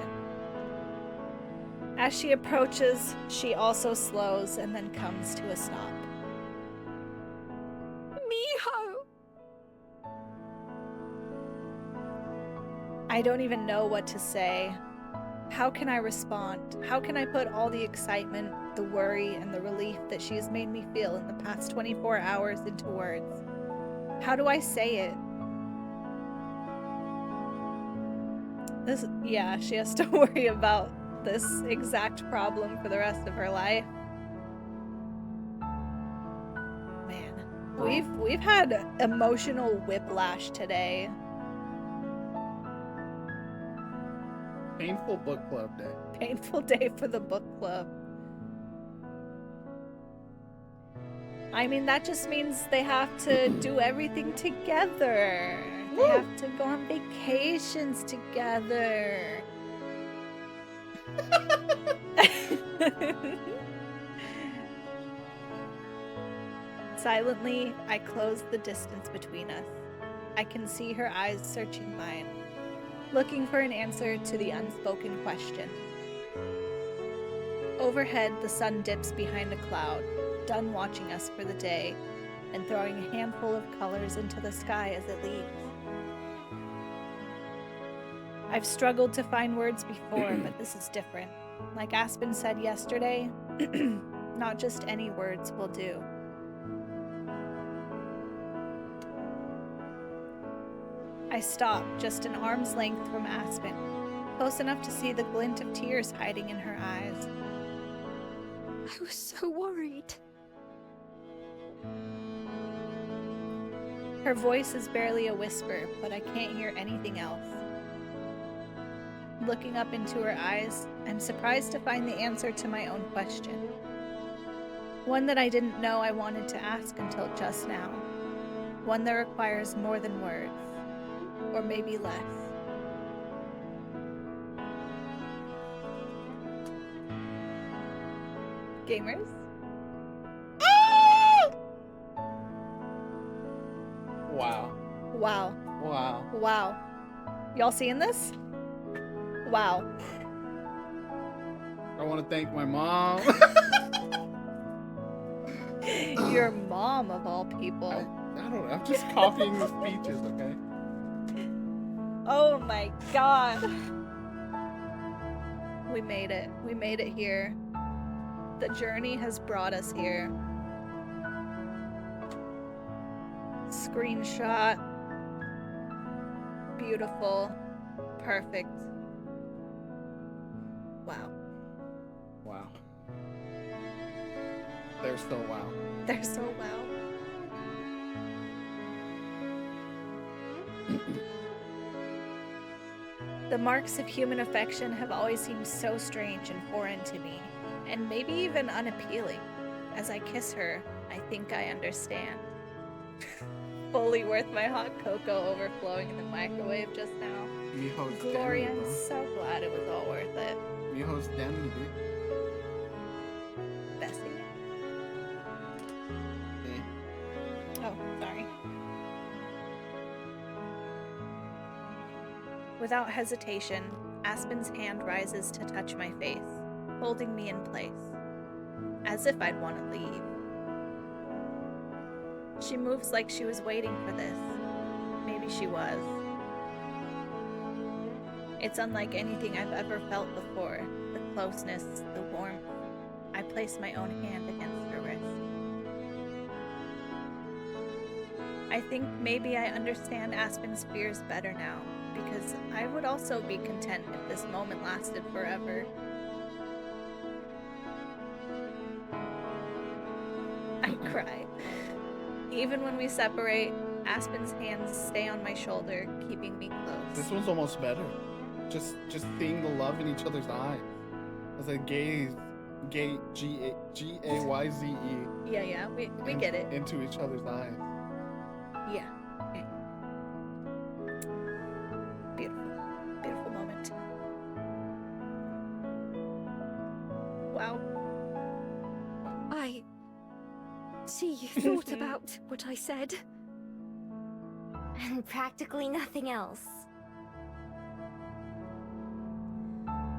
As she approaches, she also slows and then comes to a stop. Miho! I don't even know what to say. How can I respond? How can I put all the excitement, the worry, and the relief that she has made me feel in the past 24 hours into words? How do I say it? She has to worry about this exact problem for the rest of her life. Man, we've had emotional whiplash today. Painful book club day. Painful day for the book club. I mean, that just means they have to do everything together. They have to go on vacations together. Silently, I close the distance between us. I can see her eyes searching mine, looking for an answer to the unspoken question. Overhead, the sun dips behind a cloud, done watching us for the day, and throwing a handful of colors into the sky as it leaves. I've struggled to find words before, but this is different. Like Aspen said yesterday, not just any words will do. I stop just an arm's length from Aspen, close enough to see the glint of tears hiding in her eyes. I was so worried. Her voice is barely a whisper, but I can't hear anything else. Looking up into her eyes, I'm surprised to find the answer to my own question. One that I didn't know I wanted to ask until just now. One that requires more than words. Or maybe less. Gamers? Wow. Wow. Wow. Wow. Y'all seeing this? Wow. I want to thank my mom. Your mom, of all people. I don't know. I'm just copying the speeches, okay? Oh my god. We made it. We made it here. The journey has brought us here. Screenshot. Beautiful. Perfect. Wow. Wow. They're so wow. They're so wow. The marks of human affection have always seemed so strange and foreign to me, and maybe even unappealing. As I kiss her, I think I understand. Fully worth my hot cocoa overflowing in the microwave just now. Mijo's Gloria, Demi, I'm bro. so glad it was all worth it. Mijo's Demi, dude. Bessie? Eh. Oh, sorry. Without hesitation, Aspen's hand rises to touch my face, holding me in place, as if I'd want to leave. She moves like she was waiting for this. Maybe she was. It's unlike anything I've ever felt before. The closeness, the warmth. I place my own hand against her wrist. I think maybe I understand Aspen's fears better now, because I would also be content if this moment lasted forever. I cry. Even when we separate, Aspen's hands stay on my shoulder, keeping me close. This one's almost better. Just seeing the love in each other's eyes. As I gaze, G-A-Y-Z-E. Yeah, we get it. Into each other's eyes. Yeah. Beautiful. Beautiful moment. Wow. I see you thought about what I said. And practically nothing else.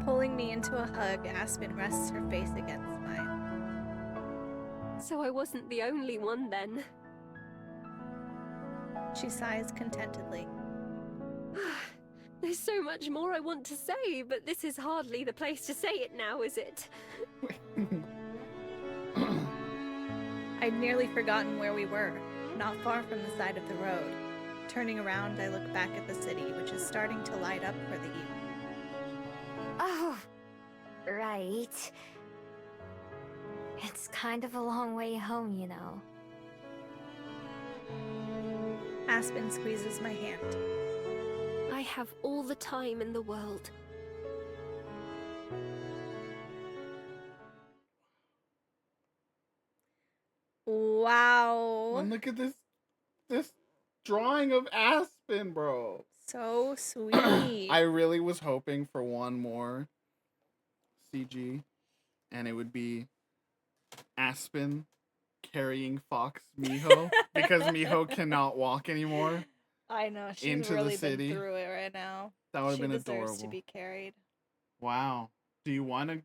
Pulling me into a hug, Aspen rests her face against mine. So I wasn't the only one then. She sighs contentedly. There's so much more I want to say, but this is hardly the place to say it now, is it? I'd nearly forgotten where we were, not far from the side of the road. Turning around, I look back at the city, which is starting to light up for the evening. Oh, right. It's kind of a long way home, you know. Aspen squeezes my hand. I have all the time in the world. Wow. And look at this drawing of Aspen, bro. So sweet. I really was hoping for one more CG, and it would be Aspen carrying Fox Miho because Miho cannot walk anymore. I know, she's into the really city. been through it right now. That would have been She deserves adorable. to be carried. Wow. Do you want to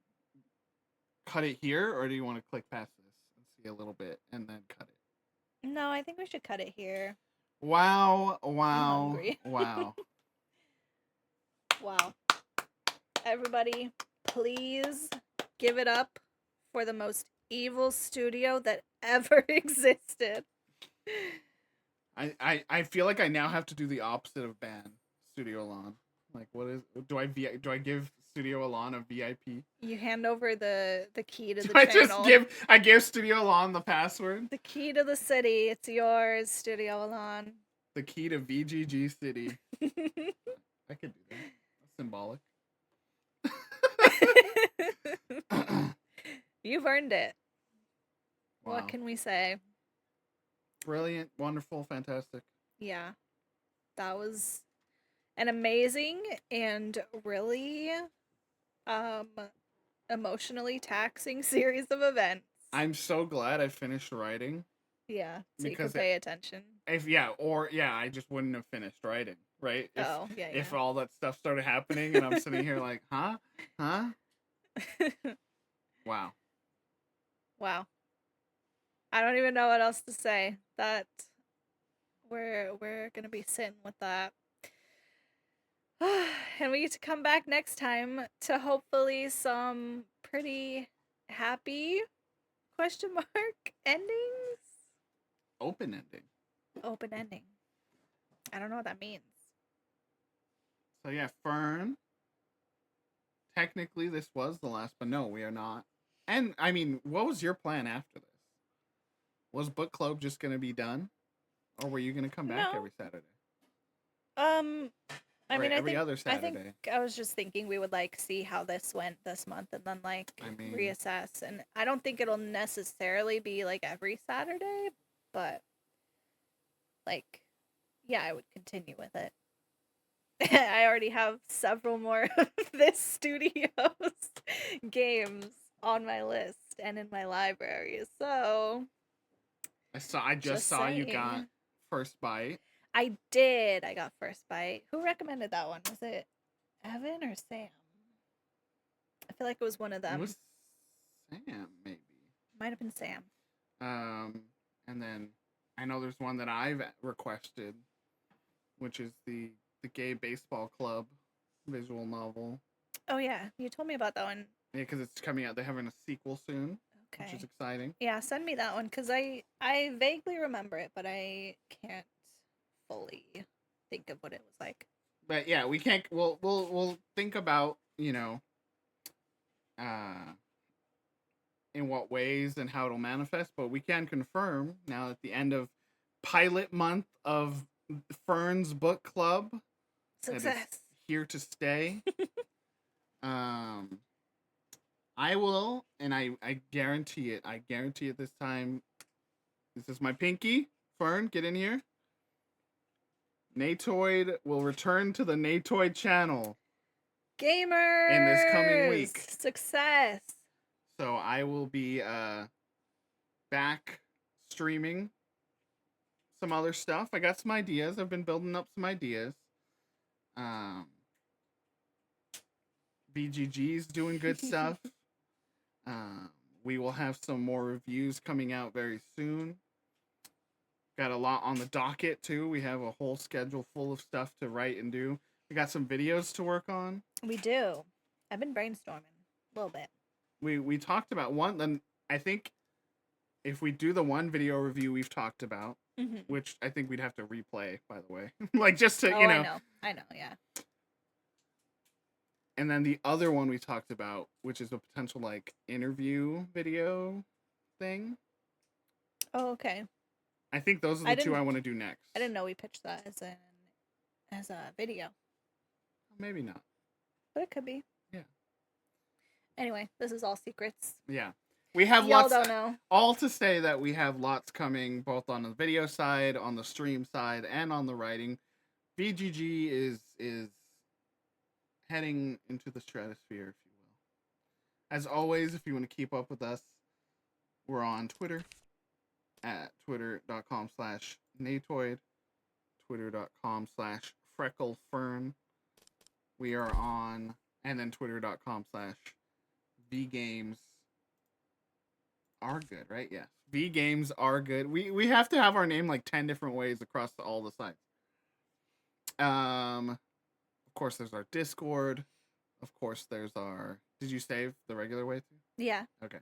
cut it here, or do you want to click past this and see a little bit and then cut it? No, I think we should cut it here. Wow. I'm Wow. hungry. Wow. Wow. Everybody, please give it up for the most evil studio that ever existed. I feel like I now have to do the opposite of ban Studio Alon. Like, what is do I give Studio Alon a VIP? You hand over the key to the I channel. I give Studio Alon the password, The key to the city. It's yours, Studio Alon. the key to VGG City. I could do that. That's symbolic. You've earned it. Wow. What can we say? Brilliant, wonderful, fantastic. Yeah. That was an amazing and really emotionally taxing series of events. I'm so glad I finished writing. Yeah, so you Because can pay attention. If I just wouldn't have finished writing, right? If all that stuff started happening and I'm sitting here like, huh? Wow. Wow. I don't even know what else to say. That we're gonna be sitting with that. And we get to come back next time to hopefully some pretty happy question mark endings. Open ending. Open ending. I don't know what that means. So yeah, Fern. Technically, this was the last, but no, we are not. And I mean, what was your plan after this? Was book club just gonna be done, or were you gonna come back every Saturday? I mean, every other Saturday. I think I was just thinking we would like see how this went this month and then like reassess. And I don't think it'll necessarily be like every Saturday, but like, yeah, I would continue with it. I already have several more of this studio's games on my list and in my library. So I just saw you got First Bite. I did. I got First Bite. Who recommended that one? Was it Evan or Sam? I feel like it was one of them. It was Sam, maybe. Might have been Sam. And then I know there's one that I've requested, which is the Gay Baseball Club visual novel. Oh yeah, you told me about that one. Yeah, because it's coming out. They're having a sequel soon. Okay. Which is exciting. Yeah, send me that one because I vaguely remember it, but I can't fully think of what it was like. But yeah, we can't. We'll think about in what ways and how it'll manifest. But we can confirm now at the end of pilot month of Fern's book club. Success. Here to stay. I will, and I guarantee it. I guarantee it this time. This is my pinky. Fern, get in here. Natoid will return to the Natoid channel. Gamers! In this coming week. Success! So I will be back streaming some other stuff. I got some ideas. I've been building up some ideas. BGG's doing good stuff. We will have some more reviews coming out very soon. Got a lot on the docket too. We have a whole schedule full of stuff to write and do. We got some videos to work on. We do. I've been brainstorming a little bit. We talked about one. Then I think if we do the one video review we've talked about, which I think we'd have to replay, by the way, like just to I know, yeah. And then the other one we talked about, which is a potential like interview video thing. Oh, okay. I think those are the two I want to do next. I didn't know we pitched that as a video. Maybe not. But it could be. Yeah. Anyway, this is all secrets. Yeah. We have Y'all lots. Don't know. All to say that we have lots coming, both on the video side, on the stream side, and on the writing. VGG is heading into the stratosphere, if you will. As always, if you want to keep up with us, we're on Twitter at twitter.com/Natoid, twitter.com/FreckleFern. We are on, and then twitter.com/VGames are good, right? Yes. VGames are good. We have to have our name like 10 different ways across all the sites. Of course, there's our Discord. Of course, there's our... Did you save the regular way too? Yeah. Okay.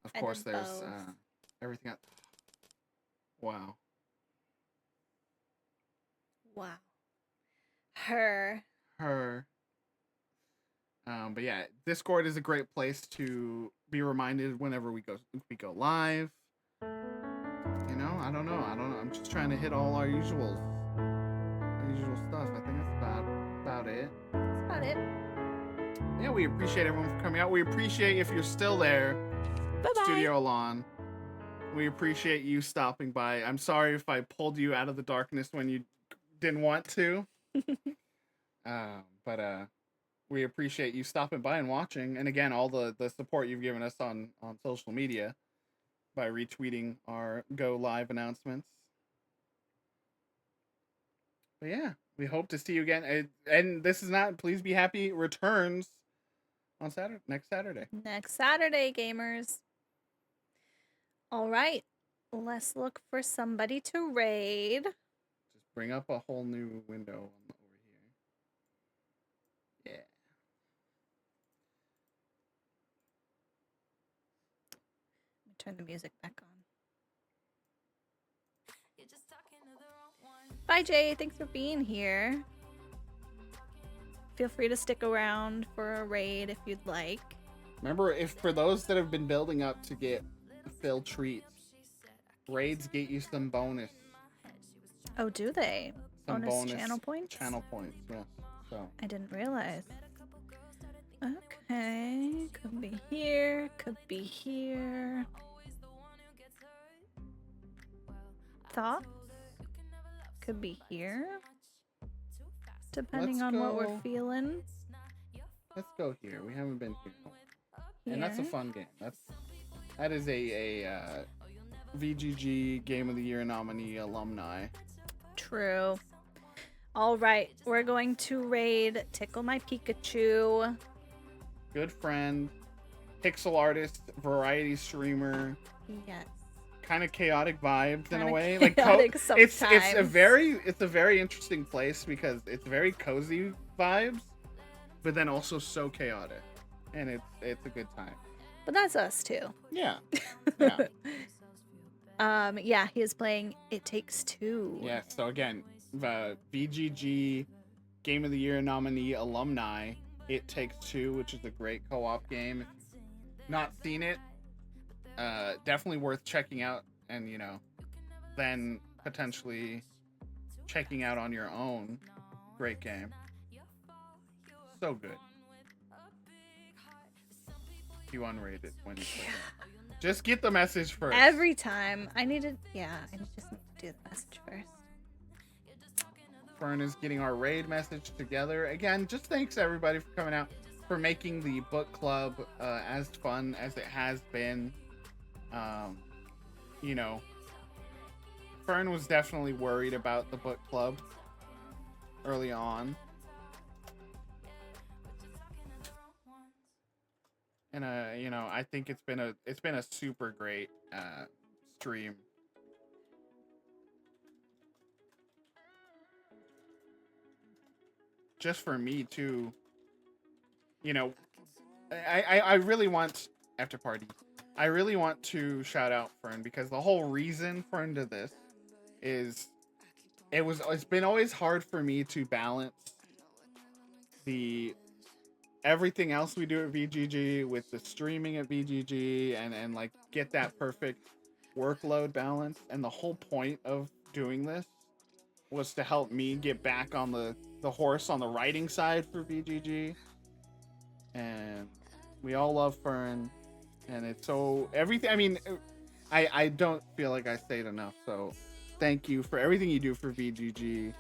Of course, there's everything else. Wow. Wow. Her. But yeah, Discord is a great place to be reminded whenever we go live. You know, I don't know. I'm just trying to hit all our usual stuff. I think that's about it. That's about it. Yeah, we appreciate everyone for coming out. We appreciate if you're still there. Bye-bye. Studio Alon. We appreciate you stopping by. I'm sorry if I pulled you out of the darkness when you didn't want to. But We appreciate you stopping by and watching. And again, all the support you've given us on social media by retweeting our go live announcements. But yeah, we hope to see you again. And this is not Please Be Happy returns on next Saturday. Next Saturday, gamers. All right, let's look for somebody to raid. Just bring up a whole new window over here. Yeah. Turn the music back on. Bye, Jay. Thanks for being here. Feel free to stick around for a raid if you'd like. Remember, if for those that have been building up to get Phil treats, raids get you some bonus. Oh, do they? Some bonus channel points? Channel points, yes. So I didn't realize. Okay, could be here, could be here. Thoughts? Could be here. Depending on what we're feeling. Let's go here. We haven't been here. And that's a fun game. That is a VGG Game of the Year nominee alumni. True. All right, we're going to raid Tickle My Pikachu. Good friend, pixel artist, variety streamer. Yes. Kind of chaotic vibes in a way. Chaotic it's sometimes. a very interesting place because it's very cozy vibes, but then also so chaotic, and it's a good time. But that's us too. Yeah. Yeah, he is playing It Takes Two. Yeah. So again, VGG Game of the Year nominee alumni. It Takes Two, which is a great co-op game. If you've not seen it, definitely worth checking out, and then potentially checking out on your own. Great game. So good. You unrated when you play it. Just get the message first. Every time. I just need to do the message first. Fern is getting our raid message together. Again, just thanks everybody for coming out, for making the book club as fun as it has been. Fern was definitely worried about the book club early on. And I think it's been a super great stream. Just for me too. I really want after party. I really want to shout out Fern because the whole reason Fern did this is it's been always hard for me to balance the everything else we do at VGG with the streaming at VGG and like get that perfect workload balance. And the whole point of doing this was to help me get back on the horse on the writing side for VGG. And we all love Fern, and it's so everything. I mean, I don't feel like I say it enough. So thank you for everything you do for VGG.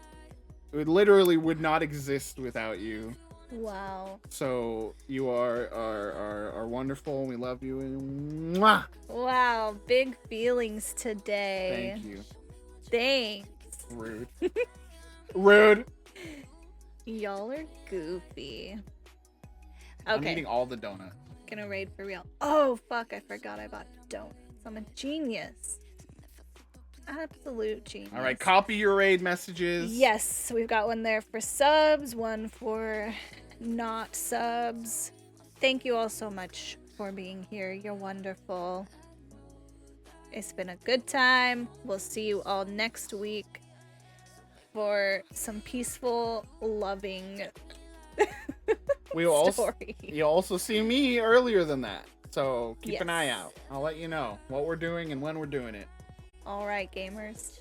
It literally would not exist without you. Wow. So you are wonderful. We love you. And mwah! Wow, big feelings today. Thank you. Thanks. Rude. Rude. Y'all are goofy. I'm Okay. eating all the donuts. Gonna raid for real. Oh, fuck. I forgot I bought donuts. I'm a genius. Absolute genius. All right. Copy your raid messages. Yes. We've got one there for subs, one for not subs. Thank you all so much for being here. You're wonderful. It's been a good time. We'll see you all next week for some peaceful, loving You'll also see me earlier than that. So keep an eye out. I'll let you know what we're doing and when we're doing it. All right, gamers.